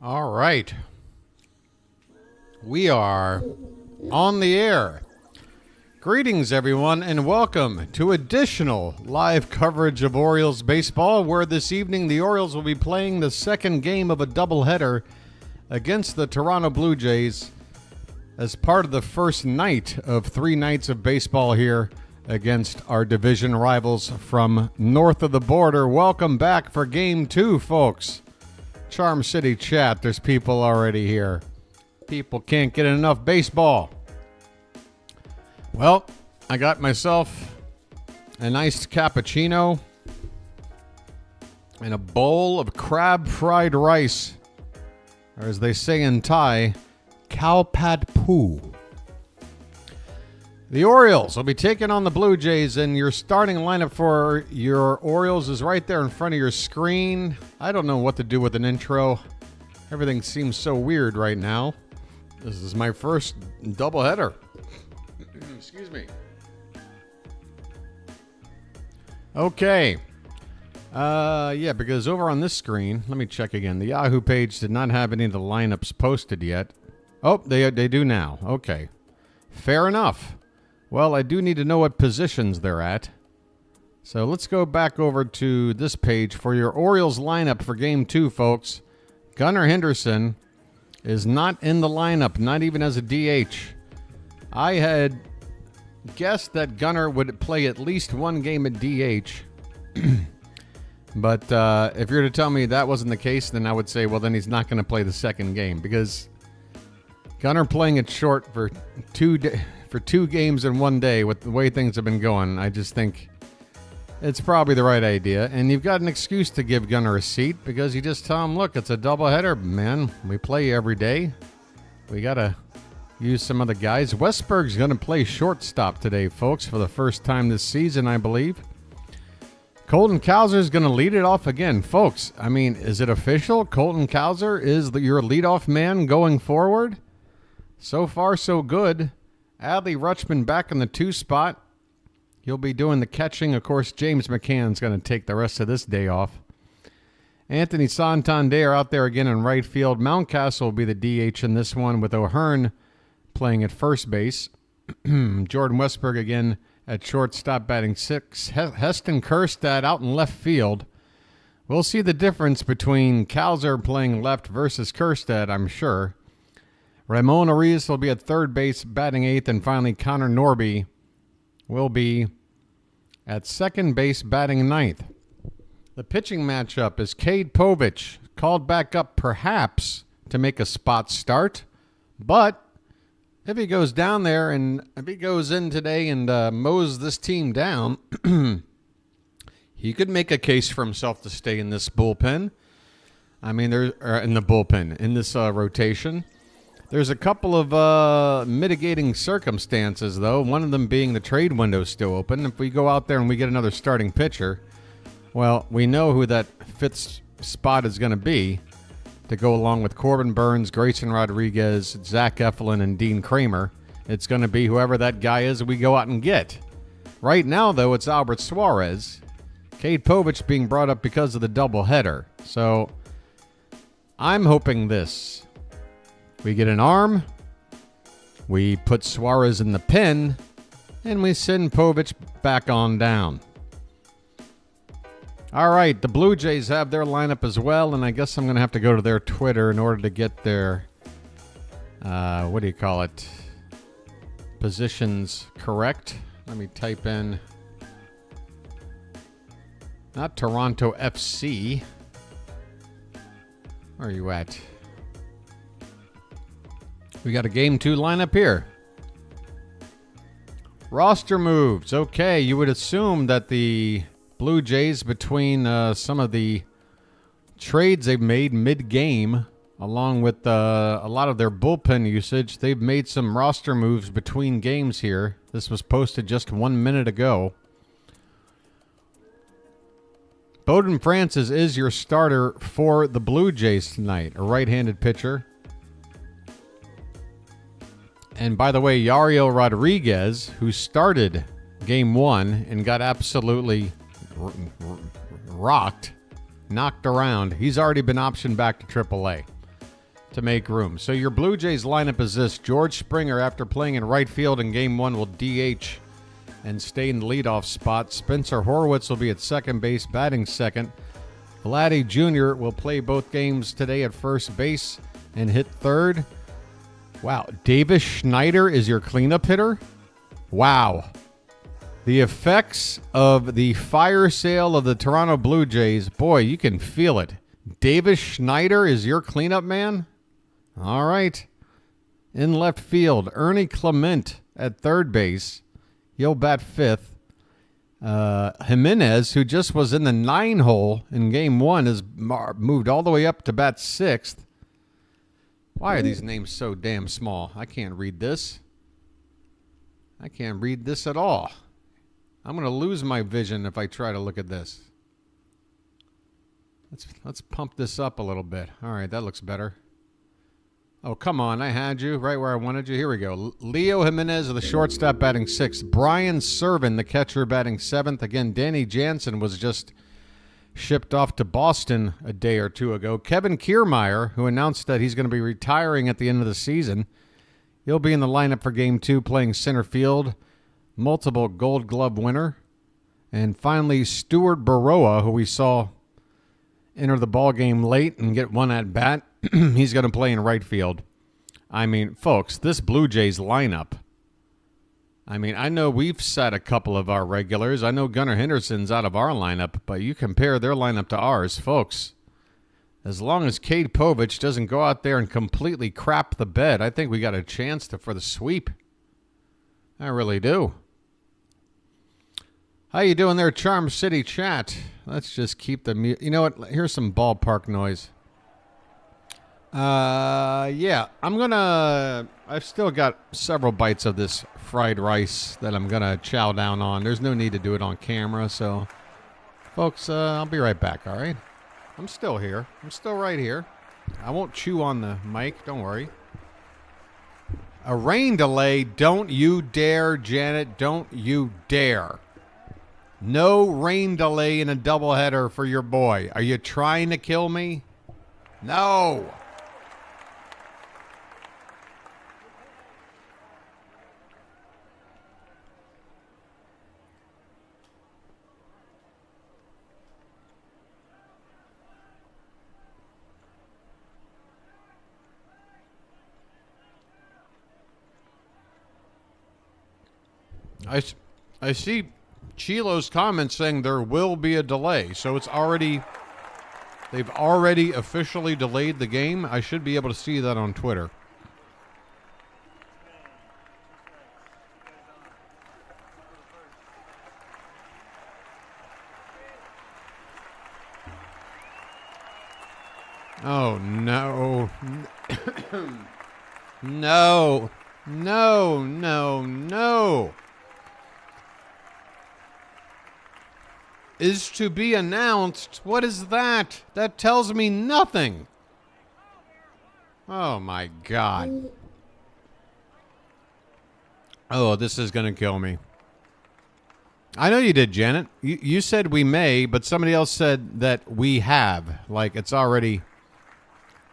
All right. We are on the air. Greetings, everyone, and welcome to additional live coverage of Orioles baseball, where this evening the Orioles will be playing the second game of a doubleheader against the Toronto Blue Jays as part of the first night of 3 nights of baseball here against our division rivals from north of the border. Welcome back for Game 2, folks. Charm City chat, there's people already here. People can't get enough baseball. Well, I got myself a nice cappuccino and a bowl of crab fried rice, or as they say in Thai, khao pad poo. The Orioles will be taking on the Blue Jays, and your starting lineup for your Orioles is right there in front of your screen. I don't know what to do with an intro. Everything seems so weird right now. This is my first doubleheader. Excuse me. Okay. Yeah, because over on this screen, let me check again. The Yahoo page did not have any of the lineups posted yet. Oh, they do now. Okay. Fair enough. Well, I do need to know what positions they're at. So let's go back over to this page for your Orioles lineup for Game 2, folks. Gunnar Henderson is not in the lineup, not even as a DH. I had guessed that Gunnar would play at least one game at DH. But if you're to tell me that wasn't the case, then I would say, well, then he's not going to play the second game, because Gunnar playing it short for two games in one day with the way things have been going, I just think it's probably the right idea. And you've got an excuse to give Gunnar a seat, because you just tell him, look, it's a doubleheader, man. We play every day. We got to use some other guys. Westberg's going to play shortstop today, folks, for the first time this season, I believe. Colton Cowser is going to lead it off again. Folks, I mean, is it official? Colton Cowser is your leadoff man going forward? So far, so good. Adley Rutschman back in the 2 spot. He'll be doing the catching. Of course, James McCann's going to take the rest of this day off. Anthony Santander out there again in right field. Mountcastle will be the DH in this one, with O'Hearn playing at first base. Jordan Westberg again at shortstop batting 6. Heston Kjerstad out in left field. We'll see the difference between Cowser playing left versus Kjerstad, I'm sure. Ramon Arias will be at third base batting 8th, and finally Connor Norby will be at second base batting 9th. The pitching matchup is Cade Povich, called back up perhaps to make a spot start, but if he goes down there and if he goes in today and mows this team down, he could make a case for himself to stay in this bullpen. I mean, in the bullpen, in this rotation. There's a couple of mitigating circumstances, though, one of them being the trade window is still open. If we go out there and we get another starting pitcher, well, we know who that 5th spot is going to be to go along with Corbin Burns, Grayson Rodriguez, Zach Eflin, and Dean Kramer. It's going to be whoever that guy is we go out and get. Right now, though, it's Albert Suarez. Cade Povich being brought up because of the doubleheader. So I'm hoping this. We get an arm, we put Suarez in the pen, and we send Povich back on down. All right, the Blue Jays have their lineup as well, and I guess I'm going to have to go to their Twitter in order to get their, positions correct. Let me type in, not Toronto FC. Where are you at? We got a Game 2 lineup here. Roster moves. Okay, you would assume that the Blue Jays, between some of the trades they've made mid-game, along with a lot of their bullpen usage, they've made some roster moves between games here. This was posted just 1 minute ago. Bowden Francis is your starter for the Blue Jays tonight, a right-handed pitcher. And by the way, Yariel Rodriguez, who started Game 1 and got absolutely rocked, knocked around, he's already been optioned back to AAA. to make room. So your Blue Jays lineup is this. George Springer, after playing in right field in Game 1, will DH and stay in the leadoff spot. Spencer Horwitz will be at second base, batting second. Vladdy Jr. will play both games today at first base and hit third. Wow. Davis Schneider is your cleanup hitter? Wow. The effects of the fire sale of the Toronto Blue Jays, boy, you can feel it. Davis Schneider is your cleanup man? All right. In left field, Ernie Clement at third base. He'll bat fifth. Jimenez, who just was in the 9-hole in Game 1, has moved all the way up to bat sixth. Why are these names so damn small? I can't read this. I can't read this at all. I'm going to lose my vision if I try to look at this. Let's pump this up a little bit. All right, that looks better. Oh, come on. I had you right where I wanted you. Here we go. Leo Jimenez, the shortstop, batting sixth. Brian Serven, the catcher, batting seventh. Again, Danny Jansen was just shipped off to Boston a day or two ago. Kevin Kiermaier, who announced that he's going to be retiring at the end of the season, he'll be in the lineup for Game 2 playing center field. Multiple Gold Glove winner. And finally, Stuart Baroa, who we saw enter the ball game late and get one at bat. He's going to play in right field. I mean, folks, this Blue Jays lineup. I mean, I know we've set a couple of our regulars. I know Gunnar Henderson's out of our lineup, but you compare their lineup to ours, folks. As long as Cade Povich doesn't go out there and completely crap the bed, I think we got a chance for the sweep. I really do. How you doing there, Charm City chat? Let's just keep the You know what? Here's some ballpark noise. Yeah, I've still got several bites of this fried rice that I'm gonna chow down on. There's no need to do it on camera, so folks, I'll be right back, all right? I'm still here. I'm still right here. I won't chew on the mic, don't worry. A rain delay, don't you dare, Janet, don't you dare. No rain delay in a doubleheader for your boy. Are you trying to kill me? No. I see Chilo's comments saying there will be a delay, so they've already officially delayed the game. I should be able to see that on Twitter. Oh, no. No. No, no, no. Is to be announced. What is that? That tells me nothing. Oh, my God. Oh, this is going to kill me. I know you did, Janet. You said we may, but somebody else said that we have. Like, it's already...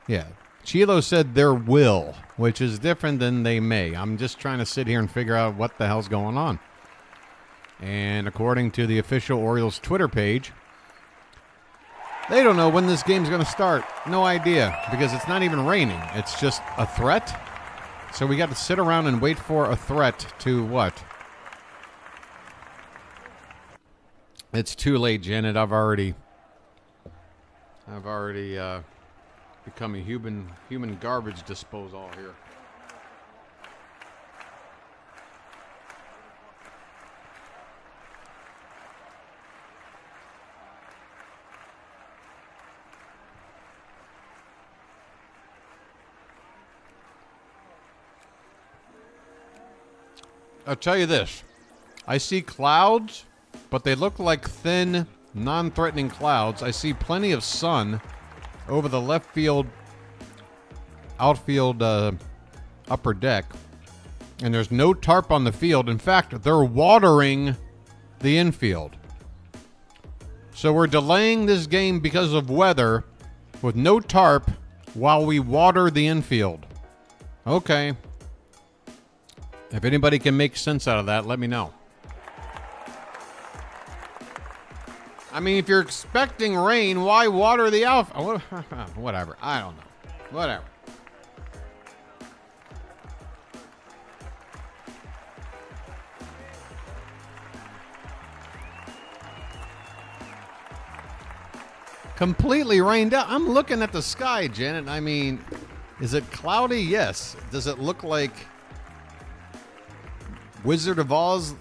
Yeah. Chilo said there will, which is different than they may. I'm just trying to sit here and figure out what the hell's going on. And according to the official Orioles Twitter page, they don't know when this game's going to start. No idea, because it's not even raining. It's just a threat. So we got to sit around and wait for a threat to what? It's too late, Janet. I've already become a human garbage disposal here. I'll tell you this. I see clouds, but they look like thin, non-threatening clouds. I see plenty of sun over the left field, outfield, upper deck. And there's no tarp on the field. In fact, they're watering the infield. So we're delaying this game because of weather with no tarp while we water the infield. Okay. If anybody can make sense out of that, let me know. I mean, if you're expecting rain, why water the outfield? Whatever. I don't know. Whatever. Completely rained out. I'm looking at the sky, Janet. I mean, is it cloudy? Yes. Does it look like Wizard of Oz?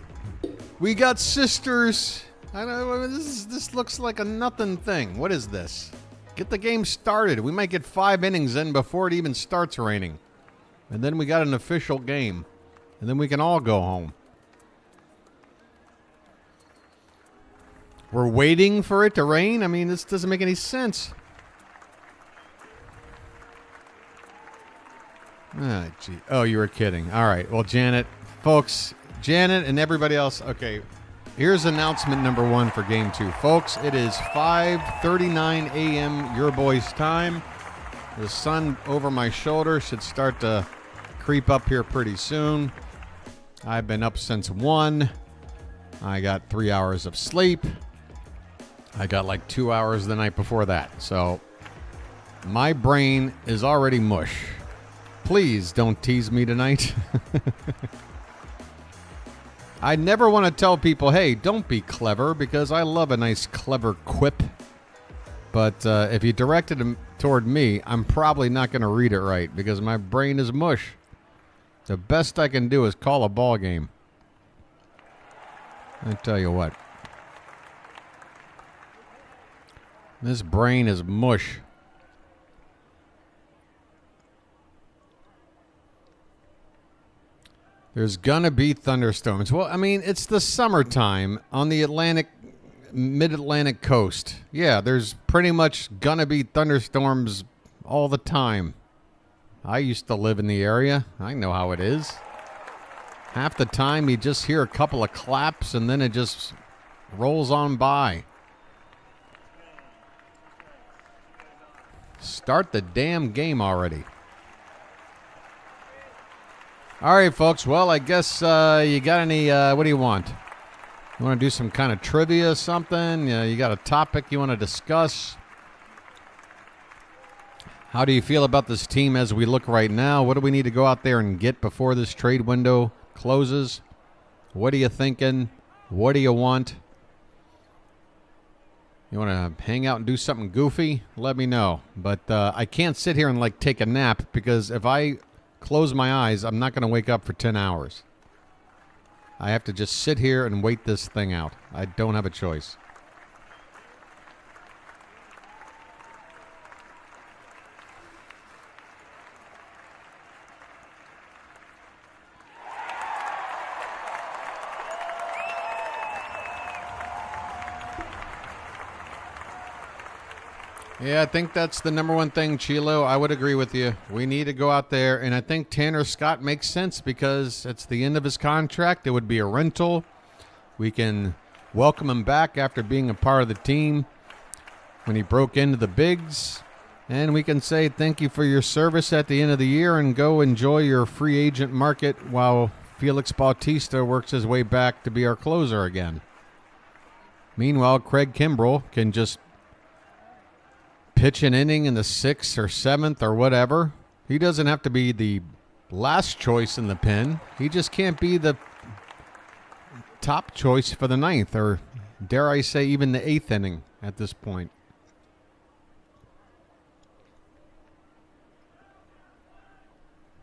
We got sisters. I don't know. This looks like a nothing thing. What is this? Get the game started. We might get 5 innings in before it even starts raining. And then we got an official game. And then we can all go home. We're waiting for it to rain? I mean, this doesn't make any sense. Ah, gee. Oh, you were kidding. All right. Well, Janet, folks, Janet and everybody else. Okay, here's announcement number 1 for Game 2. Folks, it is 5:39 a.m. your boys' time. The sun over my shoulder should start to creep up here pretty soon. I've been up since 1. I got 3 hours of sleep. I got like 2 hours the night before that. So my brain is already mush. Please don't tease me tonight. I never want to tell people, hey, don't be clever, because I love a nice clever quip. But if you directed them toward me, I'm probably not going to read it right because my brain is mush. The best I can do is call a ball game. I tell you what. This brain is mush. There's gonna be thunderstorms. Well, I mean, it's the summertime on the mid-Atlantic coast. Yeah, there's pretty much gonna be thunderstorms all the time. I used to live in the area. I know how it is. Half the time you just hear a couple of claps and then it just rolls on by. Start the damn game already. All right, folks. Well, I guess you got any, what do you want? You want to do some kind of trivia or something? You got a topic you want to discuss? How do you feel about this team as we look right now? What do we need to go out there and get before this trade window closes? What are you thinking? What do you want? You want to hang out and do something goofy? Let me know. But I can't sit here and like take a nap, because if I close my eyes, I'm not going to wake up for 10 hours. I have to just sit here and wait this thing out. I don't have a choice. Yeah, I think that's the number one thing, Chilo. I would agree with you. We need to go out there, and I think Tanner Scott makes sense because it's the end of his contract. It would be a rental. We can welcome him back after being a part of the team when he broke into the bigs, and we can say thank you for your service at the end of the year and go enjoy your free agent market while Felix Bautista works his way back to be our closer again. Meanwhile, Craig Kimbrell can just pitch an inning in the 6th or 7th or whatever. He doesn't have to be the last choice in the pen. He just can't be the top choice for the 9th, or dare I say even the 8th inning at this point.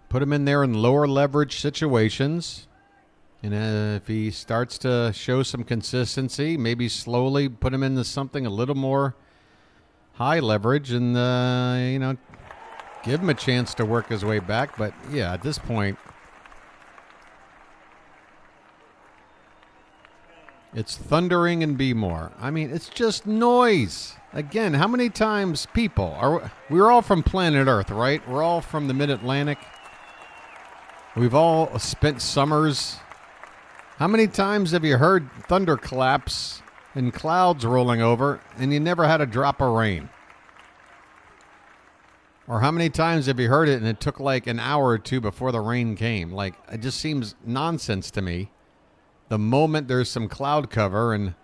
Put him in there in lower leverage situations. And if he starts to show some consistency, maybe slowly put him into something a little more high leverage and, give him a chance to work his way back. But, yeah, at this point, it's thundering and be more. I mean, it's just noise. Again, how many times we're all from planet Earth, right? We're all from the mid-Atlantic. We've all spent summers. How many times have you heard thunderclaps and clouds rolling over, and you never had a drop of rain? Or how many times have you heard it and it took like an hour or two before the rain came? Like, it just seems nonsense to me. The moment there's some cloud cover and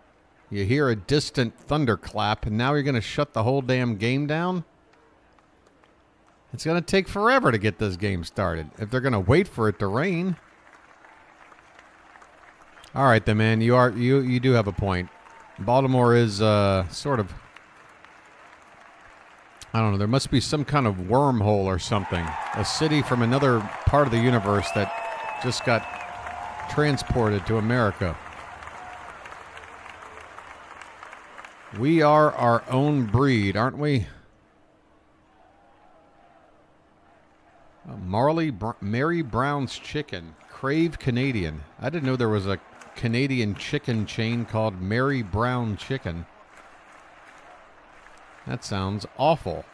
you hear a distant thunderclap, and now you're going to shut the whole damn game down? It's going to take forever to get this game started if they're going to wait for it to rain. All right, then, man, you do have a point. Baltimore is sort of, I don't know, there must be some kind of wormhole or something. A city from another part of the universe that just got transported to America. We are our own breed, aren't we? Mary Brown's Chicken. Crave Canadian. I didn't know there was a Canadian chicken chain called Mary Brown Chicken. That sounds awful.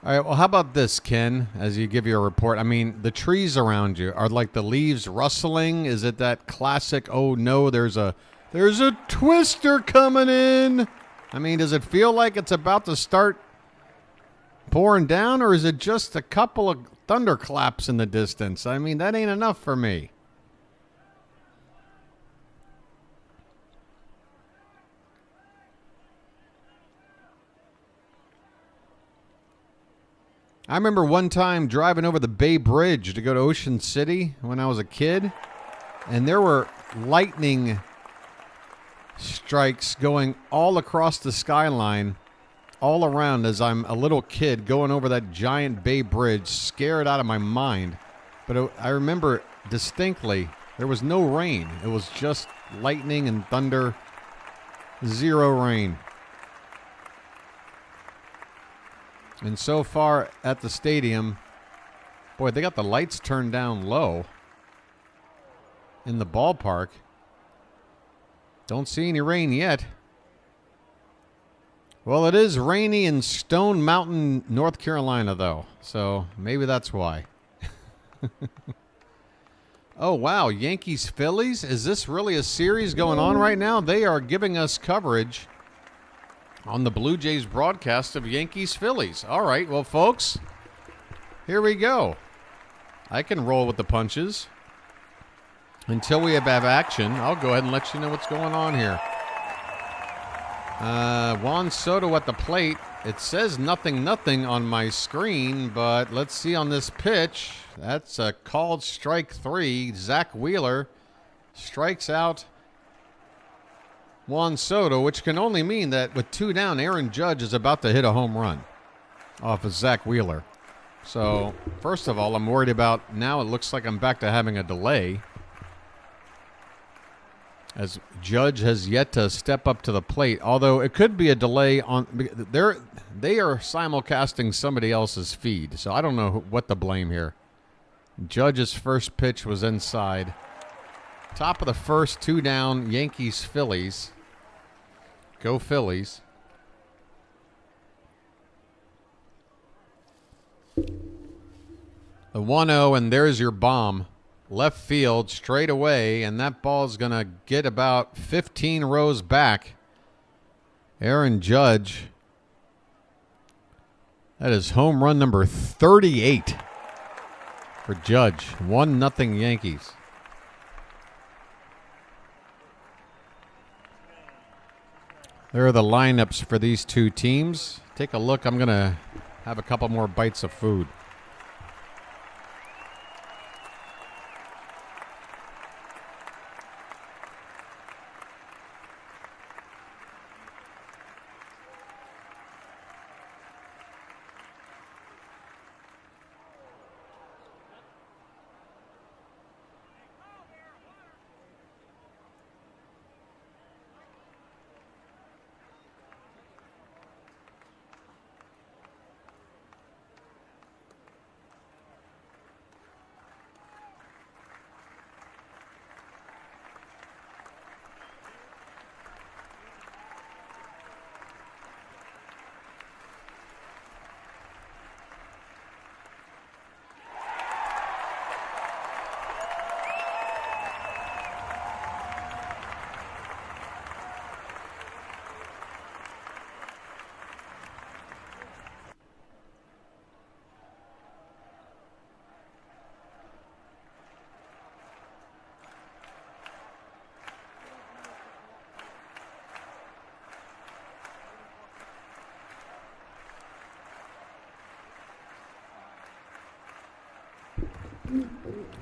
All right, well, how about this, Ken, as you give your report? I mean, the trees around you, are like the leaves rustling? Is it that classic, oh, no, there's a twister coming in? I mean, does it feel like it's about to start pouring down, or is it just a couple of thunderclaps in the distance? I mean, that ain't enough for me. I remember one time driving over the Bay Bridge to go to Ocean City when I was a kid, and there were lightning strikes going all across the skyline, all around as I'm a little kid going over that giant Bay Bridge, scared out of my mind. But I remember distinctly there was no rain. It was just lightning and thunder, zero rain. And so far at the stadium, boy, they got the lights turned down low in the ballpark. Don't see any rain yet. Well, it is rainy in Stone Mountain, North Carolina, though. So maybe that's why. Oh, wow. Yankees Phillies? Is this really a series going on right now? They are giving us coverage on the Blue Jays broadcast of Yankees Phillies. All right, well, folks, here we go. I can roll with the punches. Until we have action, I'll go ahead and let you know what's going on here. Juan Soto at the plate. It says nothing on my screen, but let's see on this pitch. That's a called strike 3. Zach Wheeler strikes out Juan Soto, which can only mean that with 2 down, Aaron Judge is about to hit a home run off of Zach Wheeler. So, first of all, I'm worried about now it looks like I'm back to having a delay, as Judge has yet to step up to the plate, although it could be a delay on they are simulcasting somebody else's feed, so I don't know what to blame here. Judge's first pitch was inside. Top of the first, 2 down, Yankees Phillies. Go Phillies. The 1-0, and there's your bomb. Left field, straight away, and that ball's going to get about 15 rows back. Aaron Judge. That is home run number 38 for Judge. 1-0 Yankees. There are the lineups for these two teams. Take a look. I'm going to have a couple more bites of food.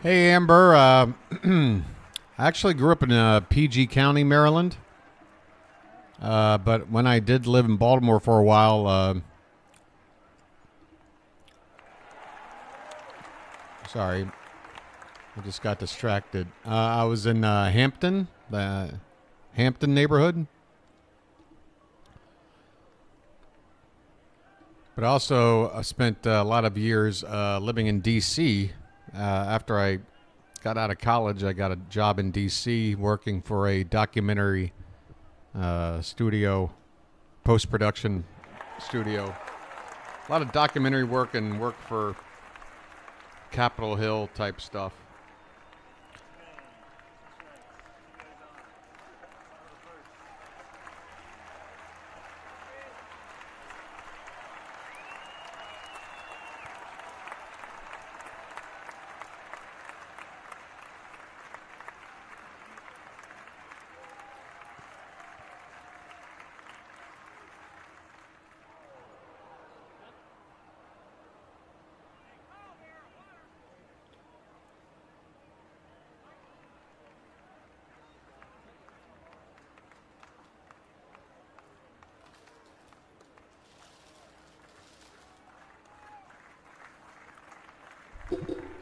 Hey, Amber. I actually grew up in PG County, Maryland. But when I did live in Baltimore for a while, sorry, I just got distracted. I was in Hampton, the Hampton neighborhood. But also spent a lot of years living in D.C. After I got out of college, I got a job in D.C. working for a documentary studio, post-production studio. A lot of documentary work and work for Capitol Hill type stuff.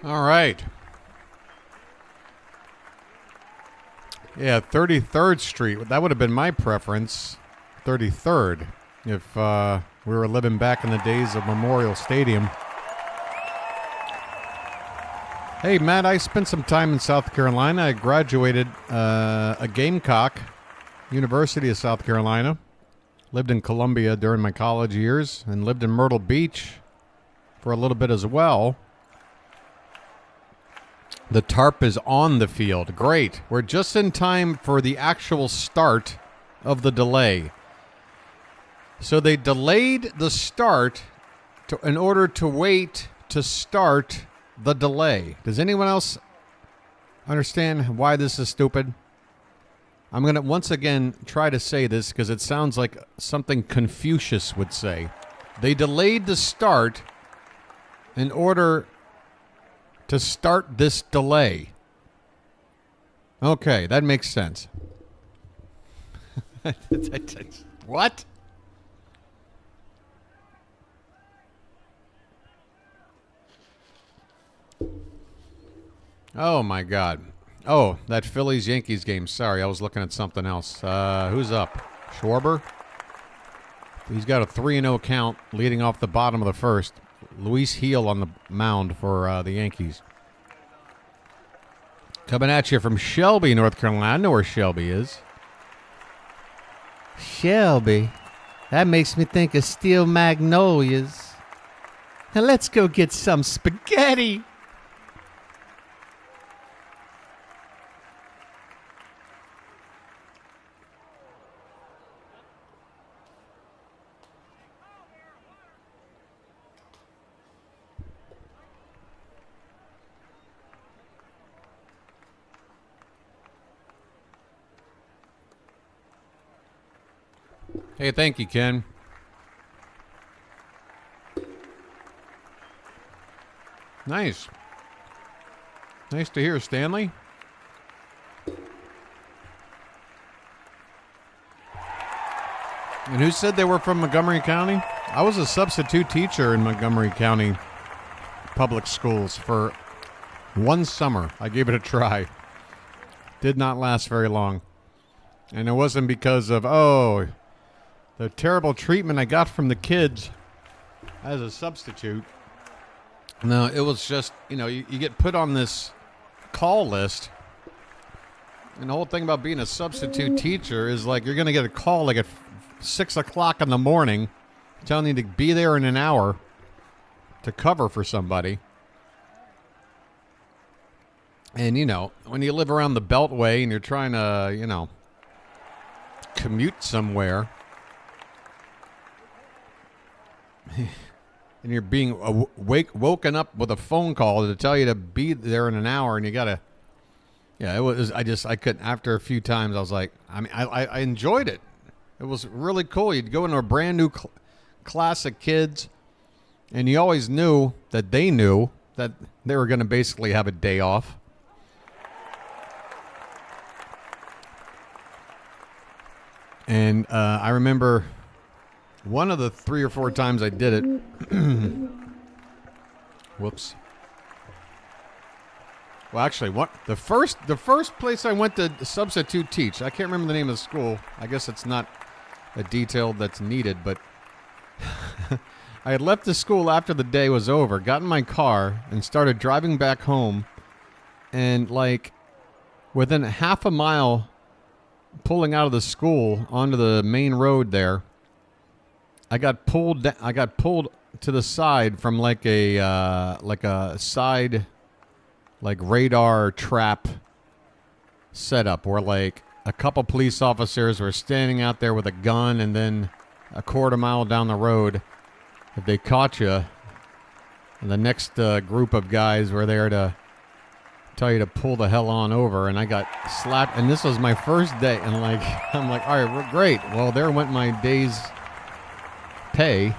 All right. Yeah, 33rd Street. That would have been my preference, 33rd, if we were living back in the days of Memorial Stadium. Hey, Matt, I spent some time in South Carolina. I graduated a Gamecock, University of South Carolina. Lived in Columbia during my college years and lived in Myrtle Beach for a little bit as well. The tarp is on the field. Great. We're just in time for the actual start of the delay. So they delayed the start in order to wait to start the delay. Does anyone else understand why this is stupid? I'm going to once again try to say this because it sounds like something Confucius would say. They delayed the start in order to start this delay. Okay, that makes sense. What? Oh, my God. Oh, that Phillies-Yankees game. Sorry, I was looking at something else. Who's up? Schwarber? He's got a 3-0 count leading off the bottom of the first. Luis Heel on the mound for the Yankees. Coming at you from Shelby, North Carolina. I know where Shelby is. Shelby? That makes me think of Steel Magnolias. Now let's go get some spaghetti. Hey, thank you, Ken. Nice. Nice to hear, Stanley. And who said they were from Montgomery County? I was a substitute teacher in Montgomery County public schools for one summer. I gave it a try. Did not last very long. And it wasn't because of, the terrible treatment I got from the kids as a substitute. No, it was just, you get put on this call list. And the whole thing about being a substitute teacher is like you're going to get a call like at 6 o'clock in the morning telling you to be there in an hour to cover for somebody. And, when you live around the Beltway and you're trying to, commute somewhere, and you're being woken up with a phone call to tell you to be there in an hour, and you gotta, it was. I couldn't. After a few times, I was like, I enjoyed it. It was really cool. You'd go into a brand new class of kids, and you always knew that they knew that they were going to basically have a day off. And I remember one of the 3 or 4 times I did it. Whoops. Well, actually, the first place I went to substitute teach, I can't remember the name of the school. I guess it's not a detail that's needed, but I had left the school after the day was over, got in my car, and started driving back home. And like within half a mile pulling out of the school onto the main road there, I got pulled to the side from like a side like radar trap setup where like a couple police officers were standing out there with a gun, and then a quarter mile down the road, if they caught you, and the next group of guys were there to tell you to pull the hell on over. And I got slapped, and this was my first day, and like I'm like, all right, we're great. Well, there went my day's pay.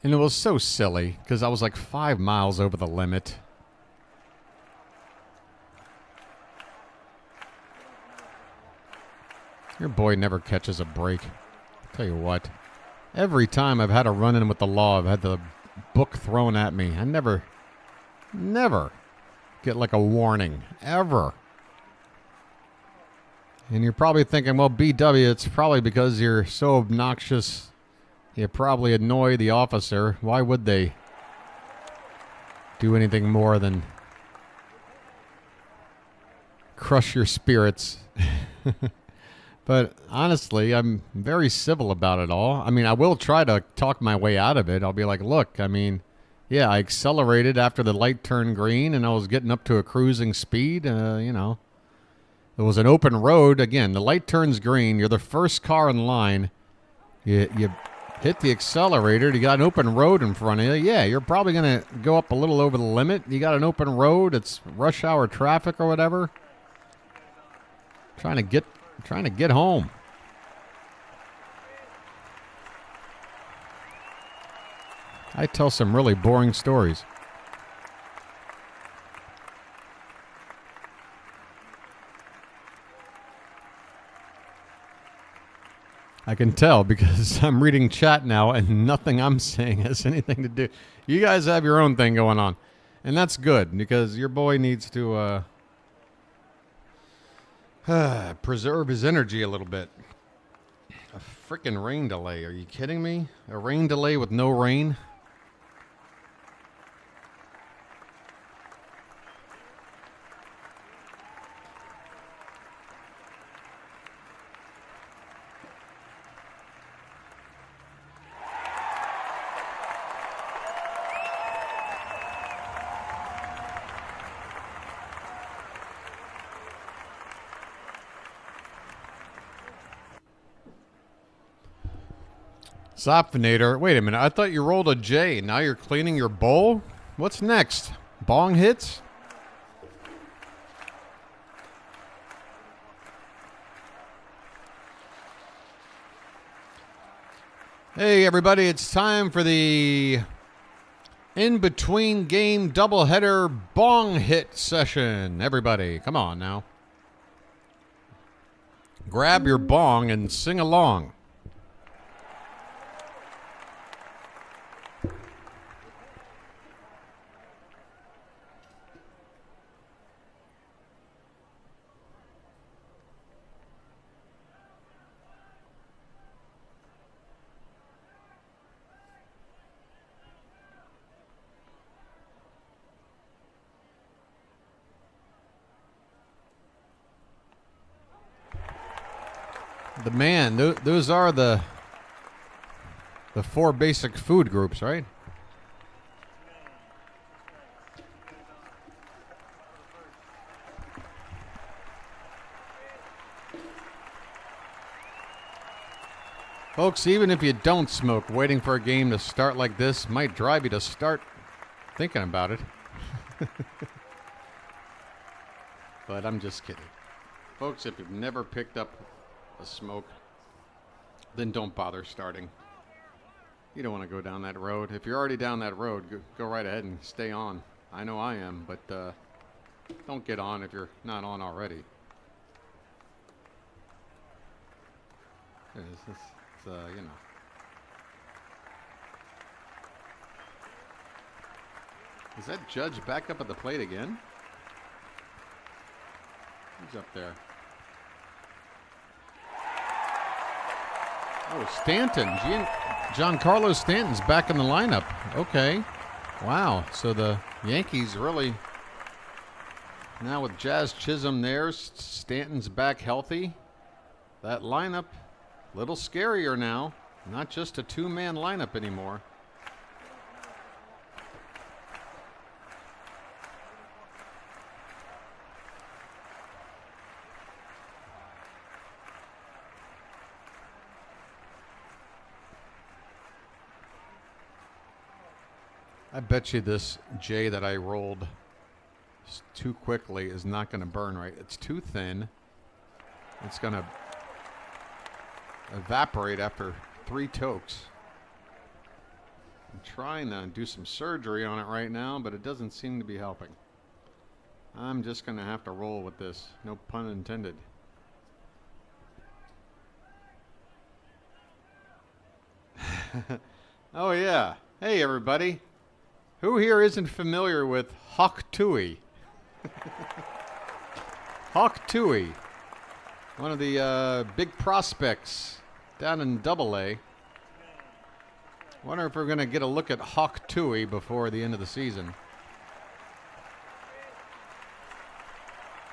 And it was so silly because I was like 5 miles over the limit. Your boy never catches a break. I'll tell you what. Every time I've had a run-in with the law, I've had the book thrown at me. I never get like a warning. Ever. And you're probably thinking, well, BW, it's probably because you're so obnoxious. You probably annoy the officer. Why would they do anything more than crush your spirits? But honestly, I'm very civil about it all. I mean, I will try to talk my way out of it. I'll be like, look, I mean, yeah, I accelerated after the light turned green, and I was getting up to a cruising speed. You know, it was an open road. Again, the light turns green. You're the first car in line. You hit the accelerator. You got an open road in front of you. Yeah, you're probably going to go up a little over the limit. You got an open road. It's rush hour traffic or whatever. Trying to get home. I tell some really boring stories. I can tell because I'm reading chat now and nothing I'm saying has anything to do. You guys have your own thing going on. And that's good because your boy needs to preserve his energy a little bit. A freaking rain delay. Are you kidding me? A rain delay with no rain? Zopfinator. Wait a minute. I thought you rolled a J. Now you're cleaning your bowl? What's next? Bong hits? Hey, everybody. It's time for the in-between game doubleheader bong hit session. Everybody, come on now. Grab your bong and sing along. The man, those are the 4 basic food groups, right? Folks, even if you don't smoke, waiting for a game to start like this might drive you to start thinking about it. But I'm just kidding. Folks, if you've never picked up a smoke, then don't bother starting. You don't want to go down that road. If you're already down that road, go right ahead and stay on. I know I am, but don't get on if you're not on already. It's, you know. Is that Judge back up at the plate again? Who's up there? Oh, Stanton. Giancarlo Stanton's back in the lineup. Okay. Wow. So the Yankees really, now with Jazz Chisholm there, Stanton's back healthy. That lineup, a little scarier now. Not just a two-man lineup anymore. I bet you this J that I rolled too quickly is not going to burn right. It's too thin. It's going to evaporate after 3 tokes. I'm trying to do some surgery on it right now, but it doesn't seem to be helping. I'm just going to have to roll with this. No pun intended. Oh, yeah. Hey, everybody. Who here isn't familiar with Hawk Tui? Hawk Tui, one of the big prospects down in Double-A. Wonder if we're going to get a look at Hawk Tui before the end of the season.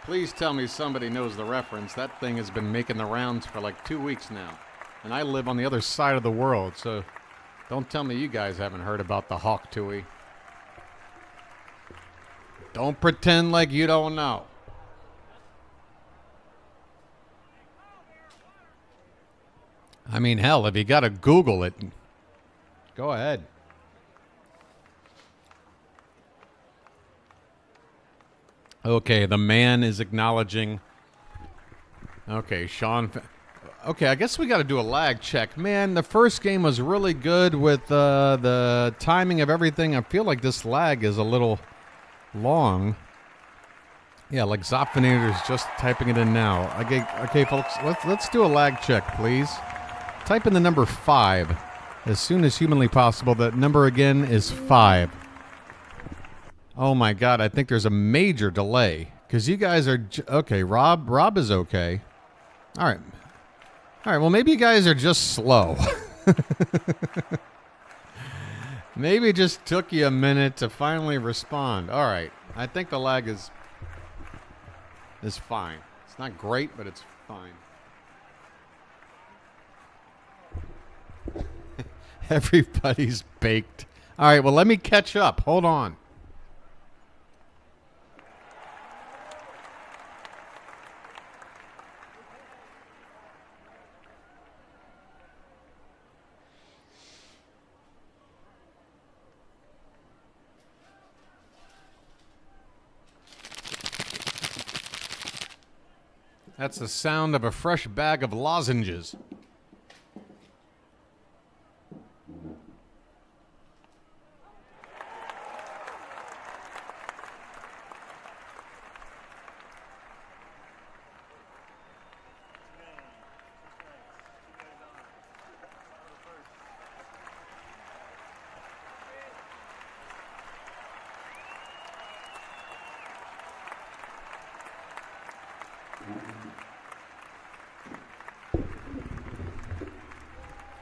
Please tell me somebody knows the reference. That thing has been making the rounds for like 2 weeks now. And I live on the other side of the world, so don't tell me you guys haven't heard about the Hawk Tui. Don't pretend like you don't know. I mean, hell, if you got to Google it, go ahead. Okay, the man is acknowledging. Okay, Sean. Okay, I guess we got to do a lag check. Man, the first game was really good with the timing of everything. I feel like this lag is a little long. Yeah, like Zopfinator's just typing it in now. Okay, folks, let's do a lag check, please. Type in the number 5 as soon as humanly possible. That number again is 5. Oh my God, I think there's a major delay because you guys are okay. Rob is okay. All right. Well, maybe you guys are just slow. Maybe it just took you a minute to finally respond. All right. I think the lag is fine. It's not great, but it's fine. Everybody's baked. All right. Well, let me catch up. Hold on. That's the sound of a fresh bag of lozenges.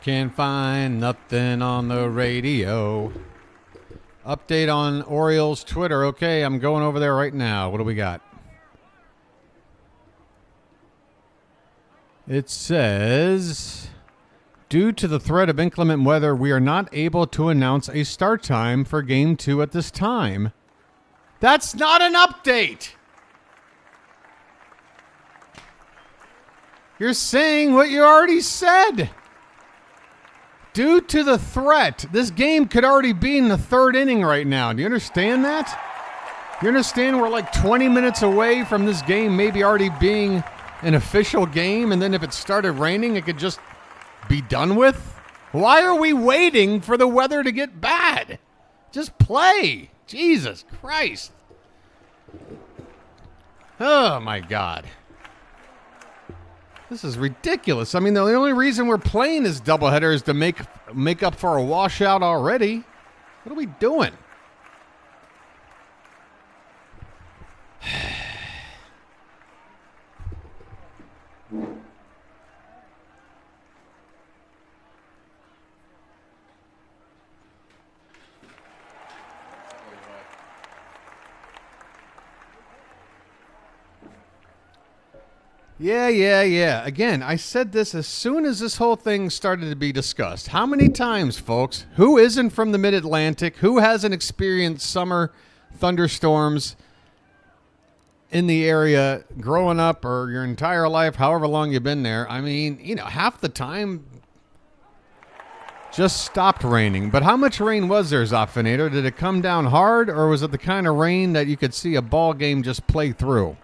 Can't find nothing on the radio. Update on Orioles Twitter. Okay, I'm going over there right now. What do we got? It says, due to the threat of inclement weather, we are not able to announce a start time for Game 2 at this time. That's not an update! You're saying what you already said. Due to the threat, this game could already be in the 3rd inning right now. Do you understand that? You understand we're like 20 minutes away from this game maybe already being an official game, and then if it started raining, it could just be done with? Why are we waiting for the weather to get bad? Just play. Jesus Christ. Oh, my God. This is ridiculous. I mean, the only reason we're playing this doubleheader is to make up for a washout already. What are we doing? Yeah. Again, I said this as soon as this whole thing started to be discussed. How many times, folks, who isn't from the Mid-Atlantic, who hasn't experienced summer thunderstorms in the area growing up or your entire life, however long you've been there? I mean, half the time just stopped raining. But how much rain was there, Zoffinator? Did it come down hard, or was it the kind of rain that you could see a ball game just play through?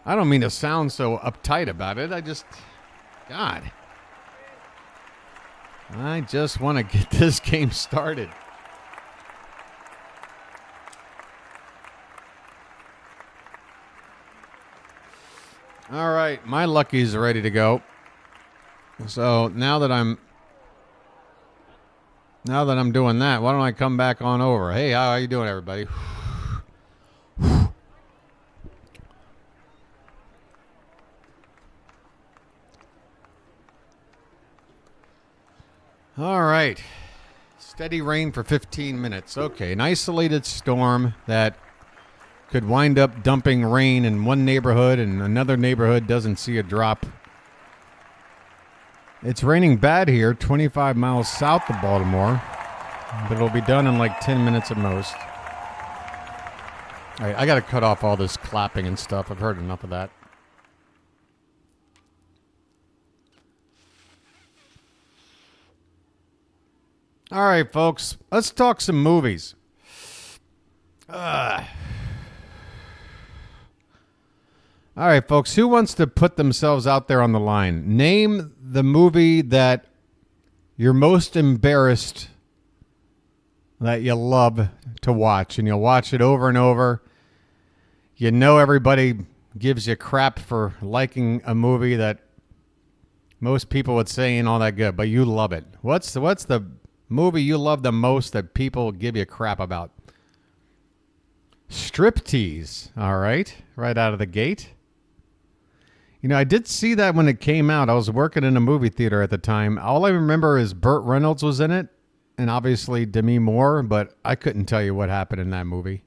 I don't mean to sound so uptight about it. God. I just want to get this game started. All right, my luckies are ready to go. So now that I'm doing that, why don't I come back on over? Hey, how are you doing, everybody? All right. Steady rain for 15 minutes. Okay, an isolated storm that could wind up dumping rain in one neighborhood and another neighborhood doesn't see a drop. It's raining bad here, 25 miles south of Baltimore, but it'll be done in like 10 minutes at most. All right, I got to cut off all this clapping and stuff. I've heard enough of that. All right, folks, let's talk some movies. All right, folks, who wants to put themselves out there on the line? Name the movie that you're most embarrassed that you love to watch, and you'll watch it over and over. You know everybody gives you crap for liking a movie that most people would say ain't all that good, but you love it. What's the movie you love the most that people give you crap about? Striptease, all right out of the gate. I did see that when it came out. I was working in a movie theater at the time. All I remember is Burt Reynolds was in it, and obviously Demi Moore, but I couldn't tell you what happened in that movie.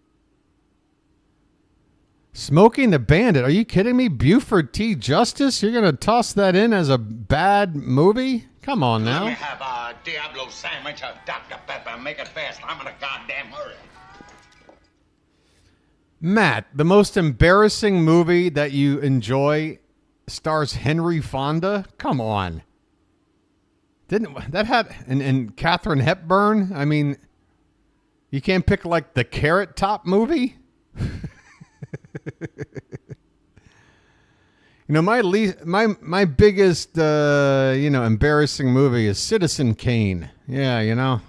Smoking the Bandit, are you kidding me? Buford T. Justice? You're going to toss that in as a bad movie? Come on now. Let me have a Diablo sandwich of Dr. Pepper. Make it fast. I'm in a goddamn hurry. Matt, the most embarrassing movie that you enjoy stars Henry Fonda? Come on. Didn't that have and Katharine Hepburn? I mean, you can't pick like the Carrot Top movie? My biggest embarrassing movie is Citizen Kane. Yeah.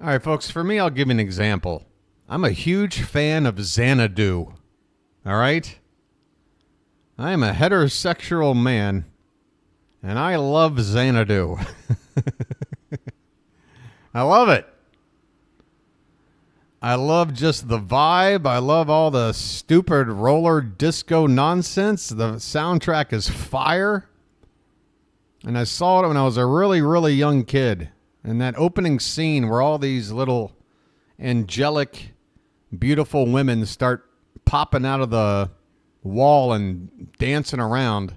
All right, folks, for me, I'll give you an example. I'm a huge fan of Xanadu. All right? I am a heterosexual man, and I love Xanadu. I love it. I love just the vibe. I love all the stupid roller disco nonsense. The soundtrack is fire. And I saw it when I was a really, really young kid. And that opening scene where all these little angelic, beautiful women start popping out of the wall and dancing around.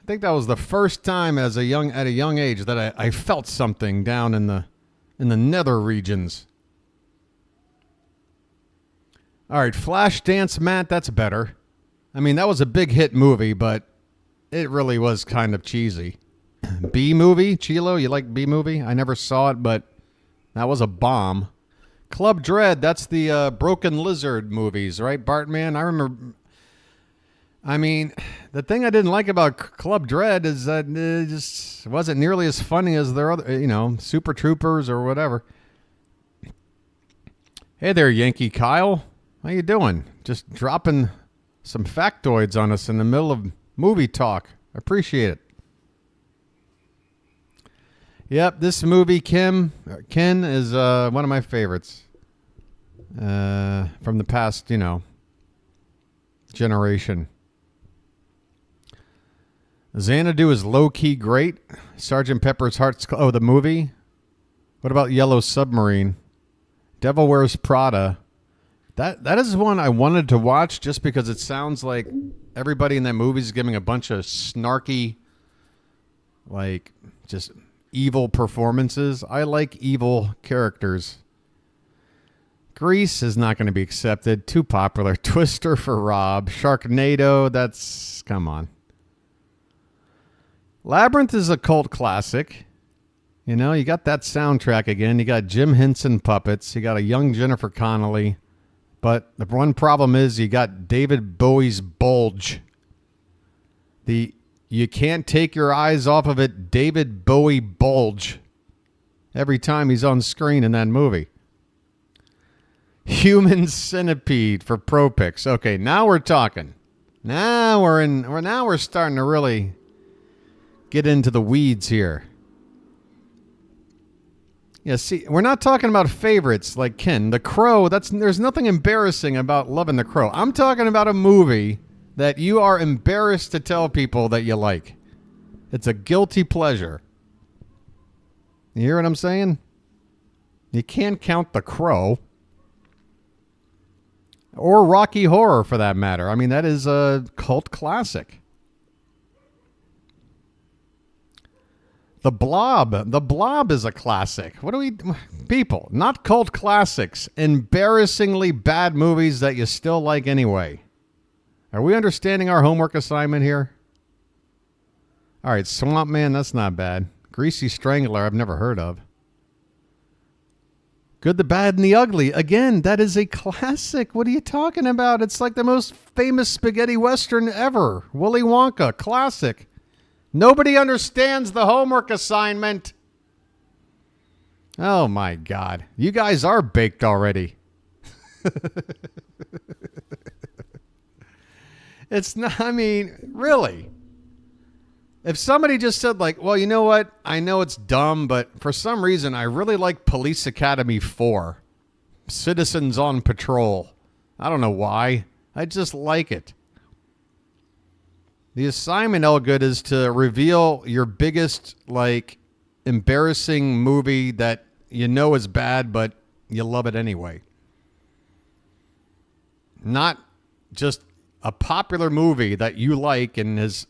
I think that was the first time at a young age that I felt something down in the nether regions. All right, Flashdance, Matt, that's better. I mean, that was a big hit movie, but it really was kind of cheesy. B-movie, Chilo, you like B-movie? I never saw it, but that was a bomb. Club Dread, that's the Broken Lizard movies, right, Bartman? I I mean, the thing I didn't like about Club Dread is that it just wasn't nearly as funny as their other, Super Troopers or whatever. Hey there, Yankee Kyle. How you doing? Just dropping some factoids on us in the middle of movie talk. Appreciate it. Yep, this movie, Ken, is one of my favorites from the past, generation. Xanadu is low-key great. Sergeant Pepper's Heart's... Oh, the movie? What about Yellow Submarine? Devil Wears Prada. That is one I wanted to watch just because it sounds like everybody in that movie is giving a bunch of snarky, just evil performances. I like evil characters. Grease is not going to be accepted. Too popular. Twister for Rob. Sharknado, that's... Come on. Labyrinth is a cult classic. You got that soundtrack again. You got Jim Henson puppets. You got a young Jennifer Connelly. But the one problem is you got David Bowie's bulge. You can't take your eyes off of it, David Bowie bulge. Every time he's on screen in that movie. Human Centipede for Pro Picks. Okay, now we're talking. Now we're starting to really get into the weeds here. Yeah, see, we're not talking about favorites like Ken. The Crow, there's nothing embarrassing about loving The Crow. I'm talking about a movie that you are embarrassed to tell people that you like. It's a guilty pleasure. You hear what I'm saying? You can't count The Crow. Or Rocky Horror, for that matter. I mean, that is a cult classic. The Blob is a classic. People, not cult classics, embarrassingly bad movies that you still like anyway. Are we understanding our homework assignment here? All right, Swamp Man, that's not bad. Greasy Strangler, I've never heard of. Good, the Bad, and the Ugly. Again, that is a classic. What are you talking about? It's like the most famous spaghetti western ever. Willy Wonka, classic. Nobody understands the homework assignment. Oh, my God. You guys are baked already. It's not, really. If somebody just said well, you know what? I know it's dumb, but for some reason, I really like Police Academy 4. Citizens on Patrol. I don't know why. I just like it. The assignment, Elgood, is to reveal your biggest, embarrassing movie that you know is bad, but you love it anyway. Not just a popular movie that you like and is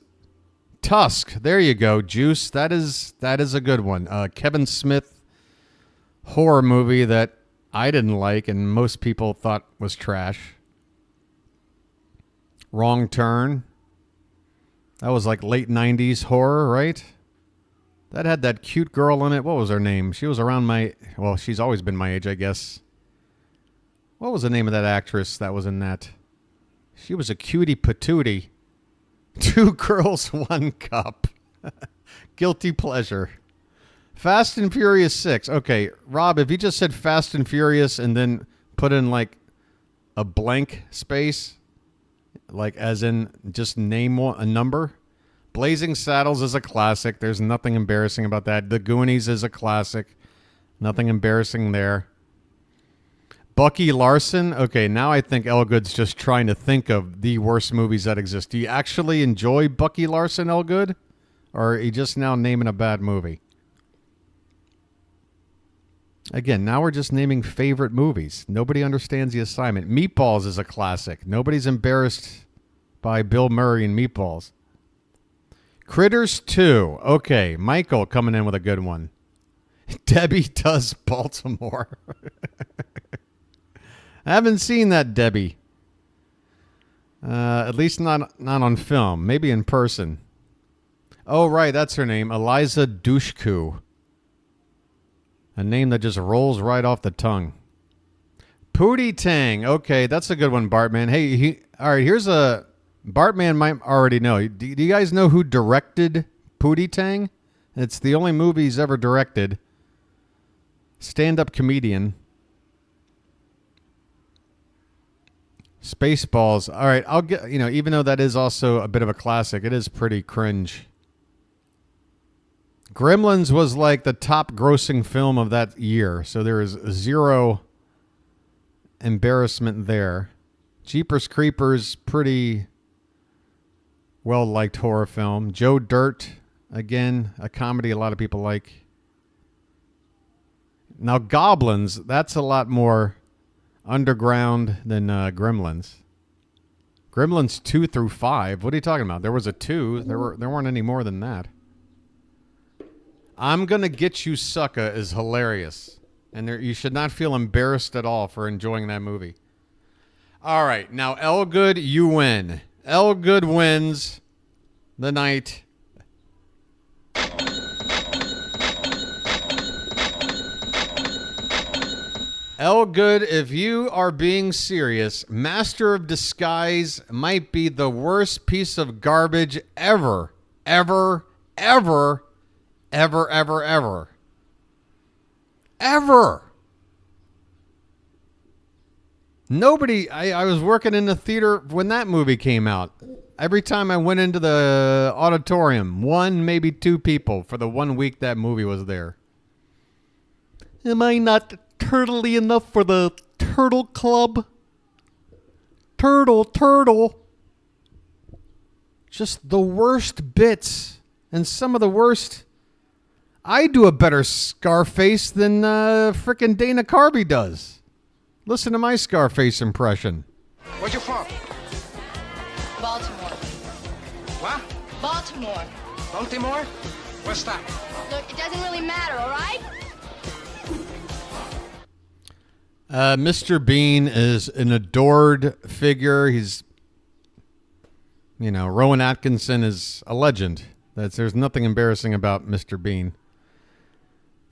Tusk. There you go, Juice. That is a good one. Kevin Smith horror movie that I didn't like and most people thought was trash. Wrong Turn. That was late 90s horror, right? That had that cute girl in it. What was her name? She was around she's always been my age, I guess. What was the name of that actress that was in that? She was a cutie patootie. 2 Girls, 1 Cup. Guilty pleasure. Fast and Furious 6. Okay, Rob, if you just said Fast and Furious and then put in a blank space... as in just name a number. Blazing Saddles is a classic. There's nothing embarrassing about that. The Goonies is a classic. Nothing embarrassing there. Bucky Larson. Okay, now I think Elgood's just trying to think of the worst movies that exist. Do you actually enjoy Bucky Larson, Elgood? Or are you just now naming a bad movie? Again, now we're just naming favorite movies. Nobody understands the assignment. Meatballs is a classic. Nobody's embarrassed by Bill Murray and Meatballs. Critters 2. Okay, Michael coming in with a good one. Debbie Does Baltimore. I haven't seen that Debbie. At least not on film. Maybe in person. Oh, right, that's her name. Eliza Dushku. A name that just rolls right off the tongue. Pootie Tang. Okay, that's a good one, Bartman. Hey, all right, here's a Bartman might already know. Do you guys know who directed Pootie Tang? It's the only movie he's ever directed. Stand-up comedian. Spaceballs. All right, I'll get, even though that is also a bit of a classic, it is pretty cringe. Gremlins was like the top grossing film of that year, so there is zero embarrassment there. Jeepers Creepers, pretty well-liked horror film. Joe Dirt, again, a comedy a lot of people like. Now, Goblins, that's a lot more underground than Gremlins. Gremlins 2 through 5. What are you talking about? There was a 2. There weren't any more than that. I'm Gonna Get You Sucka is hilarious. And you should not feel embarrassed at all for enjoying that movie. All right. Now, Elgood, you win. Elgood wins the night. Elgood, if you are being serious, Master of Disguise might be the worst piece of garbage ever, ever, ever, ever, ever, ever. Ever. Nobody, I was working in the theater when that movie came out. Every time I went into the auditorium, 1, maybe 2 people for the 1 week that movie was there. Am I not turtly enough for the Turtle Club? Turtle. Just the worst bits and some of the worst. I do a better Scarface than frickin' Dana Carvey does. Listen to my Scarface impression. Where you from? Baltimore. What? Baltimore. Baltimore? What's that? Look, it doesn't really matter, all right? Mr. Bean is an adored figure. He's, Rowan Atkinson is a legend. There's nothing embarrassing about Mr. Bean.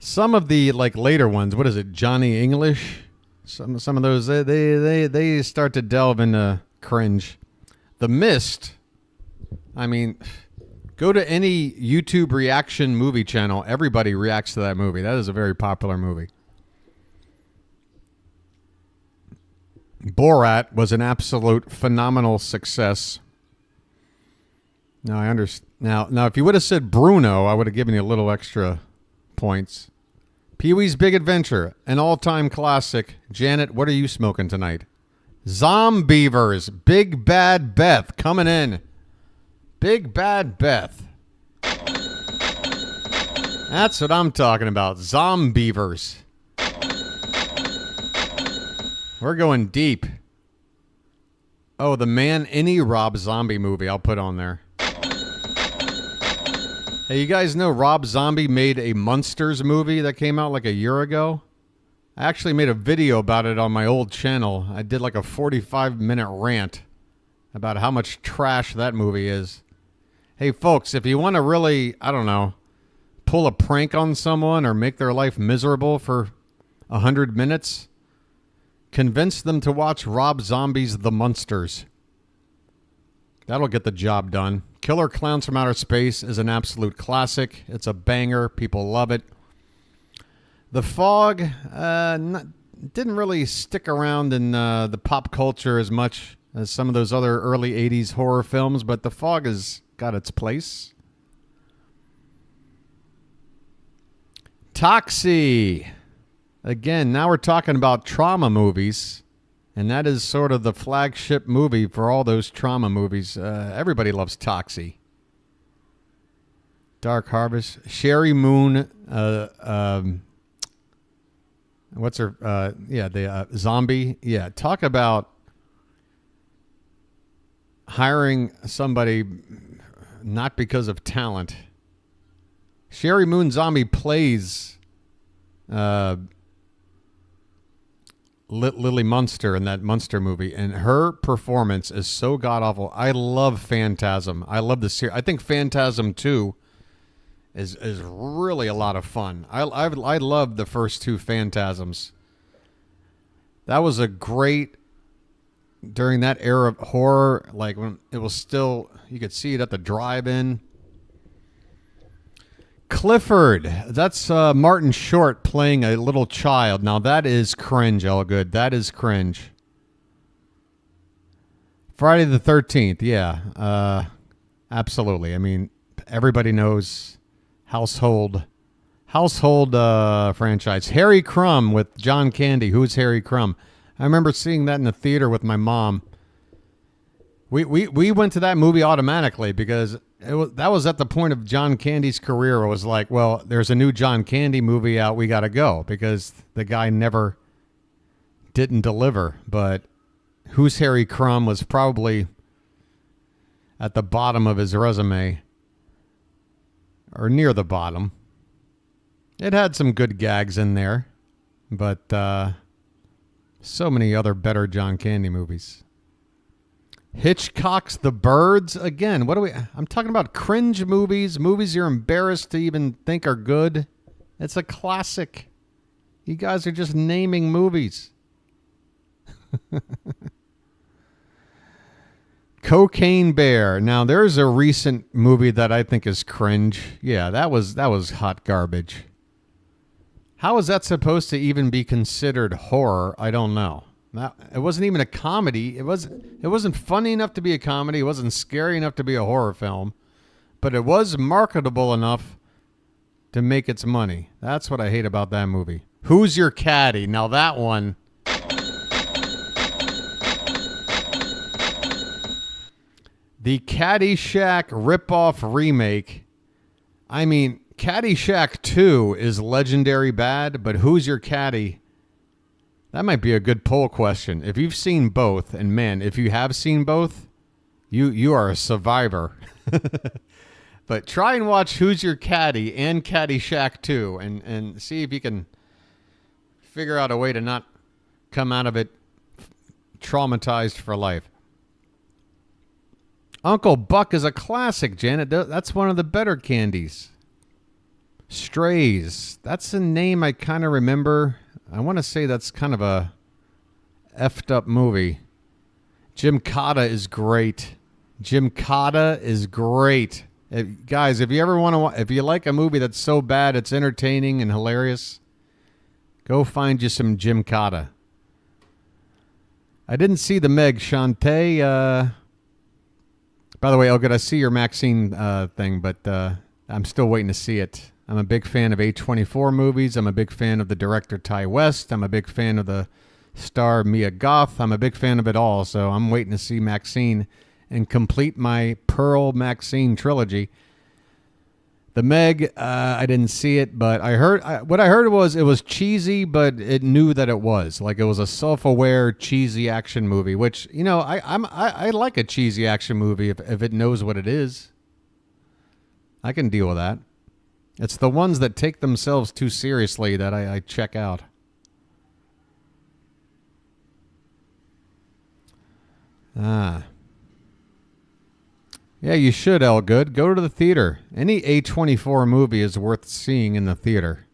Some of the later ones, what is it, Johnny English? Some of those they start to delve into cringe. The Mist. I mean, go to any YouTube reaction movie channel. Everybody reacts to that movie. That is a very popular movie. Borat was an absolute phenomenal success. Now I understand. Now, if you would have said Bruno, I would have given you a little extra points. Pee-wee's Big Adventure, an all-time classic. Janet, what are you smoking tonight? Zombievers, Big Bad Beth, coming in. Big Bad Beth. That's what I'm talking about. Zombievers. We're going deep. Oh, the Man Any Rob Zombie movie I'll put on there. Hey, you guys know Rob Zombie made a Munsters movie that came out a year ago? I actually made a video about it on my old channel. I did a 45-minute rant about how much trash that movie is. Hey, folks, if you want to really, pull a prank on someone or make their life miserable for 100 minutes, convince them to watch Rob Zombie's The Munsters. That'll get the job done. Killer Clowns from Outer Space is an absolute classic. It's a banger. People love it. The Fog didn't really stick around in the pop culture as much as some of those other early 80s horror films, but The Fog has got its place. Toxie. Again, now we're talking about trauma movies, and that is sort of the flagship movie for all those trauma movies. Everybody loves Toxie. Dark Harvest. Sherry Moon. What's her? The zombie. Yeah, talk about hiring somebody not because of talent. Sherry Moon Zombie plays Lily Munster in that Munster movie, and her performance is so god-awful. I love Phantasm. I love the series. I think Phantasm 2 is really a lot of fun. I love the first 2 Phantasms. That was a great during that era of horror, like when it was still, you could see it at the drive-in. Clifford, that's Martin Short playing a little child. Now that is cringe, Elgood. That is cringe. Friday the 13th, yeah. Absolutely. I mean, everybody knows household franchise. Harry Crumb with John Candy. Who's Harry Crumb? I remember seeing that in the theater with my mom. We went to that movie automatically because that was at the point of John Candy's career. It was like, well, there's a new John Candy movie out. We got to go because the guy never didn't deliver. But Who's Harry Crumb was probably at the bottom of his resume or near the bottom. It had some good gags in there, but so many other better John Candy movies. Hitchcock's The Birds. Again, I'm talking about cringe movies you're embarrassed to even think are good. It's a classic. You guys are just naming movies. Cocaine Bear. Now, there's a recent movie that I think is cringe. Yeah, that was hot garbage. How is that supposed to even be considered horror? I don't know. It wasn't even a comedy. It wasn't funny enough to be a comedy. It wasn't scary enough to be a horror film. But it was marketable enough to make its money. That's what I hate about that movie. Who's Your Caddy? Now that one. The Caddyshack ripoff remake. I mean, Caddyshack 2 is legendary bad, but Who's Your Caddy? That might be a good poll question. If you've seen both, and man, if you have seen both, you are a survivor. But try and watch Who's Your Caddy and Caddyshack 2 and see if you can figure out a way to not come out of it traumatized for life. Uncle Buck is a classic, Janet. That's one of the better candies. Strays. That's a name I kind of remember. I want to say that's kind of a effed up movie. Jim Cotta is great. Guys, if you ever want to, if you like a movie that's so bad it's entertaining and hilarious, go find you some Jim Cotta. I didn't see the Meg. Shantae. By the way, Elgood, I see your Maxine thing, but I'm still waiting to see it. I'm a big fan of A24 movies. I'm a big fan of the director Ty West. I'm a big fan of the star Mia Goth. I'm a big fan of it all, so I'm waiting to see Maxine and complete my Pearl Maxine trilogy. The Meg, I didn't see it, but what I heard was it was cheesy, but it knew that it was. Like it was a self-aware, cheesy action movie, which, you know, I like a cheesy action movie if it knows what it is. I can deal with that. It's the ones that take themselves too seriously that I check out. Yeah, you should, Elgood. Go to the theater. Any A24 movie is worth seeing in the theater.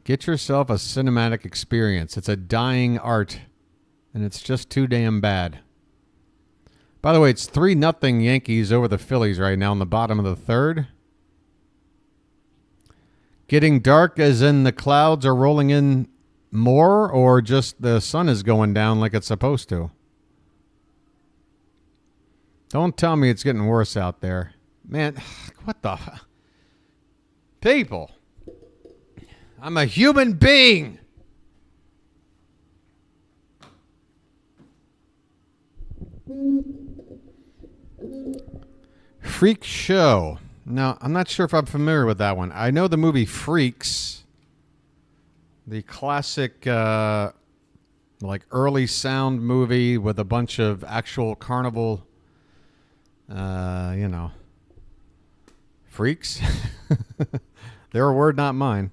Get yourself a cinematic experience. It's a dying art, and it's just too damn bad. By the way, it's 3-0 Yankees over the Phillies right now in the bottom of the third. Getting dark as in the clouds are rolling in more, or just the sun is going down like it's supposed to? Don't tell me it's getting worse out there. Man, what the... People. I'm a human being. Freak Show. Now, I'm not sure if I'm familiar with that one. I know the movie Freaks. The classic, like early sound movie with a bunch of actual carnival... freaks. Their word, not mine.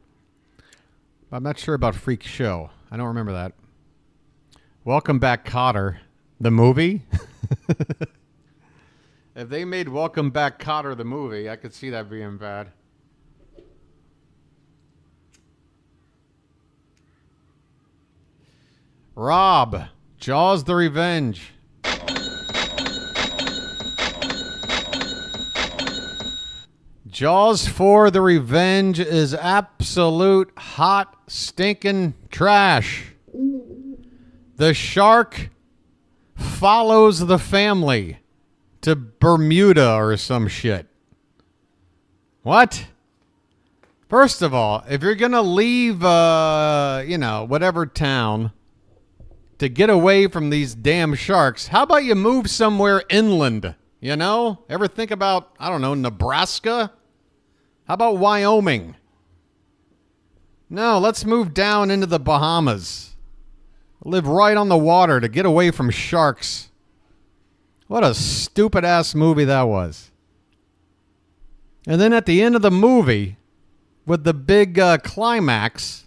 But I'm not sure about Freak Show. I don't remember that. Welcome Back, Kotter. The movie? If they made Welcome Back, Kotter the movie, I could see that being bad. Rob. Jaws the Revenge. Jaws 4 The Revenge is absolute hot, stinking trash. The shark follows the family to Bermuda or some shit. What? First of all, if you're going to leave, whatever town to get away from these damn sharks, how about you move somewhere inland? You know? Ever think about, I don't know, Nebraska? How about Wyoming? No, let's move down into the Bahamas. Live right on the water to get away from sharks. What a stupid-ass movie that was. And then at the end of the movie, with the big climax,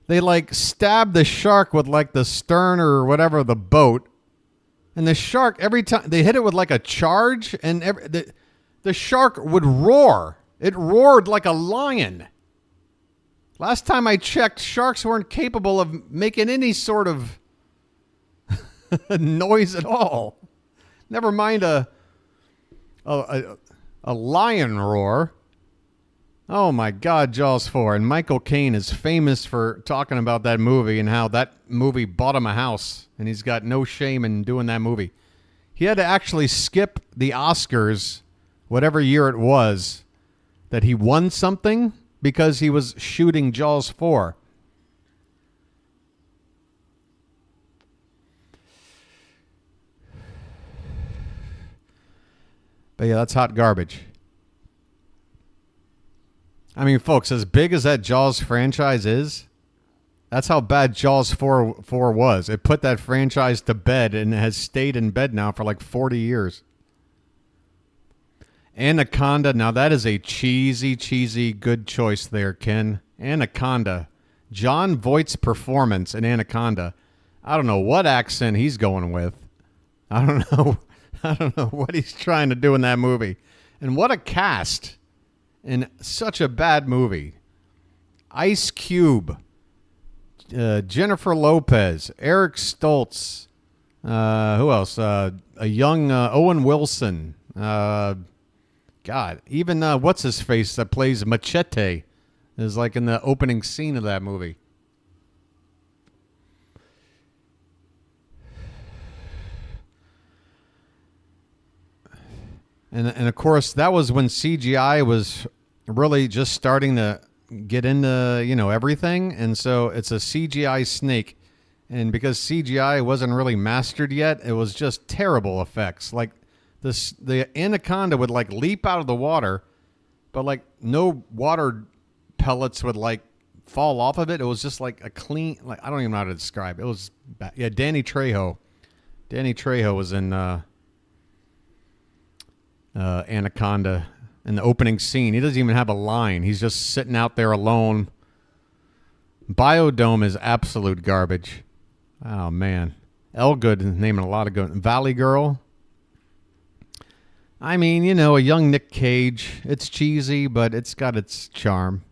they like stab the shark with like the stern or whatever of the boat. And the shark, every time they hit it with like a charge, and the shark would roar. It roared like a lion. Last time I checked, sharks weren't capable of making any sort of noise at all. Never mind a lion roar. Oh my God, Jaws 4. And Michael Caine is famous for talking about that movie and how that movie bought him a house. And he's got no shame in doing that movie. He had to actually skip the Oscars, whatever year it was, that he won something because he was shooting Jaws 4. But yeah, that's hot garbage. I mean, folks, as big as that Jaws franchise is, that's how bad Jaws 4 was. It put that franchise to bed and has stayed in bed now for like 40 years. Anaconda, now that is a cheesy, good choice there, Ken. Anaconda. John Voight's performance in Anaconda. I don't know what accent he's going with. I don't know what he's trying to do in that movie. And what a cast in such a bad movie. Ice Cube. Jennifer Lopez. Eric Stoltz. Who else? A young Owen Wilson. God, even what's his face that plays Machete is like in the opening scene of that movie. And of course that was when CGI was really just starting to get into, everything, and so it's a CGI snake. And because CGI wasn't really mastered yet, it was just terrible effects. Like the anaconda would like leap out of the water, but like no water pellets would like fall off of it. It was just like a clean, like I don't even know how to describe it. It was bad. Yeah, Danny Trejo. Danny Trejo was in Anaconda in the opening scene. He doesn't even have a line. He's just sitting out there alone. Biodome is absolute garbage. Oh man, Elgood is naming a lot of good. Valley Girl. I mean, a young Nick Cage. It's cheesy, but it's got its charm.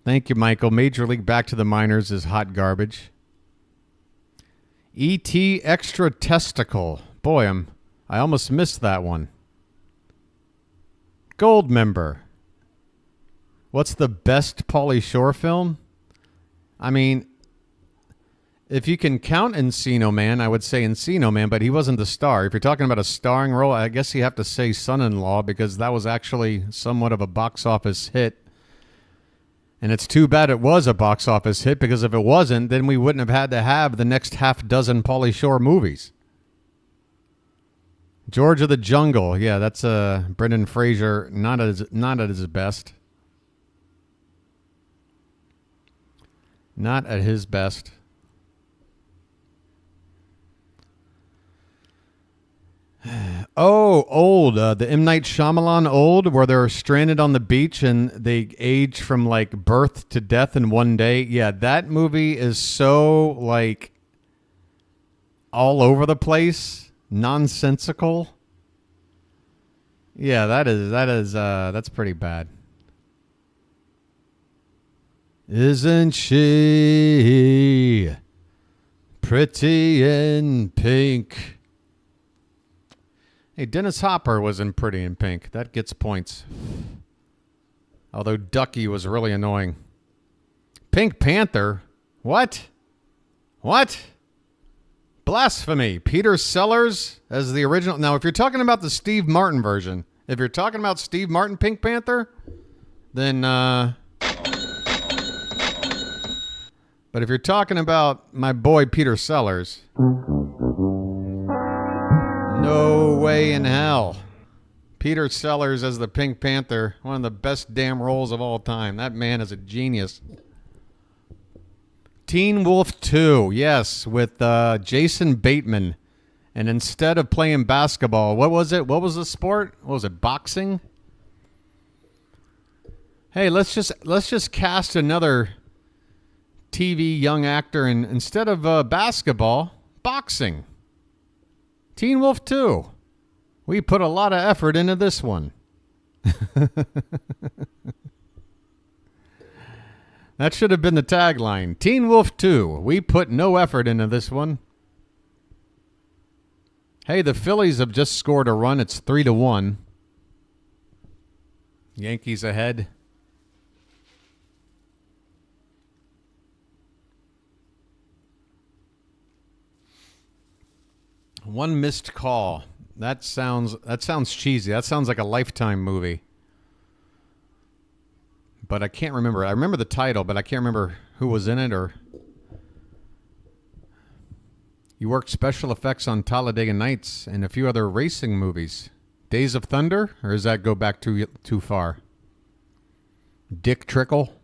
Thank you, Michael. Major League Back to the Minors is hot garbage. E.T. Extra Testicle. Boy, I almost missed that one. Goldmember. What's the best Pauly Shore film? I mean, if you can count Encino Man, I would say Encino Man, but he wasn't the star. If you're talking about a starring role, I guess you have to say Son-in-Law, because that was actually somewhat of a box office hit. And it's too bad it was a box office hit, because if it wasn't, then we wouldn't have had to have the next half dozen Pauly Shore movies. George of the Jungle. Yeah, that's Brendan Fraser, not at his best. Not at his best. Oh, Old. The M. Night Shyamalan Old, where they're stranded on the beach and they age from like birth to death in one day. Yeah, that movie is so like all over the place, nonsensical. Yeah, that's pretty bad. Isn't she Pretty in Pink. Hey, Dennis Hopper was in Pretty in Pink. That gets points. Although Ducky was really annoying. Pink Panther? What? What? Blasphemy. Peter Sellers as the original. Now, if you're talking about the Steve Martin version, if you're talking about Steve Martin Pink Panther, then, but if you're talking about my boy Peter Sellers, no way in hell. Peter Sellers as the Pink Panther, one of the best damn roles of all time. That man is a genius. Teen Wolf 2, yes, with Jason Bateman. And instead of playing basketball, what was it? What was the sport? What was it? Boxing? Hey, let's just cast another TV young actor, and instead of basketball, boxing. Teen Wolf 2. We put a lot of effort into this one. That should have been the tagline. Teen Wolf 2. We put no effort into this one. Hey, the Phillies have just scored a run. It's 3-1. Yankees ahead. One Missed Call. That sounds cheesy. That sounds like a Lifetime movie. But I can't remember. I remember the title, but I can't remember who was in it or... You worked special effects on Talladega Nights and a few other racing movies. Days of Thunder? Or does that go back too far? Dick Trickle?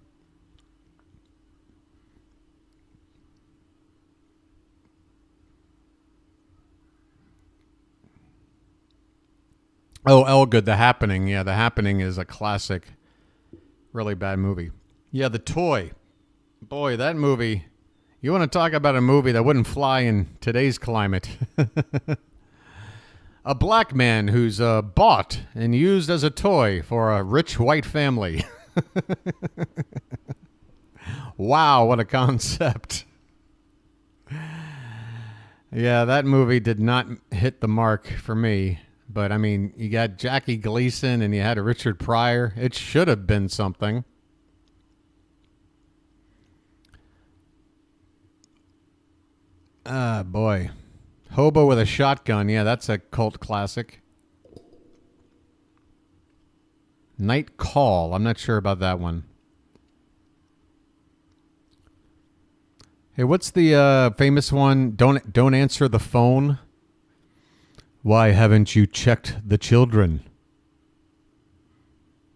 Oh, Elgood, The Happening. Yeah, The Happening is a classic. Really bad movie. Yeah, The Toy. Boy, that movie... You want to talk about a movie that wouldn't fly in today's climate. A black man who's bought and used as a toy for a rich white family. Wow, what a concept. Yeah, that movie did not hit the mark for me. But, I mean, you got Jackie Gleason and you had Richard Pryor. It should have been something. Ah, boy. Hobo with a Shotgun. Yeah, that's a cult classic. Night Call. I'm not sure about that one. Hey, what's the famous one? Don't answer the phone. Why haven't you checked the children?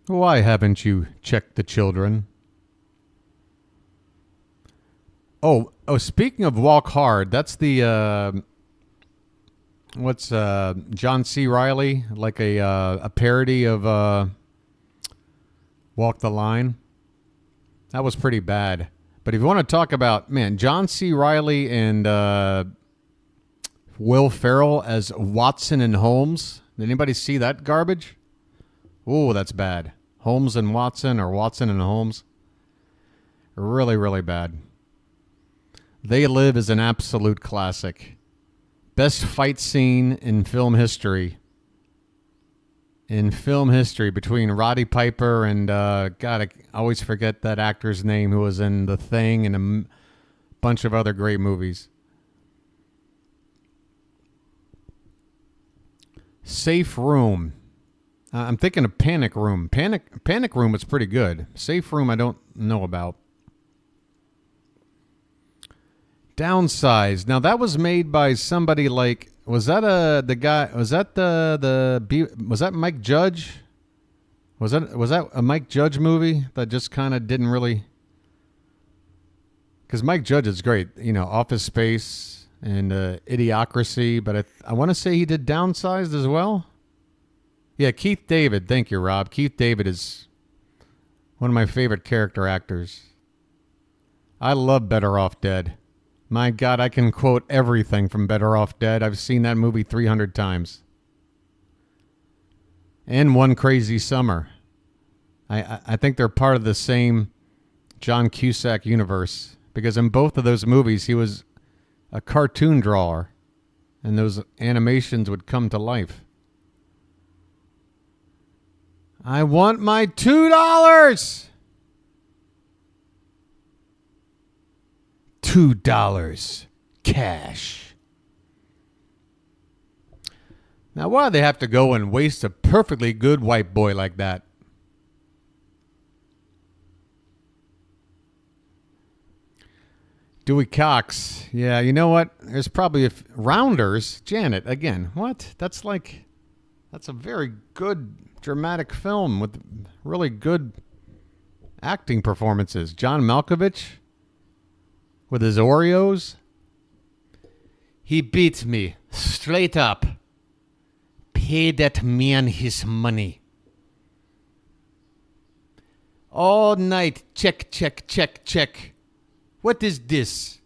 Why haven't you checked the children? Oh, speaking of Walk Hard, that's the what's John C. Reilly, like a parody of Walk the Line. That was pretty bad. But if you want to talk about, man, John C. Reilly and Will Ferrell as Watson and Holmes. Did anybody see that garbage? Ooh, that's bad. Holmes and Watson or Watson and Holmes. Really, really bad. They Live is an absolute classic. Best fight scene in film history. In film history between Roddy Piper and, God, I always forget that actor's name who was in The Thing and a bunch of other great movies. Safe Room. I'm thinking of Panic Room. Panic Room was pretty good. Safe Room I don't know about. Downsized. Now that was made by somebody like, was that the guy? Was that was that Mike Judge? Was that a Mike Judge movie that just kind of didn't really? Because Mike Judge is great, you know, Office Space and Idiocracy, but I want to say he did Downsized as well. Yeah, Keith David. Thank you, Rob. Keith David is one of my favorite character actors. I love Better Off Dead. My God, I can quote everything from Better Off Dead. I've seen that movie 300 times. And One Crazy Summer. I think they're part of the same John Cusack universe. Because in both of those movies, he was a cartoon drawer, and those animations would come to life. I want my $2. $2 cash. Now, why do they have to go and waste a perfectly good white boy like that? Dewey Cox. Yeah, you know what? There's probably Rounders. Janet, again. What? That's a very good dramatic film with really good acting performances. John Malkovich with his Oreos. He beat me straight up. Pay that man his money. All night, check, check, check, check. What is this?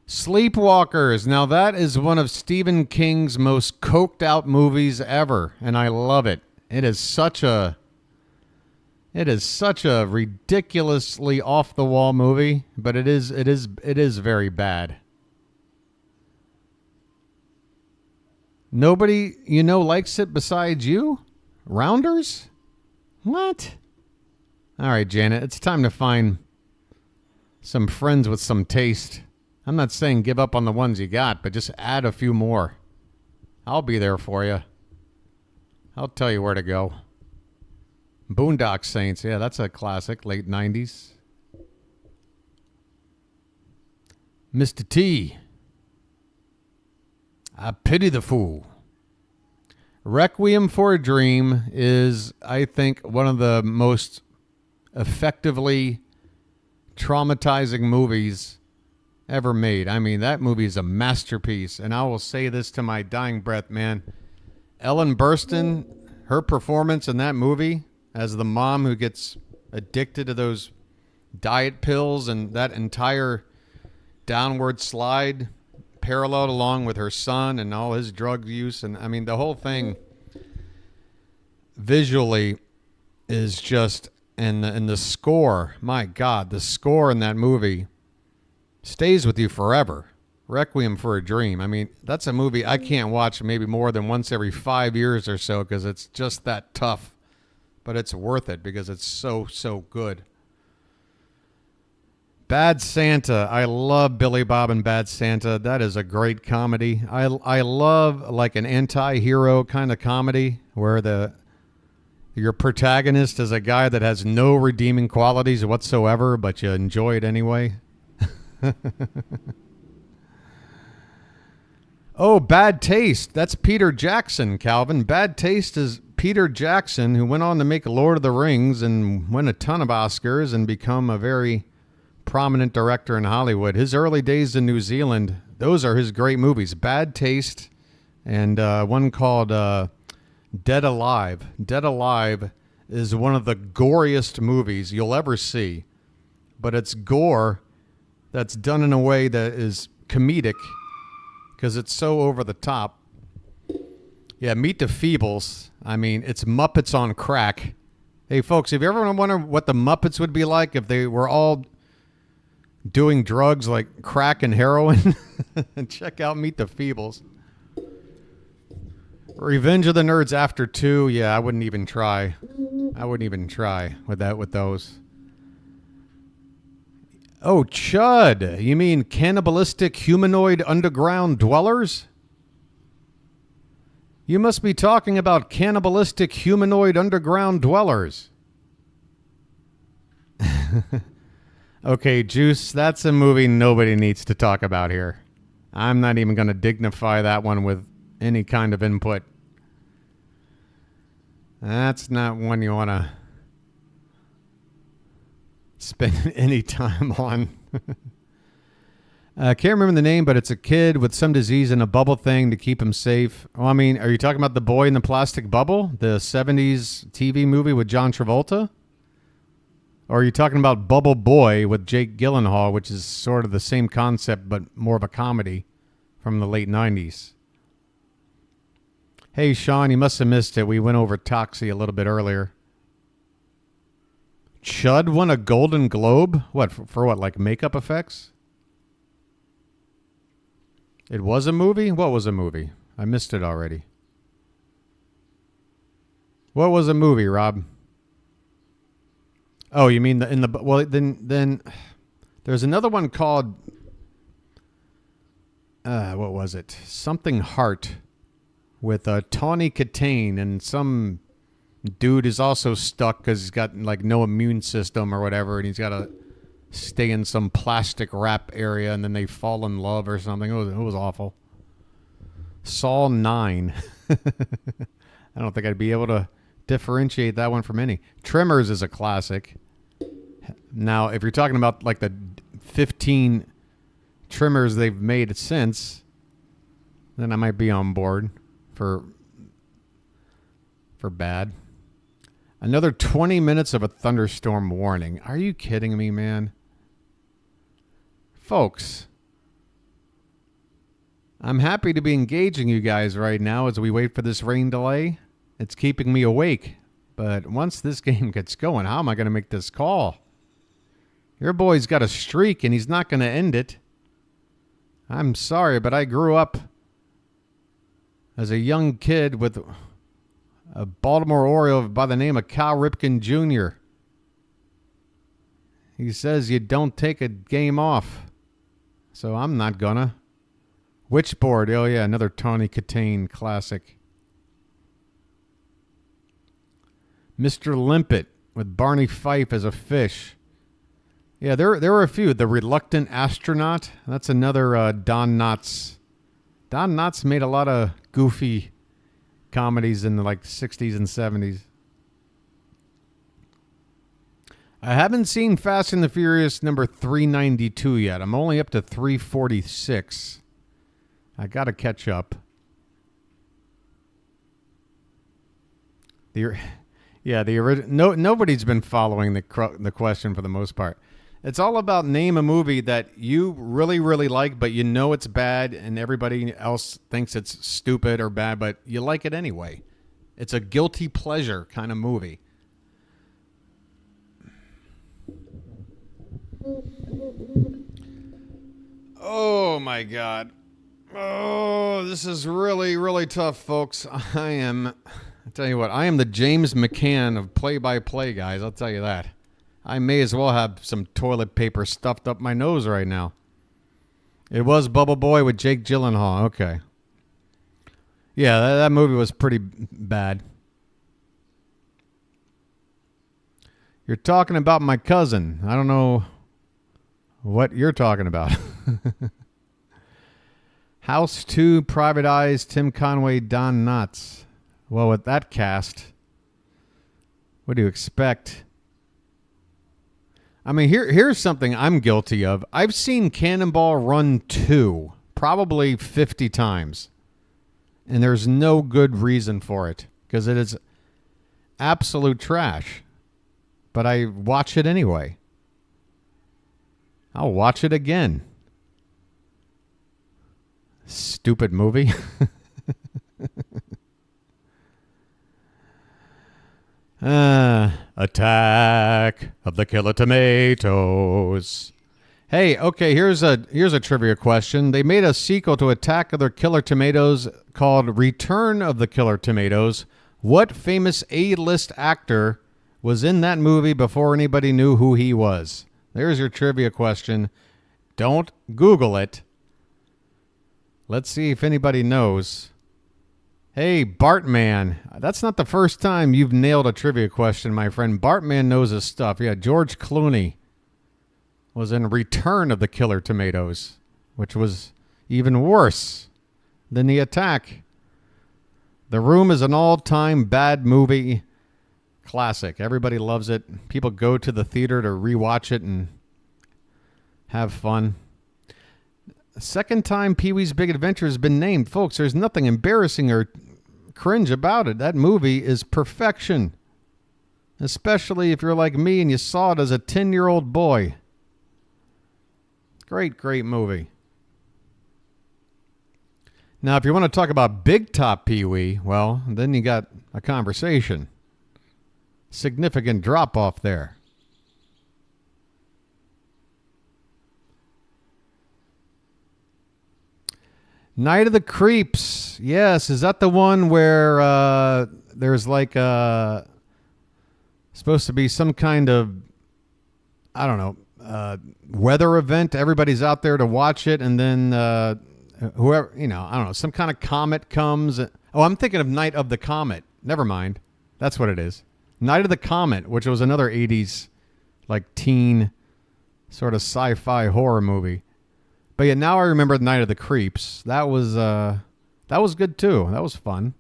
Sleepwalkers. Now that is one of Stephen King's most coked out movies ever, and I love it. It is such a ridiculously off the wall movie, but it is very bad. Nobody likes it besides you? Rounders? What? All right, Janet, it's time to find some friends with some taste. I'm not saying give up on the ones you got, but just add a few more. I'll be there for you. I'll tell you where to go. Boondock Saints. Yeah, that's a classic. Late 90s. Mr. T. I pity the fool. Requiem for a Dream is, I think, one of the most effectively traumatizing movies ever made. I mean, that movie is a masterpiece, and I will say this to my dying breath, man. Ellen Burstyn, her performance in that movie as the mom who gets addicted to those diet pills and that entire downward slide paralleled along with her son and all his drug use. And I mean, the whole thing visually is just, and the score, my God, the score in that movie stays with you forever. Requiem for a Dream. I mean, that's a movie I can't watch maybe more than once every 5 years or so because it's just that tough. But it's worth it because it's so, so good. Bad Santa. I love Billy Bob and Bad Santa. That is a great comedy. I love like an anti-hero kind of comedy where your protagonist is a guy that has no redeeming qualities whatsoever, but you enjoy it anyway. Oh, Bad Taste. That's Peter Jackson, Calvin. Bad Taste is Peter Jackson, who went on to make Lord of the Rings and win a ton of Oscars and become a very prominent director in Hollywood. His early days in New Zealand, those are his great movies. Bad Taste and one called Dead Alive. Dead Alive is one of the goriest movies you'll ever see, but it's gore that's done in a way that is comedic because it's so over the top. Yeah, Meet the Feebles. I mean, it's Muppets on crack. Hey, folks, have you ever wondered what the Muppets would be like if they were all doing drugs like crack and heroin? Check out Meet the Feebles. Revenge of the Nerds After 2. Yeah, I wouldn't even try. with those. Oh, Chud. You mean cannibalistic humanoid underground dwellers? You must be talking about cannibalistic humanoid underground dwellers. Okay, Juice, that's a movie nobody needs to talk about here. I'm not even going to dignify that one with any kind of input. That's not one you want to spend any time on. I can't remember the name, but it's a kid with some disease and a bubble thing to keep him safe. Oh, I mean, are you talking about The Boy in the Plastic Bubble, the 70s TV movie with John Travolta? Or are you talking about Bubble Boy with Jake Gyllenhaal, which is sort of the same concept but more of a comedy from the late 90s? Hey, Sean, you must have missed it. We went over Toxie a little bit earlier. Chud won a Golden Globe? What, for what, like makeup effects? It was a movie? What was a movie? I missed it already. What was a movie, Rob? Oh, you mean then there's another one called what was it? Something Heart with Tawny Katane, and some dude is also stuck because he's got like no immune system or whatever, and he's got to stay in some plastic wrap area, and then they fall in love or something. It was awful. Saw 9. I don't think I'd be able to differentiate that one from any. Tremors is a classic. Now, if you're talking about like the 15 Tremors they've made since, then I might be on board for bad. Another 20 minutes of a thunderstorm warning. Are you kidding me, man? Folks, I'm happy to be engaging you guys right now as we wait for this rain delay. It's keeping me awake. But once this game gets going, how am I going to make this call? Your boy's got a streak, and he's not going to end it. I'm sorry, but I grew up as a young kid with a Baltimore Oriole by the name of Cal Ripken Jr. He says you don't take a game off. So I'm not gonna. Witchboard. Oh, yeah, another Tawny Katane classic. Mr. Limpet with Barney Fife as a fish. Yeah, there were a few. The Reluctant Astronaut. That's another Don Knotts. Don Knotts made a lot of goofy comedies in the like 60s and 70s. I haven't seen Fast and the Furious number 392 yet. I'm only up to 346. I got to catch up. The original. Nobody's been following the question for the most part. It's all about name a movie that you really, really like, but you know it's bad, and everybody else thinks it's stupid or bad, but you like it anyway. It's a guilty pleasure kind of movie. Oh, my God. Oh, this is really, really tough, folks. I tell you what, I am the James McCann of play-by-play, guys. I'll tell you that. I may as well have some toilet paper stuffed up my nose right now. It was Bubble Boy with Jake Gyllenhaal. Okay. Yeah, that movie was pretty bad. You're talking about my cousin. I don't know what you're talking about. House 2, Private Eyes, Tim Conway, Don Knotts. Well, with that cast, what do you expect? I mean, here's something I'm guilty of. I've seen Cannonball Run 2 probably 50 times. And there's no good reason for it. Because it is absolute trash. But I watch it anyway. I'll watch it again. Stupid movie. Attack of the Killer Tomatoes. Hey, okay, here's a trivia question. They made a sequel to Attack of the Killer Tomatoes called Return of the Killer Tomatoes. What famous A-list actor was in that movie before anybody knew who he was? There's your trivia question. Don't Google it. Let's see if anybody knows. Hey, Bartman. That's not the first time you've nailed a trivia question, my friend. Bartman knows his stuff. Yeah, George Clooney was in Return of the Killer Tomatoes, which was even worse than The Attack. The Room is an all-time bad movie classic. Everybody loves it. People go to the theater to rewatch it and have fun. Second time Pee-wee's Big Adventure has been named. Folks, there's nothing embarrassing or cringe about it. That movie is perfection. Especially if you're like me and you saw it as a 10-year-old boy. Great, great movie. Now, if you want to talk about Big Top Pee-wee, well, then you got a conversation. Significant drop-off there. Night of the Creeps. Yes, is that the one where there's like supposed to be some kind of, I don't know, weather event? Everybody's out there to watch it, and then whoever, I don't know, some kind of comet comes. Oh, I'm thinking of Night of the Comet. Never mind. That's what it is. Night of the Comet, which was another 80s like teen sort of sci-fi horror movie. But yeah, now I remember Night of the Creeps. That was good too. That was fun.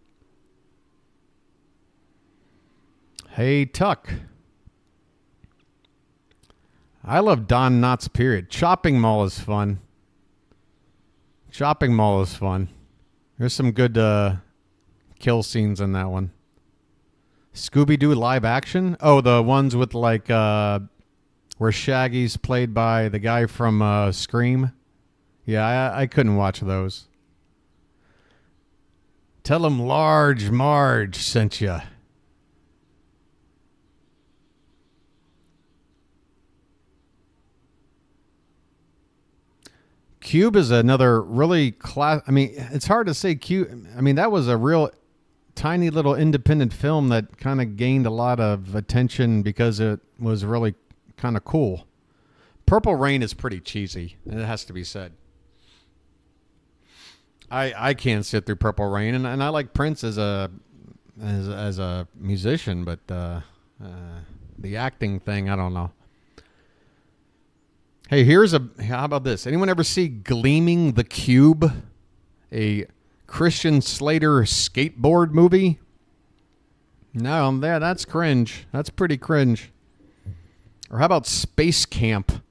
Hey, Tuck. I love Don Knotts, period. Chopping Mall is fun. Chopping Mall is fun. There's some good kill scenes in that one. Scooby-Doo live action? Oh, the ones with like where Shaggy's played by the guy from Scream. Yeah, I couldn't watch those. Tell him Large Marge sent you. Cube is another really class. I mean, it's hard to say Cube. I mean, that was a real tiny little independent film that kind of gained a lot of attention because it was really kind of cool. Purple Rain is pretty cheesy, and it has to be said. I can't sit through Purple Rain, and I like Prince as a musician, but the acting thing, I don't know. Hey, how about this? Anyone ever see Gleaming the Cube, a Christian Slater skateboard movie? No, that's cringe. That's pretty cringe. Or how about Space Camp,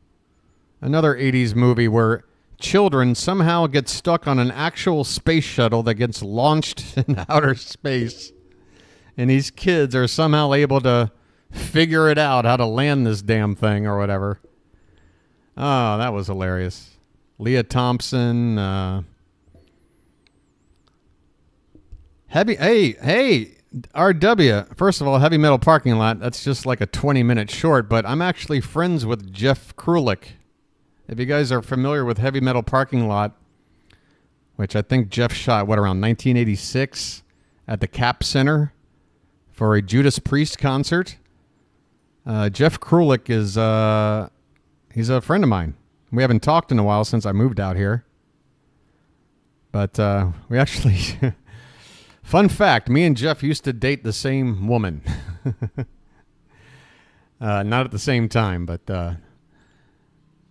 another 80s movie where children somehow get stuck on an actual space shuttle that gets launched in outer space. And these kids are somehow able to figure it out, how to land this damn thing or whatever. Oh, that was hilarious. Leah Thompson. Hey, RW. First of all, Heavy Metal Parking Lot. That's just like a 20-minute short, but I'm actually friends with Jeff Krulik. If you guys are familiar with Heavy Metal Parking Lot, which I think Jeff shot, around 1986 at the Cap Center for a Judas Priest concert. Jeff Krulik is... he's a friend of mine. We haven't talked in a while since I moved out here. But we actually... Fun fact, me and Jeff used to date the same woman. Not at the same time, but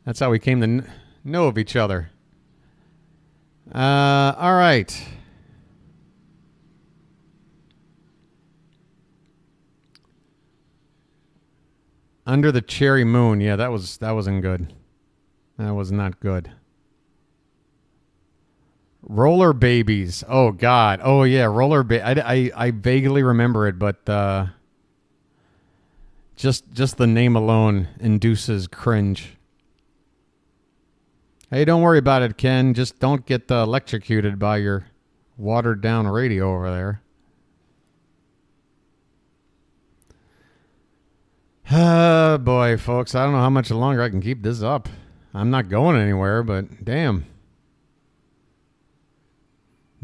that's how we came to know of each other. All right. Under the Cherry Moon. Yeah, that wasn't good. That was not good. Roller Babies. Oh God. Oh yeah, I vaguely remember it, but just the name alone induces cringe. Hey, don't worry about it, Ken. Just don't get electrocuted by your watered down radio over there. Boy, folks, I don't know how much longer I can keep this up. I'm not going anywhere, but damn.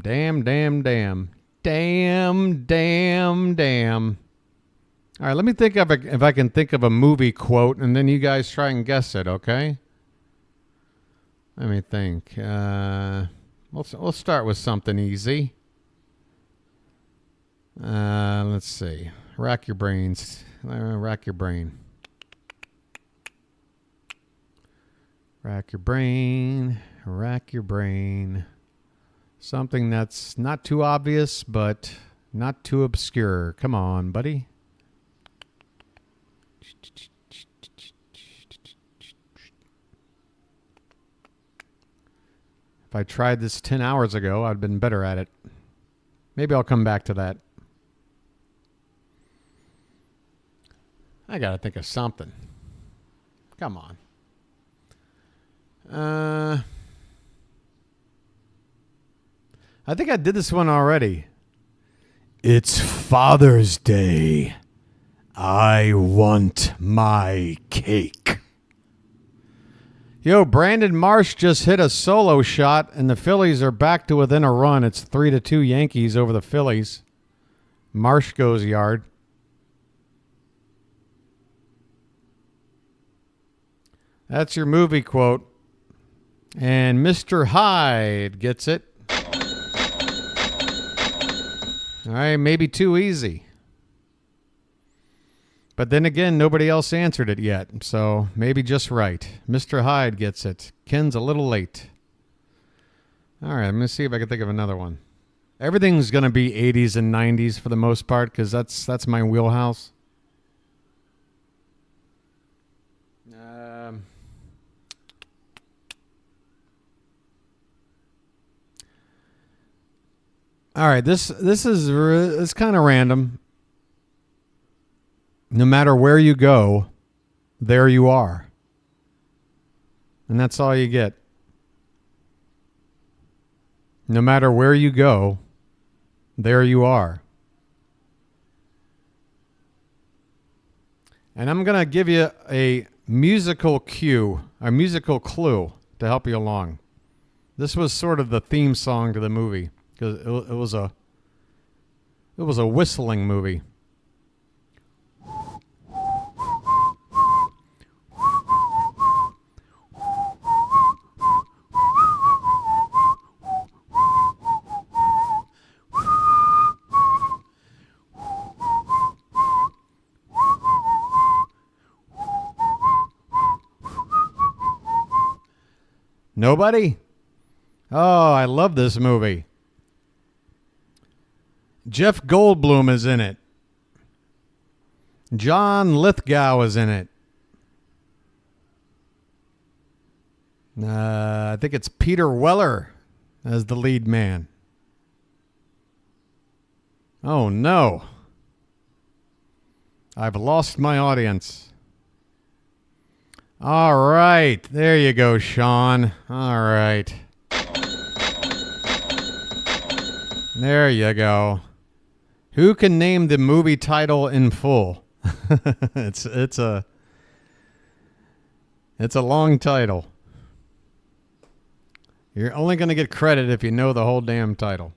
Damn. All right, let me think if I can think of a movie quote, and then you guys try and guess it, okay? Let me think. We'll start with something easy. Let's see. Rack your brains. Rack your brain. Rack your brain. Rack your brain. Something that's not too obvious, but not too obscure. Come on, buddy. If I tried this 10 hours ago, I'd been better at it. Maybe I'll come back to that. I got to think of something. Come on. I think I did this one already. It's Father's Day. I want my cake. Yo, Brandon Marsh just hit a solo shot, and the Phillies are back to within a run. It's 3-2 Yankees over the Phillies. Marsh goes yard. That's your movie quote. And Mr. Hyde gets it. All right, maybe too easy. But then again, nobody else answered it yet, so maybe just right. Mr. Hyde gets it. Ken's a little late. All right, I'm going to see if I can think of another one. Everything's going to be 80s and 90s for the most part because that's my wheelhouse. All right, this is kind of random. No matter where you go, there you are. And that's all you get. No matter where you go, there you are. And I'm going to give you a musical cue, a musical clue to help you along. This was sort of the theme song to the movie because it was a whistling movie. Nobody? Oh, I love this movie. Jeff Goldblum is in it. John Lithgow is in it. I think it's Peter Weller as the lead man. Oh, no. I've lost my audience. All right. There you go, Sean. All right. There you go. Who can name the movie title in full? It's a long title. You're only going to get credit if you know the whole damn title.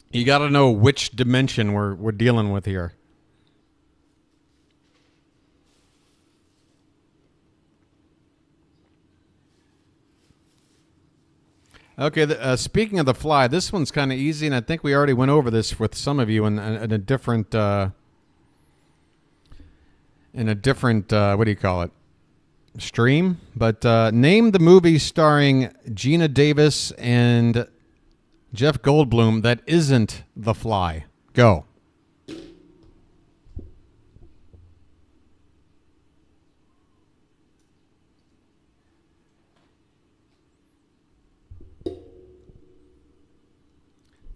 You got to know which dimension we're dealing with here. Okay, speaking of The Fly, this one's kind of easy, and I think we already went over this with some of you in a different, what do you call it, stream? But name the movie starring Gina Davis and Jeff Goldblum that isn't The Fly. Go.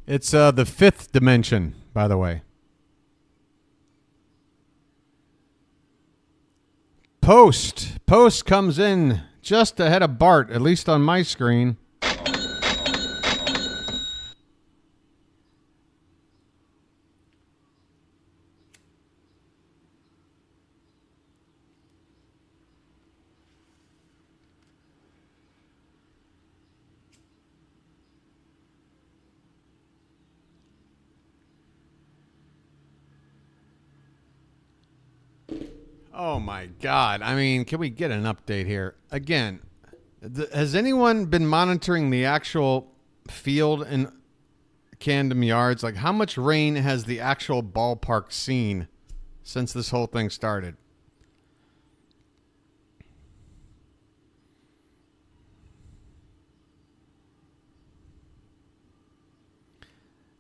It's the fifth dimension, by the way. Post comes in just ahead of Bart, at least on my screen. Oh, my God. I mean, can we get an update here? Again, has anyone been monitoring the actual field in Camden Yards? Like, how much rain has the actual ballpark seen since this whole thing started?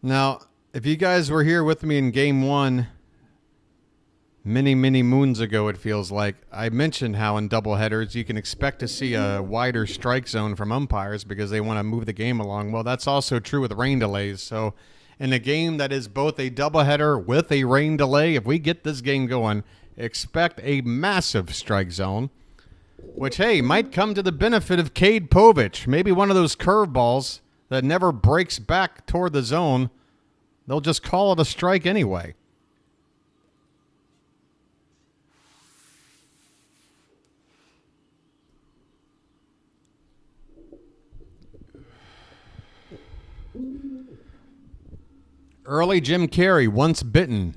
Now, if you guys were here with me in Game 1... many moons ago, it feels like, I mentioned how in doubleheaders you can expect to see a wider strike zone from umpires because they want to move the game along. Well, that's also true with rain delays. So in a game that is both a doubleheader with a rain delay, if we get this game going, expect a massive strike zone, which, hey, might come to the benefit of Cade Povich. Maybe one of those curveballs that never breaks back toward the zone. They'll just call it a strike anyway. Early Jim Carrey, Once Bitten.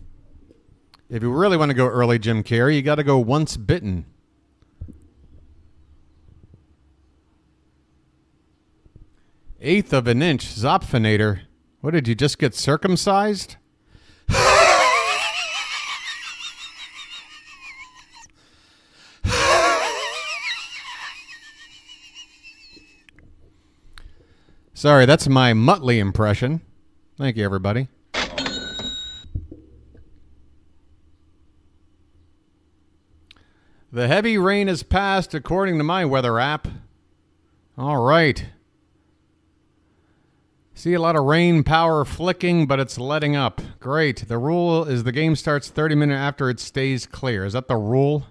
If you really want to go early Jim Carrey, you got to go Once Bitten. Eighth of an inch, Zopfinator. What, did you just get circumcised? Sorry, that's my Muttley impression. Thank you, everybody. The heavy rain has passed, according to my weather app. All right. See a lot of rain power flicking, but it's letting up. Great. The rule is the game starts 30 minutes after it stays clear. Is that the rule?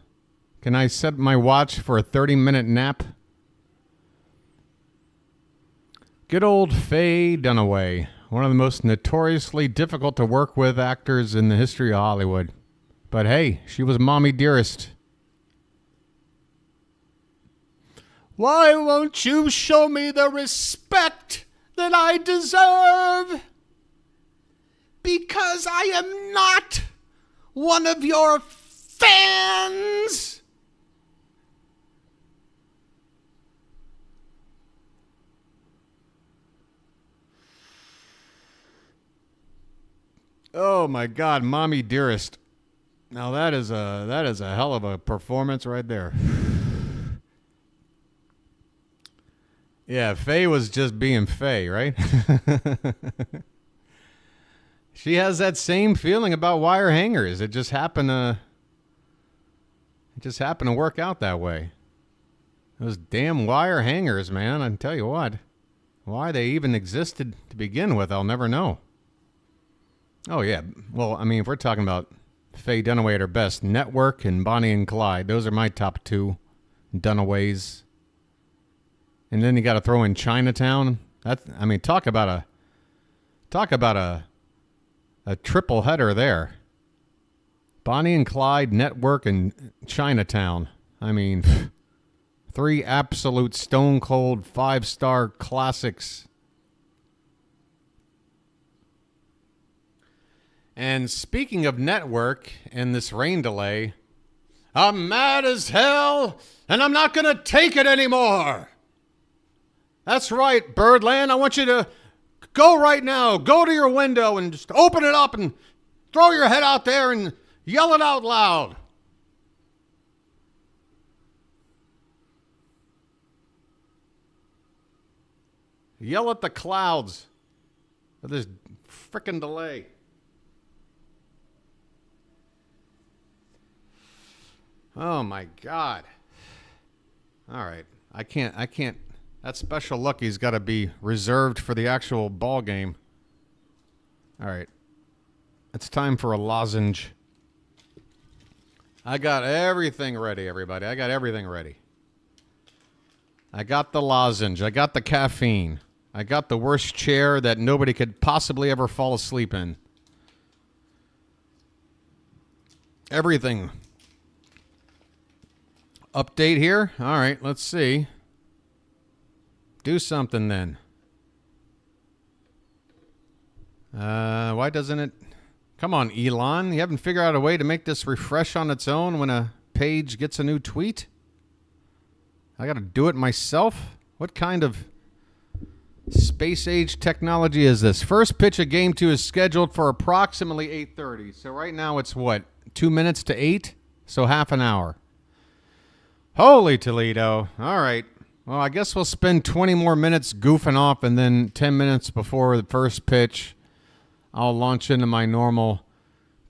Can I set my watch for a 30-minute nap? Good old Faye Dunaway. One of the most notoriously difficult to work with actors in the history of Hollywood. But hey, she was mommy dearest. Why won't you show me the respect that I deserve? Because I am not one of your fans. Oh my God, mommy dearest. Now that is a hell of a performance right there. Yeah, Faye was just being Faye, right? She has that same feeling about wire hangers. It just happened to work out that way. Those damn wire hangers, man. I can tell you what. Why they even existed to begin with, I'll never know. Oh, yeah. Well, I mean, if we're talking about Faye Dunaway at her best, Network and Bonnie and Clyde, those are my top two Dunaways. And then you got to throw in Chinatown. That's, I mean, talk about a triple header there. Bonnie and Clyde, Network, and Chinatown. I mean, three absolute stone cold 5-star classics. And speaking of Network and this rain delay, I'm mad as hell, and I'm not going to take it anymore. That's right, Birdland. I want you to go right now. Go to your window and just open it up and throw your head out there and yell it out loud. Yell at the clouds for this frickin' delay. Oh my God. All right. I can't. That special lucky's got to be reserved for the actual ball game. All right. It's time for a lozenge. I got everything ready, everybody. I got everything ready. I got the lozenge. I got the caffeine. I got the worst chair that nobody could possibly ever fall asleep in. Everything. Update here. All right, let's see. Do something then. Why doesn't it? Come on, Elon. You haven't figured out a way to make this refresh on its own when a page gets a new tweet? I got to do it myself? What kind of space age technology is this? First pitch of Game 2 is scheduled for approximately 8:30. So right now it's what? 2 minutes to 8? So half an hour. Holy Toledo. All right. Well, I guess we'll spend 20 more minutes goofing off, and then 10 minutes before the first pitch, I'll launch into my normal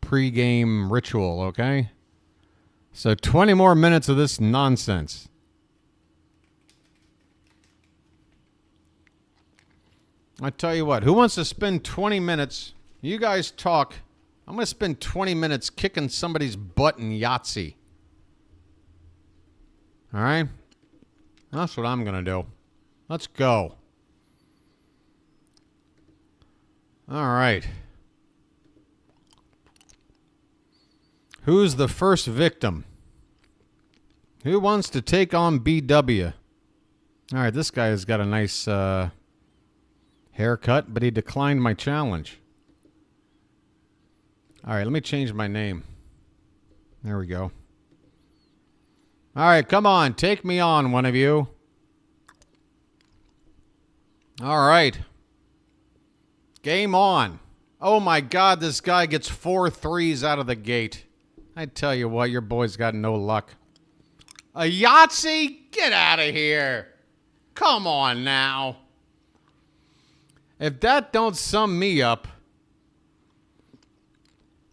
pregame ritual, okay? So 20 more minutes of this nonsense. I tell you what, who wants to spend 20 minutes? You guys talk. I'm going to spend 20 minutes kicking somebody's butt in Yatzee. All right? That's what I'm going to do. Let's go. All right. Who's the first victim? Who wants to take on BW? All right, this guy has got a nice haircut, but he declined my challenge. All right, let me change my name. There we go. All right, come on. Take me on, one of you. All right. Game on. Oh, my God, this guy gets 4 threes out of the gate. I tell you what, your boy's got no luck. A Yatzee? Get out of here. Come on now. If that don't sum me up,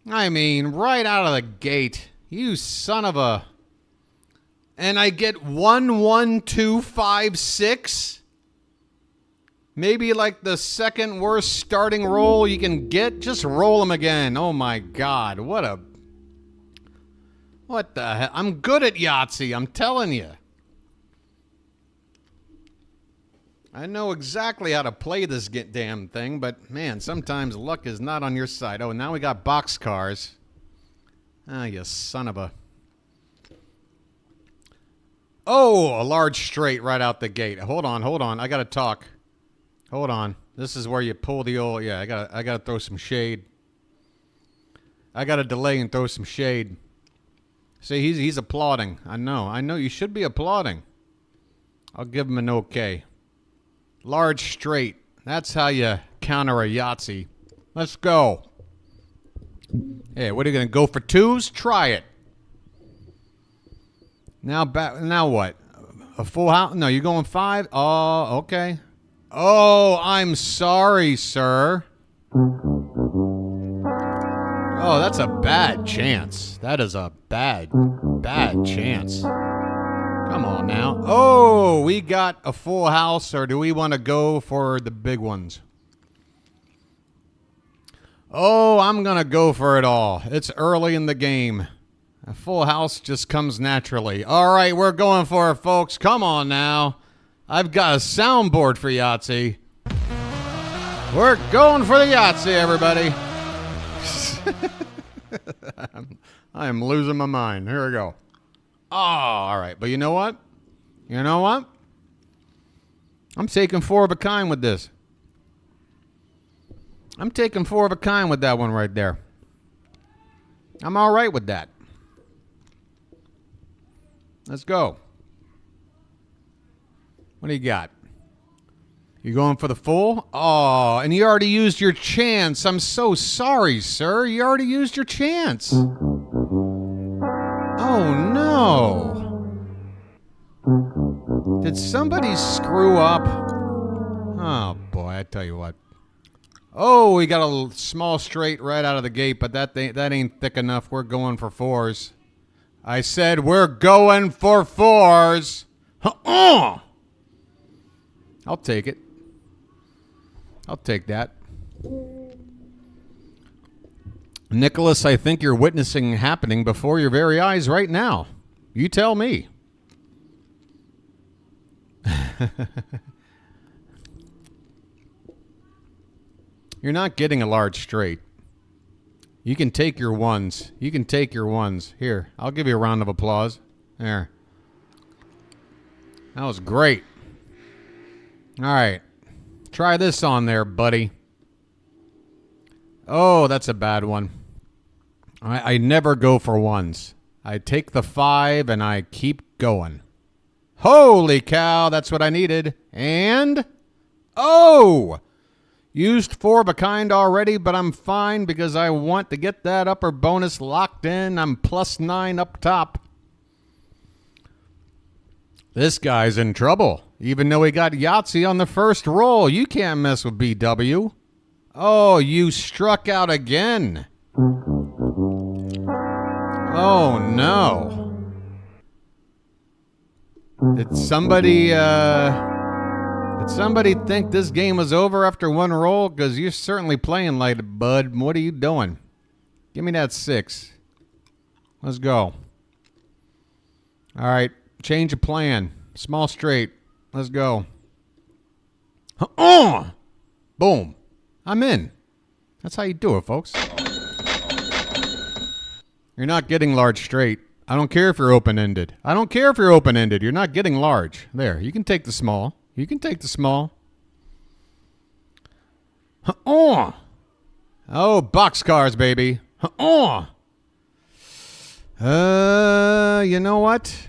I mean, right out of the gate, you son of a... And I get 1, 1, 2, 5, 6? Maybe like the second worst starting roll you can get? Just roll them again. Oh my God, what the hell? I'm good at Yatzee, I'm telling you. I know exactly how to play this damn thing, but man, sometimes luck is not on your side. Oh, now we got boxcars. Ah, you son of a... Oh, a large straight right out the gate. Hold on. I gotta talk. Hold on. This is where you pull the old... Yeah, I gotta throw some shade. I gotta delay and throw some shade. See, he's applauding. I know. You should be applauding. I'll give him an okay. Large straight. That's how you counter a Yatzee. Let's go. Hey, what are you going to go for 2s? Try it. Now what? A full house? No, you're going 5? Oh, okay. Oh, I'm sorry, sir. Oh, that's a bad chance. That is a bad chance. Come on now. Oh, we got a full house, or do we want to go for the big ones? Oh, I'm going to go for it all. It's early in the game. A full house just comes naturally. All right, we're going for it, folks. Come on now. I've got a soundboard for Yatzee. We're going for the Yatzee, everybody. I am losing my mind. Here we go. Oh, all right. But you know what? I'm taking 4 of a kind with this. I'm taking 4 of a kind with that one right there. I'm all right with that. Let's go. What do you got? You going for the full? Oh, and you already used your chance. I'm so sorry, sir. You already used your chance. Oh, no. Did somebody screw up? Oh, boy, I tell you what. Oh, we got a small straight right out of the gate, but that ain't thick enough. We're going for 4s. I said we're going for 4s. I'll take it. I'll take that. Nicholas, I think you're witnessing happening before your very eyes right now. You tell me. You're not getting a large straight. You can take your 1s. You can take your 1s. Here, I'll give you a round of applause. There. That was great. All right. Try this on there, buddy. Oh, that's a bad one. I never go for 1s. I take the 5 and I keep going. Holy cow, that's what I needed. And, oh, used 4 of a kind already, but I'm fine because I want to get that upper bonus locked in. I'm +9 up top. This guy's in trouble, even though he got Yatzee on the first roll. You can't mess with BW. Oh, you struck out again. Oh, no. Did somebody think this game was over after 1 roll? Because you're certainly playing like it, bud. What are you doing? Give me that 6. Let's go. All right. Change of plan. Small straight. Let's go. Boom. I'm in. That's how you do it, folks. You're not getting large straight. I don't care if you're open-ended. You're not getting large. There. You can take the small. Oh, boxcars, baby. Oh. You know what?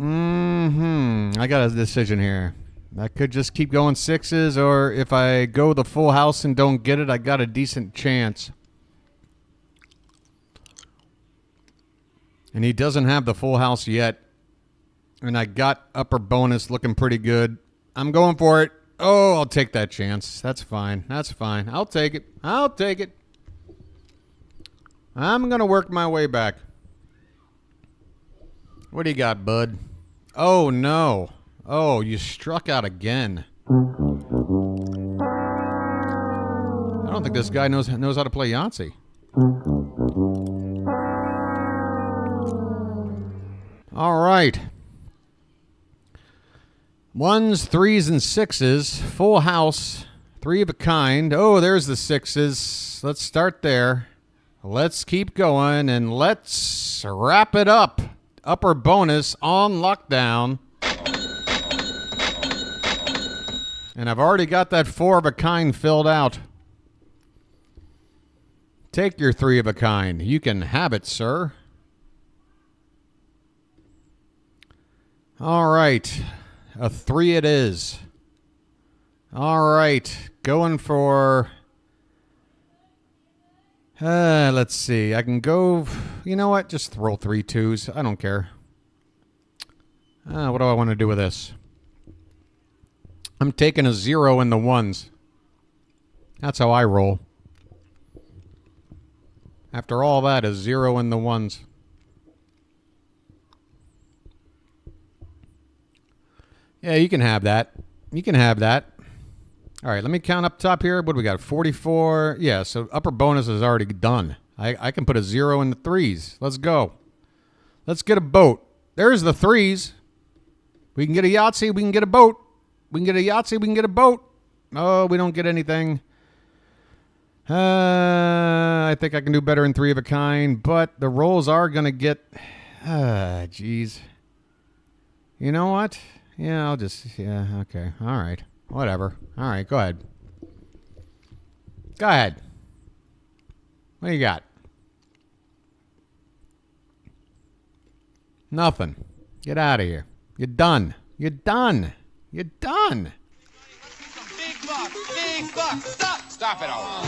I got a decision here. I could just keep going sixes, or if I go the full house and don't get it, I got a decent chance. And he doesn't have the full house yet. And I got upper bonus looking pretty good. I'm going for it. Oh, I'll take that chance. That's fine. That's fine. I'll take it. I'll take it. I'm going to work my way back. What do you got, bud? Oh, no. Oh, you struck out again. I don't think this guy knows how to play Yatzee. All right. Ones, threes, and sixes. Full house. Three of a kind. Oh, there's the sixes. Let's start there. Let's keep going, and let's wrap it up. Upper bonus on lockdown. And I've already got that four of a kind filled out. Take your three of a kind. You can have it, sir. All right. A three it is. All right. Going for... let's see. I can go... You know what? Just roll 3 twos. I don't care. What do I want to do with this? I'm taking a 0 in the ones. That's how I roll. After all that, a 0 in the ones. Yeah, you can have that. You can have that. All right, let me count up top here. What do we got? 44. Yeah, so upper bonus is already done. I can put a 0 in the threes. Let's go. Let's get a boat. There's the threes. We can get a Yatzee. We can get a boat. We can get a Yatzee. We can get a boat. Oh, we don't get anything. I think I can do better in three of a kind, but the rolls are going to get... Jeez. You know what? Yeah, I'll just... Yeah, okay. All right. Whatever. All right, go ahead. Go ahead. What do you got? Nothing. Get out of here. You're done. You're done. You're done. Big bucks, big bucks. Stop it all.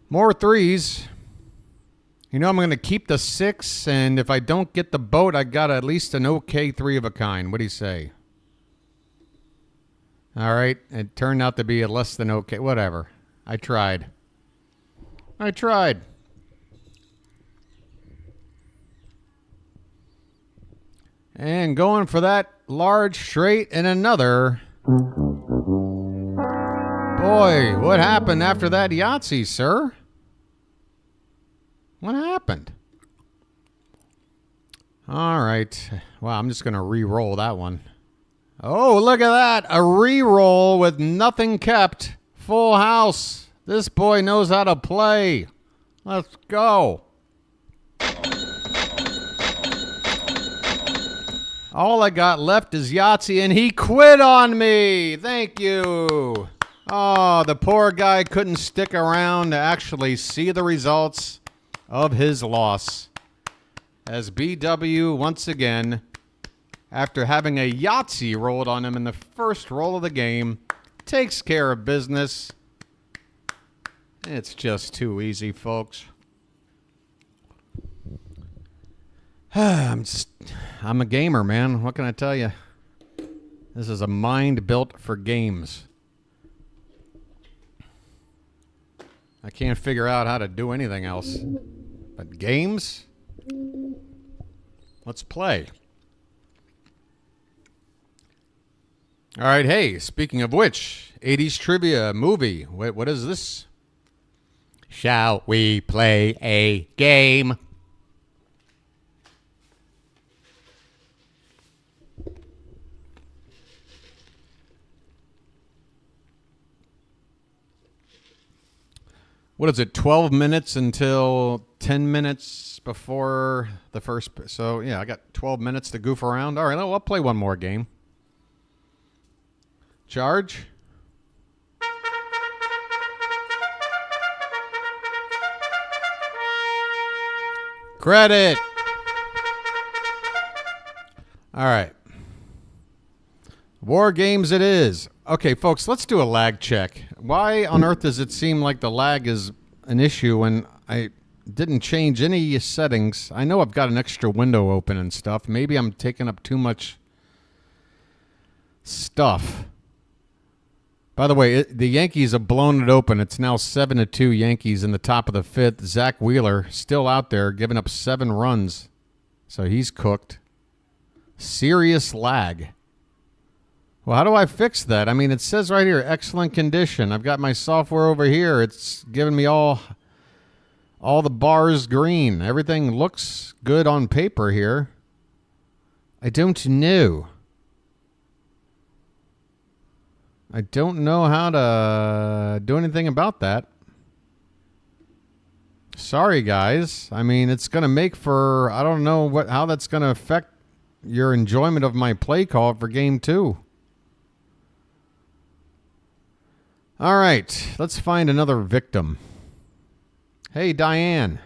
More threes. You know I'm going to keep the 6, and if I don't get the boat, I got at least an okay three of a kind. What do you say? All right. It turned out to be a less than okay. Whatever. I tried. I tried. And going for that large straight and another. Boy, what happened after that Yatzee, sir? What happened? All right. Wow, I'm just going to re-roll that one. Oh, look at that. A re-roll with nothing kept. Full house. This boy knows how to play. Let's go. All I got left is Yatzee, and he quit on me. Thank you. Oh, the poor guy couldn't stick around to actually see the results of his loss. As BW, once again, after having a Yatzee rolled on him in the first roll of the game, takes care of business. It's just too easy, folks. I'm a gamer, man. What can I tell you? This is a mind built for games. I can't figure out how to do anything else. But games? Let's play. All right, hey, speaking of which, 80s trivia movie. What is this? Shall we play a game? What is it, 12 minutes until 10 minutes before the first... So, yeah, I got 12 minutes to goof around. All right, I'll play one more game. Charge. Credit. All right. War games it is. Okay, folks, let's do a lag check. Why on earth does it seem like the lag is an issue when I didn't change any settings? I know I've got an extra window open and stuff. Maybe I'm taking up too much stuff. By the way, the Yankees have blown it open. It's now 7-2 Yankees in the top of the fifth. Zach Wheeler still out there giving up 7 runs. So he's cooked. Serious lag. Well, how do I fix that? I mean, it says right here, excellent condition. I've got my software over here. It's giving me all the bars green. Everything looks good on paper here. I don't know. I don't know how to do anything about that. Sorry, guys. I mean, it's going to make for, I don't know how that's going to affect your enjoyment of my play call for Game 2. All right, let's find another victim. Hey, Diane.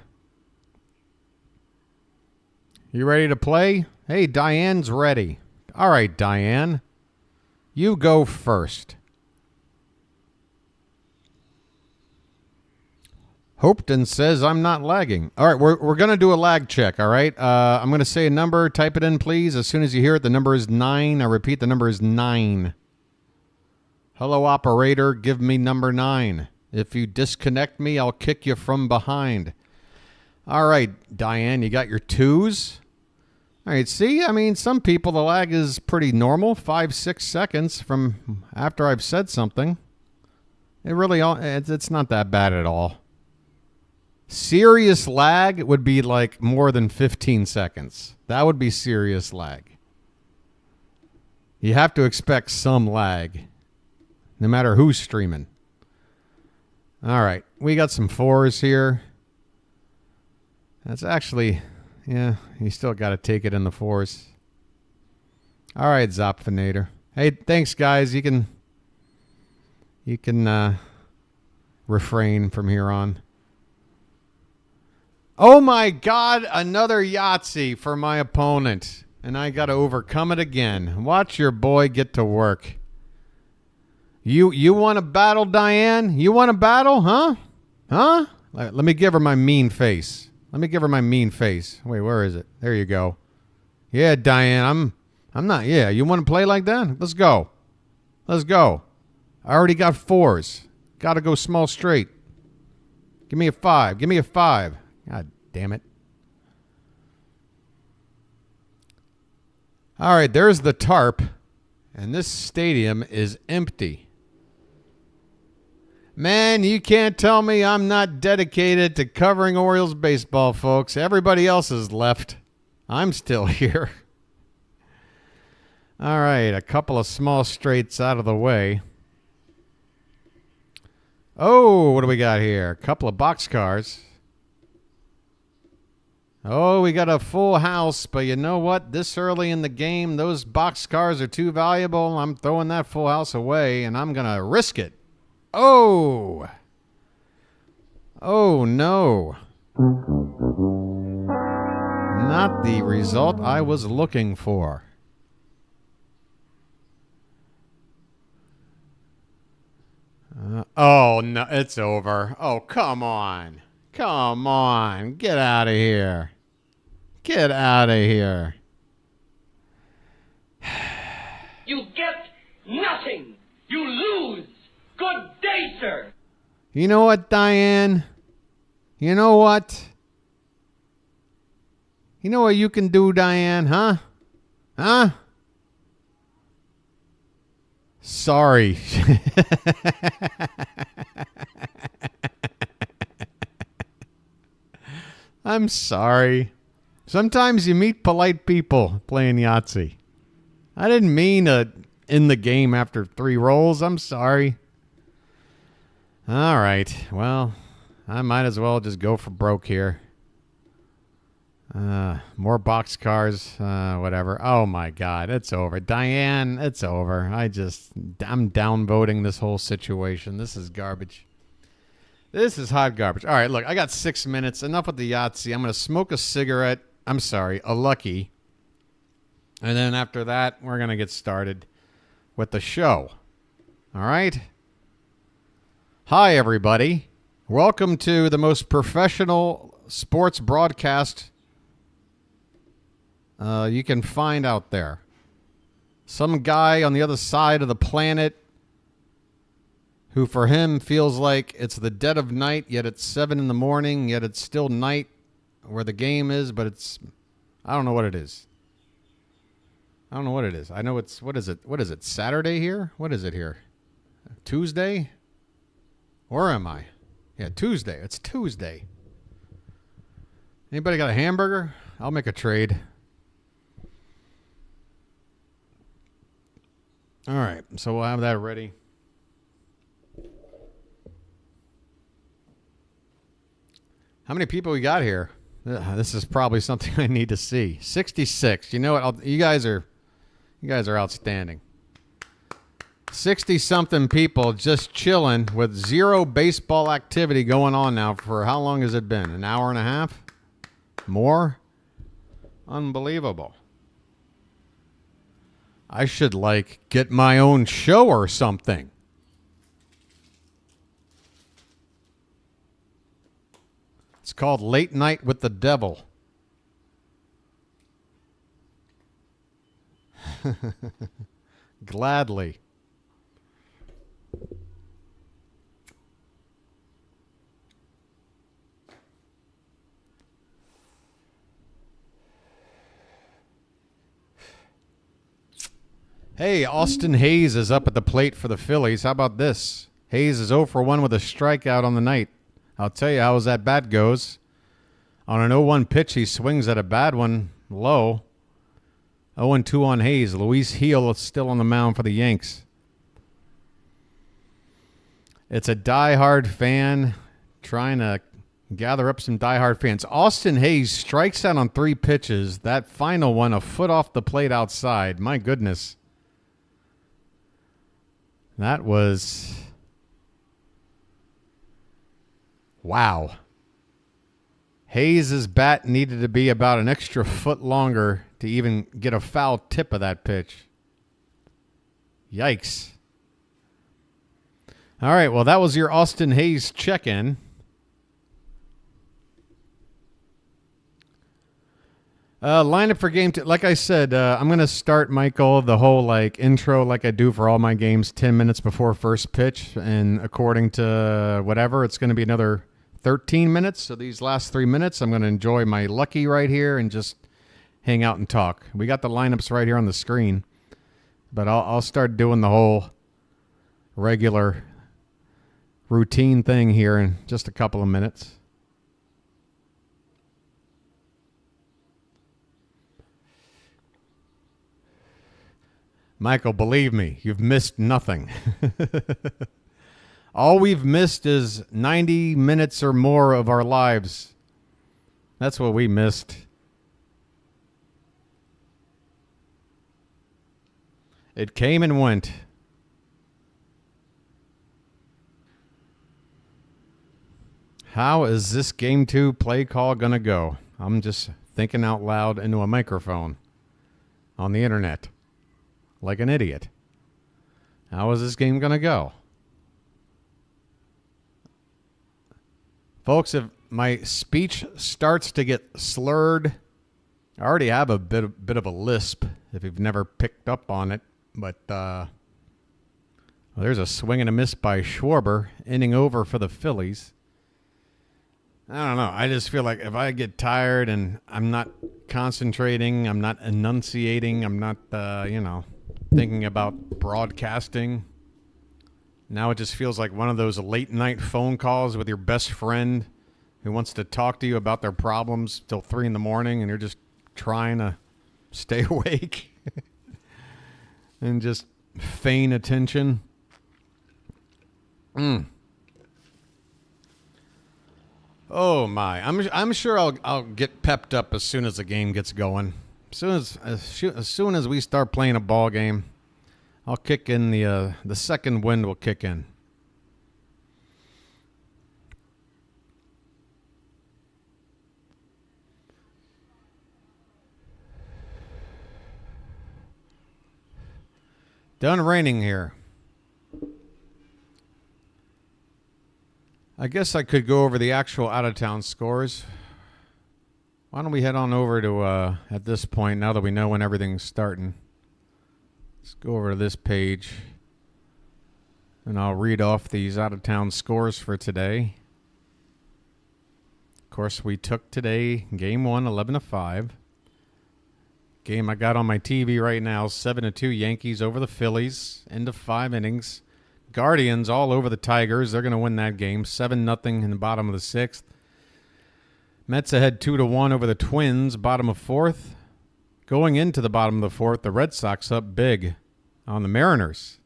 You ready to play? Hey, Diane's ready. All right, Diane. You go first. Hopton says I'm not lagging. All right, we're going to do a lag check, all right? I'm going to say a number. Type it in, please. As soon as you hear it, the number is 9. I repeat, the number is 9. Hello, operator. Give me number 9. If you disconnect me, I'll kick you from behind. All right, Diane, you got your 2s? All right, see, I mean, some people, the lag is pretty normal, 5-6 seconds from after I've said something. It's not that bad at all. Serious lag would be like more than 15 seconds. That would be serious lag. You have to expect some lag, no matter who's streaming. All right, we got some 4s here. That's actually... yeah, you still got to take it in the 4s. All right, Zopfinator. Hey, thanks, guys. You can refrain from here on. Oh, my God, another Yatzee for my opponent. And I got to overcome it again. Watch your boy get to work. You want to battle, Diane? You want to battle, huh? Huh? Let me give her my mean face. Let me give her my mean face. Wait, where is it? There you go. Yeah, Diane, I'm not. Yeah, you want to play like that? Let's go. Let's go. I already got 4s. Got to go small straight. Give me a 5. Give me a 5. God damn it. All right, there's the tarp. And this stadium is empty. Man, you can't tell me I'm not dedicated to covering Orioles baseball, folks. Everybody else has left. I'm still here. All right, a couple of small straights out of the way. Oh, what do we got here? A couple of boxcars. Oh, we got a full house, but you know what? This early in the game, those boxcars are too valuable. I'm throwing that full house away, and I'm going to risk it. Oh! Oh, no. Not the result I was looking for. Oh, no, it's over. Oh, come on. Come on. Get out of here. Get out of here. You get nothing. You lose. Good day, sir. You know what, Diane? You know what? You know what you can do, Diane, huh? Huh? Sorry. I'm sorry. Sometimes you meet polite people playing Yahtzee. I didn't mean to end the game after 3 rolls. I'm sorry. All right. Well, I might as well just go for broke here. More boxcars, whatever. Oh, my God. It's over. Diane, it's over. I'm downvoting this whole situation. This is garbage. This is hot garbage. All right, look, I got 6 minutes. Enough with the Yatzee. I'm going to smoke a cigarette. I'm sorry, a Lucky. And then after that, we're going to get started with the show. All right? Hi, everybody. Welcome to the most professional sports broadcast you can find out there. Some guy on the other side of the planet who for him feels like it's the dead of night, yet it's 7 in the morning, yet it's still night where the game is, but it's, I don't know what it is. I don't know what it is. I know it's, what is it, Saturday here? What is it here? Tuesday? Where am I? Yeah, Tuesday. It's Tuesday. Anybody got a hamburger? I'll make a trade. All right, so we'll have that ready. How many people we got here? This is probably something I need to see. 66. You know what? You guys are outstanding. 60-something people just chilling with zero baseball activity going on now for how long has it been? An hour and a half? More? Unbelievable. I should, get my own show or something. It's called Late Night with the Devil. Gladly. Hey, Austin Hayes is up at the plate for the Phillies. How about this? Hayes is 0 for 1 with a strikeout on the night. I'll tell you how that bat goes. On an 0-1 pitch, he swings at a bad one low. 0-2 on Hayes. Luis Gil is still on the mound for the Yanks. It's a diehard fan trying to gather up some diehard fans. Austin Hayes strikes out on 3 pitches. That final one, a foot off the plate outside. My goodness. That was... wow. Hayes' bat needed to be about an extra foot longer to even get a foul tip of that pitch. Yikes. All right, well, that was your Austin Hayes check-in. Lineup for game 2. Like I said, I'm going to start, Michael, the whole intro like I do for all my games 10 minutes before first pitch. And according to whatever, it's going to be another 13 minutes. So these last 3 minutes, I'm going to enjoy my Lucky right here and just hang out and talk. We got the lineups right here on the screen. But I'll start doing the whole regular routine thing here in just a couple of minutes. Michael, believe me, you've missed nothing. All we've missed is 90 minutes or more of our lives. That's what we missed. It came and went. How is this Game 2 play call going to go? I'm just thinking out loud into a microphone on the internet. Like an idiot. How is this game going to go? Folks, if my speech starts to get slurred, I already have a bit of a lisp if you've never picked up on it. But well, there's a swing and a miss by Schwarber, inning over for the Phillies. I don't know. I just feel like if I get tired and I'm not concentrating, I'm not enunciating, I'm not, thinking about broadcasting. Now it just feels like one of those late night phone calls with your best friend who wants to talk to you about their problems till 3 in the morning and you're just trying to stay awake and just feign attention. Oh my! I'm sure I'll get pepped up as soon as the game gets going. As soon as we start playing a ball game, I'll kick in the second wind will kick in. Done raining here. I guess I could go over the actual out-of-town scores. Why don't we head on over to, at this point, now that we know when everything's starting. Let's go over to this page. And I'll read off these out-of-town scores for today. Of course, we took today Game 1, 11-5. Game I got on my TV right now, 7-2 Yankees over the Phillies. End of 5 innings. Guardians all over the Tigers. They're going to win that game. 7-0 in the bottom of the 6th. Mets ahead 2-1 over the Twins, bottom of 4th. Going into the bottom of the 4th, the Red Sox up big on the Mariners.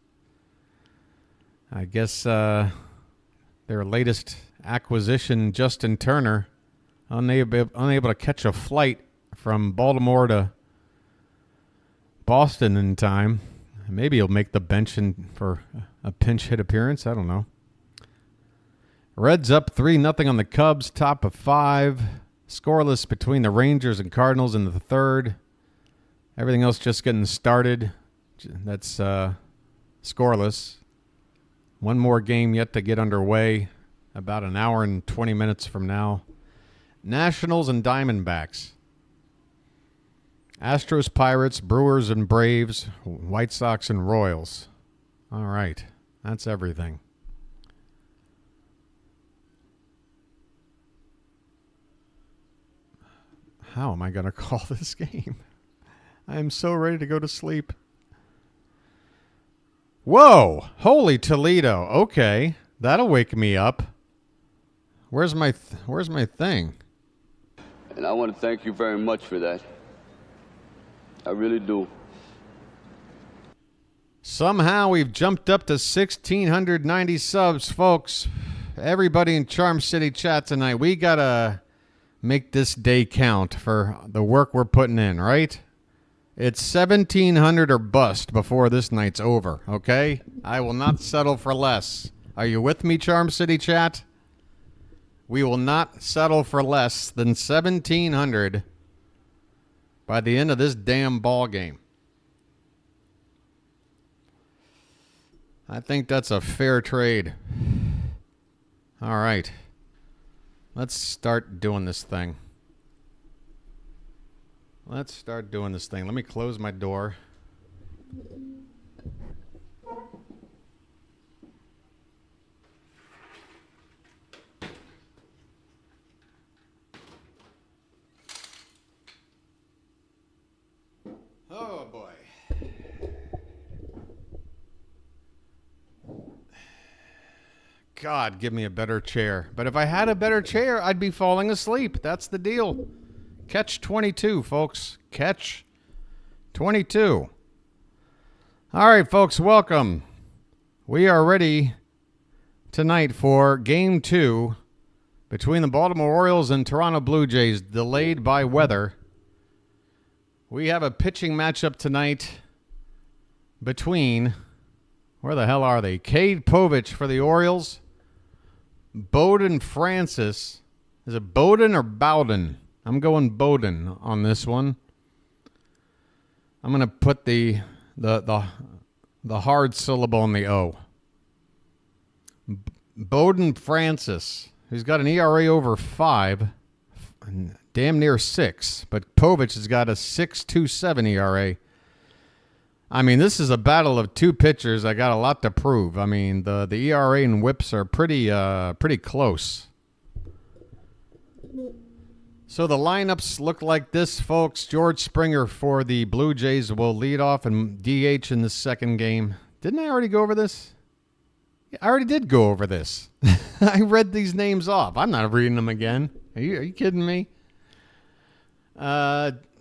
I guess their latest acquisition, Justin Turner, unable to catch a flight from Baltimore to Boston in time. Maybe he'll make the bench for a pinch hit appearance. I don't know. Reds up 3-0 on the Cubs, top of 5. Scoreless between the Rangers and Cardinals in the 3rd. Everything else just getting started. That's scoreless. One more game yet to get underway. About an hour and 20 minutes from now. Nationals and Diamondbacks. Astros, Pirates, Brewers and Braves, White Sox and Royals. All right, that's everything. How am I going to call this game? I am so ready to go to sleep. Whoa, holy Toledo. Okay, that'll wake me up. Where's my thing? And I want to thank you very much for that. I really do. Somehow we've jumped up to 1,690 subs, folks. Everybody in Charm City chat tonight, we got to make this day count for the work we're putting in, right? It's 1,700 or bust before this night's over, okay? I will not settle for less. Are you with me, Charm City chat? We will not settle for less than 1,700 by the end of this damn ball game. I think that's a fair trade. All right. Let's start doing this thing. Let me close my door. Oh, boy. God, give me a better chair. But if I had a better chair, I'd be falling asleep. That's the deal. Catch 22, folks. Catch 22. All right, folks, welcome. We are ready tonight for Game 2 between the Baltimore Orioles and Toronto Blue Jays, delayed by weather. We have a pitching matchup tonight between, where the hell are they? Cade Povich for the Orioles. Bowden Francis. Is it Bowden or Bowden? I'm going Bowden on this one. I'm going to put the hard syllable in the O. Bowden Francis. He's got an ERA over 5. Damn near 6. But Povich has got a 6.27 ERA. I mean, this is a battle of two pitchers. I got a lot to prove. I mean, the ERA and whips are pretty close. So the lineups look like this, folks. George Springer for the Blue Jays will lead off and DH in the second game. Didn't I already go over this? I already did go over this. I read these names off. I'm not reading them again. Are you kidding me?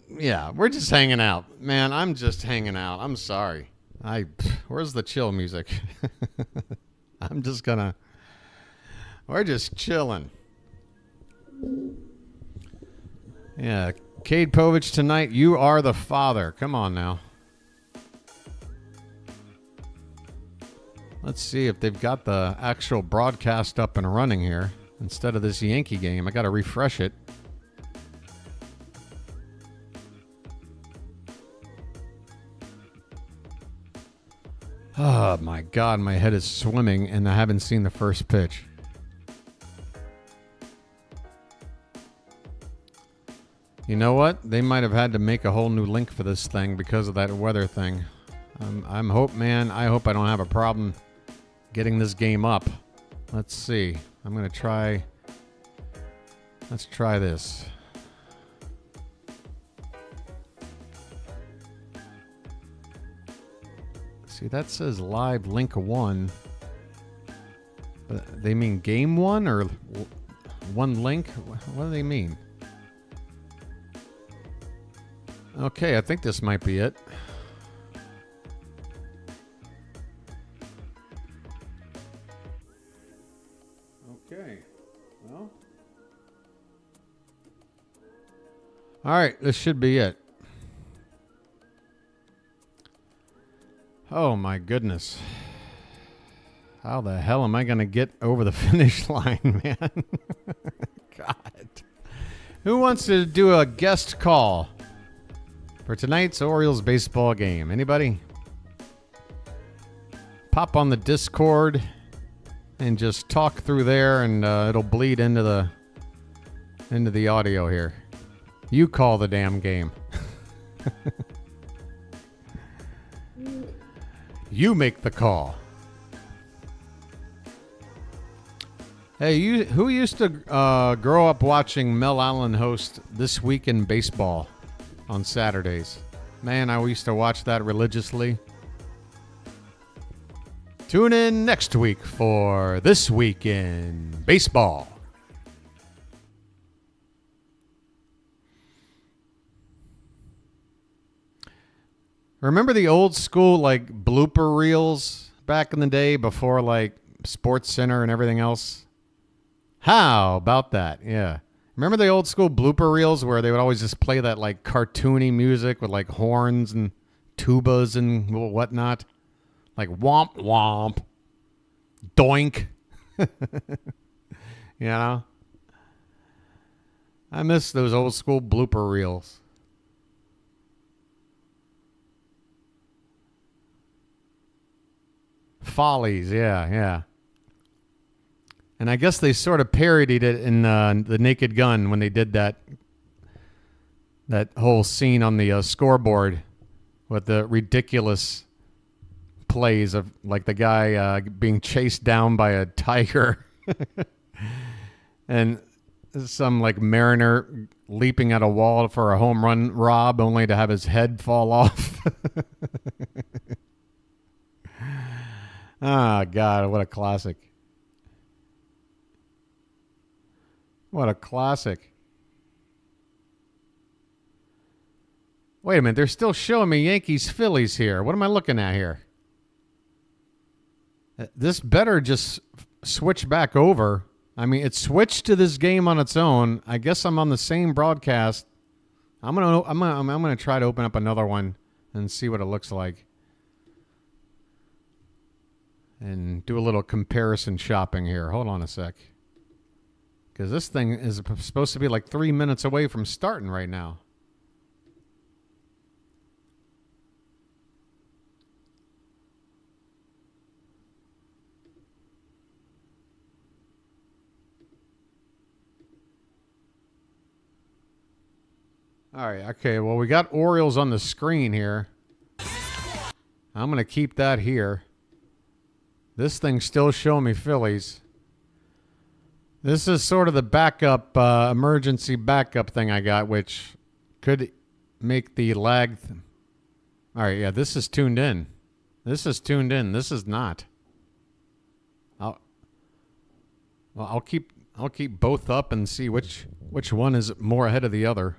Yeah, we're just hanging out. Man, I'm just hanging out. I'm sorry. Where's the chill music? We're just chilling. Yeah, Cade Povich tonight, you are the father. Come on now. Let's see if they've got the actual broadcast up and running here. Instead of this Yankee game, I got to refresh it. Oh, my God. My head is swimming, and I haven't seen the first pitch. You know what? They might have had to make a whole new link for this thing because of that weather thing. I hope I don't have a problem getting this game up. Let's see. I'm going to try. Let's try this. See, that says live link 1. But they mean game 1 or one link? What do they mean? Okay, I think this might be it. Okay. Well. All right, this should be it. Oh my goodness. How the hell am I going to get over the finish line, man? God. Who wants to do a guest call for tonight's Orioles baseball game? Anybody? Pop on the Discord and just talk through there, and it'll bleed into the audio here. You call the damn game. You make the call. Hey, who used to grow up watching Mel Allen host This Week in Baseball on Saturdays? Man, I used to watch that religiously. Tune in next week for This Week in Baseball. Remember the old school like blooper reels back in the day before like Sports Center and everything else? How about that? Yeah. Remember the old school blooper reels where they would always just play that like cartoony music with like horns and tubas and whatnot? Like womp womp, doink. You know? I miss those old school blooper reels. Follies, yeah. And I guess they sort of parodied it in The Naked Gun when they did that whole scene on the scoreboard with the ridiculous plays of like the guy being chased down by a tiger and some like mariner leaping at a wall for a home run rob only to have his head fall off. Ah, God, what a classic. What a classic. Wait a minute, they're still showing me Yankees Phillies here. What am I looking at here? This better just switch back over. I mean, it switched to this game on its own. I guess I'm on the same broadcast. I'm gonna try to open up another one and see what it looks like. And do a little comparison shopping here. Hold on a sec. Because this thing is supposed to be like 3 minutes away from starting right now. All right, okay, well, we got Orioles on the screen here. I'm going to keep that here. This thing's still showing me Phillies. This is sort of the backup, emergency backup thing I got, which could make the lag. All right, yeah, this is tuned in. This is tuned in. This is not. I'll keep both up and see which one is more ahead of the other.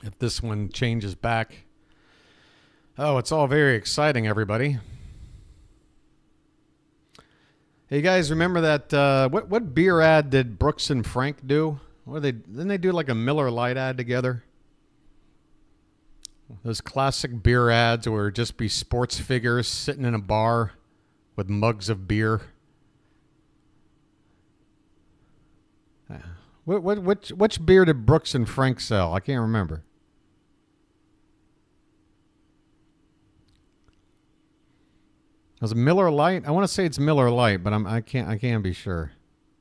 If this one changes back. Oh, it's all very exciting, everybody. Hey, guys, remember that, what beer ad did Brooks and Frank do? Didn't they do like a Miller Lite ad together? Those classic beer ads where it'd just be sports figures sitting in a bar with mugs of beer. Which beer did Brooks and Frank sell? I can't remember. Was it Miller Lite? I want to say it's Miller Lite, but I can't be sure.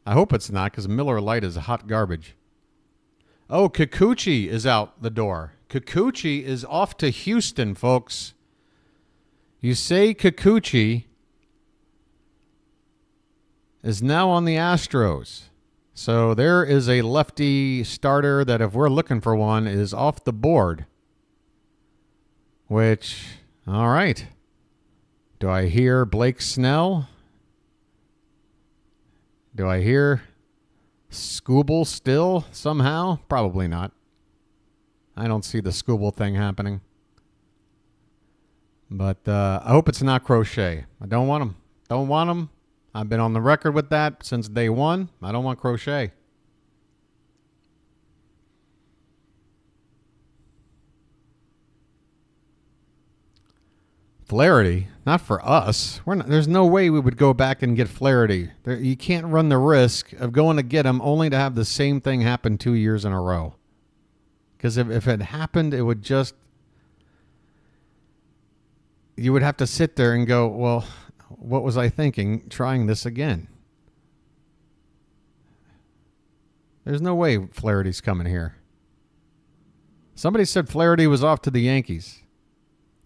I hope it's not, because Miller Lite is hot garbage. Oh, Kikuchi is out the door. Kikuchi is off to Houston, folks. You say Kikuchi is now on the Astros. So there is a lefty starter that, if we're looking for one, is off the board. Which, all right. Do I hear Blake Snell? Do I hear Scooble still somehow? Probably not. I don't see the Scooble thing happening. But I hope it's not Crochet. I don't want him. Don't want him. I've been on the record with that since day one. I don't want Crochet. Flaherty, not for us. There's no way we would go back and get Flaherty. You can't run the risk of going to get him only to have the same thing happen 2 years in a row. Because if it happened, it would just... You would have to sit there and go, well, what was I thinking trying this again? There's no way Flaherty's coming here. Somebody said Flaherty was off to the Yankees.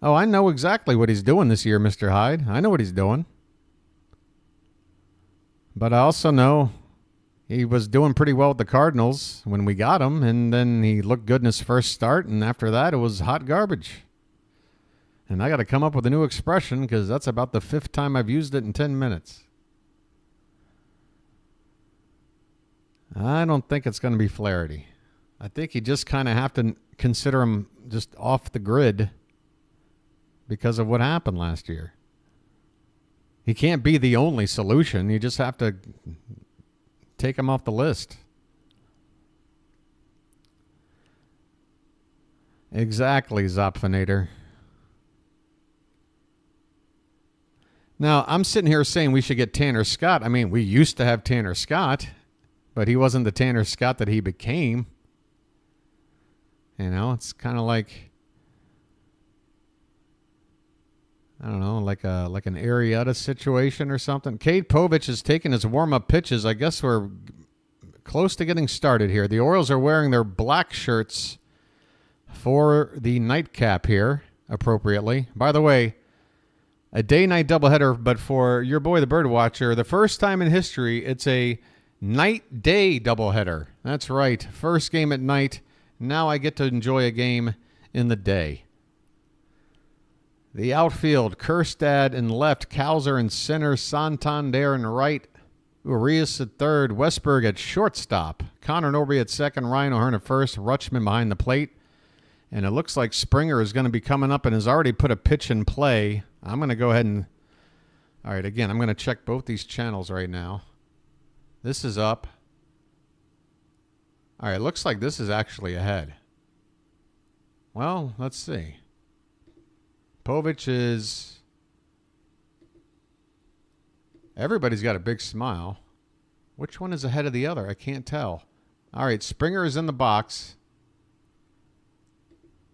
Oh, I know exactly what he's doing this year, Mr. Hyde. I know what he's doing. But I also know he was doing pretty well with the Cardinals when we got him, and then he looked good in his first start, and after that it was hot garbage. And I got to come up with a new expression because that's about the 5th time I've used it in 10 minutes. I don't think it's going to be Flaherty. I think you just kind of have to consider him just off the grid because of what happened last year. He can't be the only solution. You just have to take him off the list. Exactly, Zopfinator. Now, I'm sitting here saying we should get Tanner Scott. I mean, we used to have Tanner Scott, but he wasn't the Tanner Scott that he became. You know, it's kind of like, I don't know, like an Arrieta situation or something. Cade Povich is taking his warm-up pitches. I guess we're close to getting started here. The Orioles are wearing their black shirts for the nightcap here, appropriately. By the way, a day-night doubleheader, but for your boy the Bird Watcher, the first time in history, it's a night-day doubleheader. That's right. First game at night. Now I get to enjoy a game in the day. The outfield, Kerstad in left, Cowser in center, Santander in right, Urias at third, Westberg at shortstop, Connor Norby at second, Ryan O'Hearn at first, Rutschman behind the plate. And it looks like Springer is going to be coming up and has already put a pitch in play. I'm going to go ahead and... All right, again, I'm going to check both these channels right now. This is up. All right, it looks like this is actually ahead. Well, let's see. Povich is... Everybody's got a big smile. Which one is ahead of the other? I can't tell. All right, Springer is in the box.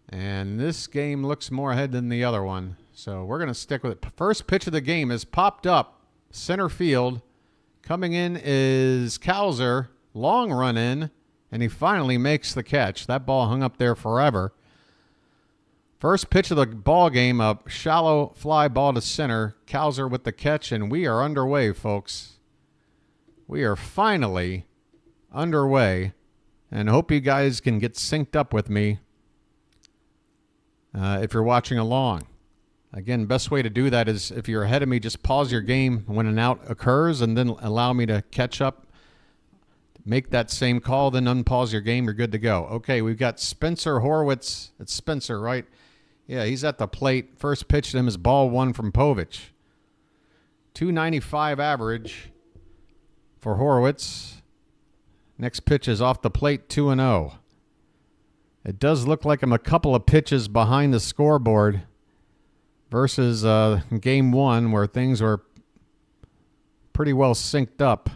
And this game looks more ahead than the other one. So we're going to stick with it. First pitch of the game is popped up. Center field. Coming in is Cowser. Long run in. And he finally makes the catch. That ball hung up there forever. First pitch of the ball game, a shallow fly ball to center. Cowser with the catch, and we are underway, folks. We are finally underway. And hope you guys can get synced up with me if you're watching along. Again, best way to do that is if you're ahead of me, just pause your game when an out occurs and then allow me to catch up. Make that same call, then unpause your game. You're good to go. Okay, we've got Spencer Horwitz. It's Spencer, right? Yeah, he's at the plate. First pitch to him is ball one from Povich. 295 average for Horwitz. Next pitch is off the plate, 2-0. It does look like I'm a couple of pitches behind the scoreboard versus game one where things were pretty well synced up.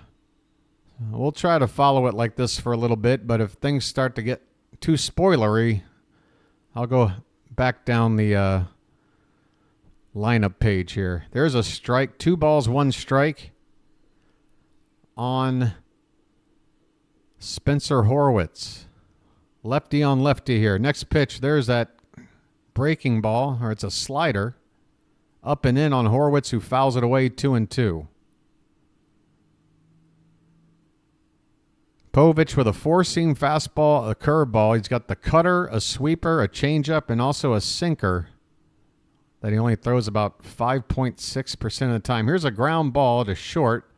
We'll try to follow it like this for a little bit, but if things start to get too spoilery, I'll go back down the lineup page here. There's a strike. 2 balls, 1 strike on Spencer Horwitz. Lefty on lefty here. Next pitch, there's that breaking ball, or it's a slider. Up and in on Horwitz, who fouls it away 2-2. Povich with a 4-seam fastball, a curveball. He's got the cutter, a sweeper, a changeup, and also a sinker that he only throws about 5.6% of the time. Here's a ground ball to short,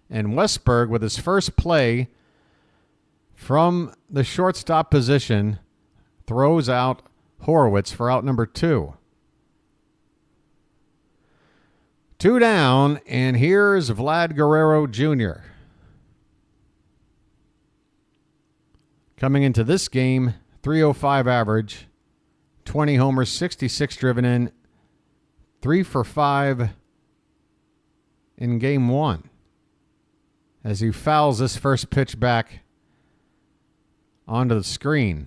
and Westberg with his first play from the shortstop position throws out Horwitz for out number 2. 2 down, and here's Vlad Guerrero Jr. Coming into this game, 305 average, 20 homers, 66 driven in, 3 for 5 in game 1. As he fouls this first pitch back onto the screen.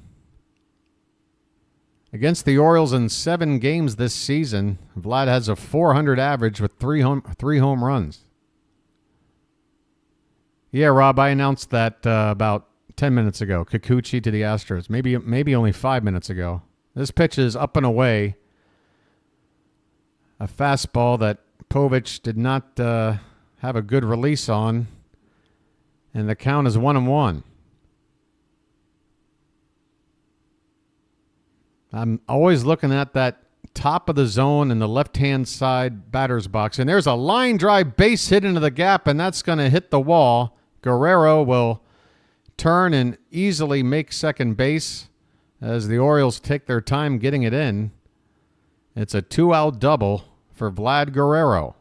Against the Orioles in 7 games this season, Vlad has a .400 average with 3 home runs. Yeah, Rob, I announced that about 10 minutes ago. Kikuchi to the Astros. Maybe only 5 minutes ago. This pitch is up and away. A fastball that Povich did not have a good release on. And the count is 1-1. I'm always looking at that top of the zone in the left-hand side batter's box. And there's a line drive base hit into the gap, and that's going to hit the wall. Guerrero will turn and easily make second base as the Orioles take their time getting it in. It's a 2-out double for Vlad Guerrero.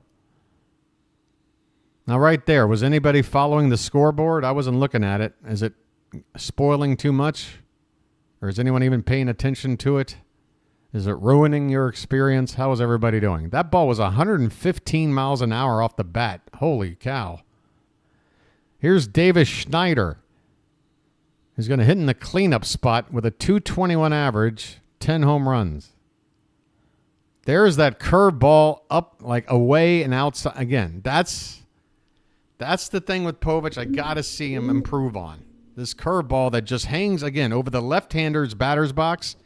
Now right there, was anybody following the scoreboard? I wasn't looking at it. Is it spoiling too much? Or is anyone even paying attention to it? Is it ruining your experience? How is everybody doing? That ball was 115 miles an hour off the bat. Holy cow. Here's Davis Schneider. He's going to hit in the cleanup spot with a .221 average, 10 home runs. There's that curveball up, like away and outside. Again, that's the thing with Povich I got to see him improve on. This curveball that just hangs, again, over the left-hander's batter's box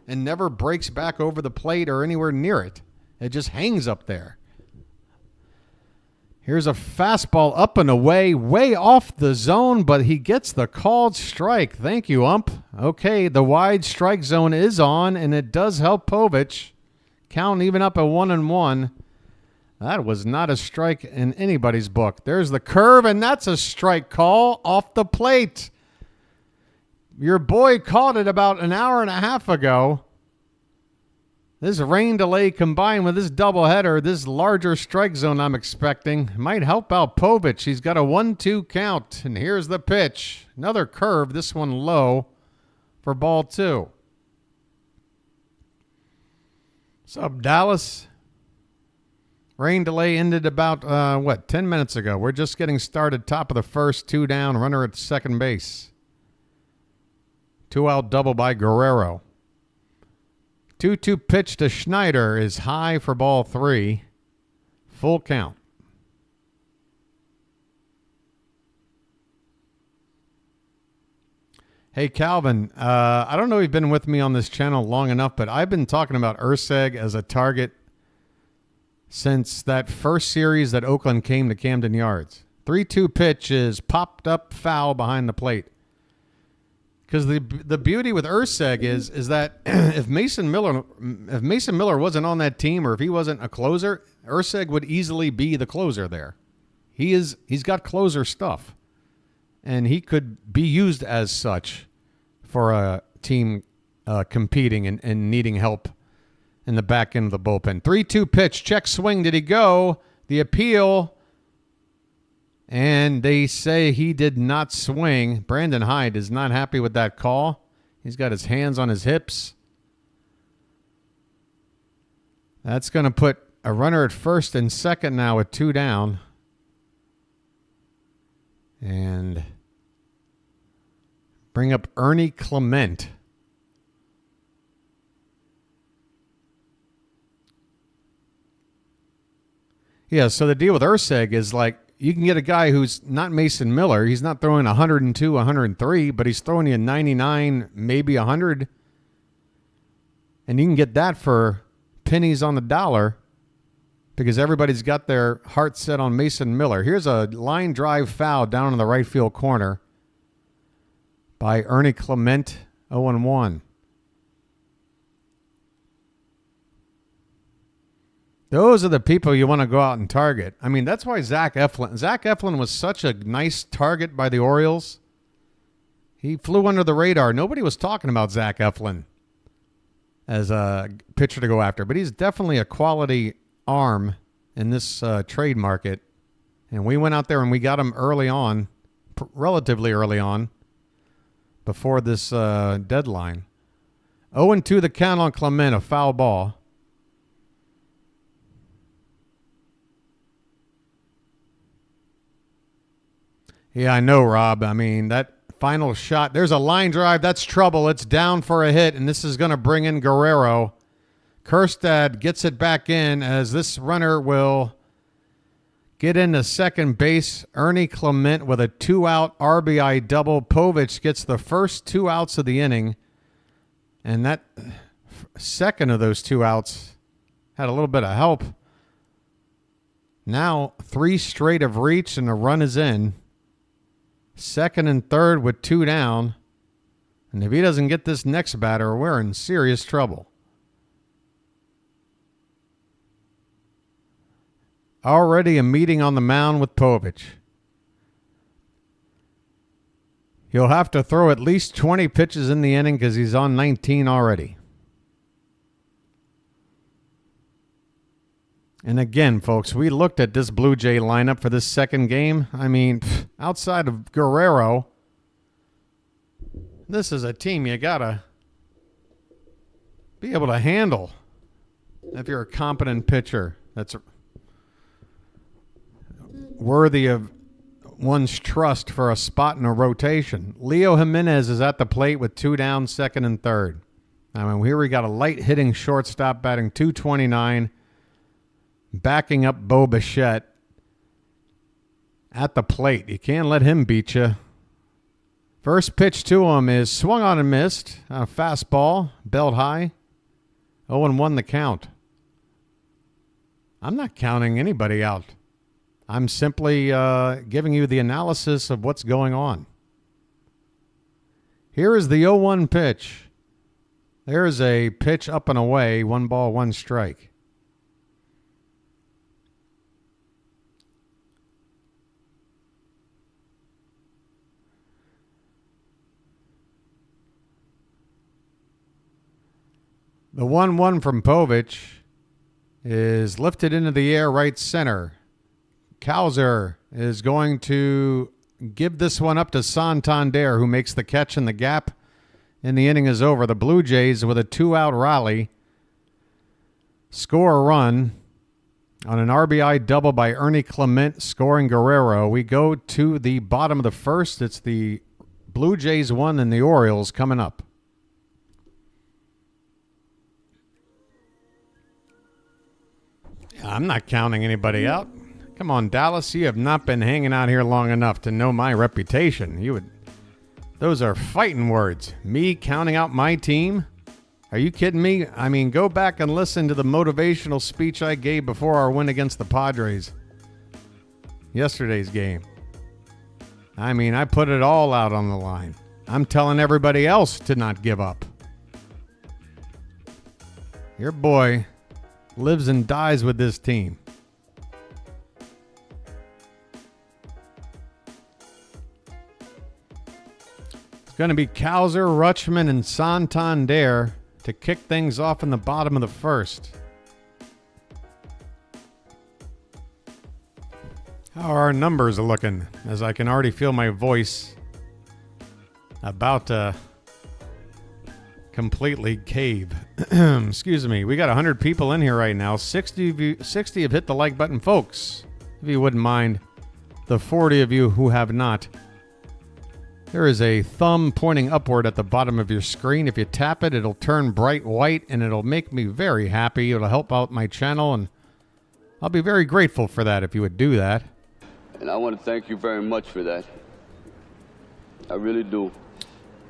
and never breaks back over the plate or anywhere near it. It just hangs up there. Here's a fastball up and away, way off the zone, but he gets the called strike. Thank you, ump. Okay, the wide strike zone is on, and it does help Povich. Count even up at 1-1. That was not a strike in anybody's book. There's the curve, and that's a strike call off the plate. Your boy caught it about an hour and a half ago. This rain delay combined with this doubleheader, this larger strike zone I'm expecting, might help out Povich. He's got a 1-2 count, and here's the pitch. Another curve, this one low for ball 2. What's up, Dallas? Rain delay ended about, 10 minutes ago. We're just getting started, top of the first, 2 down, runner at second base. 2-out double by Guerrero. 2-2 pitch to Schneider is high for ball 3. Full count. Hey, Calvin, I don't know if you've been with me on this channel long enough, but I've been talking about Urseg as a target since that first series that Oakland came to Camden Yards. 3-2 pitch is popped up foul behind the plate. Because the beauty with Urseg is that if Mason Miller wasn't on that team, or if he wasn't a closer, Urseg would easily be the closer there. He's got closer stuff, and he could be used as such for a team competing and needing help in the back end of the bullpen. 3-2 pitch, check swing. Did he go? The appeal. And they say he did not swing. Brandon Hyde is not happy with that call. He's got his hands on his hips. That's going to put a runner at first and second now with 2 down. And bring up Ernie Clement. Yeah, so the deal with Urseg is like you can get a guy who's not Mason Miller. He's not throwing 102, 103, but he's throwing you 99, maybe 100. And you can get that for pennies on the dollar because everybody's got their heart set on Mason Miller. Here's a line drive foul down in the right field corner by Ernie Clement, 0-1. Those are the people you want to go out and target. I mean, that's why Zach Eflin was such a nice target by the Orioles. He flew under the radar. Nobody was talking about Zach Eflin as a pitcher to go after, but he's definitely a quality arm in this trade market. And we went out there and we got him early on, relatively early on, before this deadline. 0-2 the count on Clement, a foul ball. Yeah, I know, Rob. I mean, that final shot, there's a line drive. That's trouble. It's down for a hit, and this is going to bring in Guerrero. Kerstad gets it back in as this runner will get into second base. Ernie Clement with a 2-out RBI double. Povich gets the first 2 outs of the inning, and that second of those 2 outs had a little bit of help. Now 3 straight of reach, and the run is in. Second and third with 2 down. And if he doesn't get this next batter, we're in serious trouble. Already a meeting on the mound with Povich. He'll have to throw at least 20 pitches in the inning because he's on 19 already. And again, folks, we looked at this Blue Jay lineup for this second game. I mean, outside of Guerrero, this is a team you got to be able to handle if you're a competent pitcher that's worthy of one's trust for a spot in a rotation. Leo Jimenez is at the plate with 2 down, second and third. I mean, here we got a light-hitting shortstop batting .229. Backing up Bo Bichette at the plate. You can't let him beat you. First pitch to him is swung on and missed. A fastball, belt high. 0-1 the count. I'm not counting anybody out. I'm simply giving you the analysis of what's going on. Here is the 0-1 pitch. There's a pitch up and away. 1 ball, 1 strike. The 1-1 from Povich is lifted into the air right center. Cowser is going to give this one up to Santander, who makes the catch in the gap, and the inning is over. The Blue Jays, with a 2-out rally, score a run on an RBI double by Ernie Clement, scoring Guerrero. We go to the bottom of the first. It's the Blue Jays 1 and the Orioles coming up. I'm not counting anybody out. Come on, Dallas. You have not been hanging out here long enough to know my reputation. Those are fighting words. Me counting out my team? Are you kidding me? I mean, go back and listen to the motivational speech I gave before our win against the Padres. Yesterday's game. I mean, I put it all out on the line. I'm telling everybody else to not give up. Your boy lives and dies with this team. It's going to be Cowser, Rutschman, and Santander to kick things off in the bottom of the first. How are our numbers looking? As I can already feel my voice about to completely cave. Excuse me. We got 100 people in here right now. 60 have hit the like button. Folks, if you wouldn't mind, the 40 of you who have not, there is a thumb pointing upward at the bottom of your screen. If you tap it, it'll turn bright white, and it'll make me very happy. It'll help out my channel and I'll be very grateful for that if you would do that. And I want to thank you very much for that. I really do.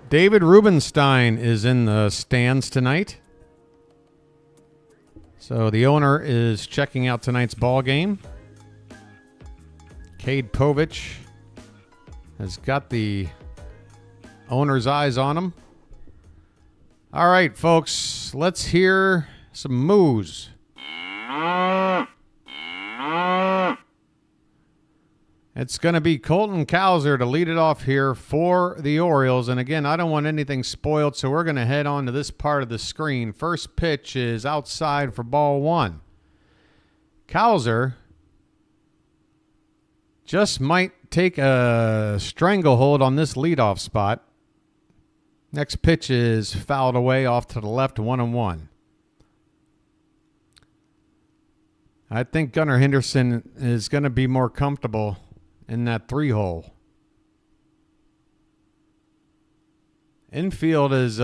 David Rubenstein is in the stands tonight. So the owner is checking out tonight's ball game. Cade Povich has got the owner's eyes on him. All right, folks, let's hear some moos. It's going to be Colton Cowser to lead it off here for the Orioles. And again, I don't want anything spoiled, so we're going to head on to this part of the screen. First pitch is outside for ball one. Cowser just might take a stranglehold on this leadoff spot. Next pitch is fouled away off to the left, 1-1. I think Gunnar Henderson is going to be more comfortable in that 3-hole. Infield is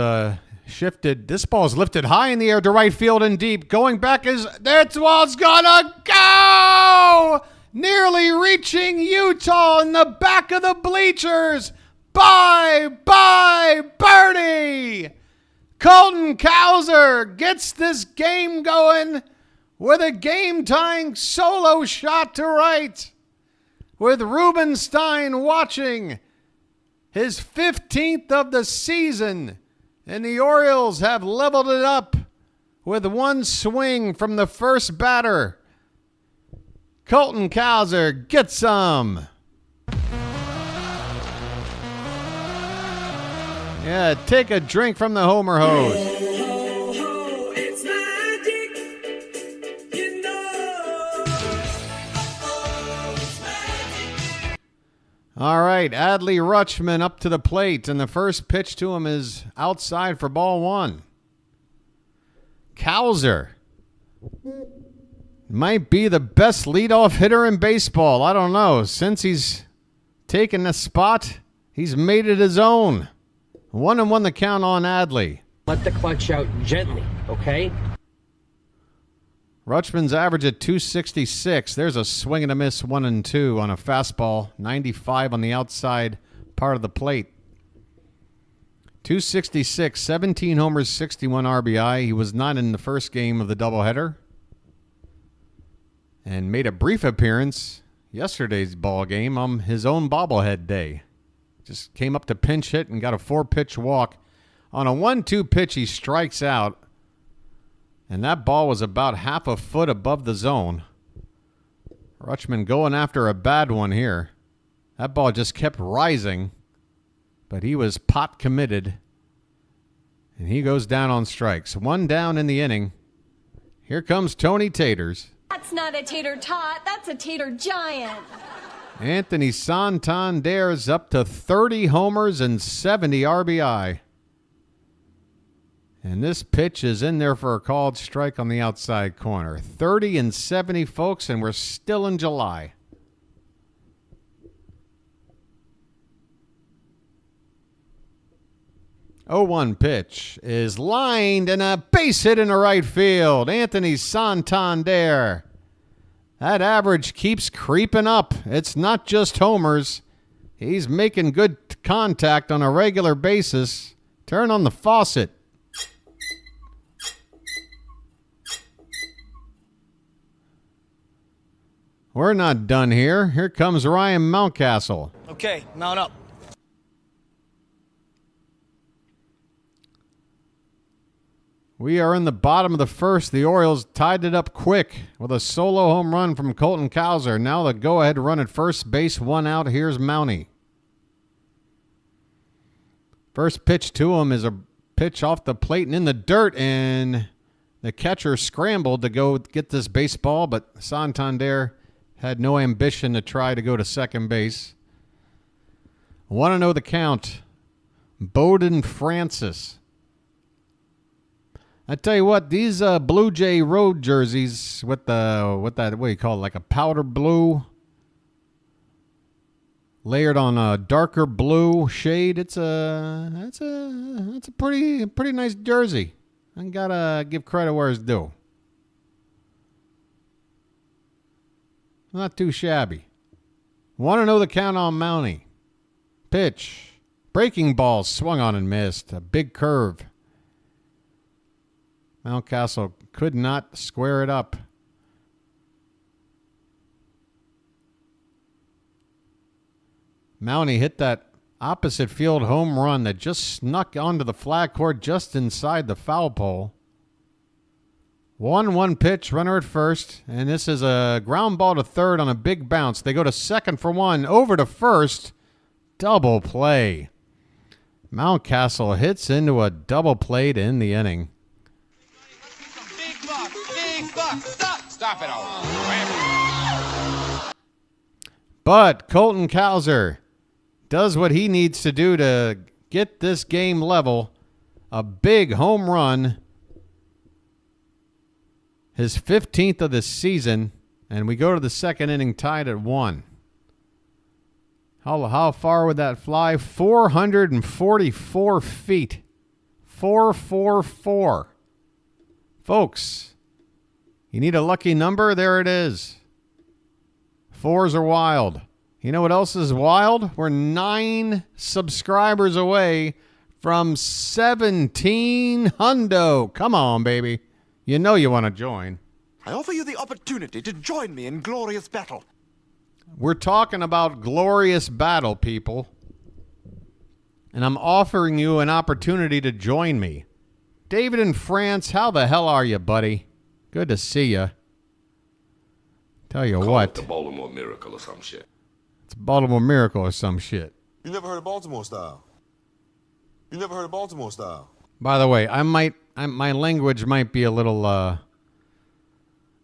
shifted. This ball is lifted high in the air to right field and deep. Going back is that ball's gonna go! Nearly reaching Utah in the back of the bleachers. Bye, birdie! Colton Cowser gets this game going with a game-tying solo shot to right, with Rubenstein watching his 15th of the season, and the Orioles have leveled it up with one swing from the first batter. Colton Cowser gets some. Yeah, take a drink from the Homer hose. All right, Adley Rutschman up to the plate, and the first pitch to him is outside for ball one. Cowser might be the best leadoff hitter in baseball. I don't know. Since he's taken this spot, he's made it his own. 1-1 the count on Adley. Let the clutch out gently, okay? Rutschman's average at 266. There's a swing and a miss, 1-2 on a fastball. 95 on the outside part of the plate. 266, 17 homers, 61 RBI. He was not in the first game of the doubleheader, and made a brief appearance yesterday's ball game on his own bobblehead day. Just came up to pinch hit and got a 4-pitch walk. On a 1-2 pitch, he strikes out. And that ball was about half a foot above the zone. Rutschman going after a bad one here. That ball just kept rising. But he was pot committed. And he goes down on strikes. One down in the inning. Here comes Tony Taters. That's not a tater tot. That's a tater giant. Anthony Santander is up to 30 homers and 70 RBI. And this pitch is in there for a called strike on the outside corner. 30 and 70, folks, and we're still in July. Oh, 1 pitch is lined and a base hit in the right field. Anthony Santander. That average keeps creeping up. It's not just homers. He's making good contact on a regular basis. Turn on the faucet. We're not done here. Here comes Ryan Mountcastle. Okay, mount up. We are in the bottom of the first. The Orioles tied it up quick with a solo home run from Colton Cowser. Now the go-ahead run at first base, 1 out. Here's Mountie. First pitch to him is a pitch off the plate and in the dirt, and the catcher scrambled to go get this baseball, but Santander had no ambition to try to go to second base. Want to know the count. Bowden Francis. I tell you what, these Blue Jay road jerseys with the what do you call it, like a powder blue layered on a darker blue shade. It's a pretty nice jersey. I gotta give credit where it's due. Not too shabby. Want to know the count on Mountie. Pitch. Breaking ball swung on and missed. A big curve. Mountcastle could not square it up. Mountie hit that opposite field home run that just snuck onto the flag court just inside the foul pole. 1-1 pitch, runner at first, and this is a ground ball to third on a big bounce. They go to second for one, over to first. Double play. Mountcastle hits into a double play to end the inning. Big buck, stop it all. But Colton Cowser does what he needs to do to get this game level. A big home run. His 15th of the season. And we go to the second inning tied at 1. How far would that fly? 444 feet. 444. Folks, you need a lucky number? There it is. Fours are wild. You know what else is wild? We're 9 subscribers away from 17 hundo. Come on, baby. You know you want to join. I offer you the opportunity to join me in glorious battle. We're talking about glorious battle, people. And I'm offering you an opportunity to join me. David in France, how the hell are you, buddy? Good to see you. Tell you what. It's the Baltimore Miracle or some shit. It's Baltimore Miracle or some shit. You never heard of Baltimore style? You never heard of Baltimore style? By the way, my language might be a little,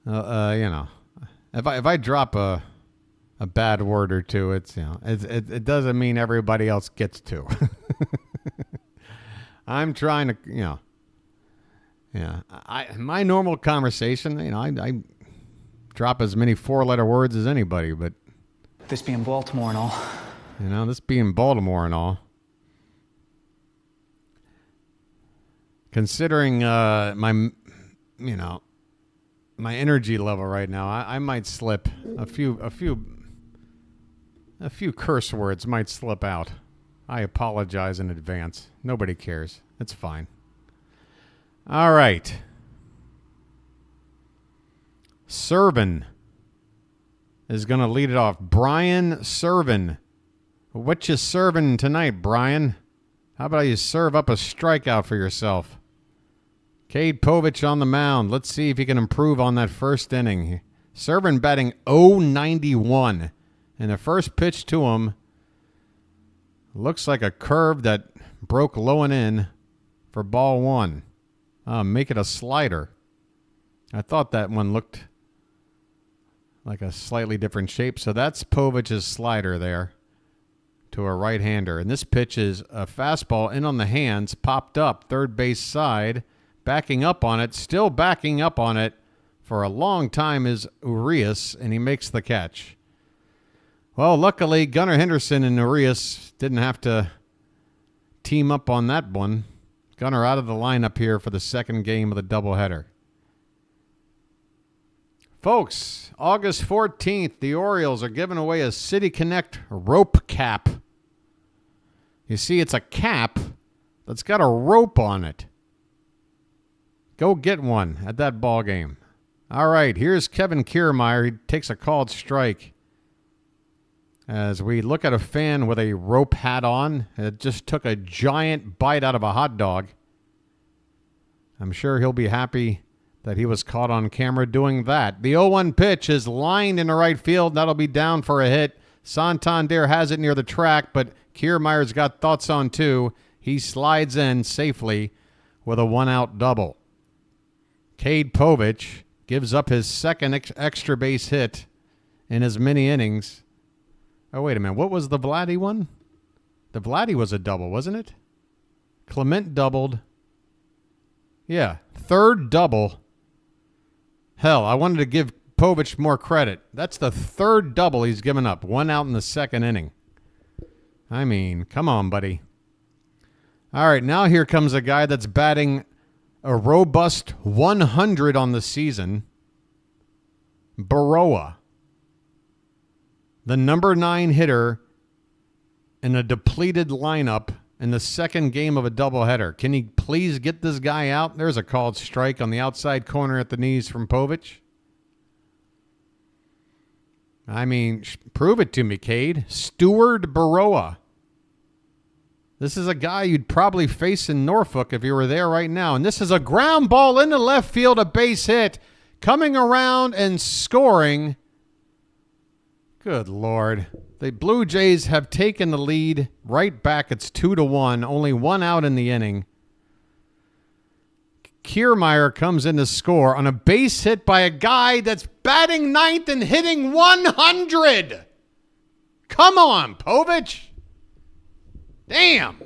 if I drop a bad word or two, it's, it doesn't mean everybody else gets to. I'm trying to, my normal conversation, I drop as many 4-letter words as anybody, but this being Baltimore and all. This being Baltimore and all. Considering my energy level right now, I might slip a few curse words might slip out. I apologize in advance. Nobody cares. It's fine. All right. Servin is going to lead it off. Brian Servin. What you serving tonight, Brian? How about you serve up a strikeout for yourself? Cade Povich on the mound. Let's see if he can improve on that first inning. Servin batting .091. And the first pitch to him looks like a curve that broke low and in for ball 1. Make it a slider. I thought that one looked like a slightly different shape. So that's Povich's slider there to a right-hander. And this pitch is a fastball in on the hands, popped up, third base side, backing up on it, still backing up on it for a long time is Urias, and he makes the catch. Well, luckily, Gunnar Henderson and Urias didn't have to team up on that one. Gunnar out of the lineup here for the second game of the doubleheader. Folks, August 14th, the Orioles are giving away a City Connect rope cap. You see, it's a cap that's got a rope on it. Go get one at that ball game. All right, here's Kevin Kiermaier. He takes a called strike. As we look at a fan with a rope hat on, it just took a giant bite out of a hot dog. I'm sure he'll be happy that he was caught on camera doing that. The 0-1 pitch is lined into right field. That'll be down for a hit. Santander has it near the track, but Kiermaier's got thoughts on too. He slides in safely with a 1-out double. Cade Povich gives up his second extra base hit in as many innings. Oh, wait a minute. What was the Vladdy one? The Vladdy was a double, wasn't it? Clement doubled. Yeah, third double. Hell, I wanted to give Povich more credit. That's the third double he's given up. 1 out in the second inning. I mean, come on, buddy. All right, now here comes a guy that's batting a robust 100 on the season. Baroa. the number 9 hitter in a depleted lineup in the second game of a doubleheader. Can he please get this guy out? There's a called strike on the outside corner at the knees from Povich. I mean, prove it to me, Cade. Stewart Baroa. This is a guy you'd probably face in Norfolk if you were there right now. And this is a ground ball into left field, a base hit. Coming around and scoring. Good Lord. The Blue Jays have taken the lead right back. It's 2-1. Only one out in the inning. Kiermaier comes in to score on a base hit by a guy that's batting ninth and hitting 100. Come on, Povich. Damn.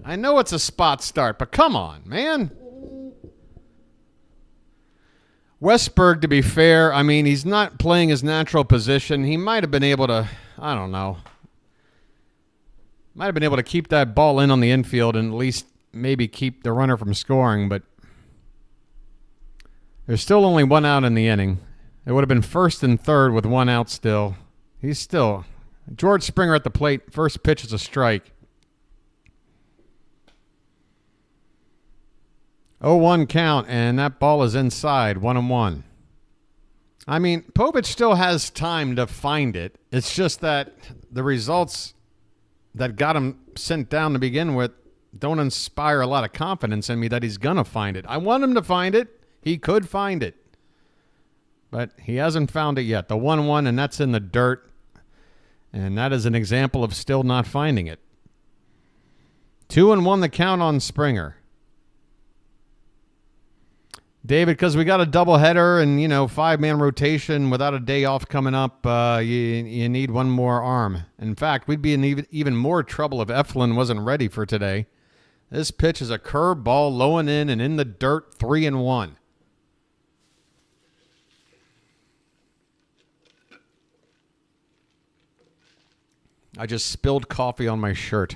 I know it's a spot start, but come on, man. Westberg, to be fair, I mean, he's not playing his natural position. He might have been able to, I don't know, might have been able to keep that ball in on the infield and at least maybe keep the runner from scoring, but there's still only one out in the inning. It would have been first and third with one out still. He's still, George Springer at the plate, first pitch is a strike. 0-1 count, and that ball is inside, 1-1. I mean, Povich still has time to find it. It's just that the results that got him sent down to begin with don't inspire a lot of confidence in me that he's going to find it. I want him to find it. He could find it. But he hasn't found it yet. The 1-1, and that's in the dirt. And that is an example of still not finding it. 2-1 the count on Springer. David, because we got a doubleheader and, 5-man rotation without a day off coming up, you need one more arm. In fact, we'd be in even more trouble if Eflin wasn't ready for today. This pitch is a curve ball, low and in the dirt, 3-1. I just spilled coffee on my shirt.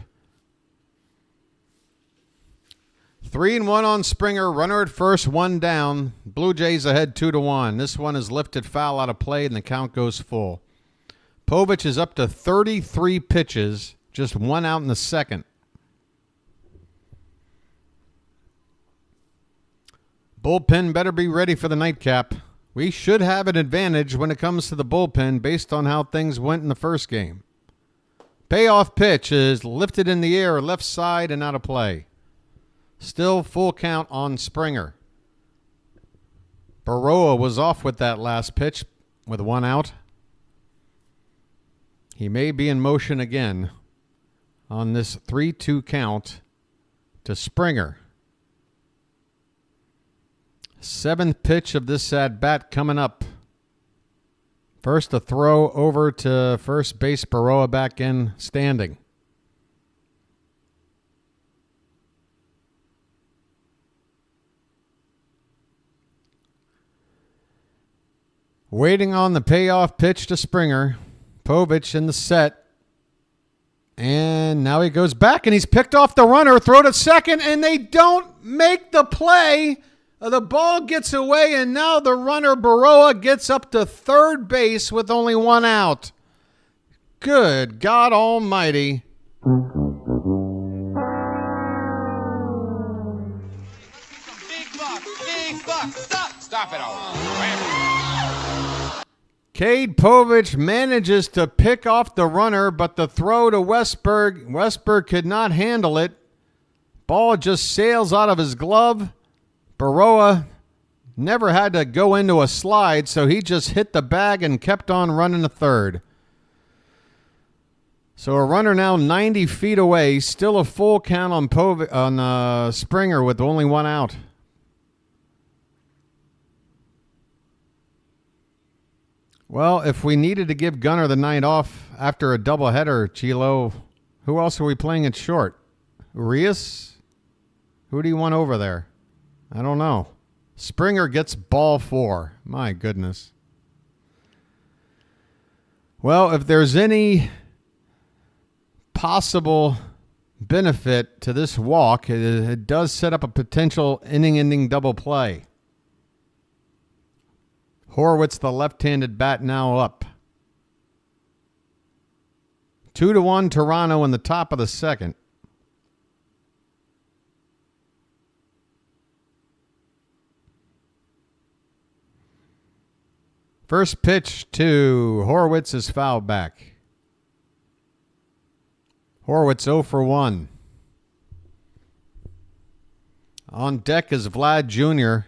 3-1 on Springer. Runner at first, one down. Blue Jays ahead 2-1. This one is lifted foul out of play, and the count goes full. Povich is up to 33 pitches, just one out in the second. Bullpen better be ready for the nightcap. We should have an advantage when it comes to the bullpen based on how things went in the first game. Payoff pitch is lifted in the air, left side, and out of play. Still full count on Springer. Baroa was off with that last pitch with one out. He may be in motion again on this 3-2 count to Springer. Seventh pitch of this at-bat coming up. First a throw over to first base, Baroa back in standing. Waiting on the payoff pitch to Springer. Povich in the set. And now he goes back and he's picked off the runner. Throw to second and they don't make the play. The ball gets away and now the runner Baroa gets up to third base with only one out. Good God Almighty. Big buck, stop it all. Cade Povich manages to pick off the runner, but the throw to Westberg could not handle it. Ball just sails out of his glove. Baroa never had to go into a slide, so he just hit the bag and kept on running to third. So a runner now 90 feet away, still a full count on Springer with only one out. Well, if we needed to give Gunnar the night off after a doubleheader, Chilo, who else are we playing at short? Urias? Who do you want over there? I don't know. Springer gets ball 4. My goodness. Well, if there's any possible benefit to this walk, it does set up a potential inning-ending double play. Horwitz, the left-handed bat, now up. 2-1 Toronto in the top of the second. First pitch to Horwitz is fouled back. Horwitz 0 for 1. On deck is Vlad Jr.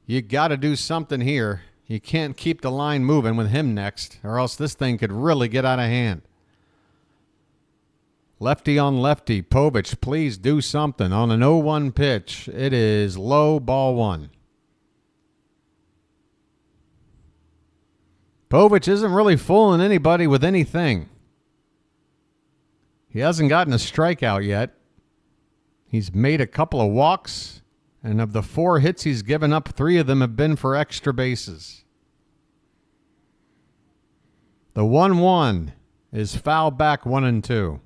You got to do something here. You can't keep the line moving with him next, or else this thing could really get out of hand. Lefty on lefty. Povich, please do something. On an 0-1 pitch, it is low, ball one. Povich isn't really fooling anybody with anything. He hasn't gotten a strikeout yet. He's made a couple of walks, and of the 4 hits he's given up, 3 of them have been for extra bases. The 1-1 is foul back 1-2.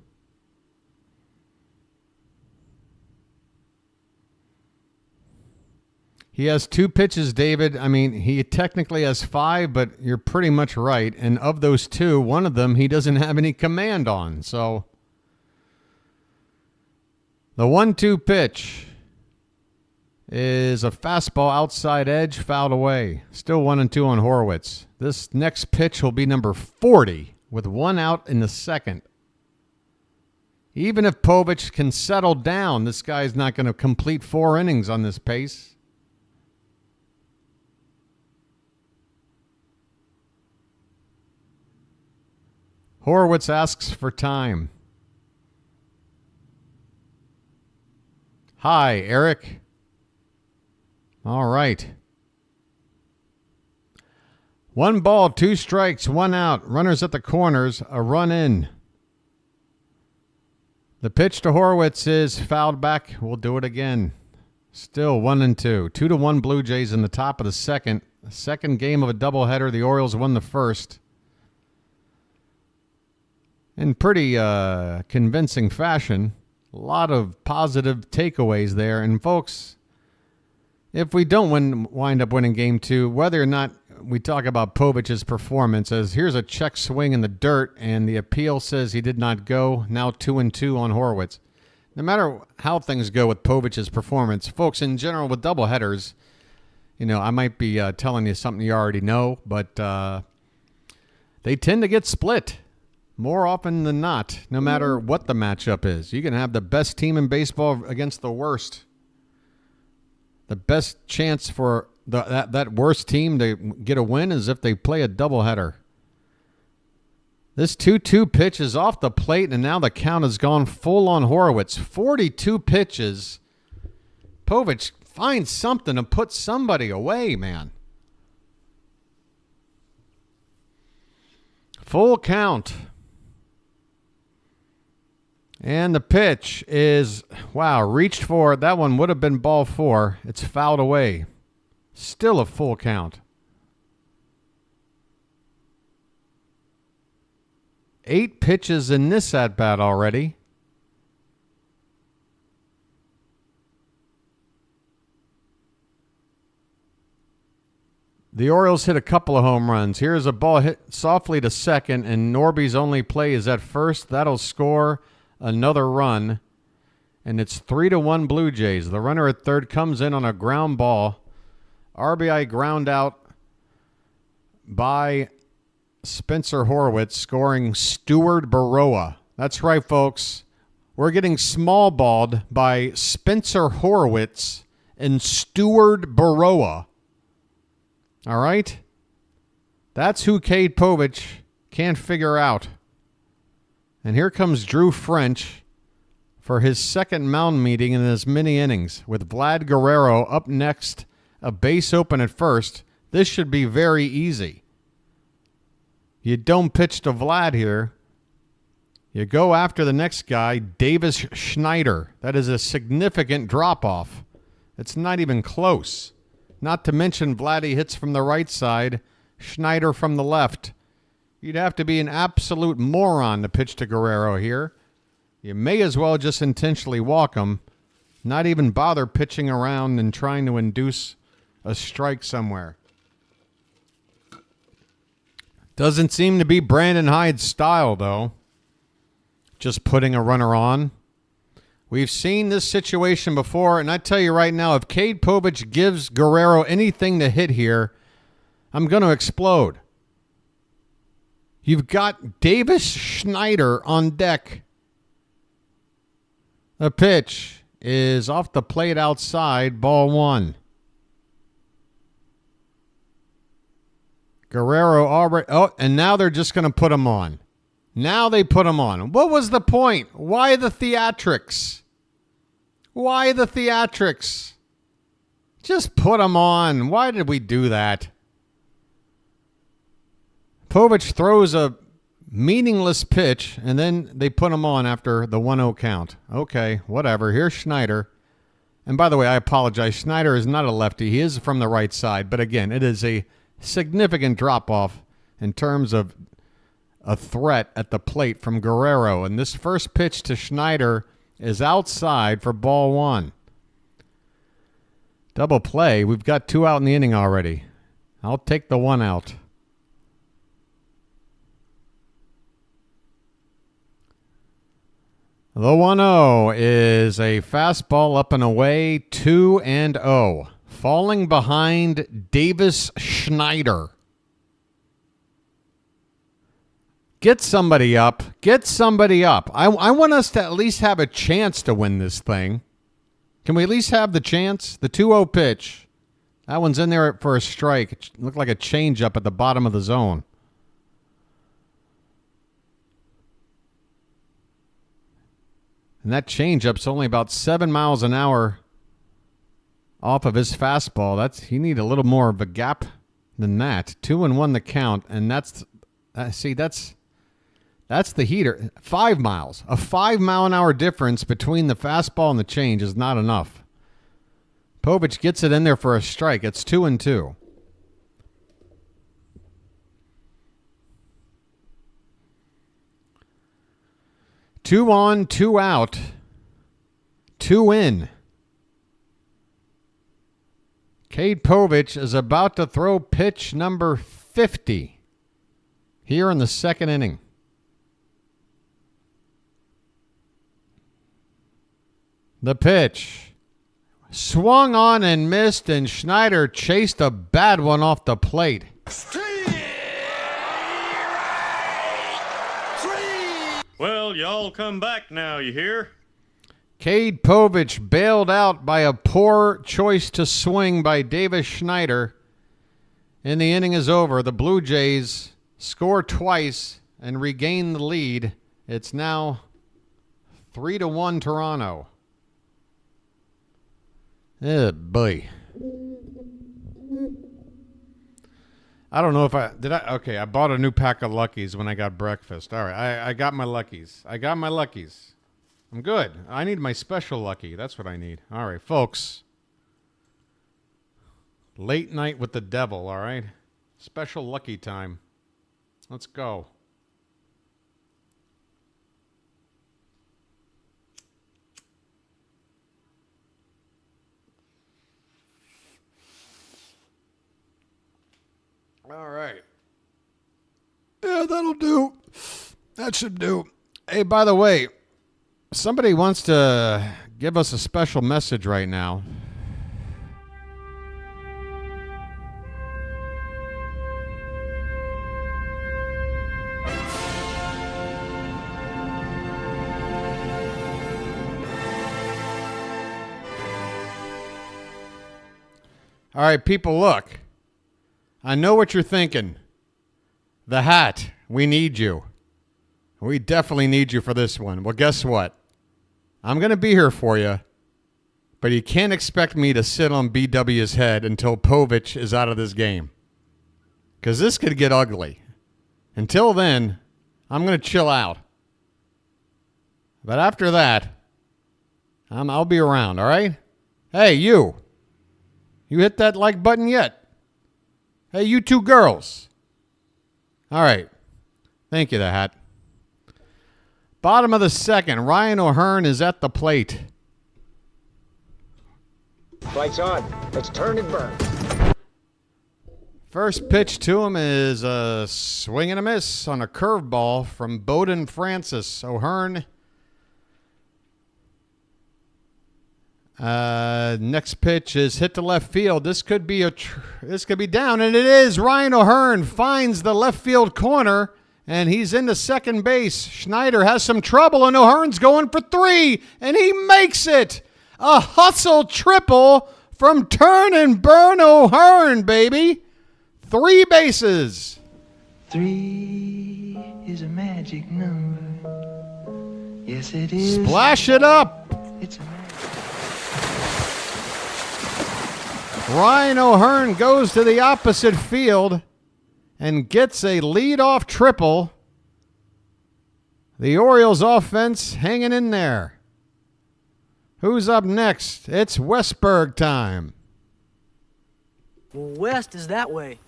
He has 2 pitches, David. I mean, he technically has 5, but you're pretty much right. And of those 2, one of them he doesn't have any command on. So the 1-2 pitch is a fastball outside edge, fouled away. Still 1-2 on Horwitz. This next pitch will be number 40 with 1 out in the second. Even if Povich can settle down, this guy's not going to complete 4 innings on this pace. Horwitz asks for time. Hi, Eric. All right. 1 ball, 2 strikes, 1 out. Runners at the corners, a run in. The pitch to Horwitz is fouled back. We'll do it again. Still 1-2. 2-1 Blue Jays in the top of the second. Second game of a doubleheader. The Orioles won the first in pretty convincing fashion. A lot of positive takeaways there. And folks, if we don't wind up winning game 2, whether or not we talk about Povich's performance as here's a check swing in the dirt and the appeal says he did not go, now 2-2 on Horwitz. No matter how things go with Povich's performance, folks, in general with doubleheaders, I might be telling you something you already know, but they tend to get split. More often than not, no matter what the matchup is. You can have the best team in baseball against the worst. The best chance for that worst team to get a win is if they play a doubleheader. This 2-2 pitch is off the plate, and now the count has gone full on Horwitz. 42 pitches. Povich, find something to put somebody away, man. Full count. And the pitch is, reached for. That one would have been ball 4. It's fouled away. Still a full count. 8 pitches in this at-bat already. The Orioles hit a couple of home runs. Here's a ball hit softly to second, and Norby's only play is at first. That'll score another run, and it's 3-1 Blue Jays. The runner at third comes in on a ground ball. RBI ground out by Spencer Horwitz, scoring Stuart Baroa. That's right, folks. We're getting small balled by Spencer Horwitz and Stuart Baroa. All right? That's who Cade Povich can't figure out. And here comes Drew French for his second mound meeting in as many innings. With Vlad Guerrero up next, a base open at first, this should be very easy. You don't pitch to Vlad here. You go after the next guy, Davis Schneider. That is a significant drop-off. It's not even close. Not to mention Vladdy hits from the right side, Schneider from the left. You'd have to be an absolute moron to pitch to Guerrero here. You may as well just intentionally walk him, not even bother pitching around and trying to induce a strike somewhere. Doesn't seem to be Brandon Hyde's style, though. Just putting a runner on. We've seen this situation before, and I tell you right now, if Cade Povich gives Guerrero anything to hit here, I'm going to explode. You've got Davis Schneider on deck. The pitch is off the plate outside, ball one. Guerrero already... Oh, and now they're just going to put him on. Now they put him on. What was the point? Why the theatrics? Why the theatrics? Just put him on. Why did we do that? Povich throws a meaningless pitch, and then they put him on after the 1-0 count. Okay, whatever. Here's Schneider. And by the way, I apologize. Schneider is not a lefty. He is from the right side. But again, it is a significant drop-off in terms of a threat at the plate from Guerrero. And this first pitch to Schneider is outside for ball one. Double play. We've got 2 out in the inning already. I'll take the 1 out. The 1-0 is a fastball up and away, 2-0. Falling behind Davis Schneider. Get somebody up. Get somebody up. I want us to at least have a chance to win this thing. Can we at least have the chance? The 2-0 pitch. That one's in there for a strike. It looked like a changeup at the bottom of the zone. And that changeup's only about 7 miles an hour off of his fastball. He need a little more of a gap than that. 2-1 the count, and that's the heater. 5 miles. A 5 mile an hour difference between the fastball and the change is not enough. Povich gets it in there for a strike. It's 2-2. Two on, 2 out, 2 in. Cade Povich is about to throw pitch number 50 here in the second inning. The pitch swung on and missed, and Schneider chased a bad one off the plate. Well, y'all come back now, you hear? Cade Povich bailed out by a poor choice to swing by Davis Schneider. And the inning is over. The Blue Jays score twice and regain the lead. It's now 3-1 Toronto. Eh, boy. I don't know if okay, I bought a new pack of Luckies when I got breakfast. All right, I got my Luckies. I'm good. I need my special Lucky. That's what I need. All right, folks. Late night with the devil, all right? Special Lucky time. Let's go. All right. Yeah, that'll do. That should do. Hey, by the way, somebody wants to give us a special message right now. All right, people, look. I know what you're thinking. The hat. We need you. We definitely need you for this one. Well, guess what? I'm going to be here for you, but you can't expect me to sit on BW's head until Povich is out of this game, because this could get ugly. Until then, I'm going to chill out. But after that, I'll be around, all right? Hey, you. You hit that like button yet? Hey, you two girls. All right. Thank you, the hat. Bottom of the second, Ryan O'Hearn is at the plate. Lights on. Let's turn and burn. First pitch to him is a swing and a miss on a curveball from Bowden Francis. O'Hearn. Next pitch is hit to left field. This could be down, and it is. Ryan O'Hearn finds the left field corner, and he's into second base. Schneider has some trouble, and O'Hearn's going for 3, and he makes it. A hustle triple from Turn and Burn O'Hearn, baby. 3 bases. 3 is a magic number. Yes, it is. Splash it up. It's a magic. Ryan O'Hearn goes to the opposite field and gets a leadoff triple. The Orioles offense hanging in there. Who's up next? It's Westberg time. Well, West is that way.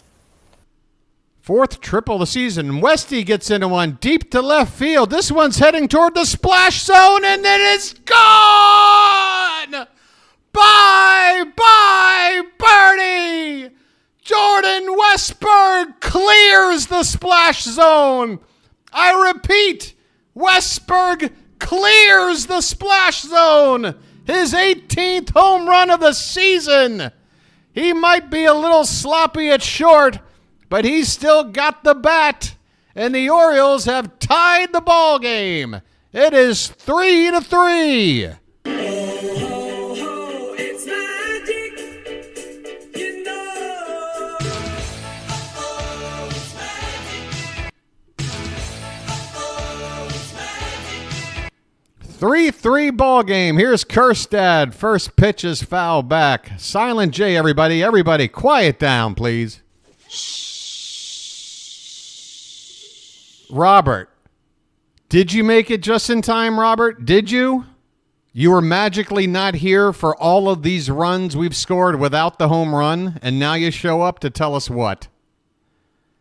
4th triple of the season. Westy gets into one deep to left field. This one's heading toward the splash zone, and then it's gone! Bye, birdie! Jordan Westberg clears the splash zone. I repeat, Westberg clears the splash zone. His 18th home run of the season. He might be a little sloppy at short, but he's still got the bat. And the Orioles have tied the ball game. It is 3-3. 3-3 ball game. Here's Kerstad. First pitch is foul back. Silent J, everybody. Everybody, quiet down, please. Robert, did you make it just in time, Robert? Did you? You were magically not here for all of these runs we've scored without the home run, and now you show up to tell us what?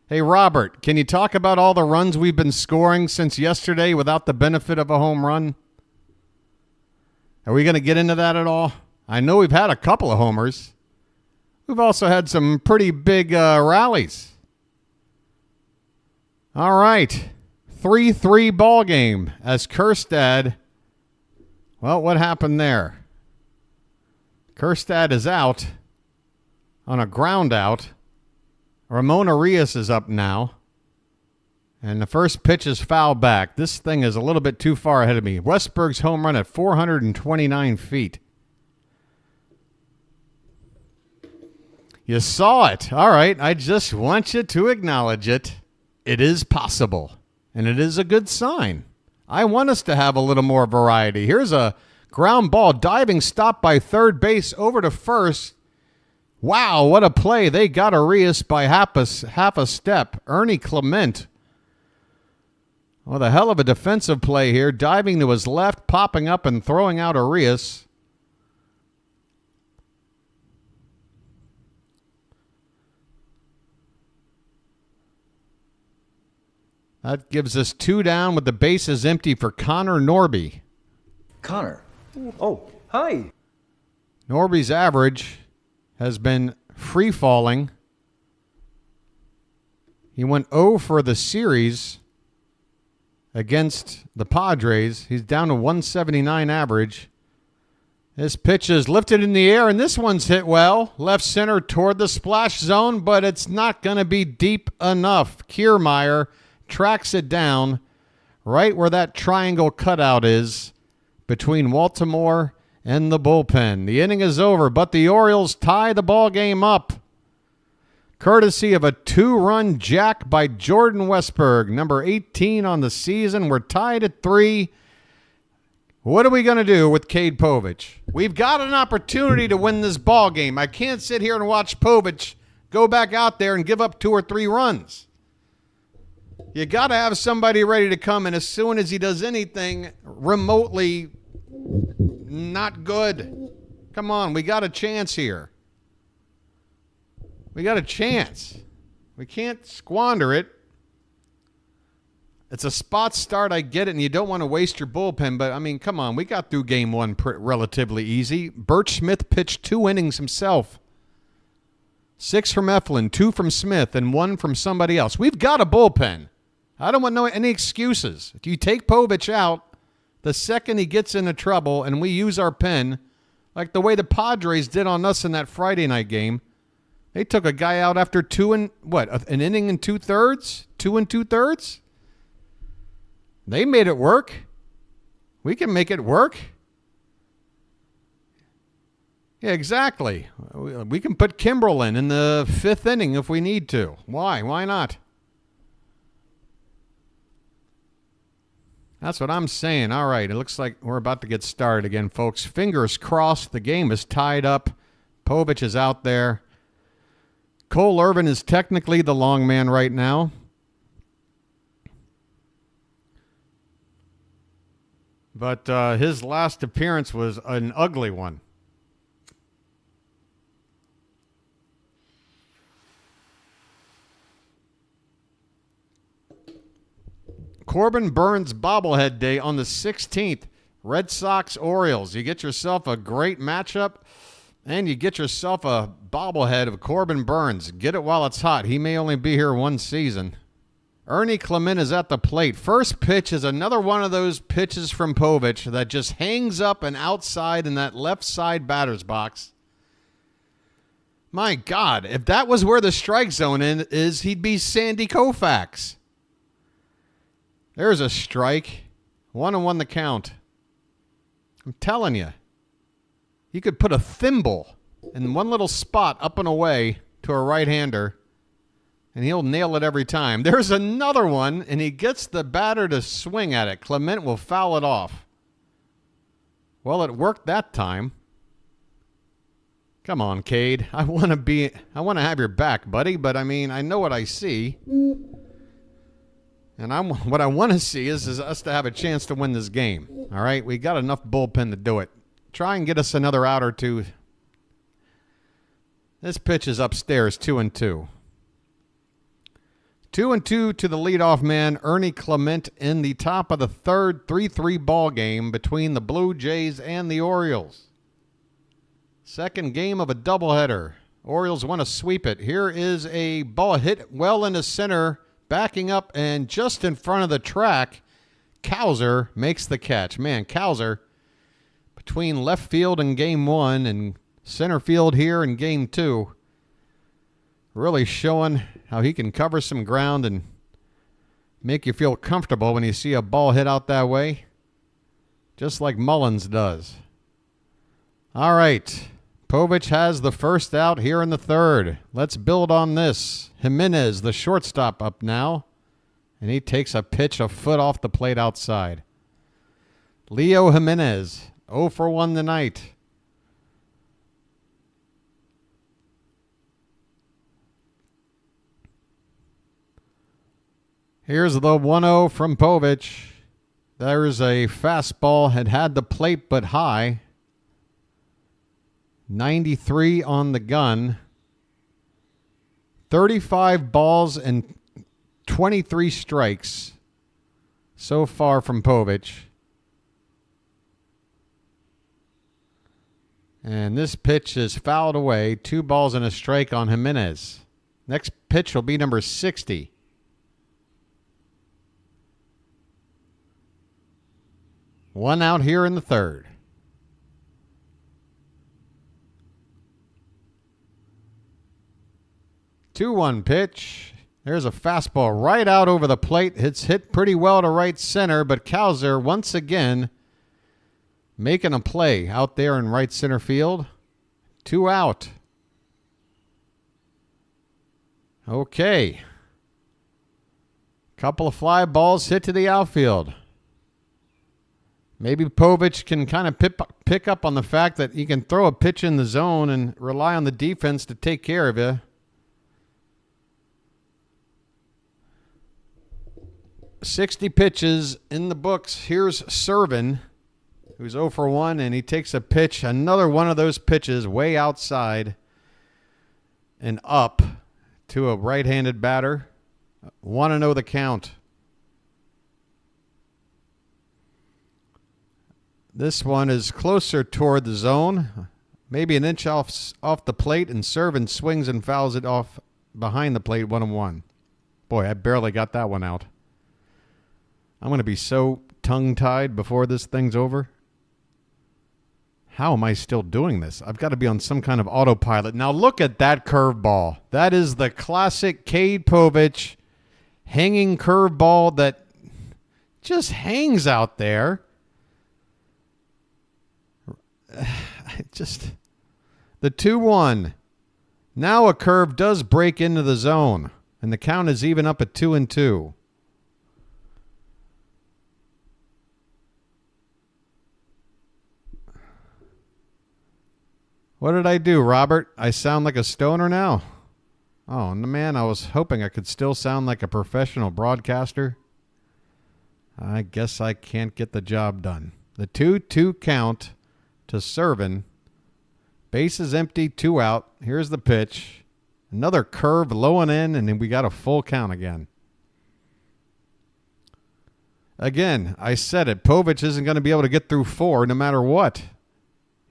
Hey, Robert, can you talk about all the runs we've been scoring since yesterday without the benefit of a home run? Are we going to get into that at all? I know we've had a couple of homers. We've also had some pretty big rallies. All right. 3-3 ball game as Kerstad. Well, what happened there? Kerstad is out on a ground out. Ramon Arias is up now. And the first pitch is foul back. This thing is a little bit too far ahead of me. Westberg's home run at 429 feet. You saw it. All right. I just want you to acknowledge it. It is possible. And it is a good sign. I want us to have a little more variety. Here's a ground ball. Diving stop by third base over to first. Wow, what a play. They got Arias by half a step. Ernie Clement. Well, the hell of a defensive play here. Diving to his left, popping up and throwing out Arias. That gives us 2 down with the bases empty for Connor Norby. Connor. Oh, hi. Norby's average has been free-falling. He went 0 for the series against the Padres. He's down to 179 average. This pitch is lifted in the air, and this one's hit well. Left center toward the splash zone, but it's not going to be deep enough. Kiermaier tracks it down right where that triangle cutout is between Baltimore and the bullpen. The inning is over, but the Orioles tie the ball game up. Courtesy of a 2-run jack by Jordan Westberg, number 18 on the season. We're tied at 3. What are we going to do with Cade Povich? We've got an opportunity to win this ball game. I can't sit here and watch Povich go back out there and give up 2 or 3 runs. You got to have somebody ready to come in as soon as he does anything remotely not good. Come on, we got a chance here. We got a chance. We can't squander it. It's a spot start, I get it, and you don't want to waste your bullpen, but, I mean, come on. We got through game 1 relatively easy. Birch Smith pitched 2 innings himself. 6 from Eflin, 2 from Smith, and 1 from somebody else. We've got a bullpen. I don't want any excuses. If you take Povich out, the second he gets into trouble and we use our pen, like the way the Padres did on us in that Friday night game, they took a guy out after an inning and 2/3? 2 2/3? They made it work. We can make it work. Yeah, exactly. We can put Kimbrel in the 5th inning if we need to. Why? Why not? That's what I'm saying. All right, it looks like we're about to get started again, folks. Fingers crossed. The game is tied up. Povich is out there. Cole Irvin is technically the long man right now. But his last appearance was an ugly one. Corbin Burns bobblehead day on the 16th. Red Sox Orioles. You get yourself a great matchup, and you get yourself a bobblehead of Corbin Burns. Get it while it's hot. He may only be here one season. Ernie Clement is at the plate. First pitch is another one of those pitches from Povich that just hangs up and outside in that left side batter's box. My God, if that was where the strike zone is, he'd be Sandy Koufax. There's a strike. 1-1 the count. I'm telling you. You could put a thimble in one little spot up and away to a right-hander, and he'll nail it every time. There's another one, and he gets the batter to swing at it. Clement will foul it off. Well, it worked that time. Come on, Cade. I want to have your back, buddy, but I mean, I know what I see. And what I want to see is us to have a chance to win this game. All right? We got enough bullpen to do it. Try and get us another out or two. This pitch is upstairs, 2-2. 2-2 to the leadoff man, Ernie Clement, in the top of the third 3-3 ball game between the Blue Jays and the Orioles. Second game of a doubleheader. Orioles want to sweep it. Here is a ball hit well into center, backing up and just in front of the track. Cowser makes the catch. Man, Cowser, between left field in game 1 and center field here in game 2, really showing how he can cover some ground and make you feel comfortable when you see a ball hit out that way, just like Mullins does. All right. Povich has the first out here in the third. Let's build on this. Jimenez, the shortstop, up now. And he takes a pitch a foot off the plate outside. Leo Jimenez, 0 for 1 tonight. Here's the 1-0 from Povich. There's a fastball, had the plate but high. 93 on the gun. 35 balls and 23 strikes so far from Povich. And this pitch is fouled away. 2 balls and a strike on Jimenez. Next pitch will be number 60. One out here in the third. 2-1 pitch. There's a fastball right out over the plate. It's hit pretty well to right center, but Cowser once again making a play out there in right center field. 2 out. Okay. Couple of fly balls hit to the outfield. Maybe Povich can kind of pick up on the fact that you can throw a pitch in the zone and rely on the defense to take care of you. 60 pitches in the books. Here's Servin, who's 0 for 1, and he takes a pitch, another one of those pitches way outside and up to a right-handed batter. 1-0 the count. This one is closer toward the zone. maybe an inch off the plate, and Servin swings and fouls it off behind the plate 1-1. Boy, I barely got that one out. I'm going to be so tongue-tied before this thing's over. How am I still doing this? I've got to be on some kind of autopilot. Now look at that curveball. That is the classic Cade Povich hanging curveball that just hangs out there. Just the 2-1. Now a curve does break into the zone, and the count is even up at 2-2. What did I do, Robert? I sound like a stoner now? Oh, man, I was hoping I could still sound like a professional broadcaster. I guess I can't get the job done. The 2-2 count to Servin. Base is empty, 2 out. Here's the pitch. Another curve low and in, and then we got a full count again. Again, I said it. Povich isn't going to be able to get through 4 no matter what.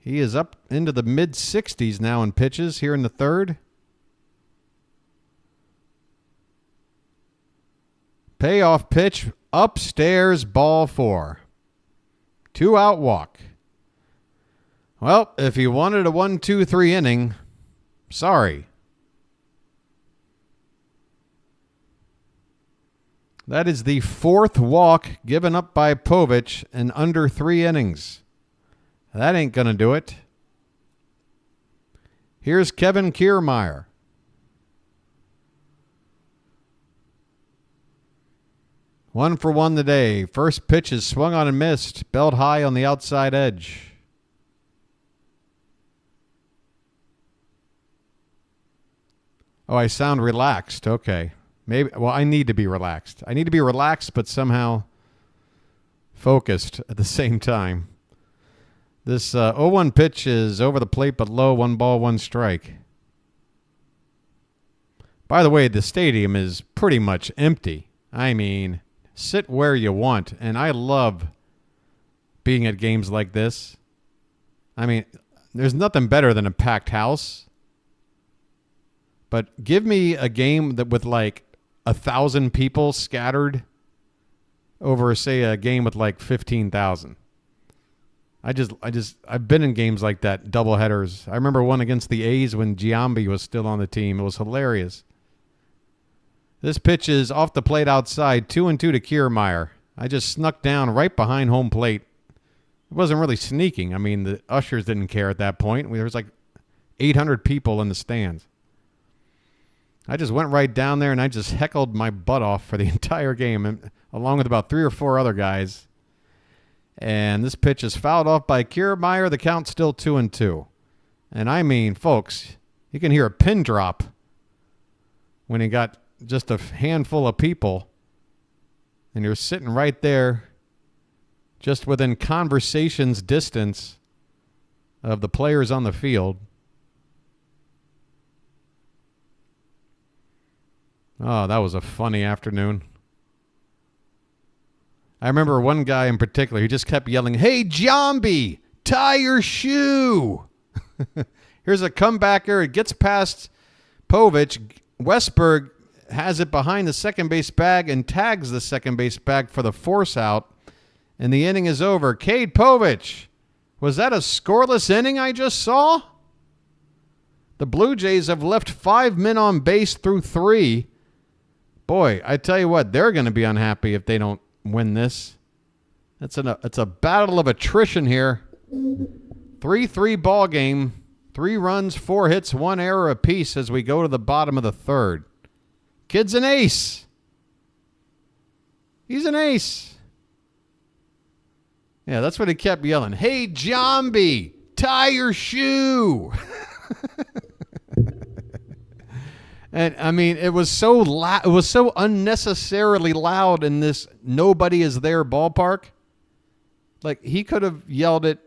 He is up into the mid-60s now in pitches here in the third. Payoff pitch, upstairs, ball 4. 2-out walk. Well, if you wanted a 1-2-3 inning, sorry. That is the 4th walk given up by Povich in under 3 innings. That ain't going to do it. Here's Kevin Kiermaier. One for one today. First pitch is swung on and missed. Belt high on the outside edge. Oh, I sound relaxed. Okay. Maybe. Well, I need to be relaxed. I need to be relaxed, but somehow focused at the same time. This 0-1 pitch is over the plate, but low. 1 ball, 1 strike. By the way, the stadium is pretty much empty. I mean, sit where you want. And I love being at games like this. I mean, there's nothing better than a packed house. But give me a game that with like 1,000 people scattered over, say, a game with like 15,000. I've been in games like that, doubleheaders. I remember one against the A's when Gm2 was still on the team. It was hilarious. This pitch is off the plate outside, 2-2 to Kiermaier. I just snuck down right behind home plate. It wasn't really sneaking. I mean, the ushers didn't care at that point. There was like 800 people in the stands. I just went right down there and I just heckled my butt off for the entire game, along with about 3 or 4 other guys. And this pitch is fouled off by Kiermaier. The count's still 2-2. And I mean, folks, you can hear a pin drop when you got just a handful of people and you're sitting right there just within conversation's distance of the players on the field. Oh, that was a funny afternoon. I remember one guy in particular, he just kept yelling, "Hey, Jambi, tie your shoe." Here's a comebacker. It gets past Povich. Westberg has it behind the second base bag and tags the second base bag for the force out. And the inning is over. Cade Povich. Was that a scoreless inning I just saw? The Blue Jays have left 5 men on base through 3. Boy, I tell you what, they're going to be unhappy if they don't win this. It's a battle of attrition here. 3-3 ball game. 3 runs, 4 hits, 1 error apiece as we go to the bottom of the third. Kid's an ace. He's an ace. Yeah, that's what he kept yelling. "Hey, Jambi, tie your shoe." And I mean, it was so loud. It was so unnecessarily loud in this nobody is there ballpark. Like, he could have yelled it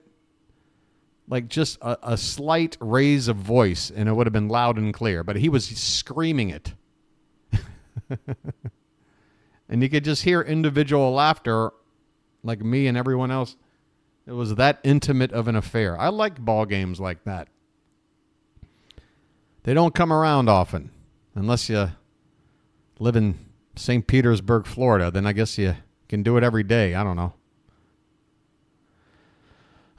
like just a slight raise of voice, and it would have been loud and clear. But he was screaming it. And you could just hear individual laughter like me and everyone else. It was that intimate of an affair. I like ball games like that. They don't come around often. Unless you live in St. Petersburg, Florida. Then I guess you can do it every day. I don't know.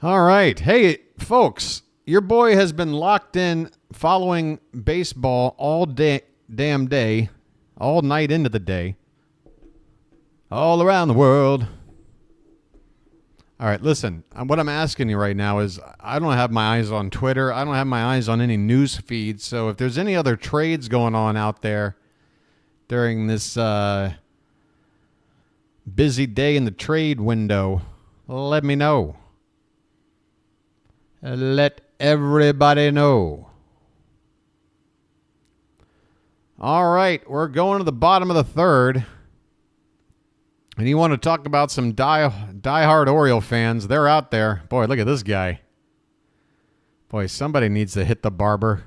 All right. Hey, folks. Your boy has been locked in following baseball all day, damn day. All night into the day. All around the world. All right, listen, what I'm asking you right now is I don't have my eyes on Twitter. I don't have my eyes on any news feeds. So if there's any other trades going on out there during this busy day in the trade window, let me know. Let everybody know. All right, we're going to the bottom of the third. And you want to talk about some diehard Oriole fans? They're out there. Boy, look at this guy. Boy, somebody needs to hit the barber.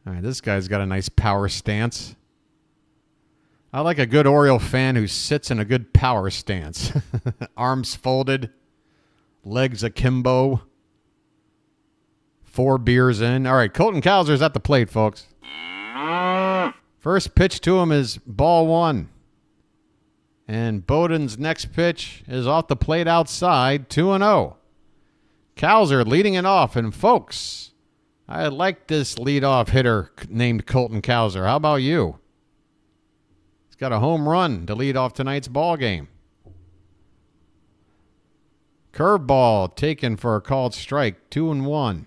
All right, this guy's got a nice power stance. I like a good Oriole fan who sits in a good power stance. Arms folded, legs akimbo, 4 beers in. All right, Colton Cowser's at the plate, folks. First pitch to him is ball 1. And Bowden's next pitch is off the plate outside, 2-0. Cowser leading it off. And, folks, I like this leadoff hitter named Colton Cowser. How about you? He's got a home run to lead off tonight's ball game. Curveball taken for a called strike, 2-1.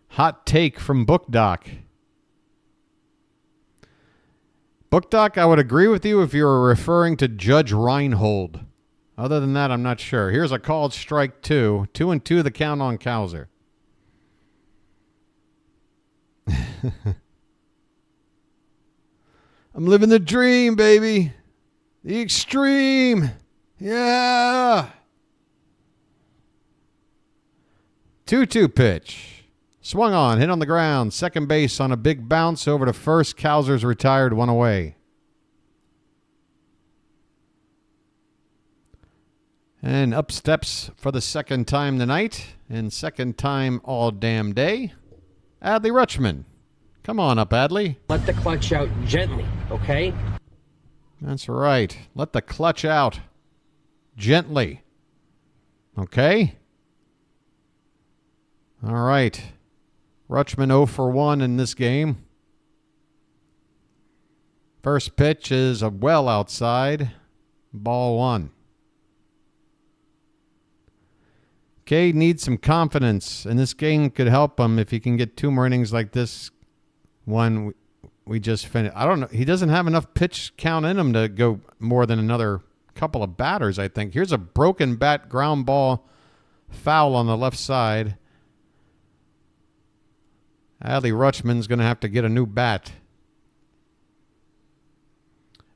Hot take from Book Doc. Book Doc, I would agree with you if you were referring to Judge Reinhold. Other than that, I'm not sure. Here's a called strike 2. 2-2 the count on Cowser. I'm living the dream, baby. The extreme. Yeah. 2-2 pitch. Swung on, hit on the ground, second base on a big bounce over to first. Cowser's retired, 1 away. And up steps for the second time tonight, and second time all damn day, Adley Rutschman. Come on up, Adley. Let the clutch out gently, okay? That's right. Let the clutch out gently. Okay? All right. Rutschman 0 for 1 in this game. First pitch is a well outside. Ball 1. Cade needs some confidence, and this game could help him if he can get 2 more innings like this one we just finished. I don't know. He doesn't have enough pitch count in him to go more than another couple of batters, I think. Here's a broken bat ground ball foul on the left side. Adley Rutschman's going to have to get a new bat.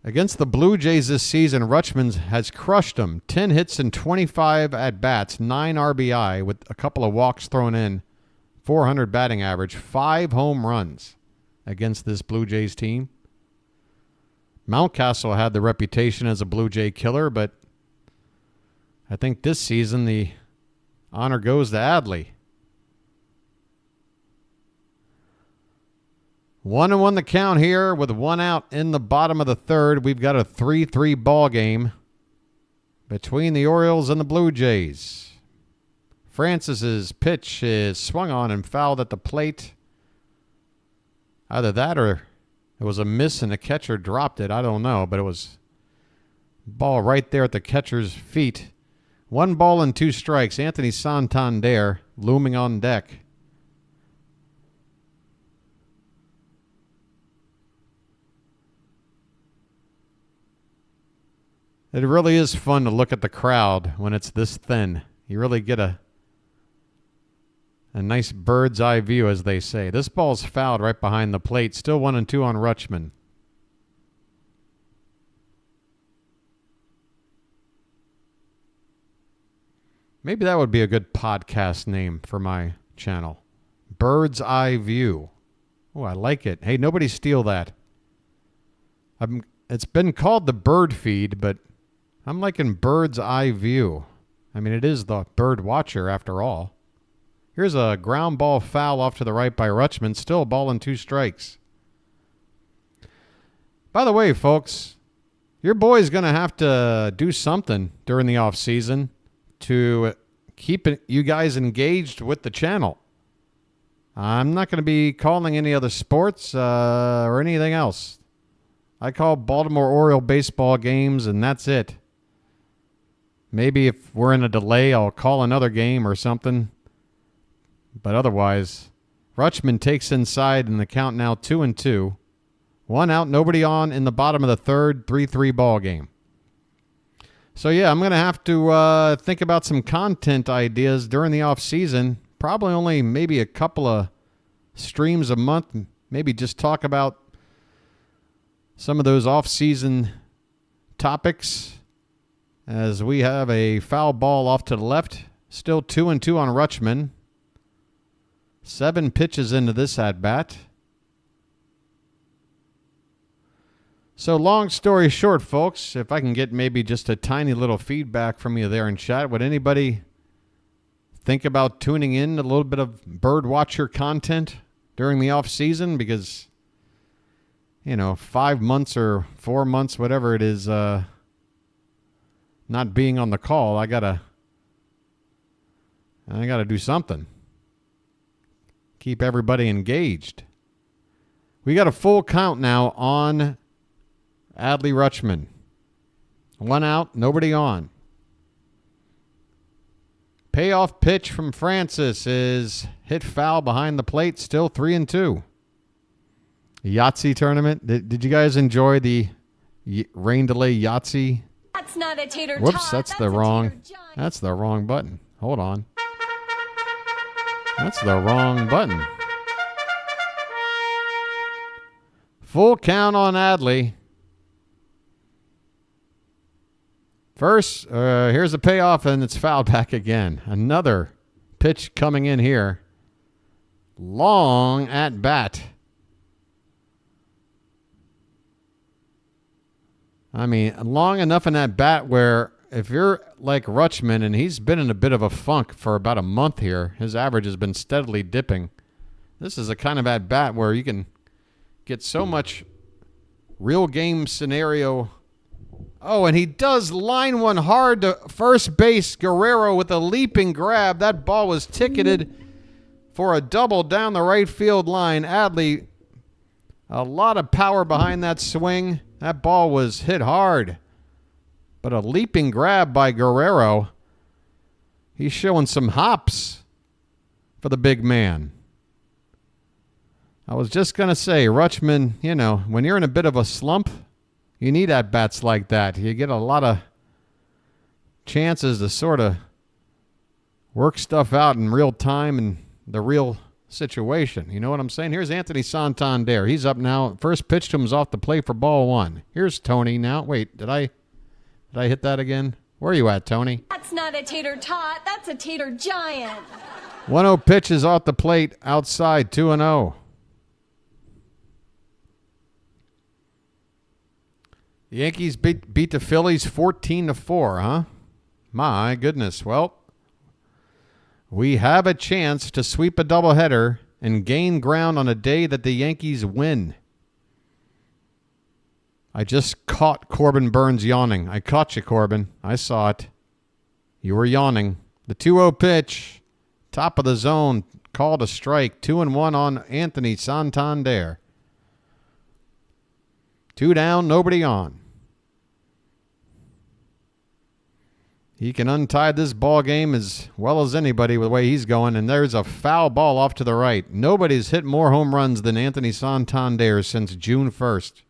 Against the Blue Jays this season, Rutschman has crushed them. 10 hits and 25 at-bats, 9 RBI with a couple of walks thrown in, 400 batting average, 5 home runs against this Blue Jays team. Mountcastle had the reputation as a Blue Jay killer, but I think this season the honor goes to Adley. 1-1 the count here with 1 out in the bottom of the third. We've got a 3-3 ball game between the Orioles and the Blue Jays. Francis's pitch is swung on and fouled at the plate. Either that or it was a miss and the catcher dropped it. I don't know, but it was ball right there at the catcher's feet. 1 ball and 2 strikes. Anthony Santander looming on deck. It really is fun to look at the crowd when it's this thin. You really get a nice bird's eye view, as they say. This ball's fouled right behind the plate. Still 1-2 on Rutschman. Maybe that would be a good podcast name for my channel. Bird's eye view. Oh, I like it. Hey, nobody steal that. It's been called the bird feed, but I'm liking bird's eye view. I mean, it is the bird watcher after all. Here's a ground ball foul off to the right by Rutschman. Still a ball and 2 strikes. By the way, folks, your boy's going to have to do something during the offseason to keep you guys engaged with the channel. I'm not going to be calling any other sports or anything else. I call Baltimore Oriole baseball games, and that's it. Maybe if we're in a delay, I'll call another game or something. But otherwise, Rutschman takes inside, and the count now 2-2. 1 out, nobody on in the bottom of the third, 3-3 ball game. So, yeah, I'm going to have to think about some content ideas during the offseason. Probably only maybe a couple of streams a month. Maybe just talk about some of those off-season topics as we have a foul ball off to the left. Still 2-2 on Rutschman. 7 pitches into this at-bat. So long story short, folks, if I can get maybe just a tiny little feedback from you there in chat, would anybody think about tuning in a little bit of bird watcher content during the off season? Because, 5 months or 4 months, whatever it is, not being on the call, I gotta do something. Keep everybody engaged. We got a full count now on Adley Rutschman. 1 out, nobody on. Payoff pitch from Francis is hit foul behind the plate, still 3-2. Yatzee tournament. Did you guys enjoy the rain delay Yatzee? That's not a tater tot. Whoops, that's the wrong button. Hold on. That's the wrong button. Full count on Adley. First, here's a payoff, and it's fouled back again. Another pitch coming in here. Long at bat. I mean, long enough in that bat where if you're like Rutschman, and he's been in a bit of a funk for about a month here, his average has been steadily dipping. This is a kind of at bat where you can get so much real game scenario. Oh, and he does line one hard to first base. Guerrero with a leaping grab. That ball was ticketed for a double down the right field line. Adley, a lot of power behind that swing. That ball was hit hard. But a leaping grab by Guerrero. He's showing some hops for the big man. I was just going to say, Rutschman, when you're in a bit of a slump, you need at-bats like that. You get a lot of chances to sort of work stuff out in real time and the real situation. You know what I'm saying? Here's Anthony Santander. He's up now. First pitch to him is off the plate for ball 1. Here's Tony now. Wait, did I hit that again? Where are you at, Tony? That's not a tater tot. That's a tater giant. 1-0 pitch is off the plate outside, 2-0. The Yankees beat the Phillies 14-4, huh? My goodness. Well, we have a chance to sweep a doubleheader and gain ground on a day that the Yankees win. I just caught Corbin Burns yawning. I caught you, Corbin. I saw it. You were yawning. The 2-0 pitch, top of the zone, called a strike. 2-1 on Anthony Santander. 2 down, nobody on. He can untie this ball game as well as anybody with the way he's going, and there's a foul ball off to the right. Nobody's hit more home runs than Anthony Santander since June 1st.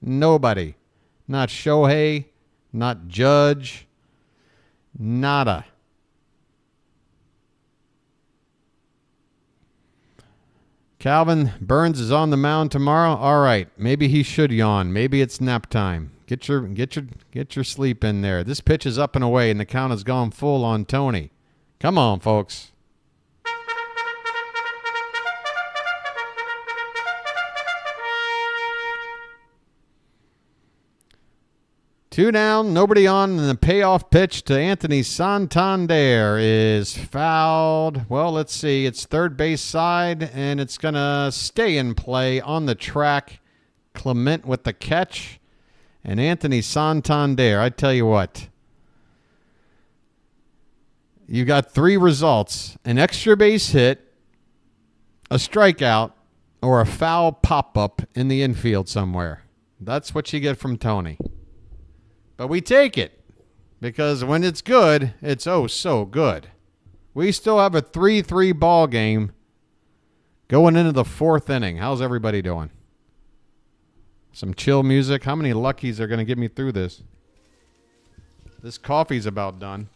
Nobody. Not Shohei, not Judge, nada. Calvin Burns is on the mound tomorrow. All right, maybe he should yawn. Maybe it's nap time. Get your sleep in there. This pitch is up and away, and the count has gone full on Tony. Come on, folks. 2 down, nobody on, and the payoff pitch to Anthony Santander is fouled. Well, let's see. It's third base side, and it's going to stay in play on the track. Clement with the catch, and Anthony Santander. I tell you what. You got 3 results: an extra base hit, a strikeout, or a foul pop-up in the infield somewhere. That's what you get from Tony. But we take it, because when it's good, it's oh so good. We still have a 3-3 ball game going into the 4th inning. How's everybody doing? Some chill music. How many luckies are going to get me through this? This coffee's about done.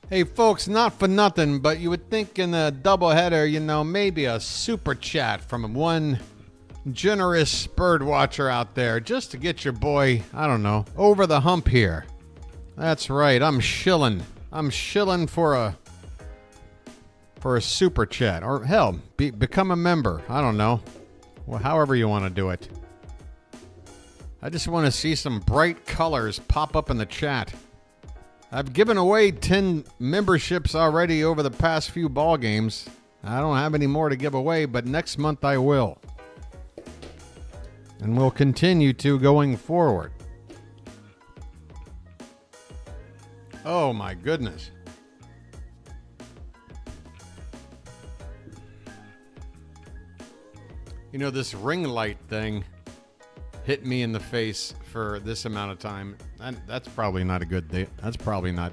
Hey, folks, not for nothing, but you would think in a doubleheader, you know, maybe a super chat from one generous bird watcher out there just to get your boy, I don't know, over the hump here. That's right, I'm shilling. I'm shilling for a super chat. Or, hell, become a member. I don't know. Well, however you want to do it. I just want to see some bright colors pop up in the chat. I've given away 10 memberships already over the past few ball games. I don't have any more to give away, but next month I will. And we'll continue to going forward. Oh my goodness. You know, this ring light thing hit me in the face for this amount of time. That's probably not a good thing. That's probably not.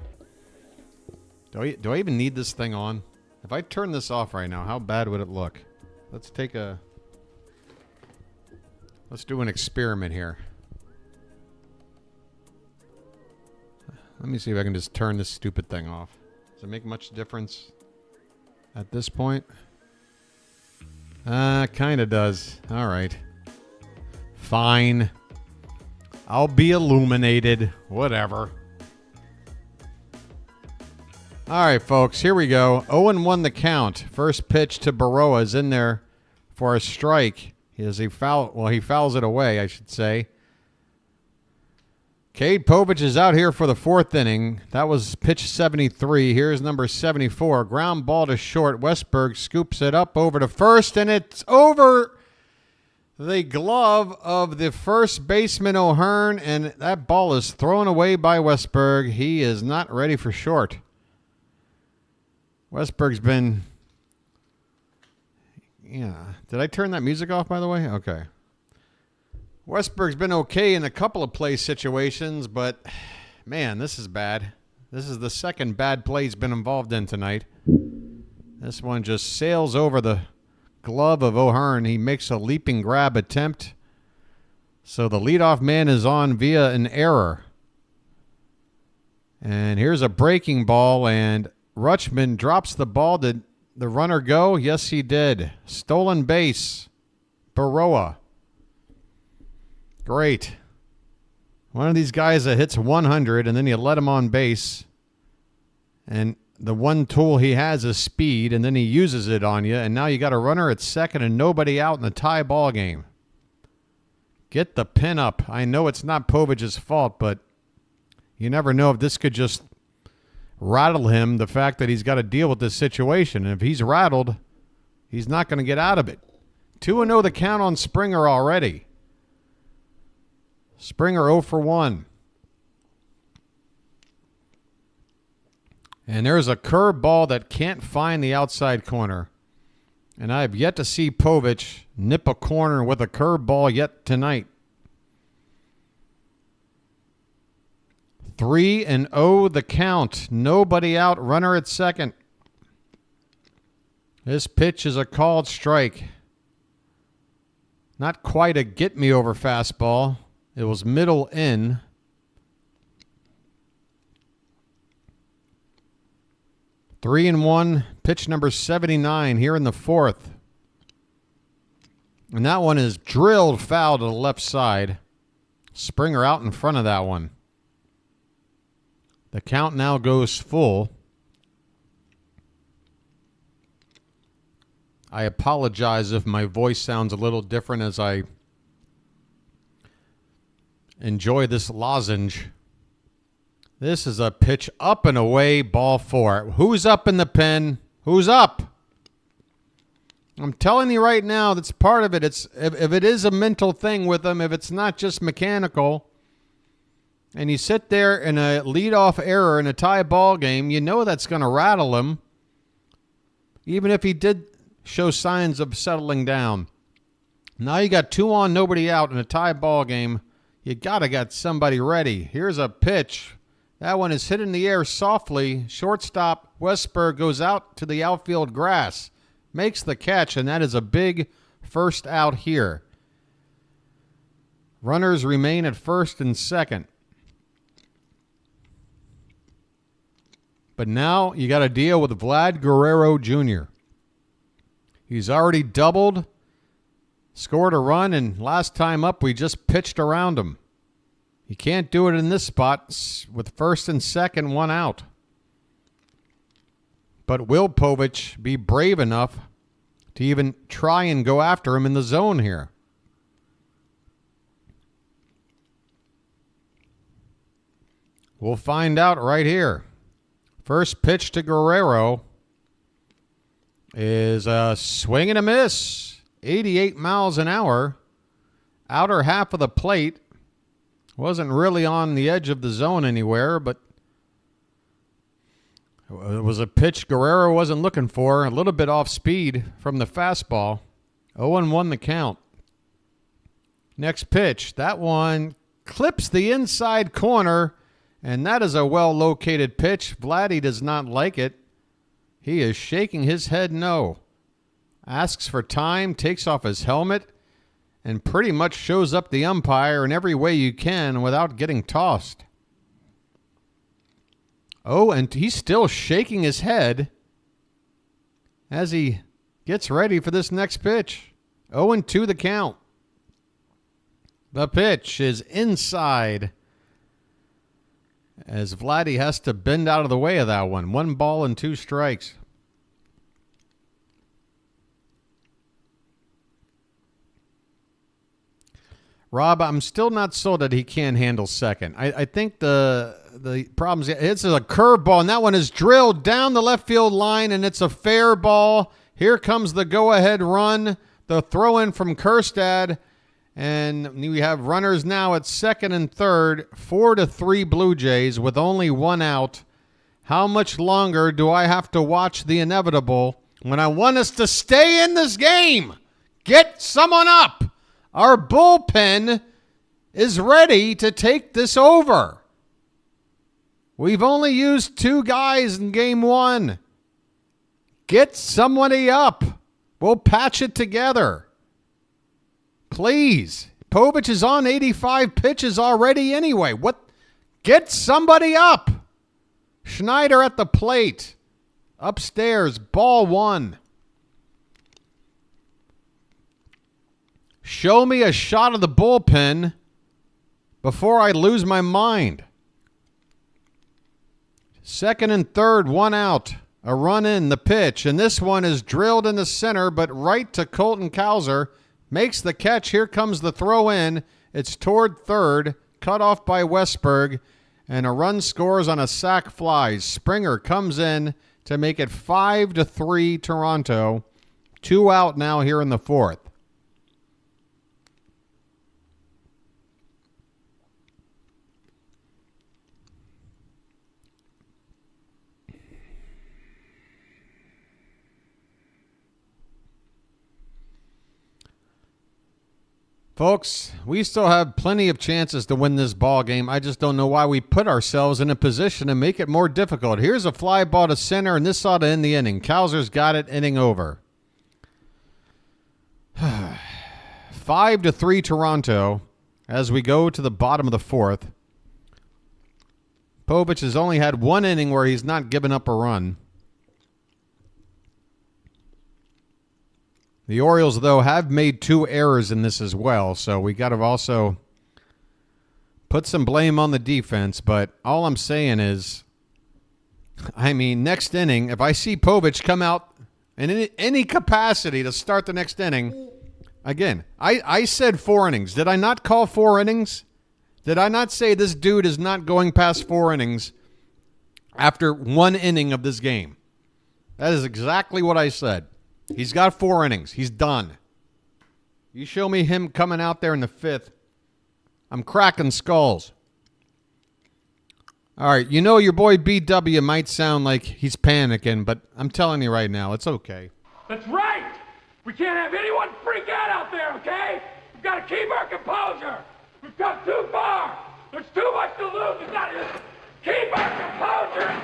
Do I even need this thing on? If I turn this off right now, how bad would it look? Let's do an experiment here. Let me see if I can just turn this stupid thing off. Does it make much difference at this point? Kind of does. All right. Fine. I'll be illuminated. Whatever. All right, folks. Here we go. 0-1 the count. First pitch to Baroa is in there for a strike. He fouls it away, I should say. Cade Povich is out here for the 4th inning. That was pitch 73. Here's number 74. Ground ball to short. Westberg scoops it up over to first, and it's over the glove of the first baseman O'Hearn, and that ball is thrown away by Westberg. He is not ready for short. Westberg's been... Yeah. Did I turn that music off, by the way? Okay. Westberg's been okay in a couple of play situations, but, man, this is bad. This is the second bad play he's been involved in tonight. This one just sails over the glove of O'Hearn. He makes a leaping grab attempt. So the leadoff man is on via an error. And here's a breaking ball, and Rutschman drops the ball. Did the runner go? Yes, he did. Stolen base. Baroa. Great. One of these guys that hits 100, and then you let him on base. And the one tool he has is speed, and then he uses it on you, and now you got a runner at second and nobody out in the tie ball game. Get the pin up. I know it's not Povich's fault, but you never know if this could just rattle him, the fact that he's got to deal with this situation. And if he's rattled, he's not going to get out of it. 2-0 the count on Springer already. Springer 0 for 1. And there's a curve ball that can't find the outside corner. And I have yet to see Povich nip a corner with a curve ball yet tonight. 3-0 the count. Nobody out. Runner at second. This pitch is a called strike. Not quite a get-me-over fastball. It was middle in. Three and one. Pitch number 79 here in the 4th. And that one is drilled foul to the left side. Springer out in front of that one. The count now goes full. I apologize if my voice sounds a little different as I enjoy this lozenge. This is a pitch up and away, ball 4. Who's up in the pen? Who's up? I'm telling you right now, that's part of it. It's if it is a mental thing with them, if it's not just mechanical, and you sit there in a leadoff error in a tie ball game, you know that's going to rattle him, even if he did show signs of settling down. Now you got 2 on, nobody out in a tie ball game. You got to get somebody ready. Here's a pitch. That one is hit in the air softly. Shortstop Westberg goes out to the outfield grass. Makes the catch, and that is a big first out here. Runners remain at first and second. But now you got to deal with Vlad Guerrero Jr. He's already doubled, scored a run, and last time up we just pitched around him. You can't do it in this spot with first and second, 1 out. But will Povich be brave enough to even try and go after him in the zone here? We'll find out right here. First pitch to Guerrero is a swing and a miss. 88 miles an hour. Outer half of the plate. Wasn't really on the edge of the zone anywhere, but it was a pitch Guerrero wasn't looking for. A little bit off speed from the fastball. 0-1 the count. Next pitch. That one clips the inside corner, and that is a well-located pitch. Vladdy does not like it. He is shaking his head no. Asks for time, takes off his helmet, and pretty much shows up the umpire in every way you can without getting tossed. Oh, and he's still shaking his head as he gets ready for this next pitch. 0-2 the count. The pitch is inside as Vladdy has to bend out of the way of that one. 1 ball and 2 strikes. Rob, I'm still not sold that he can handle second. I think the problem is it's a curveball, and that one is drilled down the left field line, and it's a fair ball. Here comes the go-ahead run, the throw-in from Kjerstad, and we have runners now at second and third, 4-3 Blue Jays with only 1 out. How much longer do I have to watch the inevitable when I want us to stay in this game? Get someone up. Our bullpen is ready to take this over. We've only used 2 guys in game 1. Get somebody up. We'll patch it together. Please. Povich is on 85 pitches already anyway. What? Get somebody up. Schneider at the plate. Upstairs, ball 1. Show me a shot of the bullpen before I lose my mind. Second and third, 1 out. A run in the pitch. And this one is drilled in the center, but right to Colton Cowser. Makes the catch. Here comes the throw in. It's toward third. Cut off by Westberg. And a run scores on a sac fly. Springer comes in to make it 5-3 Toronto. 2 out now here in the 4th. Folks, we still have plenty of chances to win this ball game. I just don't know why we put ourselves in a position to make it more difficult. Here's a fly ball to center, and this ought to end the inning. Cowser's got it, inning over. 5-3 Toronto as we go to the bottom of the 4th. Povich has only had 1 inning where he's not given up a run. The Orioles, though, have made 2 errors in this as well, so we got to also put some blame on the defense. But all I'm saying is, next inning, if I see Povich come out and in any capacity to start the next inning. Again, I said 4 innings. Did I not call 4 innings? Did I not say this dude is not going past 4 innings after 1 inning of this game? That is exactly what I said. He's got 4 innings. He's done. You show me him coming out there in the 5th, I'm cracking skulls. All right, you know your boy BW might sound like he's panicking, but I'm telling you right now, it's okay. That's right! We can't have anyone freak out there, okay? We've got to keep our composure. We've come too far. There's too much to lose. We've got to keep our composure.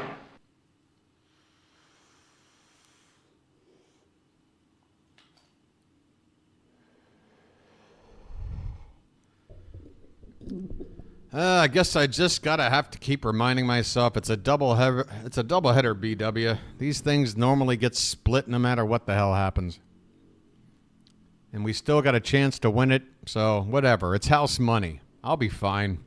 I guess I just have to keep reminding myself it's a doubleheader. It's a doubleheader, BW. These things normally get split no matter what the hell happens. And we still got a chance to win it, so whatever. It's house money. I'll be fine.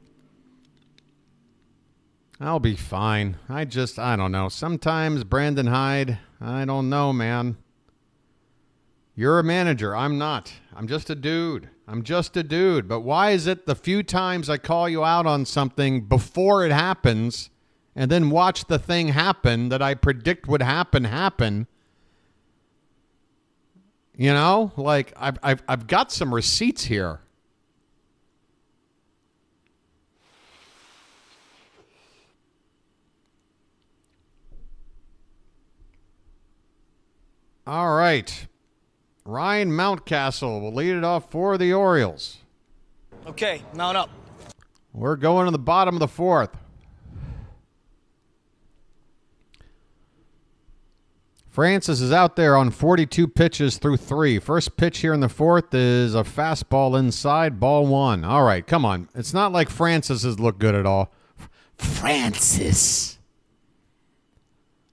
I'll be fine. I don't know. Sometimes, Brandon Hyde, I don't know, man. You're a manager. I'm not. I'm just a dude. But why is it the few times I call you out on something before it happens and then watch the thing happen that I predict would happen? You know, like I've got some receipts here. All right. Ryan Mountcastle will lead it off for the Orioles. Okay, mount up. We're going to the bottom of the 4th. Francis is out there on 42 pitches through 3. First pitch here in the 4th is a fastball inside, ball 1. All right, come on. It's not like Francis has looked good at all. Francis.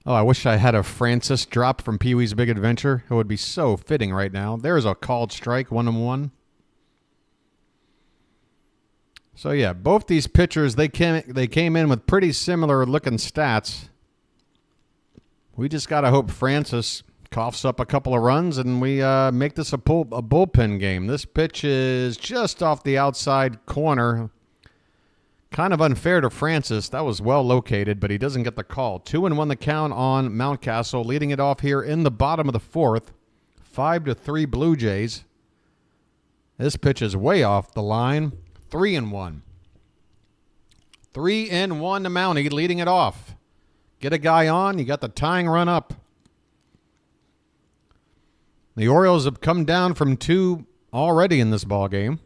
Oh, I wish I had a Francis drop from Pee-wee's Big Adventure. It would be so fitting right now. There's a called strike, 1-1. So, yeah, both these pitchers, they came in with pretty similar looking stats. We just got to hope Francis coughs up a couple of runs and we make this a bullpen game. This pitch is just off the outside corner. Kind of unfair to Francis. That was well located, but he doesn't get the call. 2-1 the count on Mountcastle, leading it off here in the bottom of the 4th. 5-3 Blue Jays. This pitch is way off the line. 3-1. 3-1 to Mountie, leading it off. Get a guy on, you got the tying run up. The Orioles have come down from 2 already in this ball game.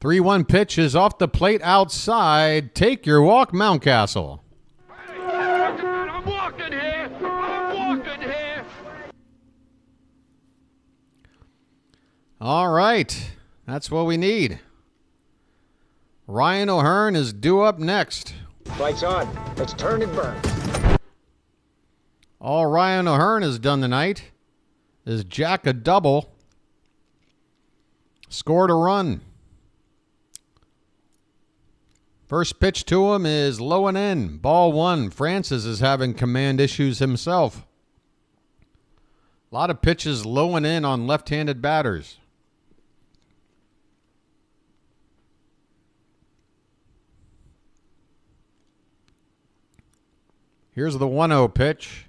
3-1 pitch is off the plate outside. Take your walk, Mountcastle. I'm walking here. All right. That's what we need. Ryan O'Hearn is due up next. Lights on. Let's turn and burn. All Ryan O'Hearn has done tonight is jack a double. Scored a run. First pitch to him is low and in. Ball 1. Francis is having command issues himself. A lot of pitches low and in on left-handed batters. Here's the 1-0 pitch.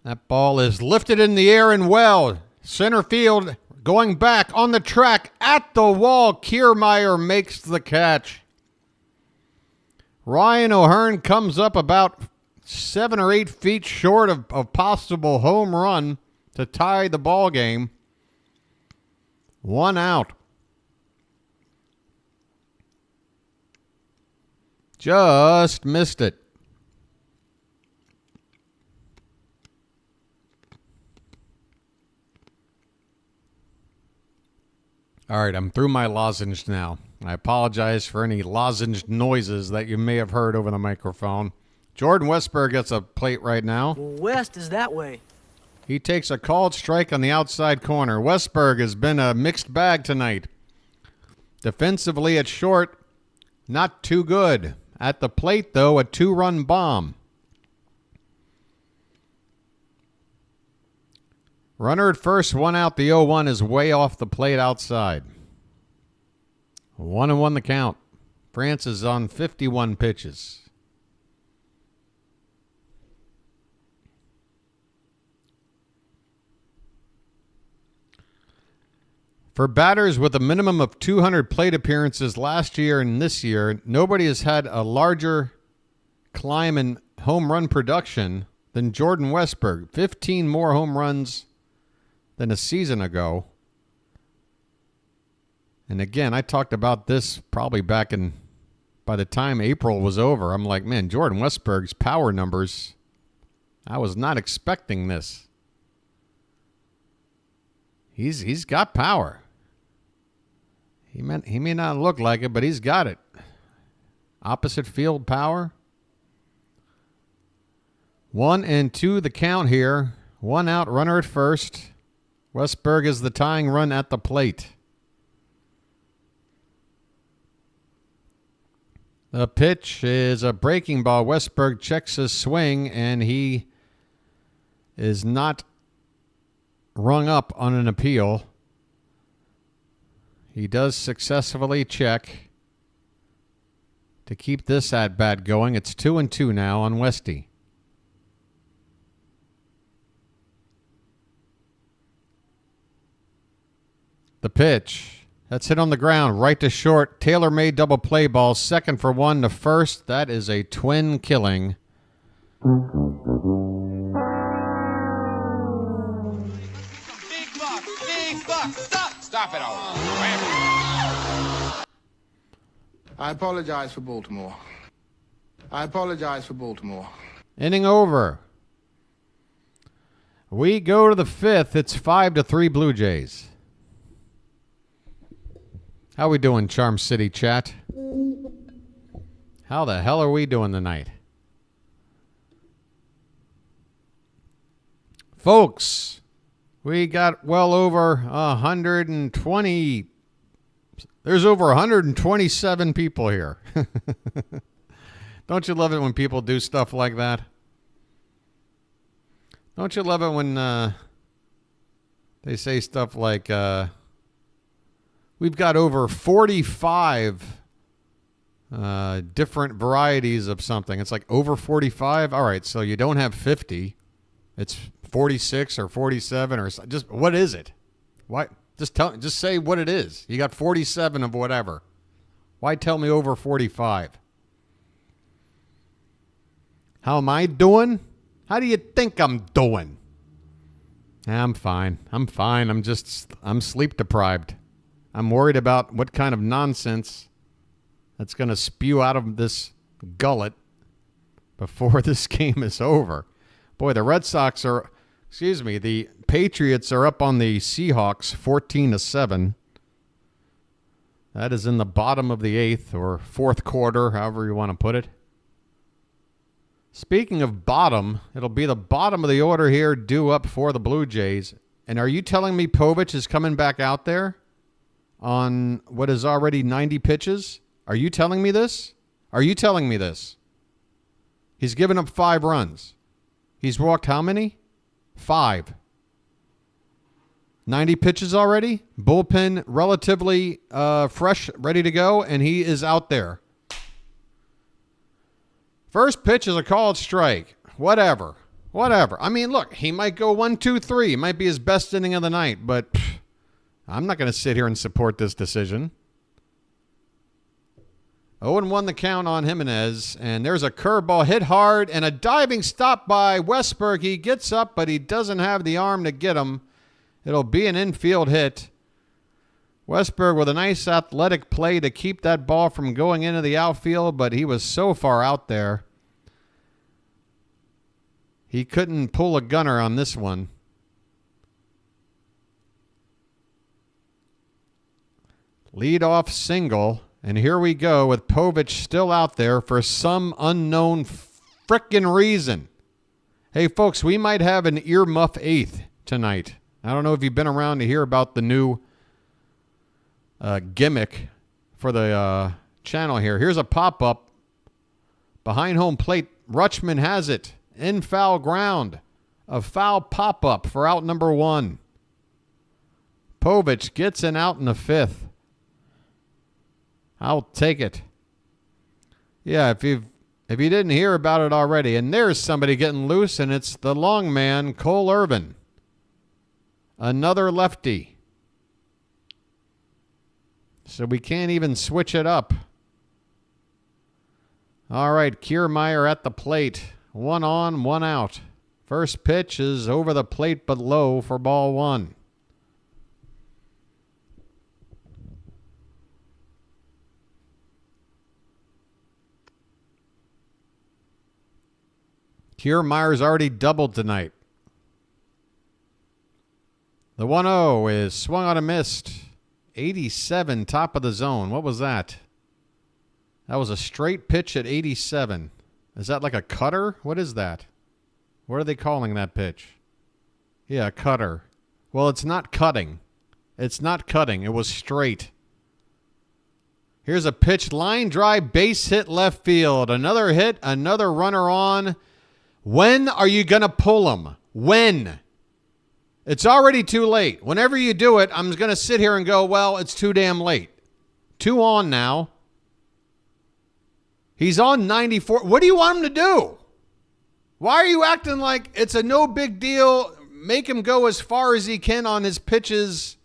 That ball is lifted in the air and well. Center field going back on the track at the wall. Kiermaier makes the catch. Ryan O'Hearn comes up about 7 or 8 feet short of possible home run to tie the ball game. 1 out. Just missed it. All right, I'm through my lozenge now. I apologize for any lozenged noises that you may have heard over the microphone. Jordan Westberg gets a plate right now. West is that way. He takes a called strike on the outside corner. Westberg has been a mixed bag tonight. Defensively at short, not too good. At the plate, though, a 2-run bomb. Runner at first, 1 out. The 0-1 is way off the plate outside. 1-1 the count. Francis on 51 pitches. For batters with a minimum of 200 plate appearances last year and this year, nobody has had a larger climb in home run production than Jordan Westburg. 15 more home runs than a season ago. And again, I talked about this probably back in, by the time April was over. I'm like, man, Jordan Westburg's power numbers, I was not expecting this. He's got power. He may not look like it, but he's got it. Opposite field power. 1-2 the count here. 1 out, runner at first. Westburg is the tying run at the plate. The pitch is a breaking ball. Westburg checks his swing, and he is not rung up on an appeal. He does successfully check to keep this at-bat going. It's 2-2 now on Westy. The pitch. That's hit on the ground. Right to short. Tailor-made double play ball. Second for 1 to first. That is a twin killing. Big buck. Stop it all. I apologize for Baltimore. Inning over. We go to the 5th. It's 5-3 Blue Jays. How we doing, Charm City chat? How the hell are we doing tonight? Folks, we got well over 120. There's over 127 people here. Don't you love it when people do stuff like that? Don't you love it when they say stuff like, we've got over 45 different varieties of something. It's like over 45. All right, so you don't have 50. It's 46 or 47 or just what is it? Why? Just say what it is. You got 47 of whatever. Why tell me over 45? How am I doing? How do you think I'm doing? I'm fine. I'm sleep deprived. I'm worried about what kind of nonsense that's going to spew out of this gullet before this game is over. Boy, the Patriots are up on the Seahawks 14-7. That is in the bottom of the 8th or 4th quarter, however you want to put it. Speaking of bottom, it'll be the bottom of the order here due up for the Blue Jays. And are you telling me Povich is coming back out there on what is already 90 pitches? Are you telling me this? He's given up 5 runs. He's walked how many? 5. 90 pitches already. Bullpen relatively fresh, ready to go, and he is out there. First pitch is a called strike. Whatever. I mean, look, he might go 1, 2, 3. It might be his best inning of the night, but I'm not going to sit here and support this decision. 0-1 the count on Jimenez, and there's a curveball hit hard and a diving stop by Westburg. He gets up, but he doesn't have the arm to get him. It'll be an infield hit. Westburg with a nice athletic play to keep that ball from going into the outfield, but he was so far out there. He couldn't pull a gunner on this one. Leadoff single. And here we go with Povich still out there for some unknown frickin' reason. Hey, folks, we might have an earmuff 8th tonight. I don't know if you've been around to hear about the new gimmick for the channel here. Here's a pop-up Behind home plate, Rutschman has it. In foul ground. A foul pop-up for out number 1. Povich gets an out in the 5th. I'll take it. Yeah, if you didn't hear about it already, and there's somebody getting loose, and it's the long man, Cole Irvin. Another lefty. So we can't even switch it up. All right, Kiermaier at the plate. 1 on, 1 out. First pitch is over the plate but low for ball 1. Kiermaier's already doubled tonight. The 1-0 is swung on a missed. 87, top of the zone. What was that? That was a straight pitch at 87. Is that like a cutter? What is that? What are they calling that pitch? Yeah, a cutter. Well, it's not cutting. It's not cutting. It was straight. Here's a pitch, line drive, base hit left field. Another hit, another runner on. When are you going to pull him? When? It's already too late. Whenever you do it, I'm going to sit here and go, well, it's too damn late. 2 on now. He's on 94. What do you want him to do? Why are you acting like it's a no big deal? Make him go as far as he can on his pitches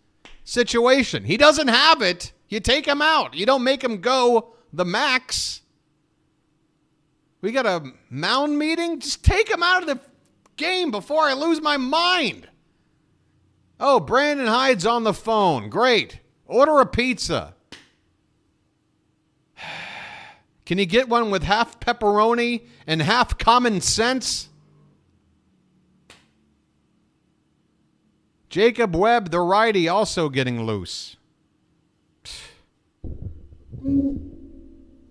situation. He doesn't have it. You take him out. You don't make him go the max. We got a mound meeting? Just take him out of the game before I lose my mind. Oh, Brandon Hyde's on the phone. Great. Order a pizza. Can you get one with half pepperoni and half common sense? Jacob Webb, the righty, also getting loose.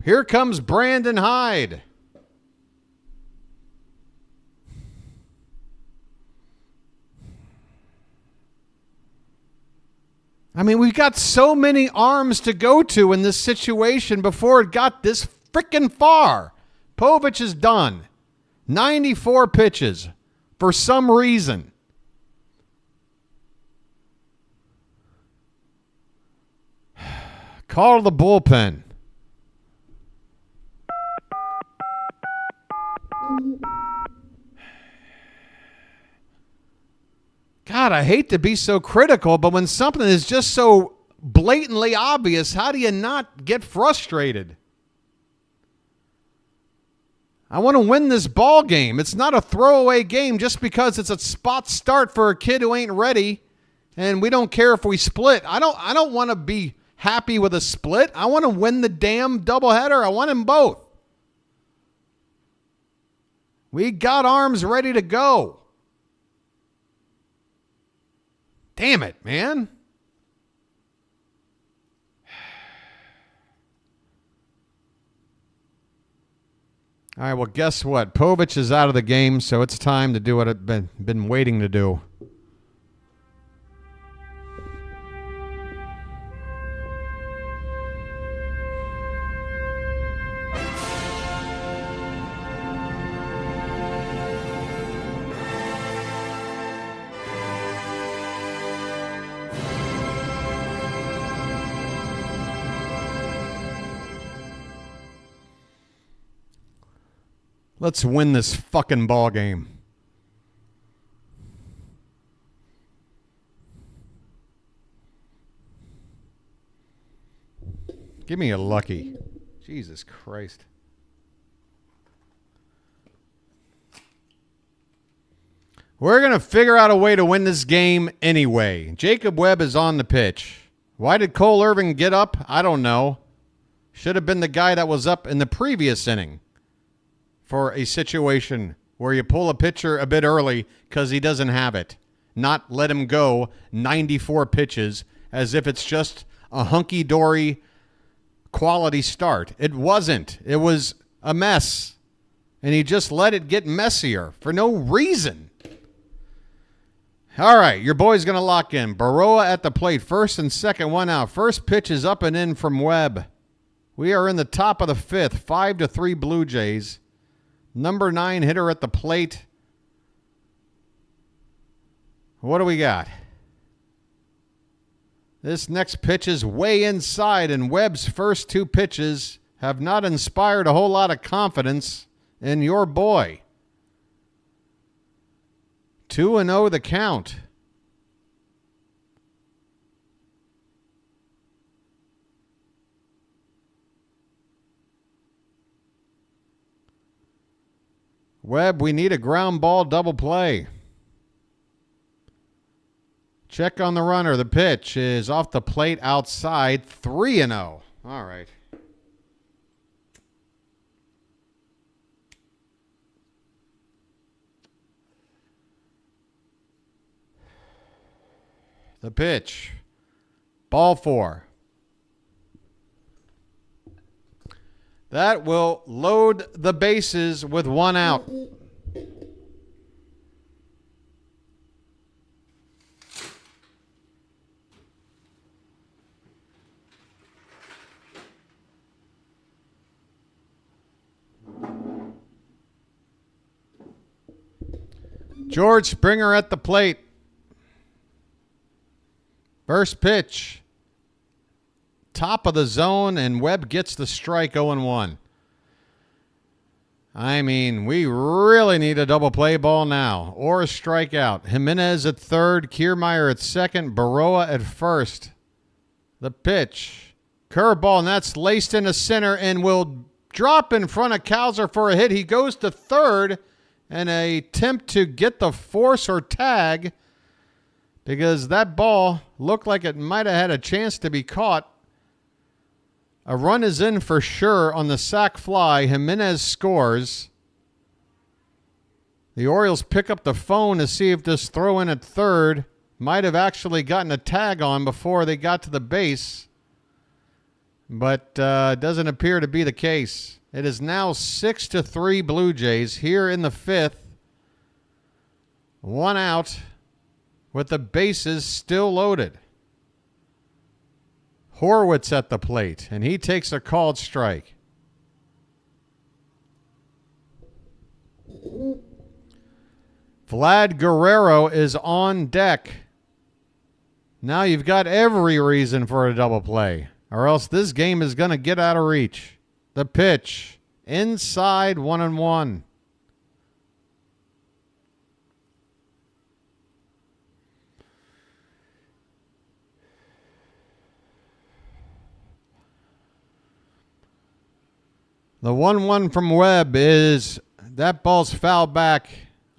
Here comes Brandon Hyde. I mean, we've got so many arms to go to in this situation before it got this freaking far. Povich is done. 94 pitches for some reason. Call the bullpen. God, I hate to be so critical, but when something is just so blatantly obvious, how do you not get frustrated? I want to win this ball game. It's not a throwaway game just because it's a spot start for a kid who ain't ready, and we don't care if we split. I don't want to be happy with a split. I want to win the damn doubleheader. I want them both. We got arms ready to go. Damn it, man. All right, well, guess what? Povich is out of the game, so it's time to do what I've been waiting to do. Let's win this fucking ball game. Give me a lucky. Jesus Christ. We're going to figure out a way to win this game anyway. Jacob Webb is on the pitch. Why did Cole Irvin get up? I don't know. Should have been the guy that was up in the previous inning. For a situation where you pull a pitcher a bit early because he doesn't have it. Not let him go 94 pitches as if it's just a hunky-dory quality start. It wasn't. It was a mess. And he just let it get messier for no reason. All right, your boy's going to lock in. Baroa at the plate. First and second, 1 out. First pitch is up and in from Webb. We are in the top of the 5th. 5-3 Blue Jays. Number 9 hitter at the plate. What do we got? This next pitch is way inside, and Webb's first 2 pitches have not inspired a whole lot of confidence in your boy. 2-0 the count. Webb, we need a ground ball double play. Check on the runner. The pitch is off the plate outside. 3-0. All right. The pitch. Ball 4. That will load the bases with 1 out. George Springer at the plate. First pitch. Top of the zone, and Webb gets the strike. 0-1. I mean, we really need a double play ball now, or a strikeout. Jimenez at third, Kiermaier at second, Baroa at first. The pitch. Curveball, and that's laced into center and will drop in front of Cowser for a hit. He goes to third, and an attempt to get the force or tag, because that ball looked like it might have had a chance to be caught. A run is in for sure on the sac fly. Jimenez scores. The Orioles pick up the phone to see if this throw in at third might have actually gotten a tag on before they got to the base. But it doesn't appear to be the case. It is now 6-3 Blue Jays here in the 5th. 1 out with the bases still loaded. Horwitz at the plate, and he takes a called strike. Vlad Guerrero is on deck. Now you've got every reason for a double play, or else this game is going to get out of reach. The pitch, inside, 1-1. The 1-1 from Webb is, that ball's fouled back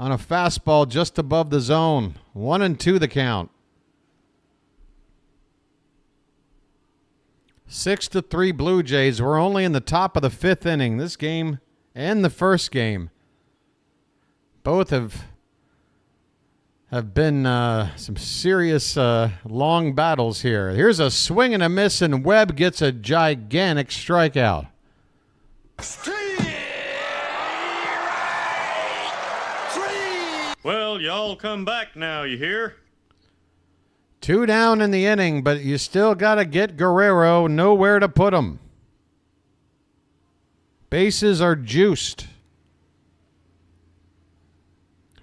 on a fastball just above the zone. 1-2 the count. 6-3 Blue Jays. We're only in the top of the 5th inning. This game and the first game both have been some serious long battles here. Here's a swing and a miss, and Webb gets a gigantic strikeout. Well, y'all come back now, you hear? 2 down in the inning, but you still got to get Guerrero nowhere to put him. Bases are juiced.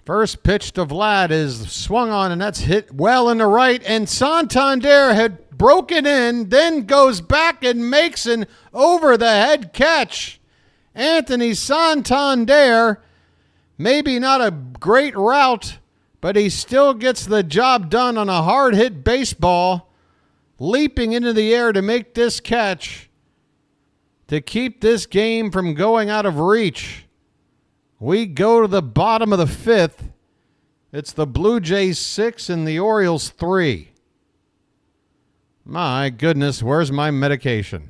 First pitch to Vlad is swung on, and that's hit well in the right, and Santander had broken in, then goes back and makes an over-the-head catch. Anthony Santander, maybe not a great route, but he still gets the job done on a hard-hit baseball, leaping into the air to make this catch to keep this game from going out of reach. We go to the bottom of the 5th. It's the Blue Jays 6 and the Orioles 3. My goodness, where's my medication?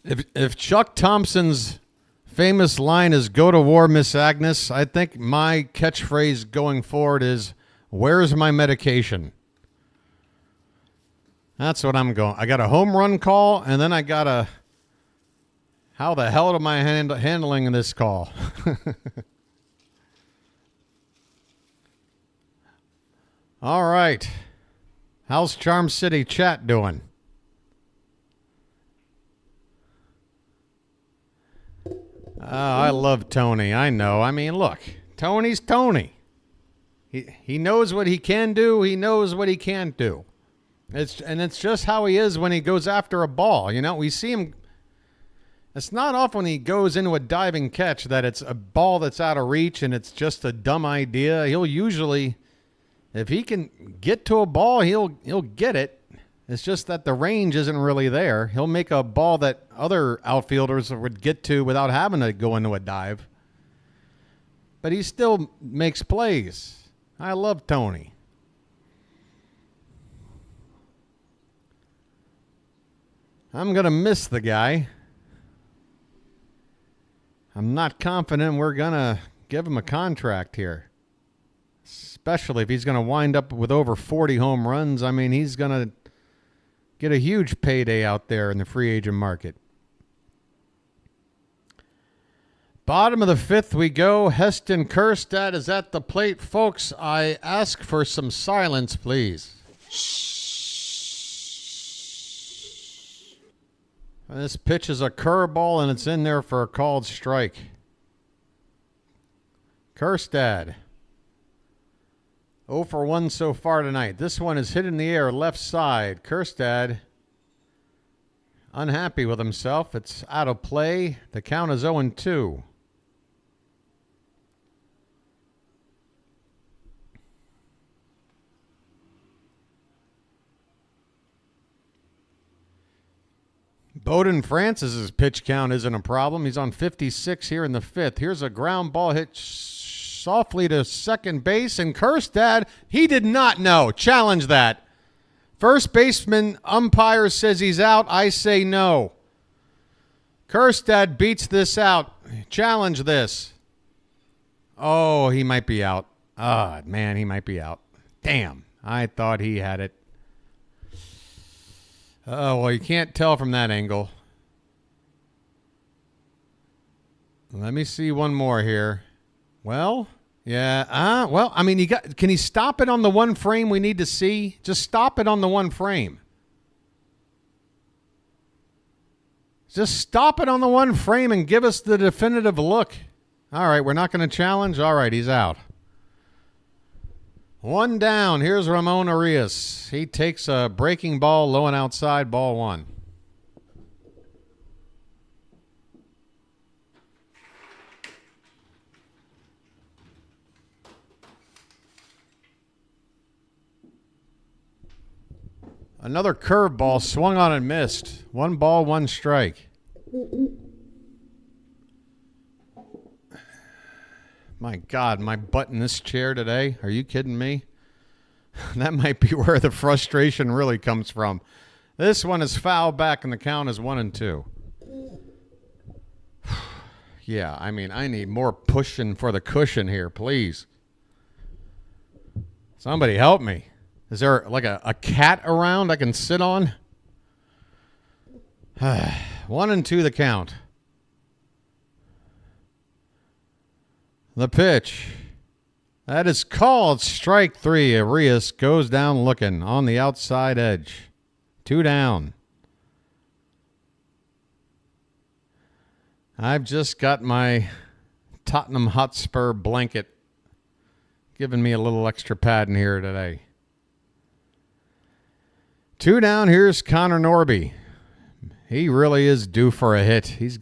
If Chuck Thompson's famous line is "Go to war, Miss Agnes," I think my catchphrase going forward is, "Where's my medication?" That's what I'm going. I got a home run call, and then I got a, how the hell am I handling this call? All right. How's Charm City chat doing? I love Tony. I know. I mean, look, Tony's Tony. He knows what he can do. He knows what he can't do. It's just how he is when he goes after a ball. You know, we see him. It's not often when he goes into a diving catch that it's a ball that's out of reach and it's just a dumb idea. He'll usually, if he can get to a ball, he'll get it. It's just that the range isn't really there. He'll make a ball that other outfielders would get to without having to go into a dive. But he still makes plays. I love Tony. I'm going to miss the guy. I'm not confident we're going to give him a contract here. Especially if he's going to wind up with over 40 home runs. I mean, he's going to get a huge payday out there in the free agent market. Bottom of the fifth we go. Heston Kjerstad is at the plate. Folks, I ask for some silence, please. This pitch is a curveball, and it's in there for a called strike. Kjerstad. 0 for 1 so far tonight. This one is hit in the air, left side. Kjerstad unhappy with himself. It's out of play. The count is 0-2. Bowden Francis's pitch count isn't a problem. He's on 56 here in the fifth. Here's a ground ball hit softly to second base, and Kjerstad, he did not know. Challenge that. First baseman umpire says he's out. I say no. Kjerstad beats this out. Challenge this. Oh, he might be out. Ah, man, he might be out. Damn, I thought he had it. Oh, well, you can't tell from that angle. Let me see one more here. Well, yeah. Well, I mean, can he stop it on the one frame we need to see? Just stop it on the one frame. Just stop it on the one frame and give us the definitive look. All right, we're not going to challenge. All right, he's out. One down. Here's Ramon Arias. He takes a breaking ball low and outside, ball one. Another curveball swung on and missed. 1 ball, 1 strike. My God, my butt in this chair today. Are you kidding me? That might be where the frustration really comes from. This one is foul back and the count is 1-2. Yeah, I mean, I need more pushing for the cushion here, please. Somebody help me. Is there like a cat around I can sit on? 1-2 the count. The pitch. That is called strike 3. Arias goes down looking on the outside edge. 2 down. I've just got my Tottenham Hotspur blanket giving me a little extra padding here today. 2 down. Here's Connor Norby. He really is due for a hit. He's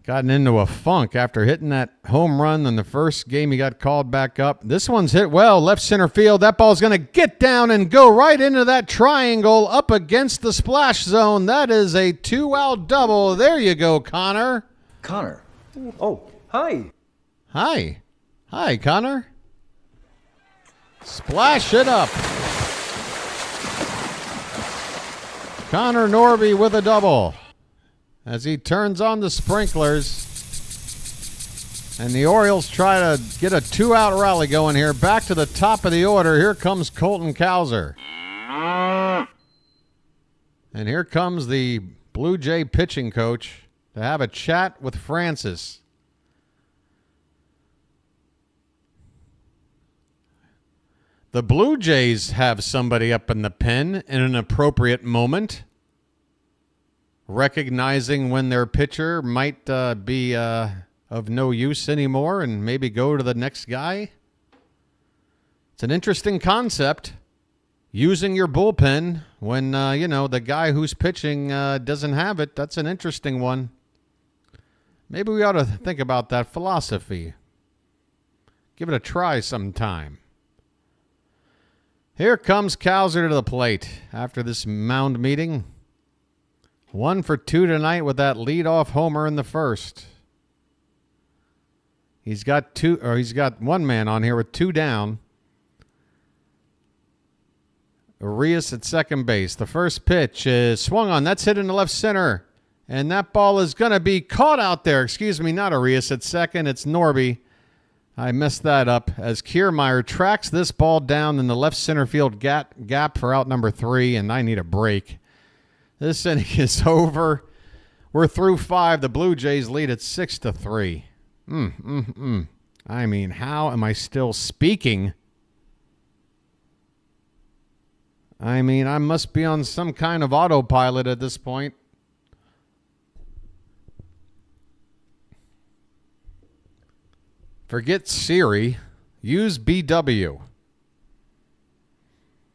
gotten into a funk after hitting that home run in the first game. He got called back up. This one's hit well, left center field. That ball's going to get down and go right into that triangle up against the splash zone. That is a 2-out double. There you go, Connor. Connor. Oh, hi. Hi. Hi, Connor. Splash it up. Connor Norby with a double. As he turns on the sprinklers. And the Orioles try to get a 2-out rally going here. Back to the top of the order. Here comes Colton Cowser. And here comes the Blue Jay pitching coach to have a chat with Francis. The Blue Jays have somebody up in the pen in an appropriate moment. recognizing when their pitcher might be of no use anymore and maybe go to the next guy. It's an interesting concept. Using your bullpen when, the guy who's pitching doesn't have it. That's an interesting one. Maybe we ought to think about that philosophy. Give it a try sometime. Here comes Cowser to the plate after this mound meeting. 1 for 2 tonight with that leadoff homer in the first. He's got one man on here with 2 down. Arias at second base. The first pitch is swung on. That's hit into left center. And that ball is going to be caught out there. Excuse me, not Arias at second. It's Norby. I messed that up as Kiermaier tracks this ball down in the left center field gap for out number 3, and I need a break. This inning is over. We're through 5. The Blue Jays lead at 6-3. I mean, how am I still speaking? I mean, I must be on some kind of autopilot at this point. Forget Siri. Use BW.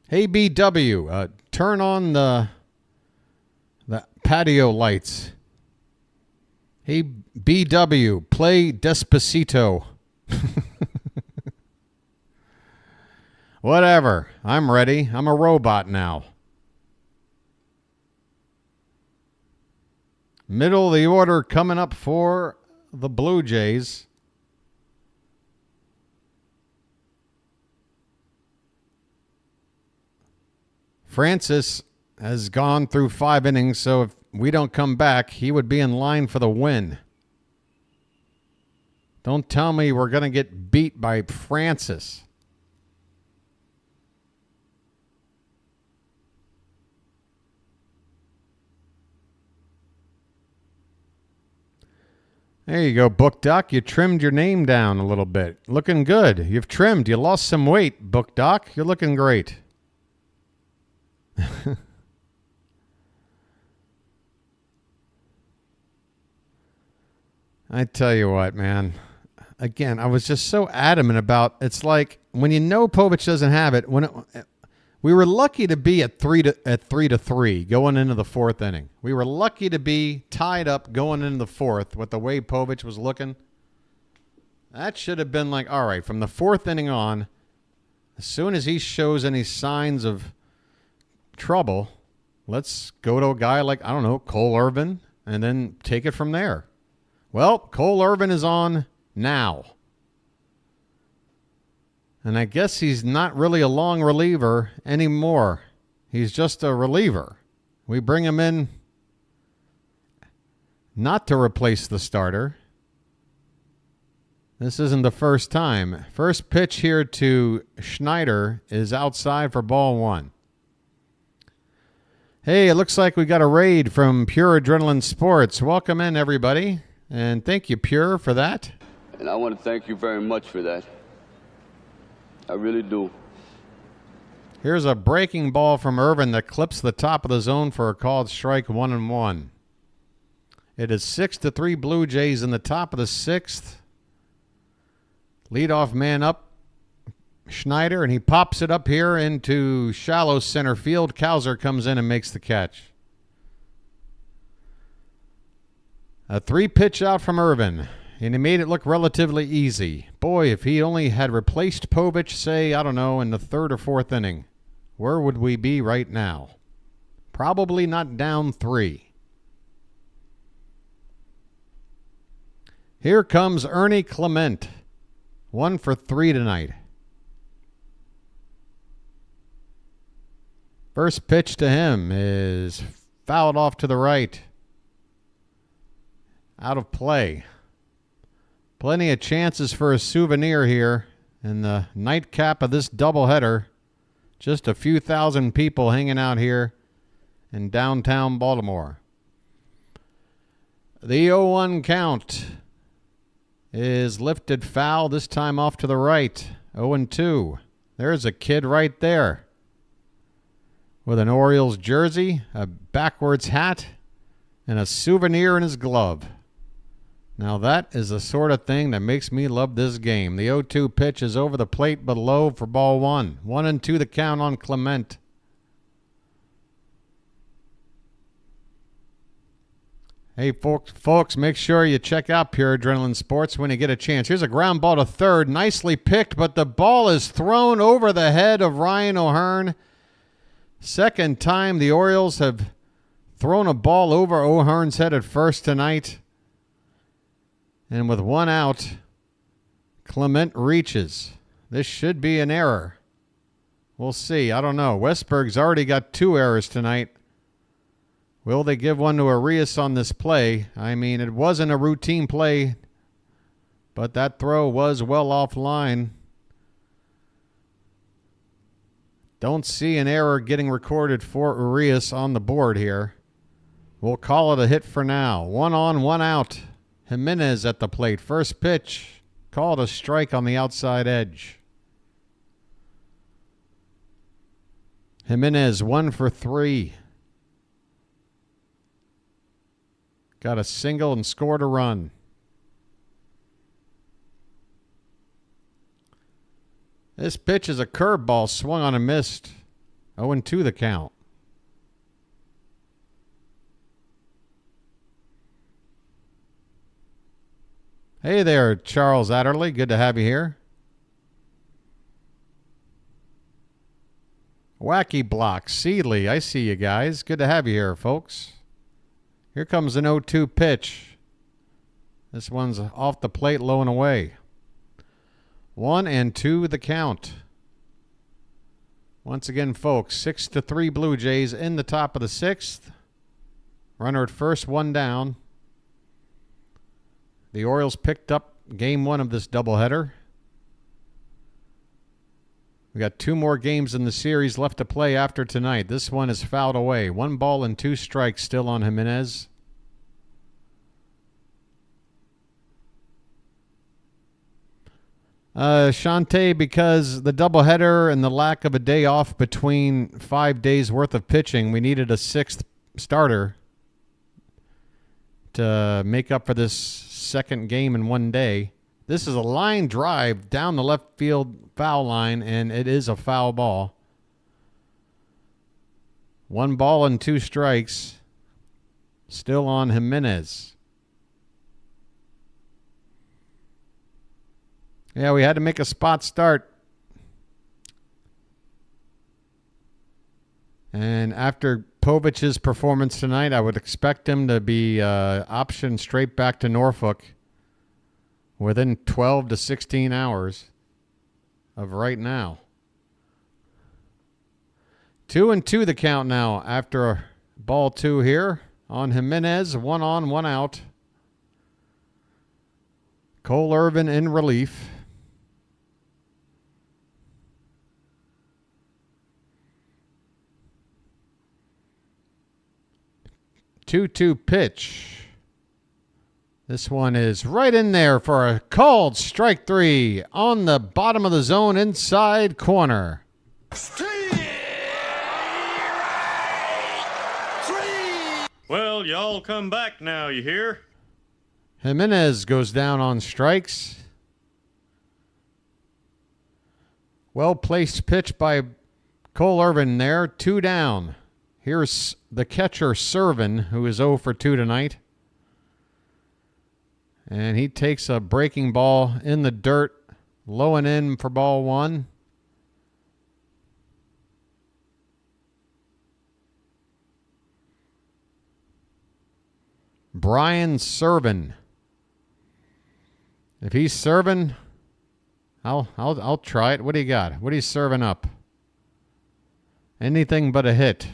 Hey, BW, turn on the patio lights. Hey, BW, play Despacito. Whatever. I'm ready. I'm a robot now. Middle of the order coming up for the Blue Jays. Francis has gone through 5 innings, so if we don't come back, he would be in line for the win. Don't tell me we're going to get beat by Francis. There you go, Book Doc. You trimmed your name down a little bit. Looking good. You've trimmed. You lost some weight, Book Doc. You're looking great. I tell you what, man. Again, I was just so adamant about it's like when you know Povich doesn't have it. We were lucky to be at 3-3 going into the 4th inning. We were lucky to be tied up going into the 4th with the way Povich was looking. That should have been like, all right, from the 4th inning on, as soon as he shows any signs of trouble, let's go to a guy like, I don't know, Cole Irvin, and then take it from there. Well, Cole Irvin is on now. And I guess he's not really a long reliever anymore. He's just a reliever. We bring him in not to replace the starter. This isn't the first time. First pitch here to Schneider is outside for ball 1. Hey, it looks like we got a raid from Pure Adrenaline Sports. Welcome in, everybody. And thank you, Pure, for that. And I want to thank you very much for that. I really do. Here's a breaking ball from Irvin that clips the top of the zone for a called strike 1-1. It is 6-3 Blue Jays in the top of the 6th. Leadoff man up, Schneider, and he pops it up here into shallow center field. Cowser comes in and makes the catch. A 3-pitch out from Irvin, and he made it look relatively easy. Boy, if he only had replaced Povich, say, I don't know, in the 3rd or 4th inning, where would we be right now? Probably not down 3. Here comes Ernie Clement. 1 for 3 tonight. First pitch to him is fouled off to the right. Out of play. Plenty of chances for a souvenir here in the nightcap of this doubleheader. Just a few thousand people hanging out here in downtown Baltimore. The 0-1 count is lifted foul, this time off to the right. 0-2. There's a kid right there with an Orioles jersey, a backwards hat, and a souvenir in his glove. Now that is the sort of thing that makes me love this game. The 0-2 pitch is over the plate but low for ball one. 1-2 the count on Clement. Hey, folks, make sure you check out Pure Adrenaline Sports when you get a chance. Here's a ground ball to third. Nicely picked, but the ball is thrown over the head of Ryan O'Hearn. Second time the Orioles have thrown a ball over O'Hearn's head at first tonight. And with one out, Clement reaches. This should be an error. We'll see. I don't know. Westberg's already got 2 errors tonight. Will they give one to Arias on this play? I mean, it wasn't a routine play, but that throw was well offline. Don't see an error getting recorded for Arias on the board here. We'll call it a hit for now. 1 on, 1 out. Jimenez at the plate. First pitch. Called a strike on the outside edge. Jimenez 1 for 3. Got a single and scored a run. This pitch is a curveball swung on and missed. 0-2 the count. Hey there, Charles Adderley. Good to have you here. Wacky Block. Seeley, I see you guys. Good to have you here, folks. Here comes an 0-2 pitch. This one's off the plate, low and away. 1-2 the count. Once again, folks, 6-3 Blue Jays in the top of the 6th. Runner at first, 1 down. The Orioles picked up game 1 of this doubleheader. We got 2 more games in the series left to play after tonight. This one is fouled away. 1 ball and 2 strikes still on Jimenez. Shante, because the doubleheader and the lack of a day off between 5 days worth of pitching, we needed a 6th starter to make up for this second game in 1 day. This is a line drive down the left field foul line, and it is a foul ball. 1 ball and 2 strikes. Still on Jimenez. Yeah, we had to make a spot start. And after Povich's performance tonight, I would expect him to be optioned straight back to Norfolk within 12 to 16 hours of right now. 2-2 the count now after ball 2 here on Jimenez. 1 on, 1 out. Cole Irvin in relief. Two-two pitch. This one is right in there for a called strike 3 on the bottom of the zone inside corner. Well, y'all come back now, you hear? Jimenez goes down on strikes. Well-placed pitch by Cole Irvin there. 2 down. Here's the catcher, Servin, who is 0 for 2 tonight. And he takes a breaking ball in the dirt, low and in for ball 1. Brian Servin. If he's serving, I'll try it. What do you got? What are you serving up? Anything but a hit.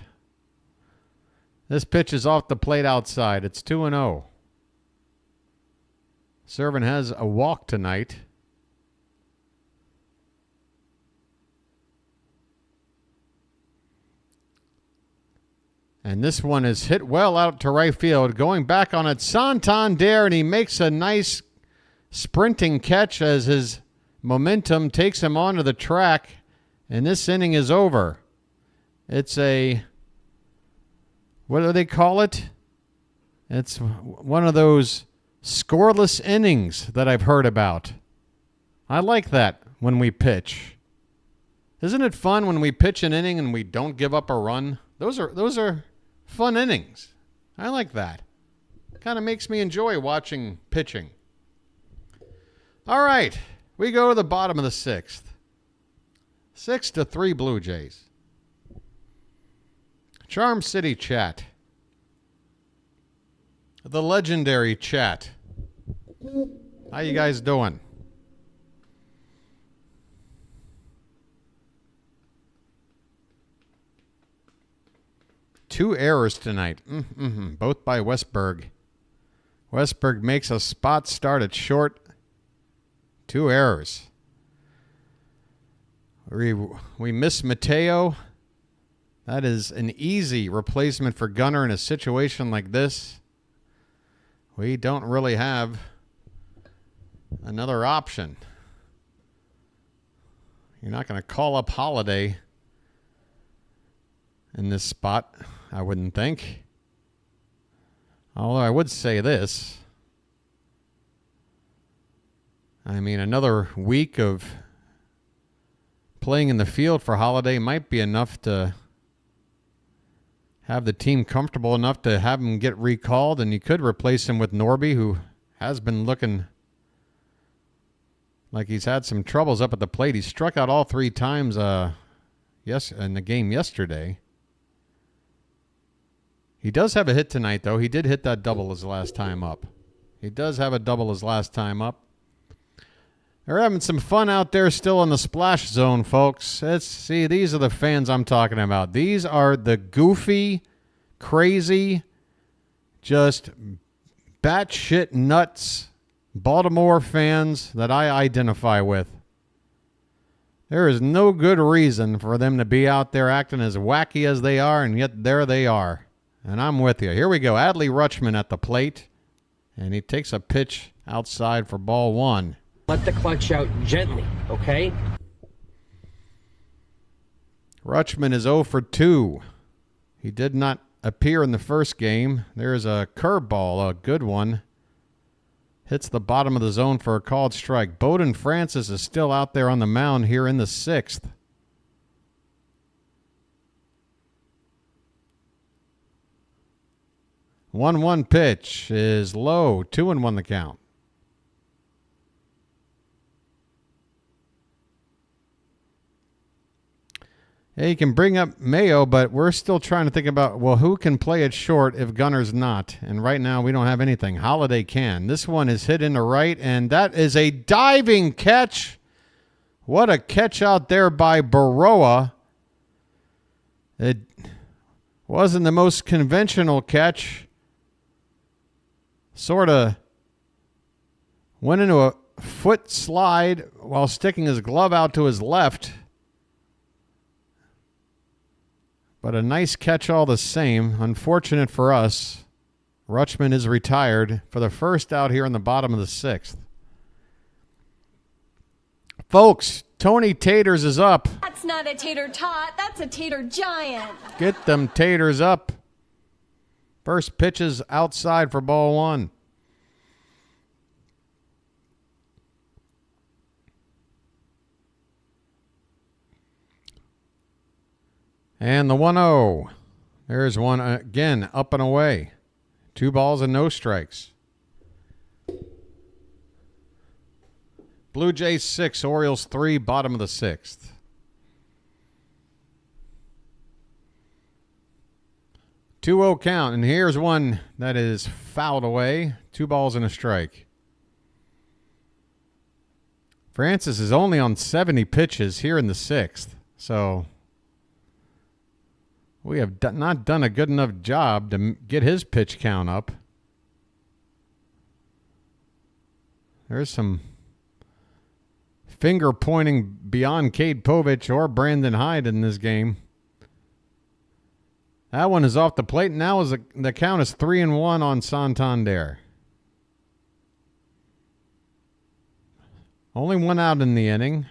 This pitch is off the plate outside. It's 2-0. Servin has a walk tonight. And this one is hit well out to right field. Going back on it, Santander, and he makes a nice sprinting catch as his momentum takes him onto the track. And this inning is over. It's a, what do they call it? It's one of those scoreless innings that I've heard about. I like that when we pitch. Isn't it fun when we pitch an inning and we don't give up a run? Those are fun innings. I like that. Kind of makes me enjoy watching pitching. All right, we go to the bottom of the 6th. 6-3 Blue Jays. Charm City Chat. The legendary Chat. How you guys doing? Two errors tonight. Both by Westberg. Westberg makes a spot start at short. 2 errors. We miss Mateo. That is an easy replacement for Gunnar in a situation like this. We don't really have another option. You're not going to call up Holiday in this spot, I wouldn't think. Although I would say this. I mean, another week of playing in the field for Holiday might be enough to have the team comfortable enough to have him get recalled, and you could replace him with Norby, who has been looking like he's had some troubles up at the plate. He struck out all 3 times in the game yesterday. He does have a hit tonight, though. He did hit that double his last time up. He does have a double his last time up. They're having some fun out there still in the splash zone, folks. See, these are the fans I'm talking about. These are the goofy, crazy, just batshit nuts Baltimore fans that I identify with. There is no good reason for them to be out there acting as wacky as they are, and yet there they are. And I'm with you. Here we go. Adley Rutschman at the plate, and he takes a pitch outside for ball 1. Let the clutch out gently, okay? Rutschman is 0 for 2. He did not appear in the first game. There's a curveball, a good one. Hits the bottom of the zone for a called strike. Bowden Francis is still out there on the mound here in the 6th. One pitch is low. 2-1 the count. Hey, you can bring up Mayo, but we're still trying to think about, well, who can play it short if Gunner's not? And right now we don't have anything. Holiday can. This one is hit into right, and that is a diving catch. What a catch out there by Baroa. It wasn't the most conventional catch. Sort of went into a foot slide while sticking his glove out to his left. But a nice catch all the same. Unfortunate for us. Rutschman is retired for the first out here in the bottom of the 6th. Folks, Tony Taters is up. That's not a tater tot. That's a tater giant. Get them taters up. First pitch is outside for ball 1. And the 1-0. There's one again, up and away. 2 balls and no strikes. Blue Jays 6, Orioles 3, bottom of the 6th. Two-oh count, and here's one that is fouled away. 2 balls and a strike. Francis is only on 70 pitches here in the 6th, so we have not done a good enough job to get his pitch count up. There's some finger pointing beyond Cade Povich or Brandon Hyde in this game. That one is off the plate. Now the count is 3-1 on Santander. Only 1 out in the inning.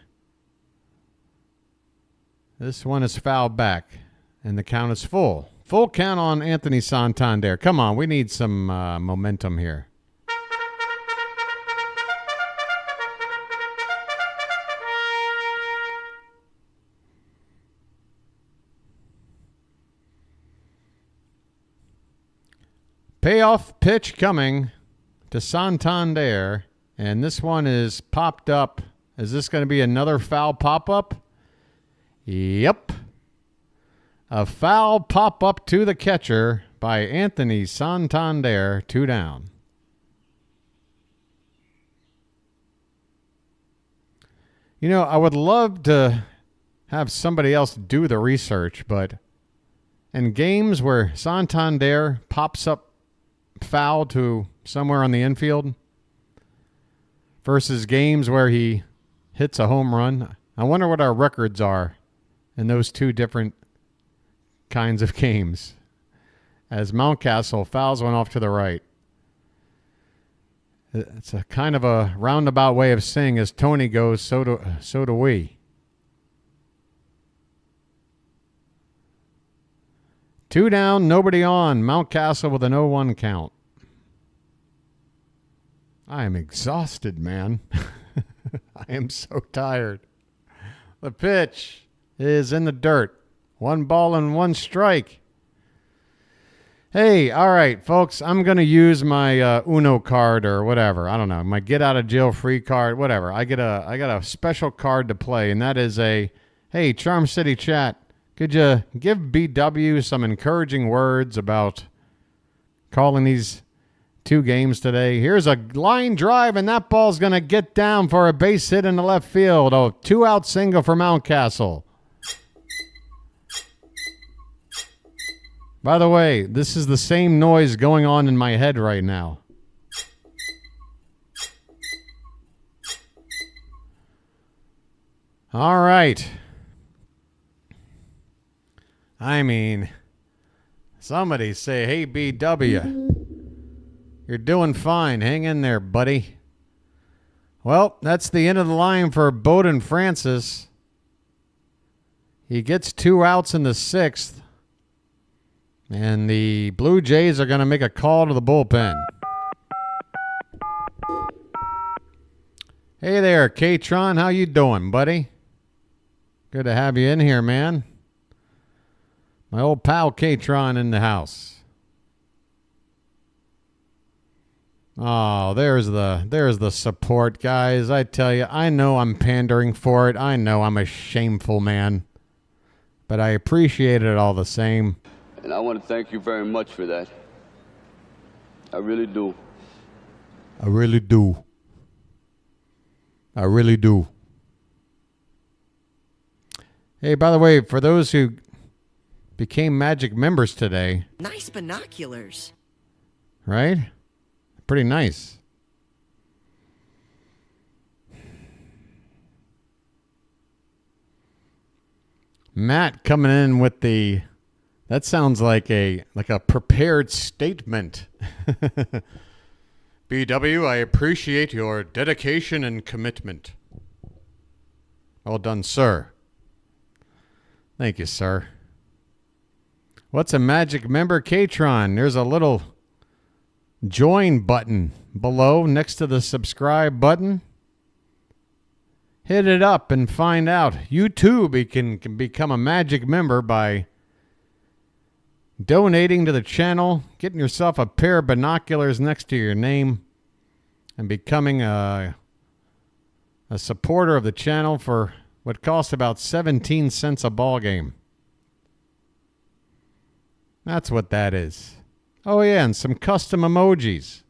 This one is fouled back. And the count is full. Full count on Anthony Santander. Come on, we need some momentum here. Payoff pitch coming to Santander, and this one is popped up. Is this going to be another foul pop-up? Yep. A foul pop-up to the catcher by Anthony Santander, 2 down. You know, I would love to have somebody else do the research, but in games where Santander pops up foul to somewhere on the infield versus games where he hits a home run, I wonder what our records are in those two different kinds of games. As Mountcastle fouls one off to the right. It's a kind of a roundabout way of saying as Tony goes, so do we. 2 down, nobody on. Mountcastle with an 0-1 count. I am exhausted, man. I am so tired. The pitch is in the dirt. 1 ball and 1 strike. Hey, all right, folks, I'm going to use my Uno card or whatever. I don't know, my get out of jail free card, whatever. I got a special card to play, and that is a, hey, Charm City chat, could you give BW some encouraging words about calling these 2 games today? Here's a line drive, and that ball's going to get down for a base hit in the left field. Oh, 2-out single for Mountcastle. By the way, this is the same noise going on in my head right now. All right. I mean, somebody say, hey, BW, you're doing fine. Hang in there, buddy. Well, that's the end of the line for Bowden Francis. He gets 2 outs in the 6th. And the Blue Jays are going to make a call to the bullpen. Hey there, K-Tron. How you doing, buddy? Good to have you in here, man. My old pal K-Tron in the house. Oh, there's the support, guys. I tell you, I know I'm pandering for it. I know I'm a shameful man. But I appreciate it all the same. And I want to thank you very much for that. I really do. I really do. I really do. Hey, by the way, for those who became Magic members today. Nice binoculars. Right? Pretty nice. Matt coming in with the... That sounds like a prepared statement. BW, I appreciate your dedication and commitment. Well done, sir. Thank you, sir. What's a Magic member? K-Tron. There's a little join button below next to the subscribe button. Hit it up and find out. You too can become a Magic member by donating to the channel, getting yourself a pair of binoculars next to your name, and becoming a supporter of the channel for what costs about 17 cents a ball game. That's what that is. Oh yeah, and some custom emojis.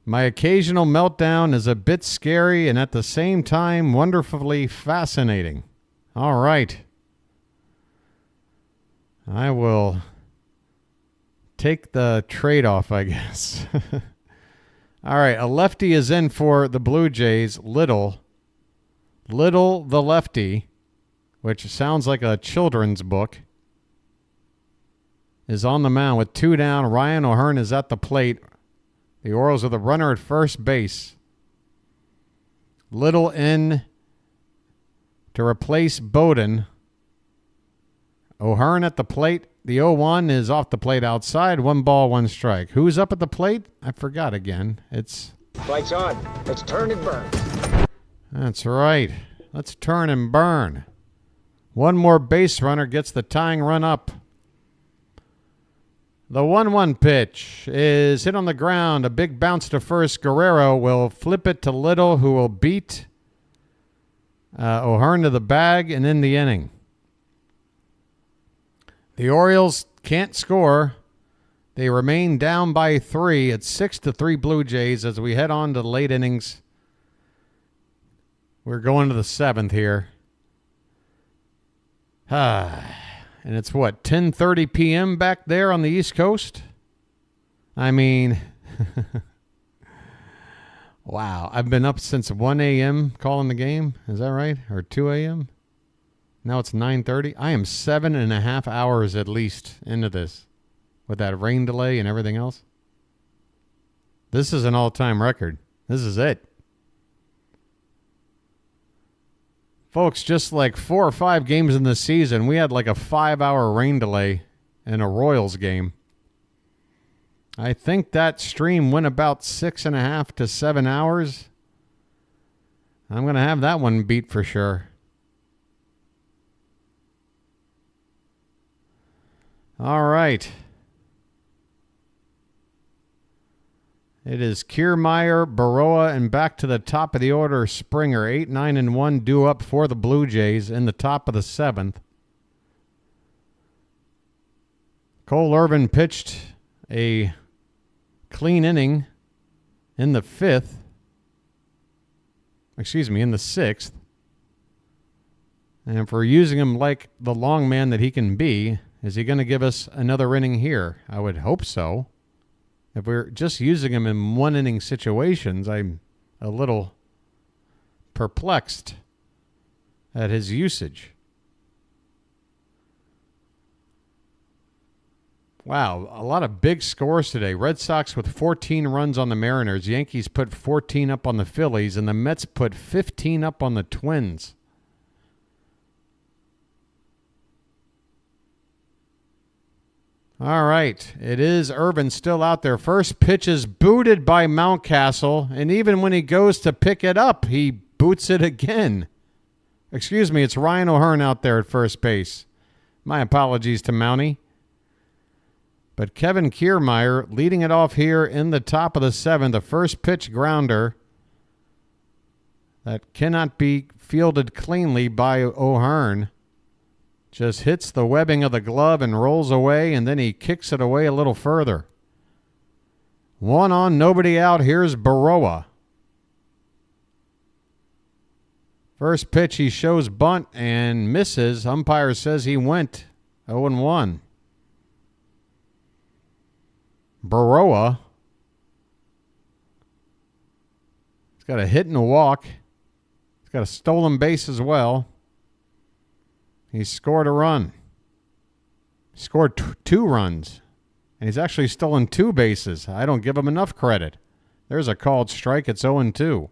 My occasional meltdown is a bit scary and at the same time wonderfully fascinating. All right. I will take the trade-off, I guess. All right, a lefty is in for the Blue Jays. Little the lefty, which sounds like a children's book, is on the mound with 2 down. Ryan O'Hearn is at the plate. The Orioles are the runner at first base. Little in to replace Bowden. O'Hearn at the plate. The 0-1 is off the plate outside. 1 ball, 1 strike. Who's up at the plate? I forgot again. It's... Lights on. Let's turn and burn. That's right. Let's turn and burn. 1 more base runner gets the tying run up. The 1-1 pitch is hit on the ground. A big bounce to first. Guerrero will flip it to Little, who will beat O'Hearn to the bag and end the inning. The Orioles can't score. They remain down by 3. It's 6-3 Blue Jays as we head on to the late innings. We're going to the 7th here. And it's what, 10:30 p.m. back there on the East Coast? I mean, wow. I've been up since 1 a.m. calling the game. Is that right? Or 2 a.m.? Now it's 9:30. I am 7.5 hours at least into this with that rain delay and everything else. This is an all-time record. This is it. Folks, just like 4 or 5 games in the season, we had like a 5-hour rain delay in a Royals game. I think that stream went about 6.5 to 7 hours. I'm going to have that one beat for sure. All right. It is Kiermaier, Baroa, and back to the top of the order, Springer. 8, 9, and 1 due up for the Blue Jays in the top of the 7th. Cole Irvin pitched a clean inning in the 5th. Excuse me, in the 6th. And if we're using him like the long man that he can be, is he going to give us another inning here? I would hope so. If we're just using him in 1-inning situations, I'm a little perplexed at his usage. Wow, a lot of big scores today. Red Sox with 14 runs on the Mariners. Yankees put 14 up on the Phillies, and the Mets put 15 up on the Twins. All right, it is Irvin still out there. First pitch is booted by Mountcastle, and even when he goes to pick it up, he boots it again. Excuse me, it's Ryan O'Hearn out there at first base. My apologies to Mountie. But Kevin Kiermaier leading it off here in the top of the 7th. The first pitch grounder that cannot be fielded cleanly by O'Hearn. Just hits the webbing of the glove and rolls away, and then he kicks it away a little further. 1 on, nobody out. Here's Baroa. First pitch, he shows bunt and misses. Umpire says he went 0-1. Baroa. He's got a hit and a walk. He's got a stolen base as well. He scored a run. He scored 2 runs. And he's actually stolen 2 bases. I don't give him enough credit. There's a called strike. It's 0-2.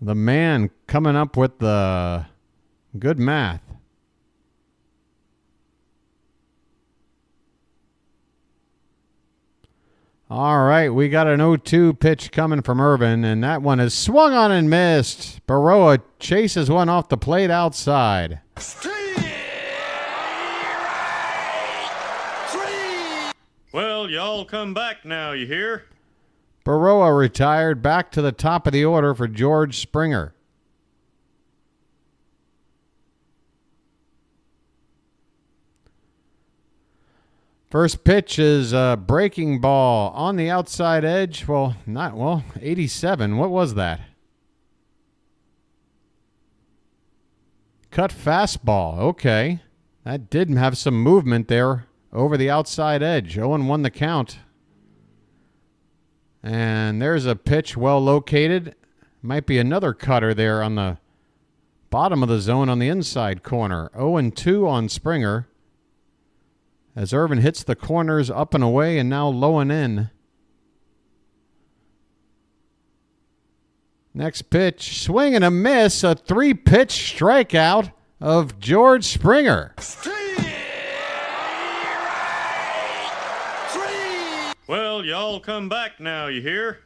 The man coming up with the good math. All right, we got an 0-2 pitch coming from Irvin, and that one is swung on and missed. Baroa chases one off the plate outside. Well, y'all come back now, you hear? Baroa retired, back to the top of the order for George Springer. First pitch is a breaking ball on the outside edge. 87. What was that? Cut fastball. Okay. That did have some movement there over the outside edge. 0-1 the count. And there's a pitch well located. Might be another cutter there on the bottom of the zone on the inside corner. 0-2 on Springer. as Irvin hits the corners up and away and now low and in. Next pitch, swing and a miss, a 3-pitch strikeout of George Springer. Well, y'all come back now, you hear?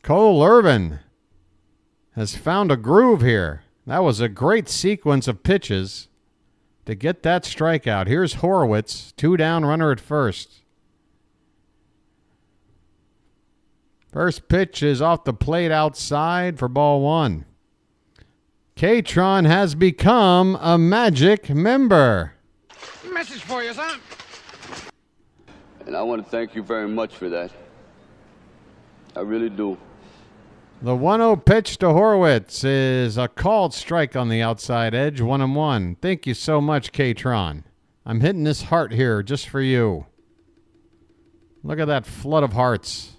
Cole Irvin has found a groove here. That was a great sequence of pitches to get that strikeout. Here's Horwitz, 2 down, runner at first. First pitch is off the plate outside for ball 1. K-Tron has become a Magic member. Message for you, son. And I want to thank you very much for that. I really do. The 1-0 pitch to Horwitz is a called strike on the outside edge, 1-1. Thank you so much, K-Tron. I'm hitting this heart here just for you. Look at that flood of hearts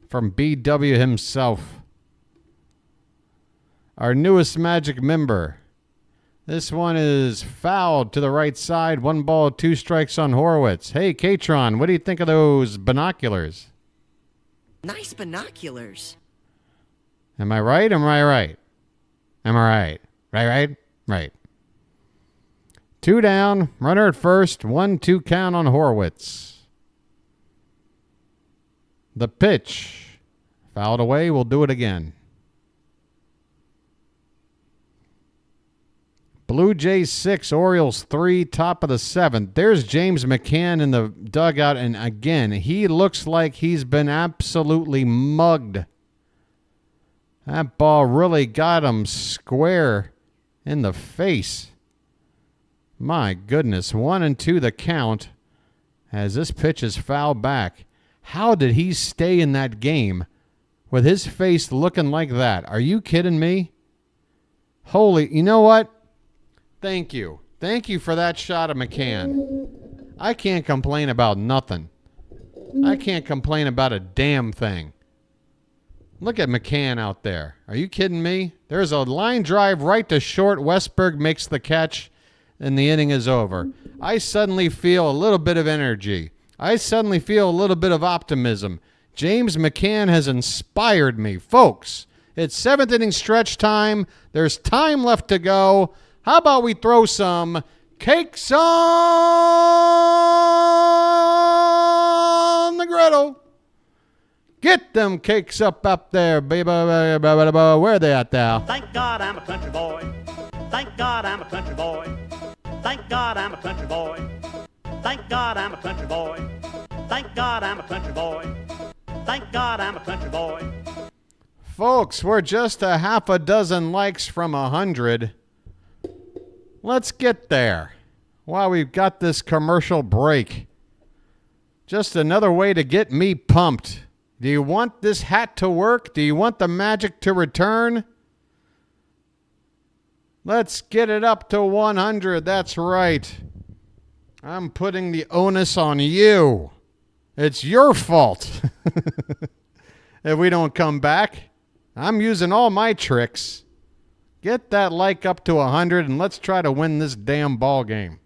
from BW himself. Our newest Magic member. This one is fouled to the right side. 1 ball, 2 strikes on Horwitz. Hey, K-Tron, what do you think of those binoculars? Nice binoculars. Am I right? Am I right? Am I right? Right? Right. 2 down, runner at first, 1-2 count on Horwitz. The pitch. Fouled away, we'll do it again. Blue Jays 6, Orioles 3, top of the 7th. There's James McCann in the dugout, and again, he looks like he's been absolutely mugged. That ball really got him square in the face. My goodness, 1-2 the count as this pitch is fouled back. How did he stay in that game with his face looking like that? Are you kidding me? Holy, you know what? Thank you. Thank you for that shot of McCann. I can't complain about nothing. I can't complain about a damn thing. Look at McCann out there. Are you kidding me? There's a line drive right to short. Westberg makes the catch, and the inning is over. I suddenly feel a little bit of energy. I suddenly feel a little bit of optimism. James McCann has inspired me. Folks, it's 7th inning stretch time. There's time left to go. How about we throw some cakes on the griddle? Get them cakes up there, baby. Where are they at there? Thank God I'm a country boy. Thank God I'm a country boy. Thank God I'm a country boy. Thank God I'm a country boy. Thank God I'm a country boy. Thank God I'm a country boy. Folks, we're just a half a dozen likes from 100. Let's get there while we've got this commercial break. Just another way to get me pumped. Do you want this hat to work? Do you want the magic to return? Let's get it up to 100. That's right. I'm putting the onus on you. It's your fault if we don't come back. I'm using all my tricks. Get that like up to 100 and let's try to win this damn ball game.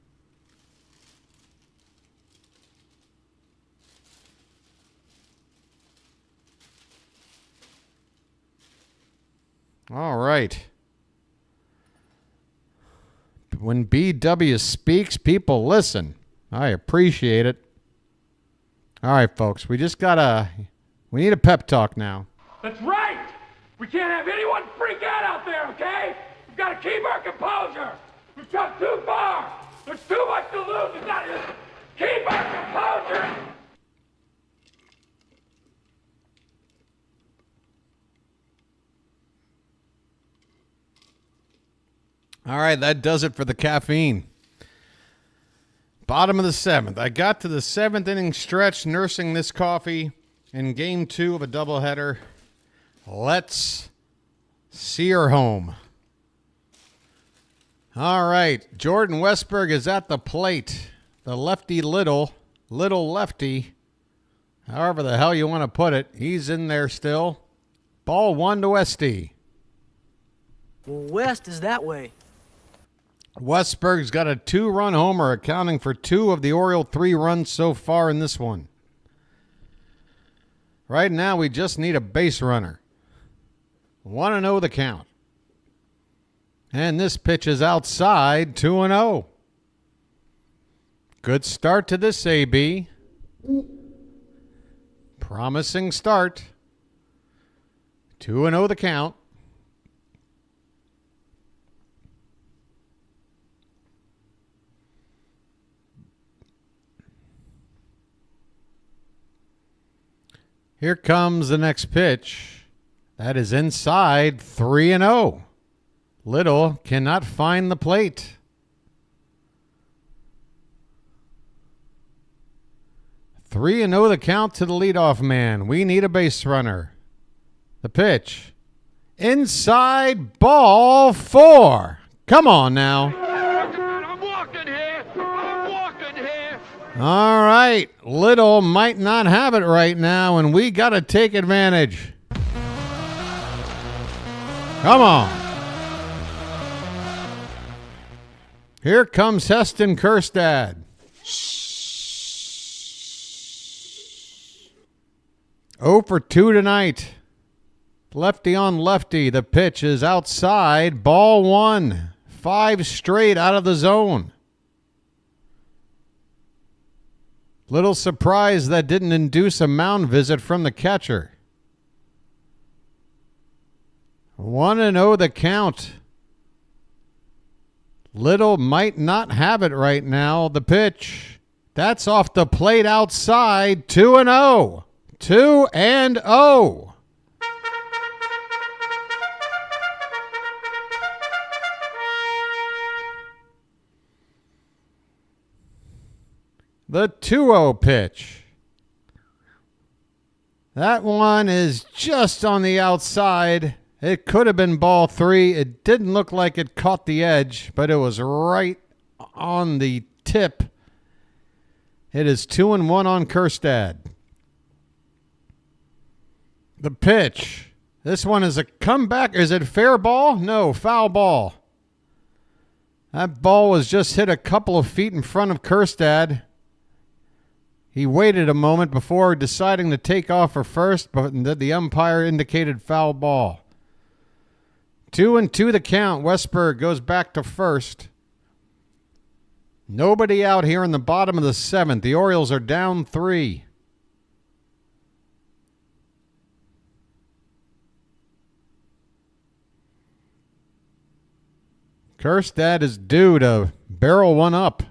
All right. When BW speaks, people listen. I appreciate it. All right, folks. We need a pep talk now. That's right. We can't have anyone freak out there, okay? We've got to keep our composure. We've come too far. There's too much to lose. We've got to keep our composure. All right, that does it for the caffeine. Bottom of the 7th. I got to the 7th inning stretch nursing this coffee in game 2 of a doubleheader. Let's see her home. All right, Jordan Westberg is at the plate. The lefty little lefty, however the hell you want to put it. He's in there still. Ball 1 to Westy. Well, West is that way. Westberg's got a 2-run homer, accounting for 2 of the Oriole 3 runs so far in this one. Right now, we just need a base runner. 1-0 the count. And this pitch is outside, 2-0. Good start to this AB. Promising start. 2-0 the count. Here comes the next pitch. That is inside, 3-0. Little cannot find the plate. 3-0 the count to the leadoff man. We need a base runner. The pitch. Inside, ball 4. Come on now. I'm walking here. I'm walking here. All right. Little might not have it right now, and we got to take advantage. Come on. Here comes Heston Kjerstad. 0 for 2 tonight. Lefty on lefty. The pitch is outside. Ball 1. 5 straight out of the zone. Little surprise that didn't induce a mound visit from the catcher. 1-0 the count. Little might not have it right now. The pitch. That's off the plate outside. 2-0. 2-0. The 2-0 pitch. That one is just on the outside. It could have been ball 3. It didn't look like it caught the edge, but it was right on the tip. It is 2-1 on Kjerstad. The pitch. This one is a comeback. Is it fair ball? No, foul ball. That ball was just hit a couple of feet in front of Kjerstad. He waited a moment before deciding to take off for first, but the umpire indicated foul ball. 2-2 the count. Westberg goes back to first. Nobody out here in the bottom of the 7th. The Orioles are down 3. Kjerstad is due to barrel one up.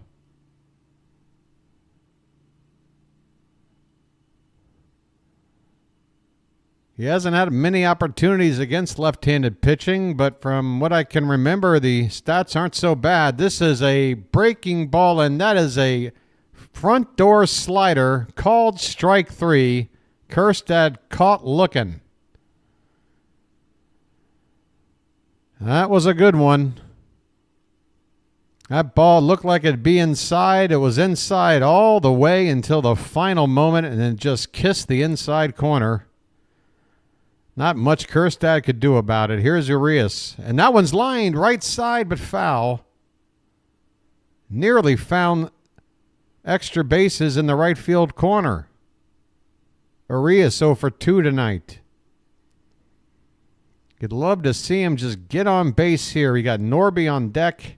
He hasn't had many opportunities against left-handed pitching, but from what I can remember, the stats aren't so bad. This is a breaking ball, and that is a front door slider called strike 3. Kjerstad caught looking. That was a good one. That ball looked like it'd be inside. It was inside all the way until the final moment, and then just kissed the inside corner. Not much Kjerstad could do about it. Here's Urias. And that one's lined right side, but foul. Nearly found extra bases in the right field corner. Urias 0 for 2 tonight. You'd love to see him just get on base here. He got Norby on deck.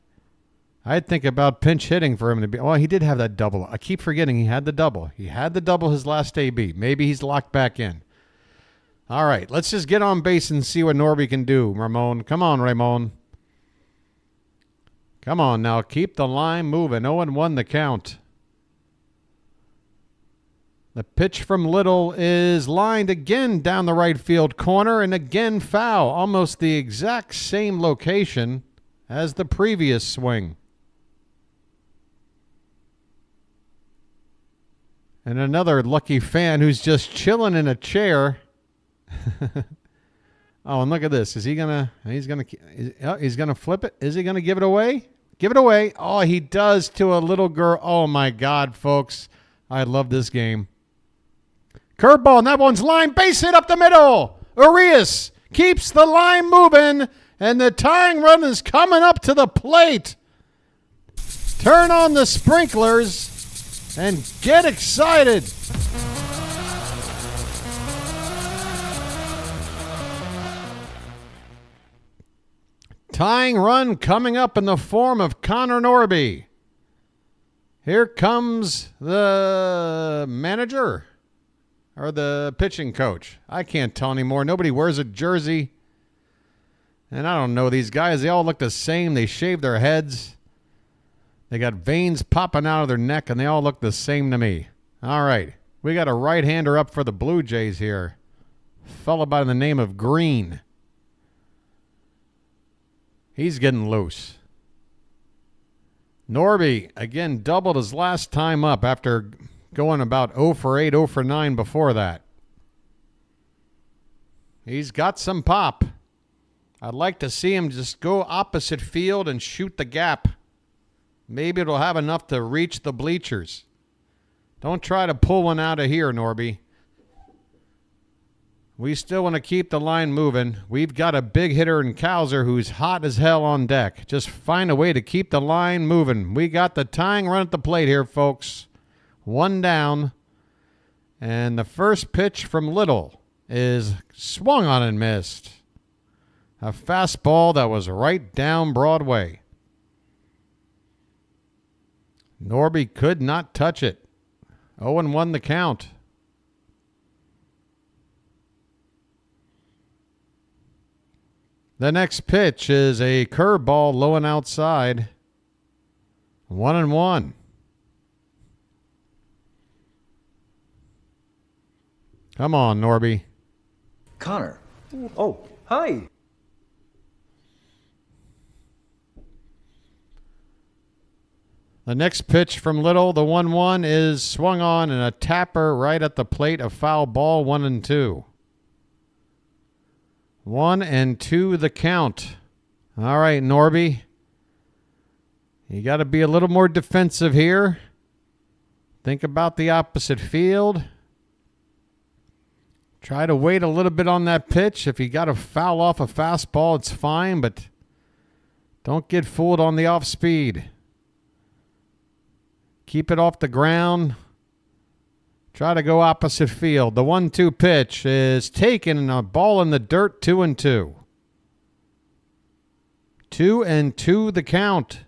I'd think about pinch hitting for him to be. Well, he did have that double. I keep forgetting he had the double. He had the double his last AB. Maybe he's locked back in. All right, let's just get on base and see what Norby can do, Ramon. Come on, Ramon. Come on now, keep the line moving. 0-1 the count. The pitch from Little is lined again down the right field corner and again foul. Almost the exact same location as the previous swing. And another lucky fan who's just chilling in a chair. Oh, and look at this. Is he gonna? He's gonna flip it. Is he gonna give it away? Give it away. Oh, he does to a little girl. Oh my God, folks! I love this game. Curveball, and that one's line base hit up the middle. Urias keeps the line moving, and the tying run is coming up to the plate. Turn on the sprinklers and get excited. Tying run coming up in the form of Connor Norby. Here comes the manager or the pitching coach. I can't tell anymore. Nobody wears a jersey. And I don't know these guys. They all look the same. They shave their heads. They got veins popping out of their neck, and they all look the same to me. All right. We got a right-hander up for the Blue Jays here. A fella by the name of Green. He's getting loose. Norby, again, doubled his last time up after going about 0 for 8, 0 for 9 before that. He's got some pop. I'd like to see him just go opposite field and shoot the gap. Maybe it'll have enough to reach the bleachers. Don't try to pull one out of here, Norby. We still want to keep the line moving. We've got a big hitter in Cowser who's hot as hell on deck. Just find a way to keep the line moving. We got the tying run at the plate here, folks. 1 down. And the first pitch from Little is swung on and missed. A fastball that was right down Broadway. Norby could not touch it. 0-1 the count. The next pitch is a curveball low and outside. 1-1. Come on, Norby. Connor. Oh, hi. The next pitch from Little, the 1-1, is swung on and a tapper right at the plate, a foul ball, 1-2. 1-2 the count. All right, Norby. You got to be a little more defensive here. Think about the opposite field. Try to wait a little bit on that pitch. If you got to foul off a fastball, it's fine, but don't get fooled on the off speed. Keep it off the ground. Try to go opposite field. The 1-2 pitch is taken and a ball in the dirt, 2-2. 2-2 the count.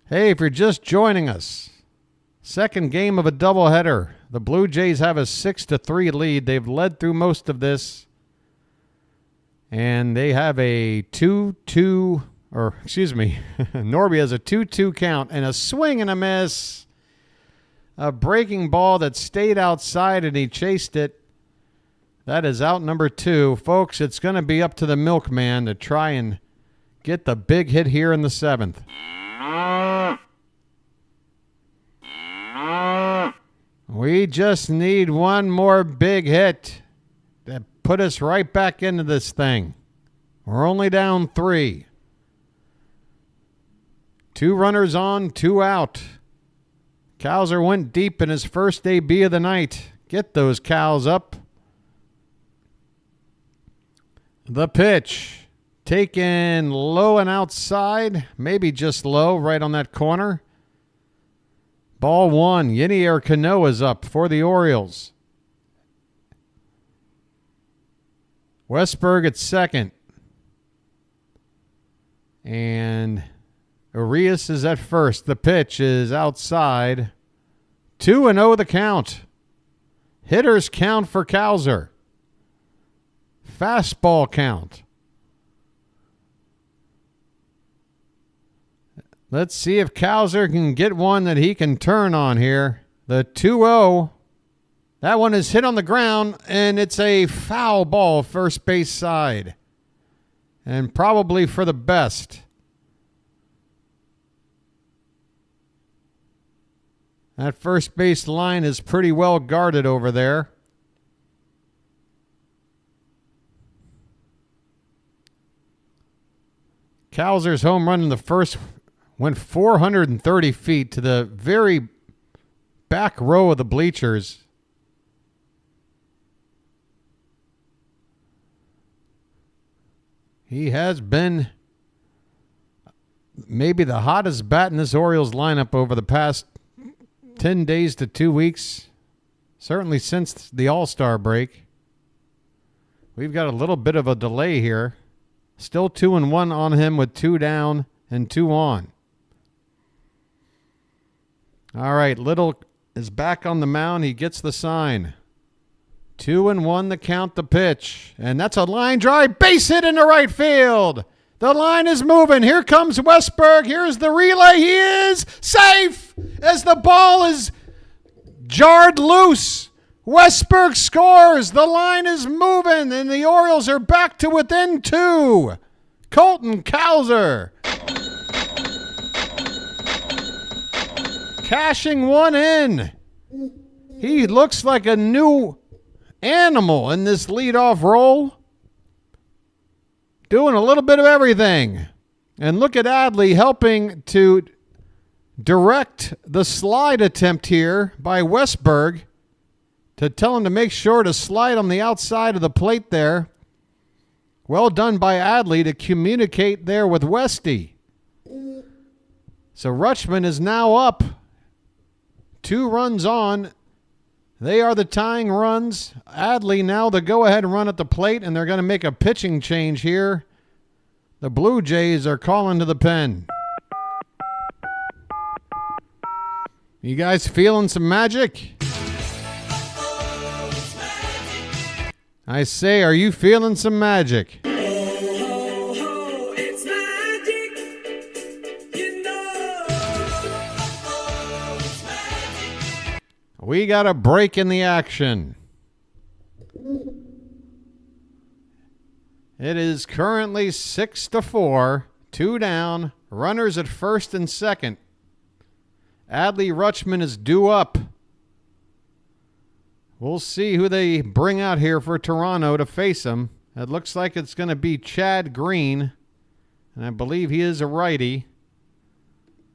Hey, if you're just joining us, second game of a doubleheader. The Blue Jays have a 6-3 lead. They've led through most of this. And they have a 2-2, or excuse me, Norby has a 2-2 count and a swing and a miss. A breaking ball that stayed outside and he chased it. That is out number 2. Folks, it's going to be up to the milkman to try and get the big hit here in the 7th. We just need one more big hit to put us right back into this thing. We're only down 3. 2 runners on, 2 out. Cowser went deep in his first AB of the night. Get those cows up. The pitch. Taken low and outside. Maybe just low right on that corner. Ball 1. Yenier Cano is up for the Orioles. Westberg at second. And Arias is at first. The pitch is outside. 2-0 the count. Hitters count for Cowser. Fastball count. Let's see if Cowser can get one that he can turn on here. The 2-0. That one is hit on the ground, and it's a foul ball first base side. And probably for the best. That first base line is pretty well guarded over there. Cowser's home run in the first went 430 feet to the very back row of the bleachers. He has been maybe the hottest bat in this Orioles lineup over the past 10 days to 2 weeks. Certainly since the All-Star break. We've got a little bit of a delay here. Still 2-1 on him with 2 down and 2 on. All right, Little is back on the mound. He gets the sign. 2-1 the count, the pitch. And that's a line drive, base hit into right field. The line is moving. Here comes Westberg. Here's the relay. He is safe as the ball is jarred loose. Westberg scores. The line is moving, and the Orioles are back to within 2. Colton Cowser cashing one in. He looks like a new animal in this leadoff role. Doing a little bit of everything. And look at Adley helping to direct the slide attempt here by Westberg to tell him to make sure to slide on the outside of the plate there. Well done by Adley to communicate there with Westy. So Rutschman is now up 2 runs on. They are the tying runs. Adley now the go-ahead run at the plate, and they're going to make a pitching change here. The Blue Jays are calling to the pen. You guys feeling some magic? I say, are you feeling some magic? We got a break in the action. It is currently 6-4, 2 down, runners at first and second. Adley Rutschman is due up. We'll see who they bring out here for Toronto to face him. It looks like it's going to be Chad Green, and I believe he is a righty,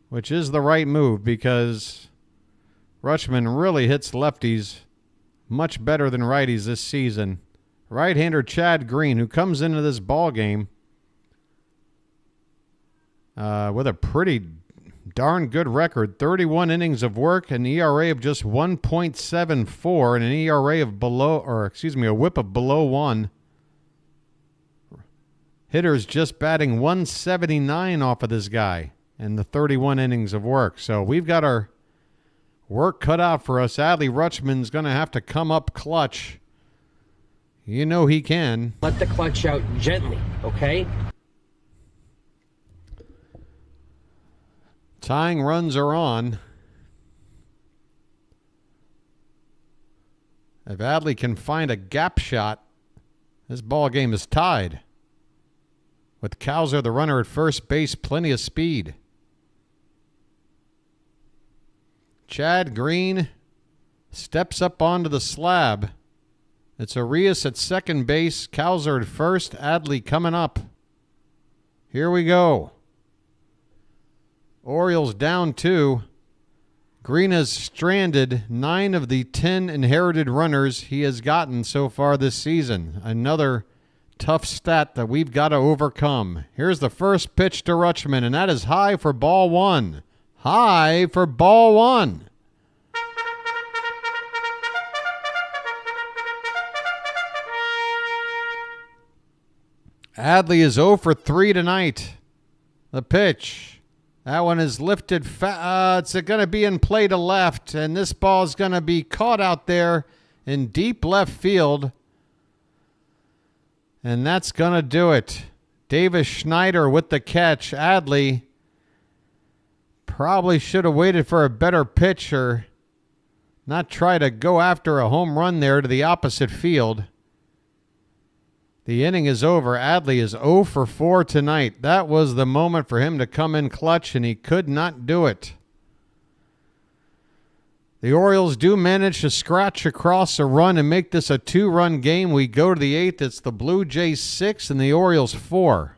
which is the right move because Rutschman really hits lefties much better than righties this season. Right-hander Chad Green, who comes into this ball game with a pretty darn good record. 31 innings of work, an ERA of just 1.74, and an ERA of a whip of below 1. Hitters just batting 179 off of this guy in the 31 innings of work. So we've got our work cut out for us. Adley Rutschman's going to have to come up clutch. You know he can. Let the clutch out gently, okay? Tying runs are on. If Adley can find a gap shot, this ball game is tied. With Cowser, the runner at first base, plenty of speed. Chad Green steps up onto the slab. It's Arias at second base, Cowser at first, Adley coming up. Here we go. Orioles down 2. Green has stranded 9 of the 10 inherited runners he has gotten so far this season. Another tough stat that we've got to overcome. Here's the first pitch to Rutschman, and that is high for ball 1. High for ball 1. Adley is 0 for 3 tonight. The pitch. That one is lifted. It's going to be in play to left, and this ball is going to be caught out there in deep left field. And that's going to do it. Davis Schneider with the catch. Adley probably should have waited for a better pitch or not try to go after a home run there to the opposite field. The inning is over. Adley is 0 for 4 tonight. That was the moment for him to come in clutch, and he could not do it. The Orioles do manage to scratch across a run and make this a 2-run game. We go to the 8th. It's the Blue Jays 6 and the Orioles 4.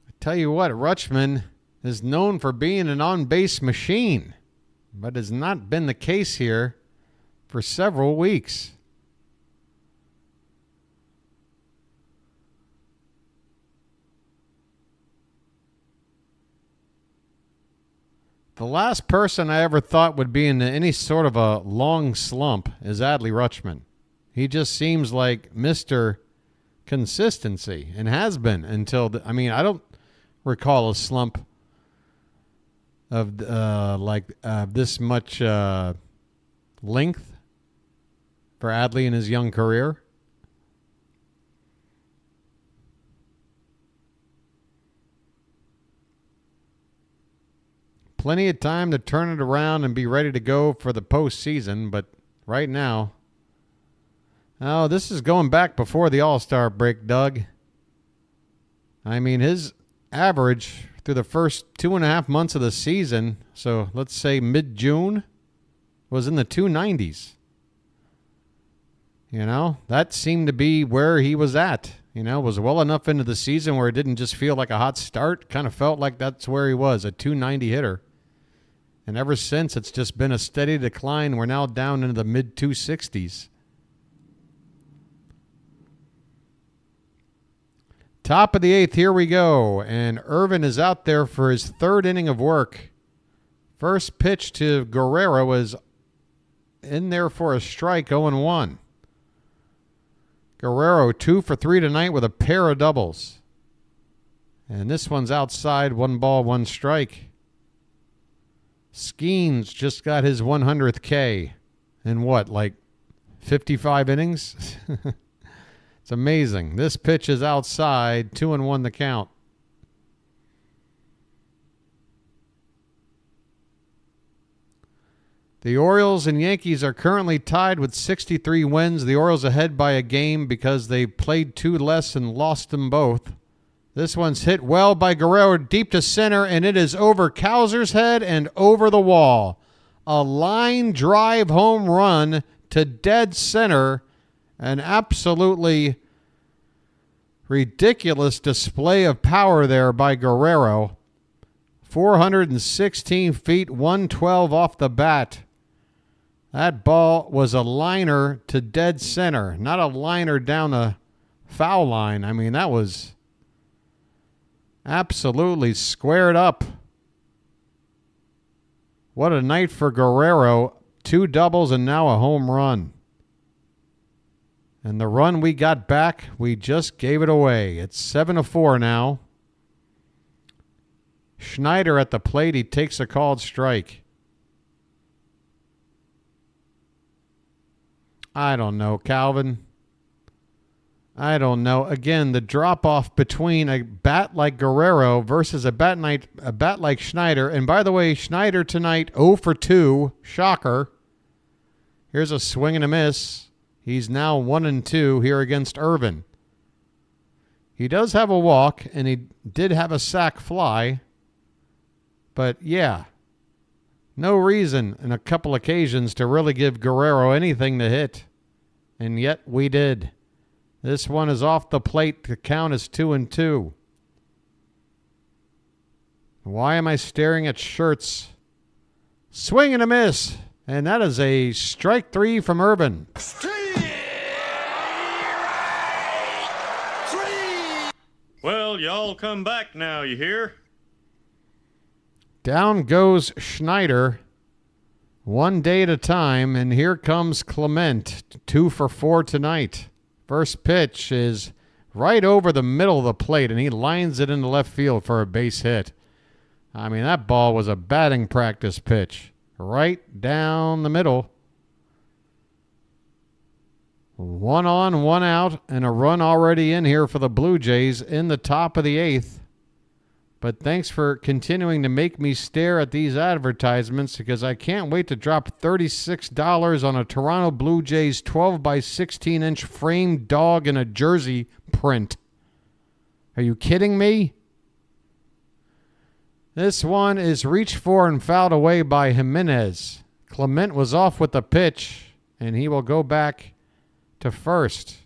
I tell you what, Rutschman is known for being an on-base machine, but has not been the case here for several weeks. The last person I ever thought would be in any sort of a long slump is Adley Rutschman. He just seems like Mr. Consistency and has been until, I don't recall a slump of this much length for Adley in his young career. Plenty of time to turn it around and be ready to go for the postseason, but right now, this is going back before the All-Star break, Doug. His average through the first 2.5 months of the season, so let's say mid-June, was in the 290s. That seemed to be where he was at. Was well enough into the season where it didn't just feel like a hot start. Kind of felt like that's where he was, a 290 hitter. And ever since, it's just been a steady decline. We're now down into the mid-260s. Top of the 8th, here we go. And Irvin is out there for his 3rd inning of work. First pitch to Guerrero is in there for a strike, 0-1. Guerrero 2 for 3 tonight with a pair of doubles. And this one's outside, 1 ball, 1 strike. Skeens just got his 100th K in 55 innings? It's amazing. This pitch is outside, 2-1 the count. The Orioles and Yankees are currently tied with 63 wins. The Orioles ahead by a game because they played 2 less and lost them both. This one's hit well by Guerrero deep to center, and it is over Kowser's head and over the wall. A line drive home run to dead center. An absolutely ridiculous display of power there by Guerrero. 416 feet, 112 off the bat. That ball was a liner to dead center, not a liner down the foul line. That was absolutely squared up. What a night for Guerrero. 2 doubles and now a home run. And the run we got back, we just gave it away. It's 7-4 now. Schneider at the plate. He takes a called strike. I don't know, Calvin. I don't know. Again, the drop-off between a bat like Guerrero versus a bat like Schneider. And by the way, Schneider tonight, 0 for 2. Shocker. Here's a swing and a miss. He's now 1-2 here against Irvin. He does have a walk, and he did have a sac fly. But, yeah, no reason in a couple occasions to really give Guerrero anything to hit. And yet we did. This one is off the plate. The count is 2-2. Why am I staring at shirts? Swing and a miss. And that is a strike 3 from Irvin. Well, y'all come back now, you hear? Down goes Schneider. 1 day at a time. And here comes Clement. 2 for 4 tonight. First pitch is right over the middle of the plate, and he lines it into left field for a base hit. That ball was a batting practice pitch. Right down the middle. 1 on, 1 out, and a run already in here for the Blue Jays in the top of the 8th. But thanks for continuing to make me stare at these advertisements because I can't wait to drop $36 on a Toronto Blue Jays 12 by 16 inch framed dog in a jersey print. Are you kidding me? This one is reached for and fouled away by Jimenez. Clement was off with the pitch, and he will go back to first.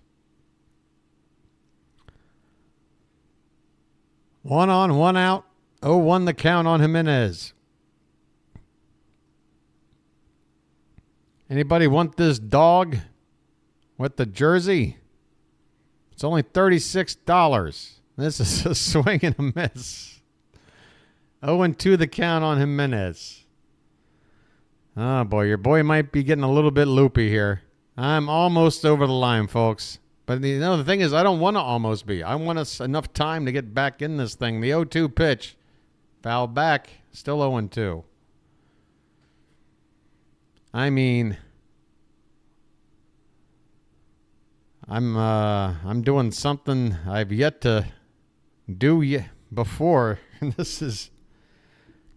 1 on, 1 out. 0-1 the count on Jimenez. Anybody want this dog with the jersey? It's only $36. This is a swing and a miss. 0-2 the count on Jimenez. Oh, boy. Your boy might be getting a little bit loopy here. I'm almost over the line, folks. But, the thing is, I don't want to almost be. I want us enough time to get back in this thing. The 0-2 pitch. Foul back. Still 0-2. I mean, I'm doing something I've yet to do before. This is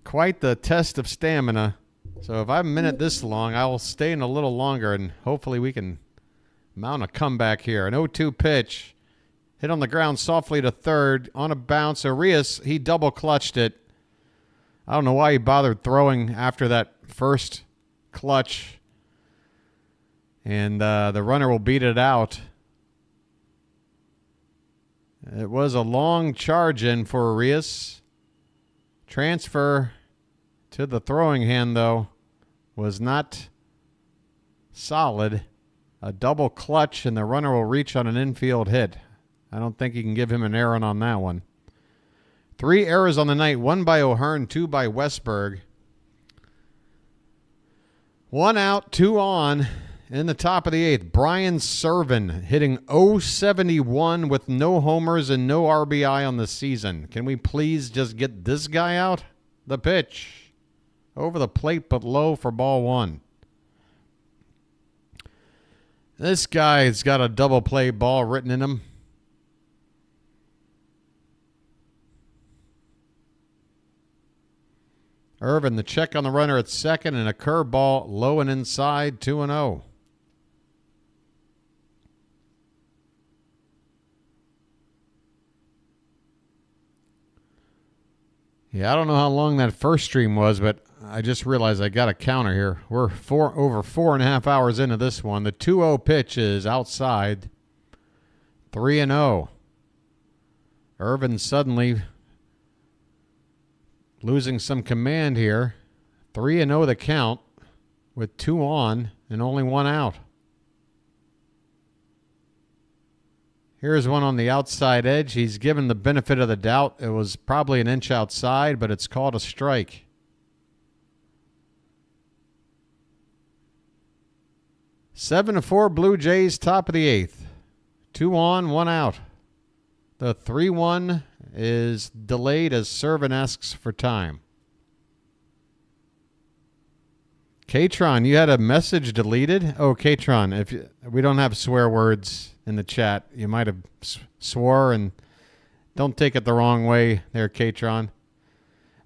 quite the test of stamina. So if I'm a minute this long, I will stay in a little longer, and hopefully we can mount a comeback here. An 0-2 pitch. Hit on the ground softly to third. On a bounce. Arias, he double clutched it. I don't know why he bothered throwing after that first clutch. And the runner will beat it out. It was a long charge in for Arias. Transfer to the throwing hand, though, was not solid. A double clutch, and the runner will reach on an infield hit. I don't think you can give him an error on that one. 3 errors on the night, 1 by O'Hearn, 2 by Westberg. 1 out, 2 on in the top of the 8th. Brian Serven hitting .071 with no homers and no RBI on the season. Can we please just get this guy out? The pitch. Over the plate but low for ball 1. This guy's got a double play ball written in him. Irvin, the check on the runner at second, and a curveball low and inside, 2-0. Yeah, I don't know how long that first stream was, but I just realized I got a counter here. We're over 4.5 hours into this one. The 2-0 pitch is outside, 3-0. Irvin suddenly losing some command here. 3-0 the count with 2 on and only 1 out. Here's one on the outside edge. He's given the benefit of the doubt. It was probably an inch outside, but it's called a strike. 7-4 Blue Jays, top of the 8th. 2 on, 1 out. The 3-1 is delayed as Serven asks for time. Katron, you had a message deleted? Oh, Katron, we don't have swear words in the chat. You might have swore, and don't take it the wrong way there, Katron.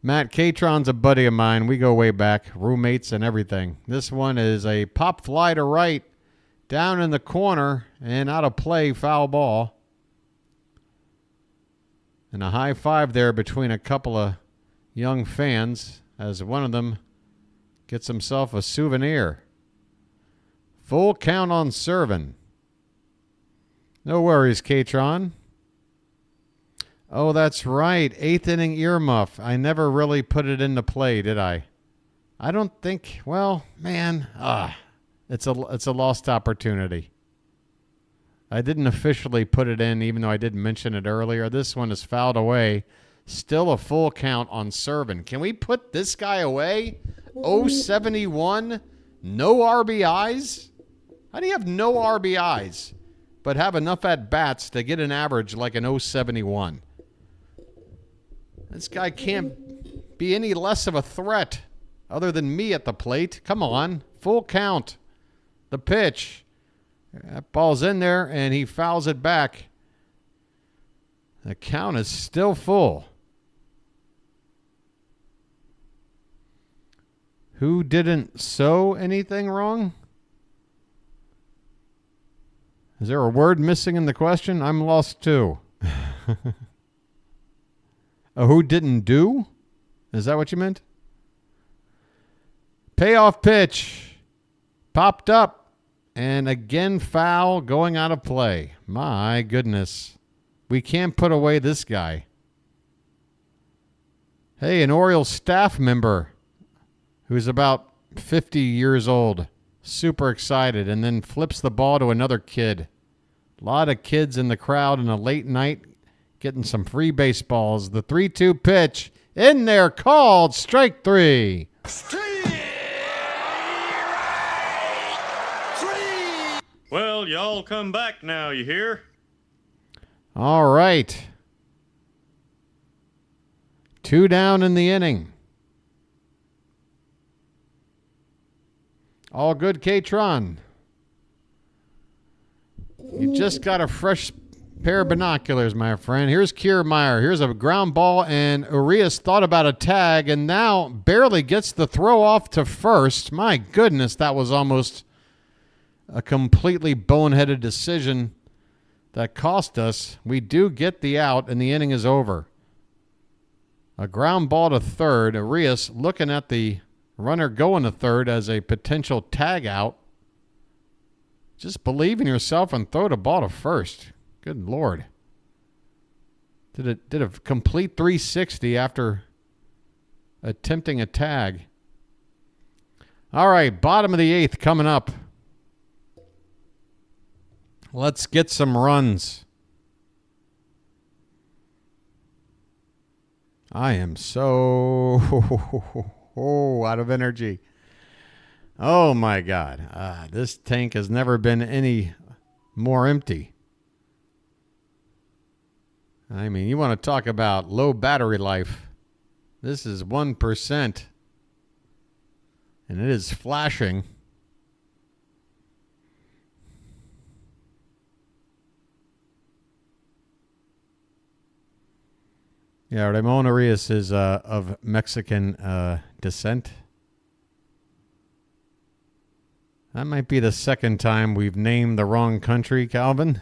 Matt, Katron's a buddy of mine. We go way back, roommates and everything. This one is a pop fly to right, down in the corner, and out of play, foul ball. And a high five there between a couple of young fans as one of them gets himself a souvenir. Full count on Serven. No worries, Katron. Oh, that's right. 8th inning earmuff. I never really put it into play, did I? I don't think. Well, man, it's a lost opportunity. I didn't officially put it in, even though I did mention it earlier. This one is fouled away. Still a full count on Serven. Can we put this guy away? 071, no RBIs? How do you have no RBIs, but have enough at-bats to get an average like an 071? This guy can't be any less of a threat other than me at the plate. Come on, full count. The pitch. That ball's in there, and he fouls it back. The count is still full. Who didn't sew anything wrong? Is there a word missing in the question? I'm lost too. Who didn't do? Is that what you meant? Payoff pitch. Popped up. And again, foul going out of play. My goodness. We can't put away this guy. Hey, an Orioles staff member who's about 50 years old. Super excited. And then flips the ball to another kid. A lot of kids in the crowd in a late night getting some free baseballs. The 3-2 pitch in there, called strike 3. 3. Well, y'all come back now, you hear? All right. 2 down in the inning. All good, K-Tron. You just got a fresh pair of binoculars, my friend. Here's Kiermaier. Here's a ground ball, and Urias thought about a tag and now barely gets the throw off to first. My goodness, that was almost a completely boneheaded decision that cost us. We do get the out, and the inning is over. A ground ball to third. Urias looking at the runner going to third as a potential tag out. Just believe in yourself and throw the ball to first. Good Lord. Did a complete 360 after attempting a tag. All right, bottom of the 8th coming up. Let's get some runs. I am so out of energy. Oh, my God. This tank has never been any more empty. I mean, you want to talk about low battery life. This is 1%. And it is flashing. Yeah, Ramon Urias is of Mexican descent. That might be the second time we've named the wrong country, Calvin.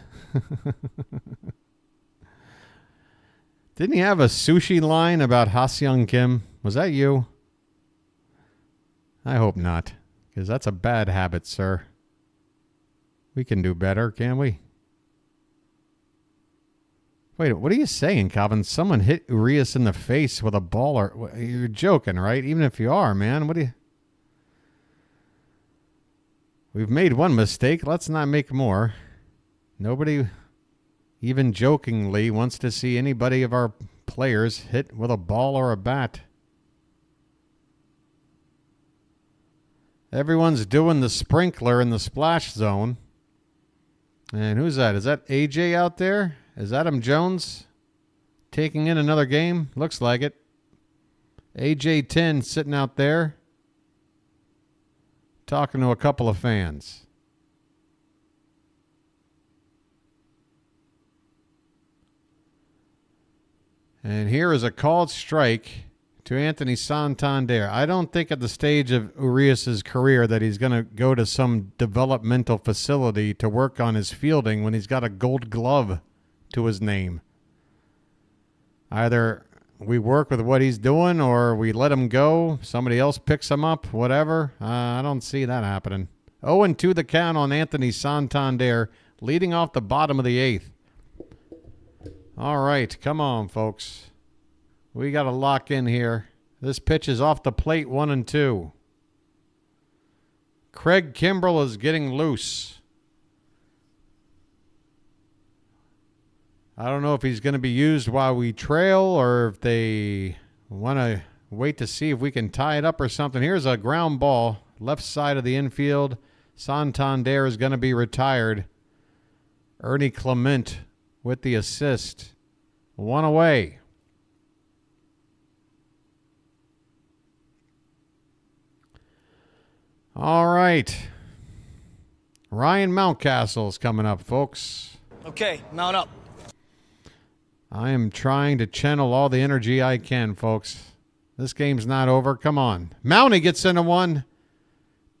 Didn't he have a sushi line about Ha-Seong Kim? Was that you? I hope not, because that's a bad habit, sir. We can do better, can't we? Wait, what are you saying, Calvin? Someone hit Urias in the face with a ball. Or you're joking, right? Even if you are, man. What do you... We've made one mistake. Let's not make more. Nobody, even jokingly, wants to see anybody of our players hit with a ball or a bat. Everyone's doing the sprinkler in the splash zone. And who's that? Is that AJ out there? Is Adam Jones taking in another game? Looks like it. AJ 10 sitting out there talking to a couple of fans. And here is a called strike to Anthony Santander. I don't think at the stage of Urias' career that he's going to go to some developmental facility to work on his fielding when he's got a gold glove to his name. Either we work with what he's doing or we let him go. Somebody else picks him up, whatever. I don't see that happening. 0-2 the count on Anthony Santander, leading off the bottom of the 8th. All right, come on, folks. We got to lock in here. This pitch is off the plate, 1-2. Craig Kimbrell is getting loose. I don't know if he's going to be used while we trail or if they want to wait to see if we can tie it up or something. Here's a ground ball, left side of the infield. Santander is going to be retired. Ernie Clement with the assist. 1 away. All right. Ryan Mountcastle's coming up, folks. Okay, mount up. I am trying to channel all the energy I can, folks. This game's not over. Come on. Mountie gets into one.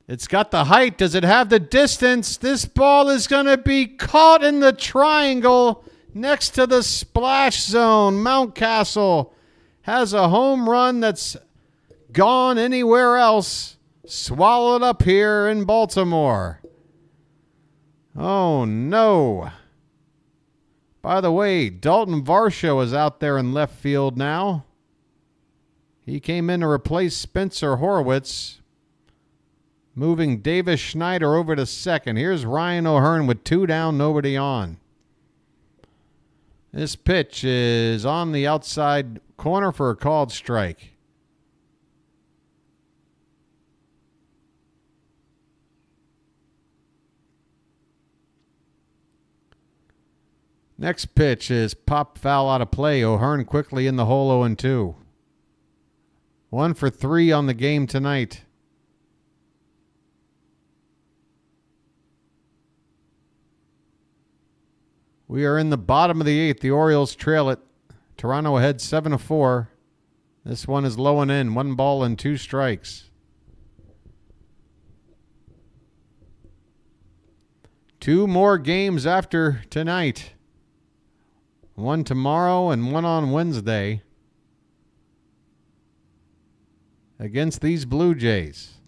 It's got the height. Does it have the distance? This ball is going to be caught in the triangle next to the splash zone. Mountcastle has a home run that's gone anywhere else. Swallowed up here in Baltimore. Oh, no. By the way, Dalton Varsho is out there in left field now. He came in to replace Spencer Horwitz, moving Davis Schneider over to second. Here's Ryan O'Hearn with 2 down, nobody on. This pitch is on the outside corner for a called strike. Next pitch is pop foul out of play. O'Hearn quickly in the hole 0-2. 1 for 3 on the game tonight. We are in the bottom of the 8th. The Orioles trail it. Toronto ahead 7-4. This one is low and in. 1 ball and 2 strikes. 2 more games after tonight. 1 tomorrow and 1 on Wednesday against these Blue Jays.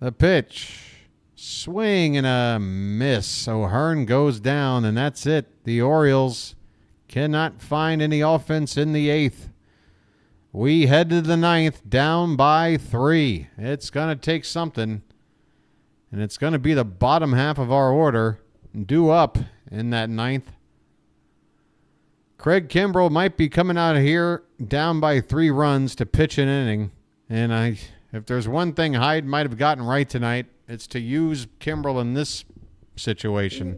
The pitch. Swing and a miss. O'Hearn goes down, and that's it. The Orioles cannot find any offense in the 8th. We head to the 9th down by 3. It's going to take something, and it's going to be the bottom half of our order due up in that 9th. Craig Kimbrell might be coming out of here down by 3 runs to pitch an inning, and if there's one thing Hyde might have gotten right tonight, it's to use Kimbrell in this situation.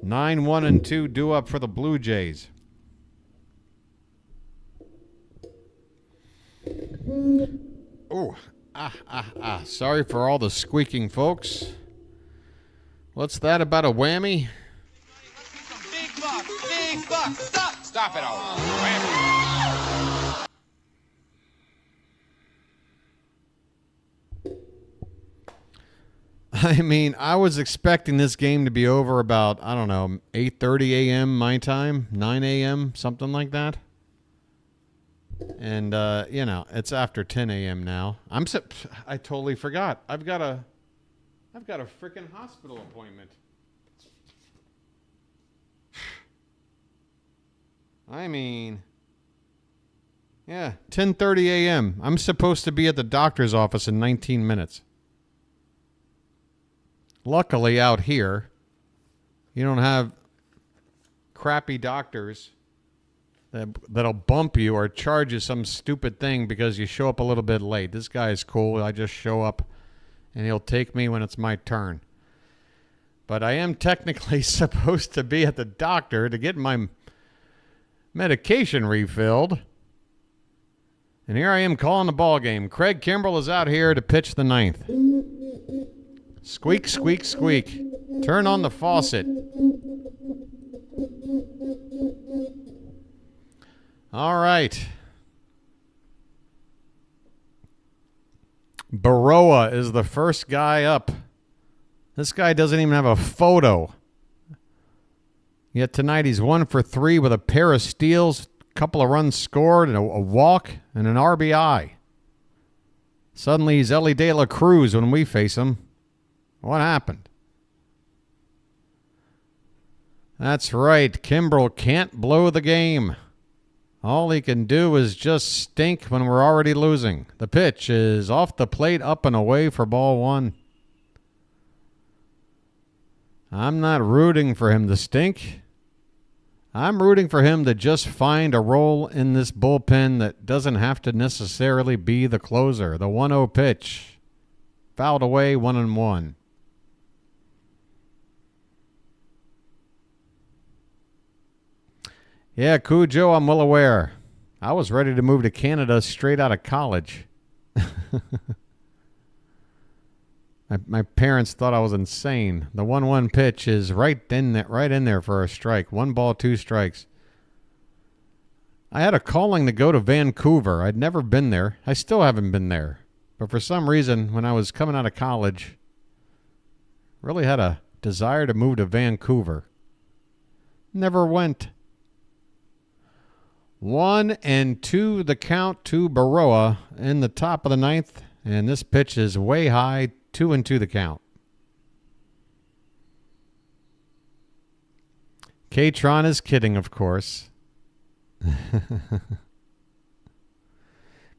9-1-2 due up for the Blue Jays. Oh, sorry for all the squeaking, folks. What's that about a whammy? Big buck, stop it all. Whammy. I mean, I was expecting this game to be over about, 8:30 a.m. my time, 9 a.m., something like that. And, it's after 10 a.m. now. I totally forgot. I've got a freaking hospital appointment. I mean, 10:30 a.m. I'm supposed to be at the doctor's office in 19 minutes. Luckily, out here, you don't have crappy doctors that'll bump you or charge you some stupid thing because you show up a little bit late. This guy is cool. I just show up, and he'll take me when it's my turn. But I am technically supposed to be at the doctor to get my medication refilled. And here I am calling the ball game. Craig Kimbrell is out here to pitch the 9th. Squeak, squeak, squeak. Turn on the faucet. All right. Baroa is the first guy up. This guy doesn't even have a photo. Yet tonight he's 1 for 3 with a pair of steals, a couple of runs scored, and a walk, and an RBI. Suddenly he's Ellie De La Cruz when we face him. What happened? That's right. Kimbrell can't blow the game. All he can do is just stink when we're already losing. The pitch is off the plate, up and away for ball 1. I'm not rooting for him to stink. I'm rooting for him to just find a role in this bullpen that doesn't have to necessarily be the closer. The 1-0 pitch. Fouled away, 1-1. Yeah, Cujo, I'm well aware. I was ready to move to Canada straight out of college. My parents thought I was insane. The 1-1 pitch is right in there for a strike. 1 ball, 2 strikes. I had a calling to go to Vancouver. I'd never been there. I still haven't been there. But for some reason, when I was coming out of college, really had a desire to move to Vancouver. Never went. 1-2 the count to Baroa in the top of the 9th. And this pitch is way high. 2-2 the count. Katron is kidding, of course.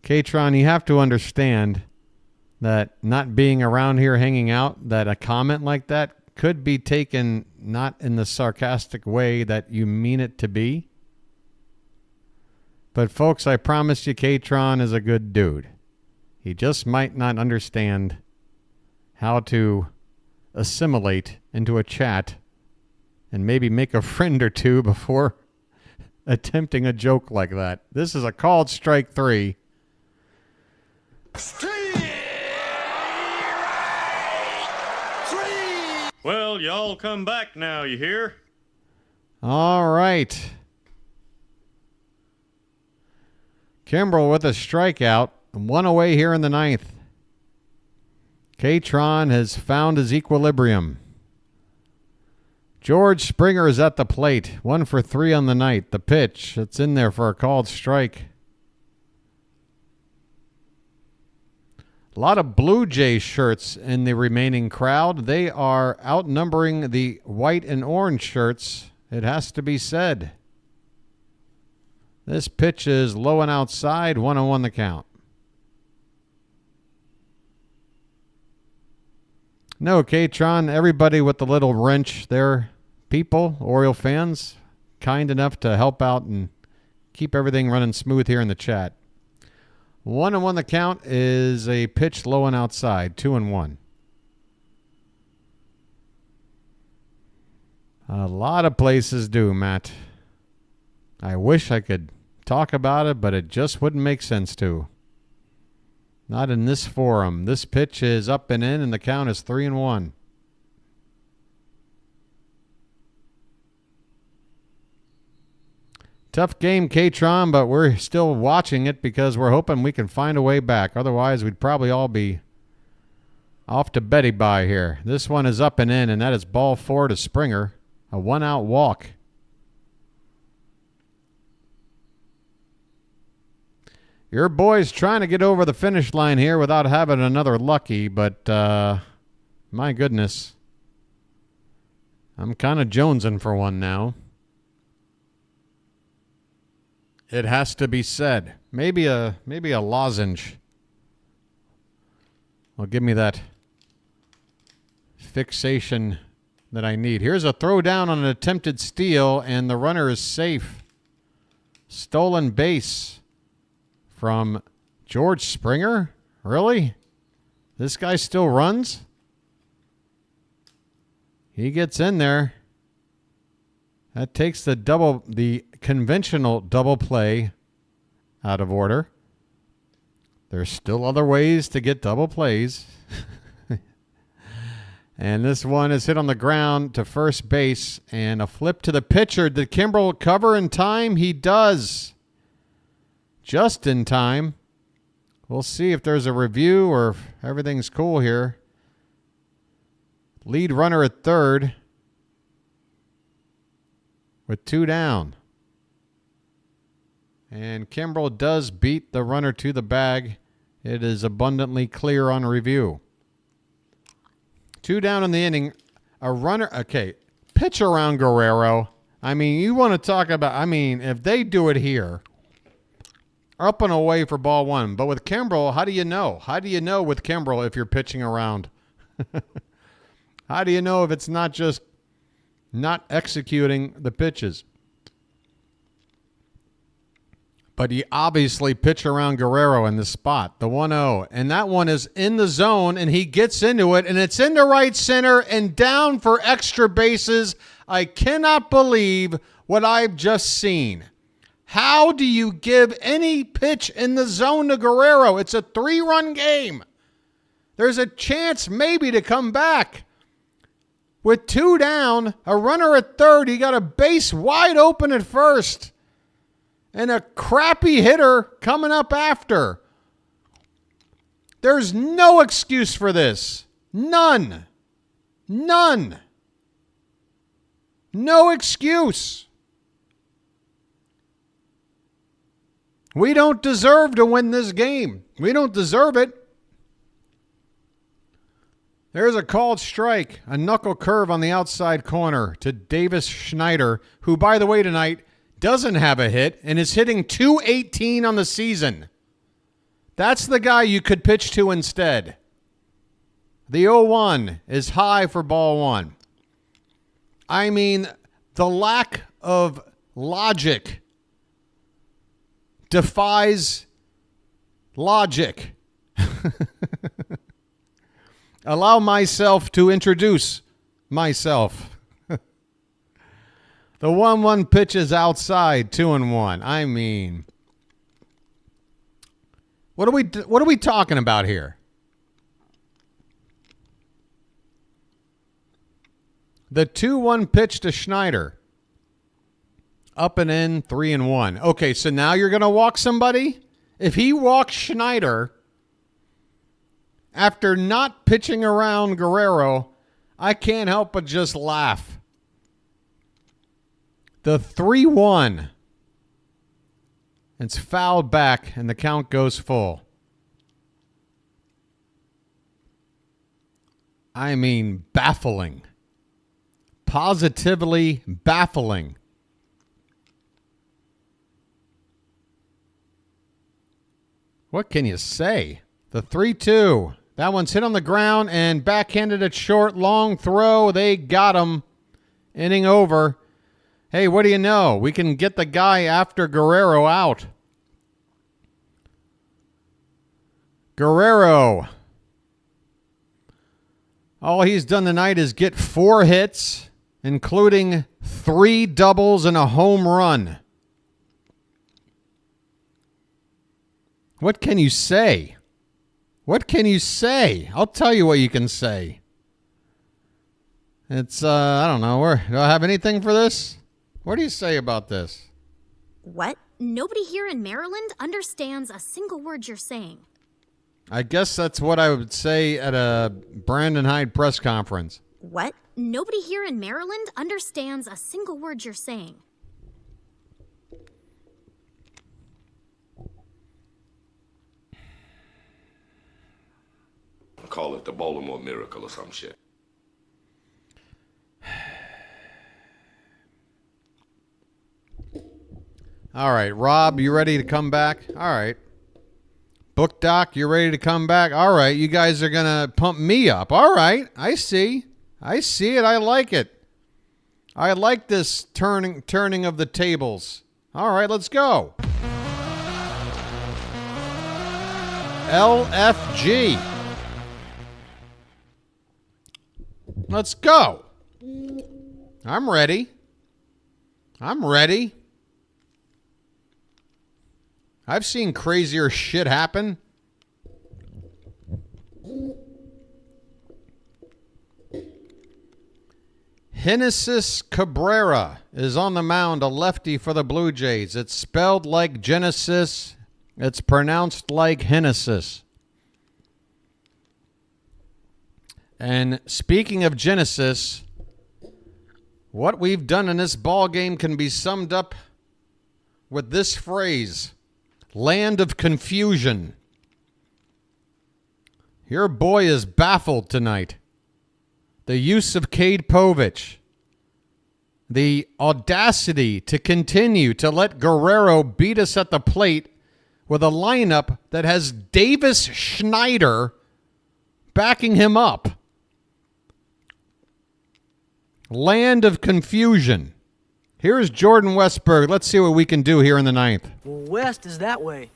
Katron, you have to understand that not being around here hanging out, that a comment like that could be taken not in the sarcastic way that you mean it to be. But folks, I promise you, Katron is a good dude. He just might not understand how to assimilate into a chat and maybe make a friend or two before attempting a joke like that. This is a called strike 3. Well, y'all come back now, you hear? All right. Kimbrel with a strikeout. 1 away here in the 9th. K-Tron has found his equilibrium. George Springer is at the plate. 1 for 3 on the night. The pitch. It's in there for a called strike. A lot of Blue Jay shirts in the remaining crowd. They are outnumbering the white and orange shirts. It has to be said. This pitch is low and outside. 1-1 the count. No, K-Tron, everybody with the little wrench there, people, Oriole fans, kind enough to help out and keep everything running smooth here in the chat. 1-1 the count is a pitch low and outside, 2-1. A lot of places do, Matt. I wish I could talk about it, but it just wouldn't make sense to. Not in this forum. This pitch is up and in, and the count is 3-1. Tough game, K-Tron, but we're still watching it because we're hoping we can find a way back. Otherwise, we'd probably all be off to Betty Bye here. This one is up and in, and that is ball 4 to Springer. A 1-out walk. Your boy's trying to get over the finish line here without having another lucky, but my goodness. I'm kind of jonesing for one now. It has to be said. Maybe a lozenge. Well, give me that fixation that I need. Here's a throw down on an attempted steal, and the runner is safe. Stolen base from George Springer? Really? This guy still runs? He gets in there. That takes the conventional double play out of order. There's still other ways to get double plays. And this one is hit on the ground to first base, and a flip to the pitcher. Did Kimbrel cover in time? He does. Just in time. We'll see if there's a review or if everything's cool here. Lead runner at third with 2 down. And Kimbrel does beat the runner to the bag. It is abundantly clear on review. 2 down in the inning. A runner, okay, pitch around Guerrero. I mean, you want to talk about, if they do it here, up and away for ball 1. But with Kimbrel, how do you know? How do you know with Kimbrel if you're pitching around? How do you know if it's not just not executing the pitches? But he obviously pitched around Guerrero in the spot, the 1-0. And that one is in the zone, and he gets into it, and it's into right center and down for extra bases. I cannot believe what I've just seen. How do you give any pitch in the zone to Guerrero? It's a 3-run game. There's a chance maybe to come back. With 2 down, a runner at third, he got a base wide open at first. And a crappy hitter coming up after. There's no excuse for this. None. None. No excuse. We don't deserve to win this game. We don't deserve it. There's a called strike, a knuckle curve on the outside corner to Davis Schneider, who, by the way, tonight doesn't have a hit and is hitting .218 on the season. That's the guy you could pitch to instead. The 0-1 is high for ball 1. I mean, the lack of logic defies logic. Allow myself to introduce myself. The 1-1 pitch is outside, 2-1. I mean, what are we talking about here? The 2-1 pitch to Schneider. Up and in, 3-1. Okay, so now you're going to walk somebody? If he walks Schneider after not pitching around Guerrero, I can't help but just laugh. The 3-1. It's fouled back, and the count goes full. I mean, baffling. Positively baffling. What can you say? The 3-2. That one's hit on the ground and backhanded it short. Long throw. They got him. Inning over. Hey, what do you know? We can get the guy after Guerrero out. Guerrero. All he's done tonight is get 4 hits, including 3 doubles and a home run. What can you say? What can you say? I'll tell you what you can say. It's, I don't know. Do I have anything for this? What do you say about this? What? Nobody here in Maryland understands a single word you're saying. I guess that's what I would say at a Brandon Hyde press conference. What? Nobody here in Maryland understands a single word you're saying. Call it the Baltimore miracle or some shit. All right, Rob, you ready to come back? All right. Book Doc, you ready to come back? All right, you guys are going to pump me up. All right, I see. I see it. I like it. I like this turning of the tables. All right, let's go. LFG. Let's go. I'm ready. I'm ready. I've seen crazier shit happen. Genesis Cabrera is on the mound, a lefty for the Blue Jays. It's spelled like Genesis. It's pronounced like Genesis. And speaking of Genesis, what we've done in this ball game can be summed up with this phrase: land of confusion. Your boy is baffled tonight. The use of Cade Povich. The audacity to continue to let Guerrero beat us at the plate with a lineup that has Davis Schneider backing him up. Land of confusion. Here's Jordan Westberg. Let's see what we can do here in the ninth. Well, West is that way.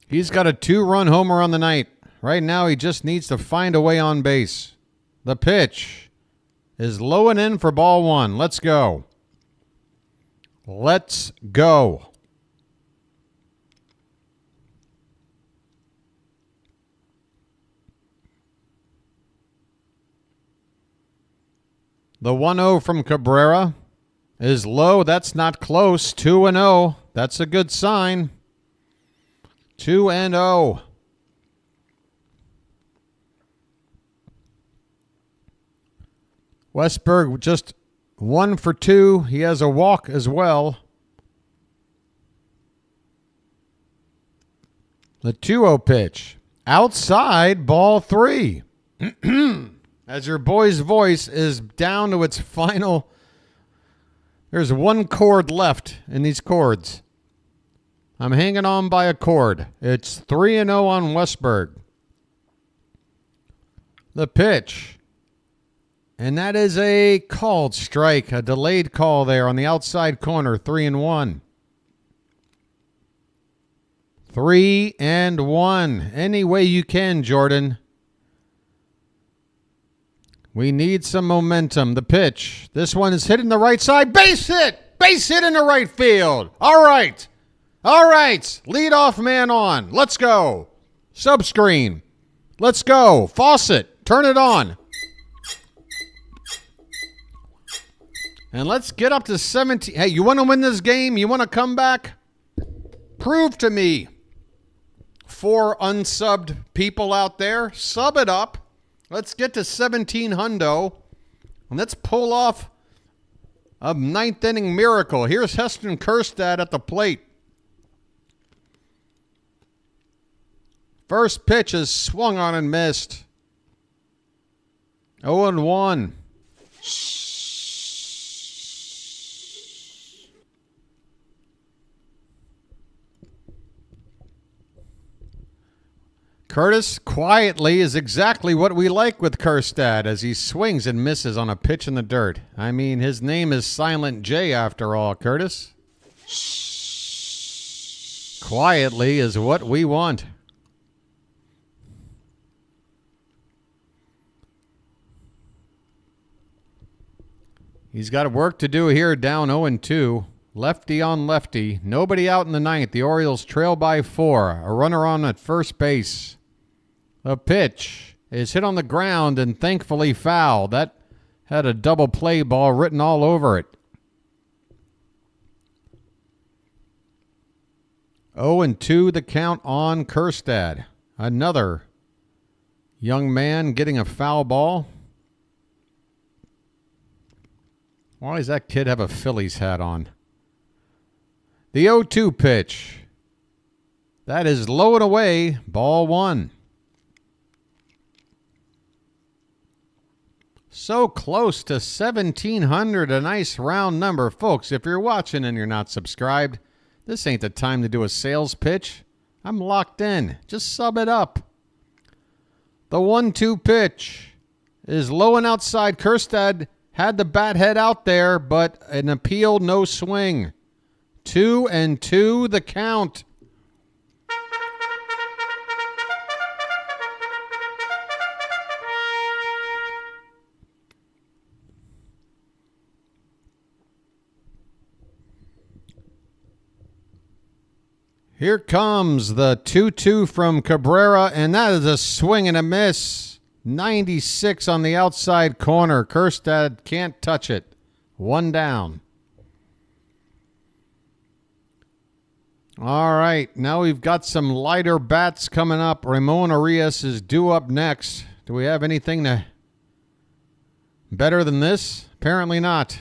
He's got a 2-run homer on the night. Right now, he just needs to find a way on base. The pitch is low and in for ball 1. Let's go. Let's go. The 1-0 from Cabrera is low. That's not close. 2-0. That's a good sign. 2-0. Westberg just 1 for 2. He has a walk as well. The 2-0 pitch. Outside, ball 3. As your boy's voice is down to its final. There's 1 chord left in these chords. I'm hanging on by a chord. It's 3-0 on Westberg. The pitch. And that is a called strike, a delayed call there on the outside corner, 3-1. 3-1. Any way you can, Jordan. We need some momentum. The pitch. This one is hitting the right side. Base hit! Base hit in the right field. All right. All right. Leadoff man on. Let's go. Subscreen. Let's go. Faucet. Turn it on. And let's get up to 17. Hey, you want to win this game? You want to come back? Prove to me. 4 unsubbed people out there. Sub it up. Let's get to 17 hundo. And let's pull off a 9th inning miracle. Here's Heston Kjerstad at the plate. First pitch is swung on and missed. 0-1. Curtis quietly is exactly what we like with Kjerstad as he swings and misses on a pitch in the dirt. I mean, his name is Silent J after all, Curtis. Quietly is what we want. He's got work to do here, down 0-2. Lefty on lefty. Nobody out in the 9th. The Orioles trail by 4. A runner on at first base. The pitch is hit on the ground and thankfully foul. That had a double play ball written all over it. 0-2 the count on Kjerstad. Another young man getting a foul ball. Why does that kid have a Phillies hat on? The 0-2 pitch. That is low and away. Ball 1. So close to 1,700, a nice round number. Folks, if you're watching and you're not subscribed, this ain't the time to do a sales pitch. I'm locked in. Just sub it up. The 1-2 pitch is low and outside. Kjerstad had the bat head out there, but an appeal, no swing. 2-2 the count. Here comes the 2-2 from Cabrera, and that is a swing and a miss. 96 on the outside corner. Kjerstad can't touch it. 1 down. All right, now we've got some lighter bats coming up. Ramon Arias is due up next. Do we have anything better than this? Apparently not.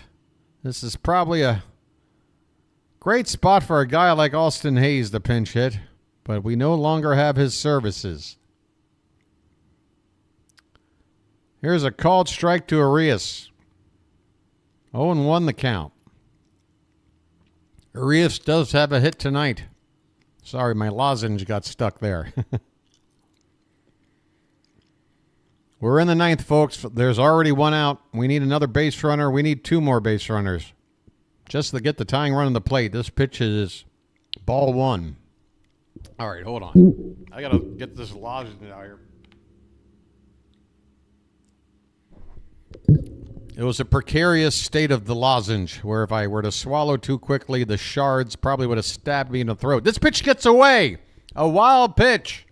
This is probably a great spot for a guy like Austin Hayes to pinch hit, but we no longer have his services. Here's a called strike to Arias. 0-1 the count. Arias does have a hit tonight. Sorry, my lozenge got stuck there. We're in the 9th, folks. There's already 1 out. We need another base runner. We need 2 more base runners just to get the tying run on the plate. This pitch is ball 1. All right, hold on. I got to get this lozenge out here. It was a precarious state of the lozenge where if I were to swallow too quickly, the shards probably would have stabbed me in the throat. This pitch gets away. A wild pitch.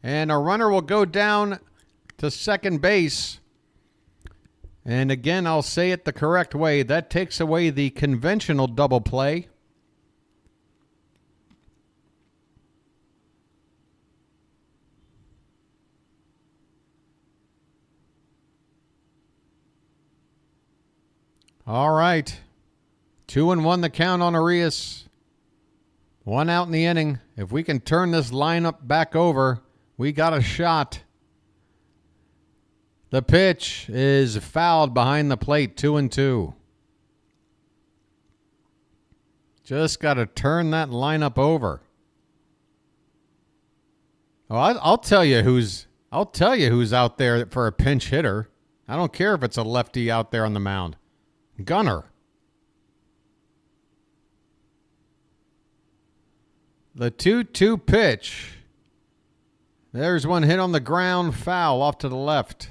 And a runner will go down to second base. And again, I'll say it the correct way. That takes away the conventional double play. All right. 2-1 the count on Arias. 1 out in the inning. If we can turn this lineup back over, we got a shot. The pitch is fouled behind the plate. 2-2. Just got to turn that lineup over. Oh, I'll tell you who's out there for a pinch hitter. I don't care if it's a lefty out there on the mound. Gunnar. The 2-2 pitch. There's one hit on the ground, foul off to the left.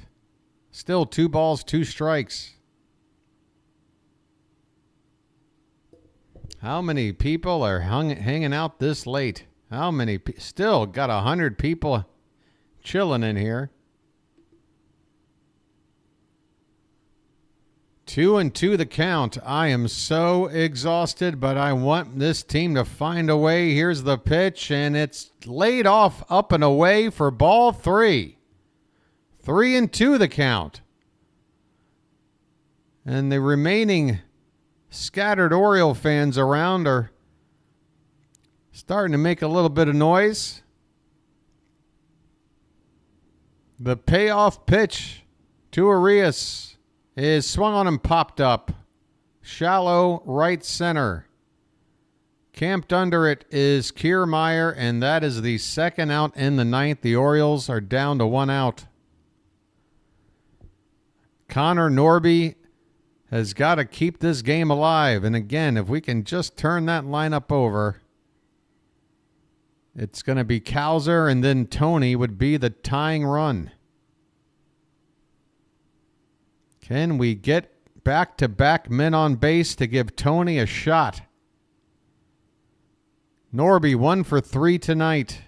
Still 2 balls, 2 strikes. How many people are hanging out this late? How many? Still got 100 people chilling in here. 2-2 the count. I am so exhausted, but I want this team to find a way. Here's the pitch, and it's laid off up and away for ball 3. 3-2 the count. And the remaining scattered Oriole fans around are starting to make a little bit of noise. The payoff pitch to Arias is swung on and popped up. Shallow right center. Camped under it is Kiermaier, and that is the second out in the 9th. The Orioles are down to 1 out. Connor Norby has got to keep this game alive. And again, if we can just turn that lineup over, it's going to be Cowser, and then Tony would be the tying run. Can we get back-to-back men on base to give Tony a shot? Norby 1 for 3 tonight.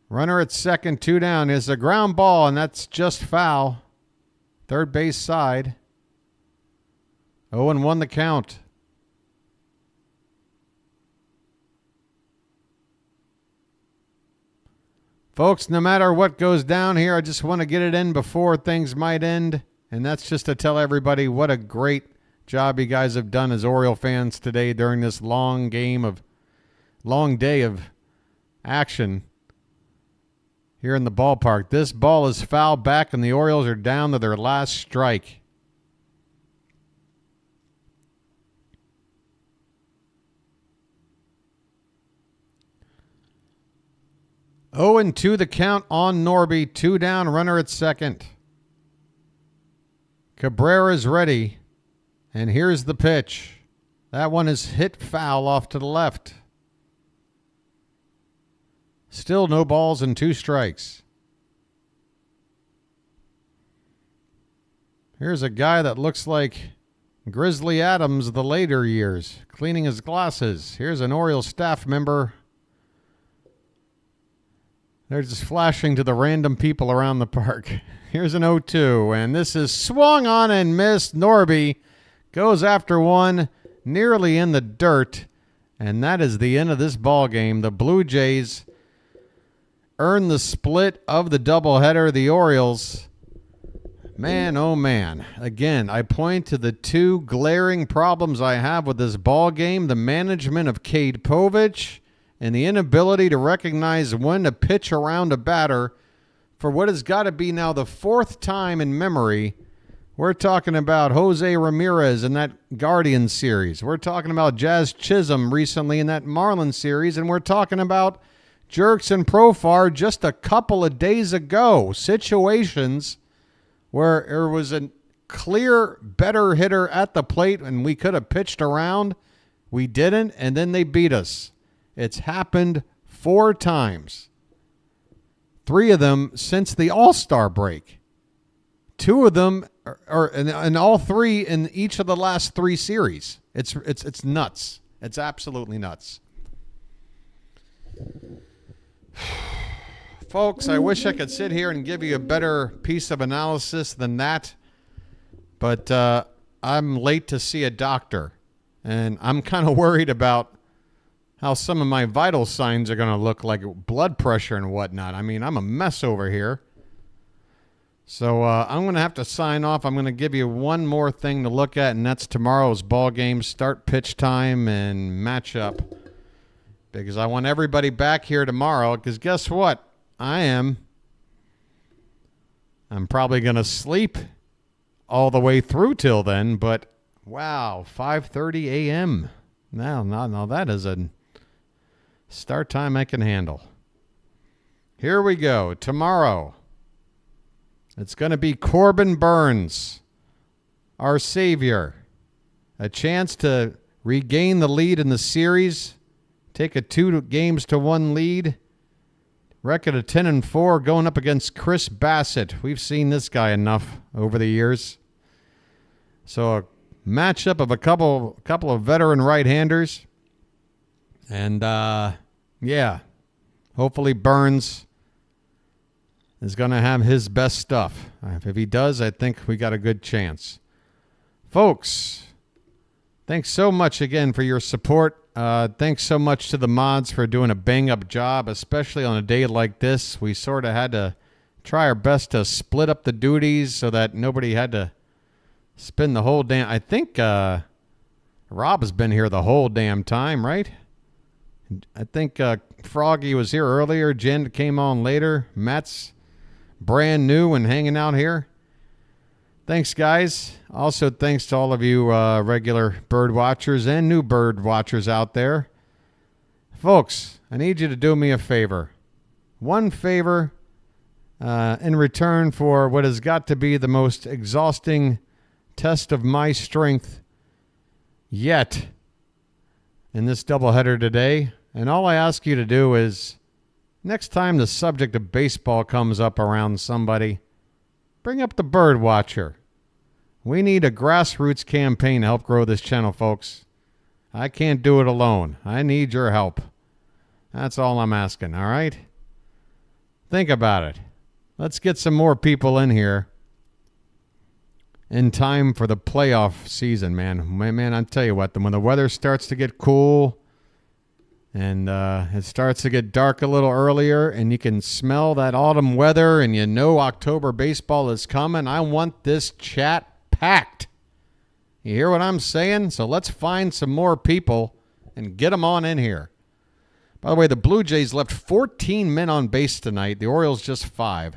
Runner at second, 2 down. Is a ground ball, and that's just foul. Third base side. 0-1 the count. Folks, no matter what goes down here, I just want to get it in before things might end. And that's just to tell everybody what a great job you guys have done as Oriole fans today during this long day of action here in the ballpark. This ball is fouled back, and the Orioles are down to their last strike. Oh, and 2 the count on Norby. 2 down, runner at second. Cabrera's ready, and here's the pitch. That one is hit foul off to the left. Still no balls and 2 strikes. Here's a guy that looks like Grizzly Adams the later years, cleaning his glasses. Here's an Orioles staff member. They're just flashing to the random people around the park. Here's an 0-2, and this is swung on and missed. Norby goes after one, nearly in the dirt, and that is the end of this ball game. The Blue Jays earn the split of the doubleheader. The Orioles, man, oh man. Again, I point to the 2 glaring problems I have with this ball game: the management of Cade Povich and the inability to recognize when to pitch around a batter for what has got to be now the 4th time in memory. We're talking about Jose Ramirez in that Guardians series. We're talking about Jazz Chisholm recently in that Marlins series. And we're talking about Jerks and Profar just a couple of days ago. Situations where there was a clear better hitter at the plate and we could have pitched around. We didn't, and then they beat us. It's happened 4 times. 3 of them since the All-Star break. 2 of them are and all 3 in each of the last 3 series. It's nuts. It's absolutely nuts. Folks, I wish I could sit here and give you a better piece of analysis than that, but I'm late to see a doctor, and I'm kind of worried about how some of my vital signs are going to look, like blood pressure and whatnot. I mean, I'm a mess over here. So I'm going to have to sign off. I'm going to give you one more thing to look at, and that's tomorrow's ball game, start, pitch time, and matchup. Because I want everybody back here tomorrow, because guess what? I'm probably going to sleep all the way through till then, but wow, 5:30 a.m. Now that is a start time I can handle. Here we go. Tomorrow, it's going to be Corbin Burns, our savior. A chance to regain the lead in the series, take a 2-1 lead, Record of 10-4 going up against Chris Bassett. We've seen this guy enough over the years. So a matchup of a couple of veteran right-handers. And, yeah, hopefully Burns is going to have his best stuff. If he does, I think we got a good chance. Folks, thanks so much again for your support. Thanks so much to the mods for doing a bang-up job, especially on a day like this. We sort of had to try our best to split up the duties so that nobody had to spend the whole damn... I think Rob has been here the whole damn time, right? I think Froggy was here earlier. Jen came on later. Matt's brand new and hanging out here. Thanks, guys. Also, thanks to all of you regular bird watchers and new bird watchers out there. Folks, I need you to do me a favor. One favor in return for what has got to be the most exhausting test of my strength yet in this doubleheader today. And all I ask you to do is, next time the subject of baseball comes up around somebody, bring up the bird watcher. We need a grassroots campaign to help grow this channel, folks. I can't do it alone. I need your help. That's all I'm asking, all right? Think about it. Let's get some more people in here in time for the playoff season, man. Man, I tell you what, when the weather starts to get cool and it starts to get dark a little earlier and you can smell that autumn weather and you know October baseball is coming, I want this chat packed. You hear what I'm saying? So let's find some more people and get them on in here. By the way, the Blue Jays left 14 men on base tonight. The Orioles just 5.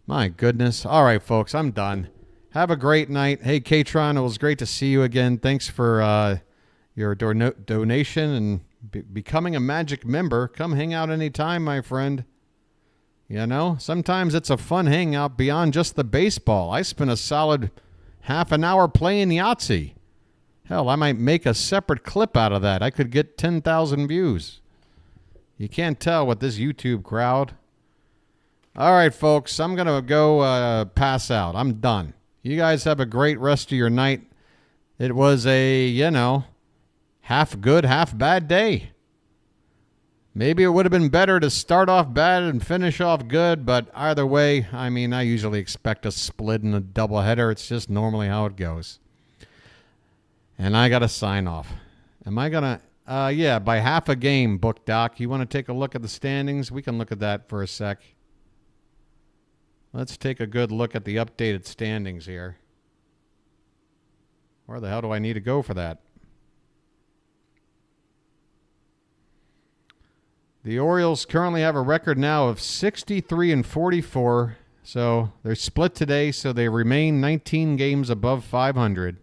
My goodness. All right, folks, I'm done. Have a great night. Hey, Katron, it was great to see you again. Thanks for your donation and becoming a Magic member. Come hang out anytime, my friend. You know, sometimes it's a fun hangout beyond just the baseball. I spent a solid half an hour playing Yatzee. Hell, I might make a separate clip out of that. I could get 10,000 views. You can't tell with this YouTube crowd. All right, folks, I'm going to go pass out. I'm done. You guys have a great rest of your night. It was a, half good, half bad day. Maybe it would have been better to start off bad and finish off good, but either way, I mean, I usually expect a split in a doubleheader. It's just normally how it goes. And I got to sign off. Am I going to? Yeah, by half a game, Book Doc. You want to take a look at the standings? We can look at that for a sec. Let's take a good look at the updated standings here. Where the hell do I need to go for that? The Orioles currently have a record now of 63-44. So they're split today, so they remain 19 games above 500.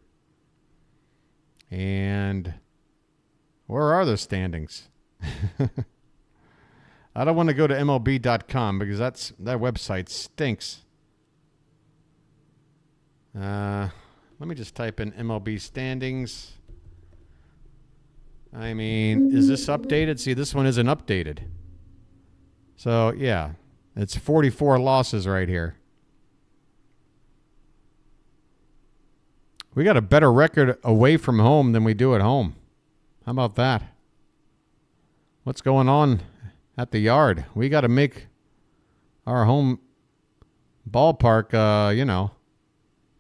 And where are the standings? I don't want to go to MLB.com because that website stinks. Let me just type in MLB standings. I mean, is this updated? See, this one isn't updated. So, yeah, it's 44 losses right here. We got a better record away from home than we do at home. How about that? What's going on at the yard? We got to make our home ballpark,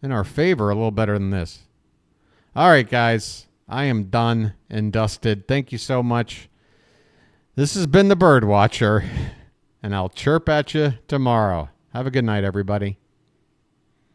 in our favor a little better than this. All right, guys. I am done and dusted. Thank you so much. This has been the Bird Watcher, and I'll chirp at you tomorrow. Have a good night, everybody.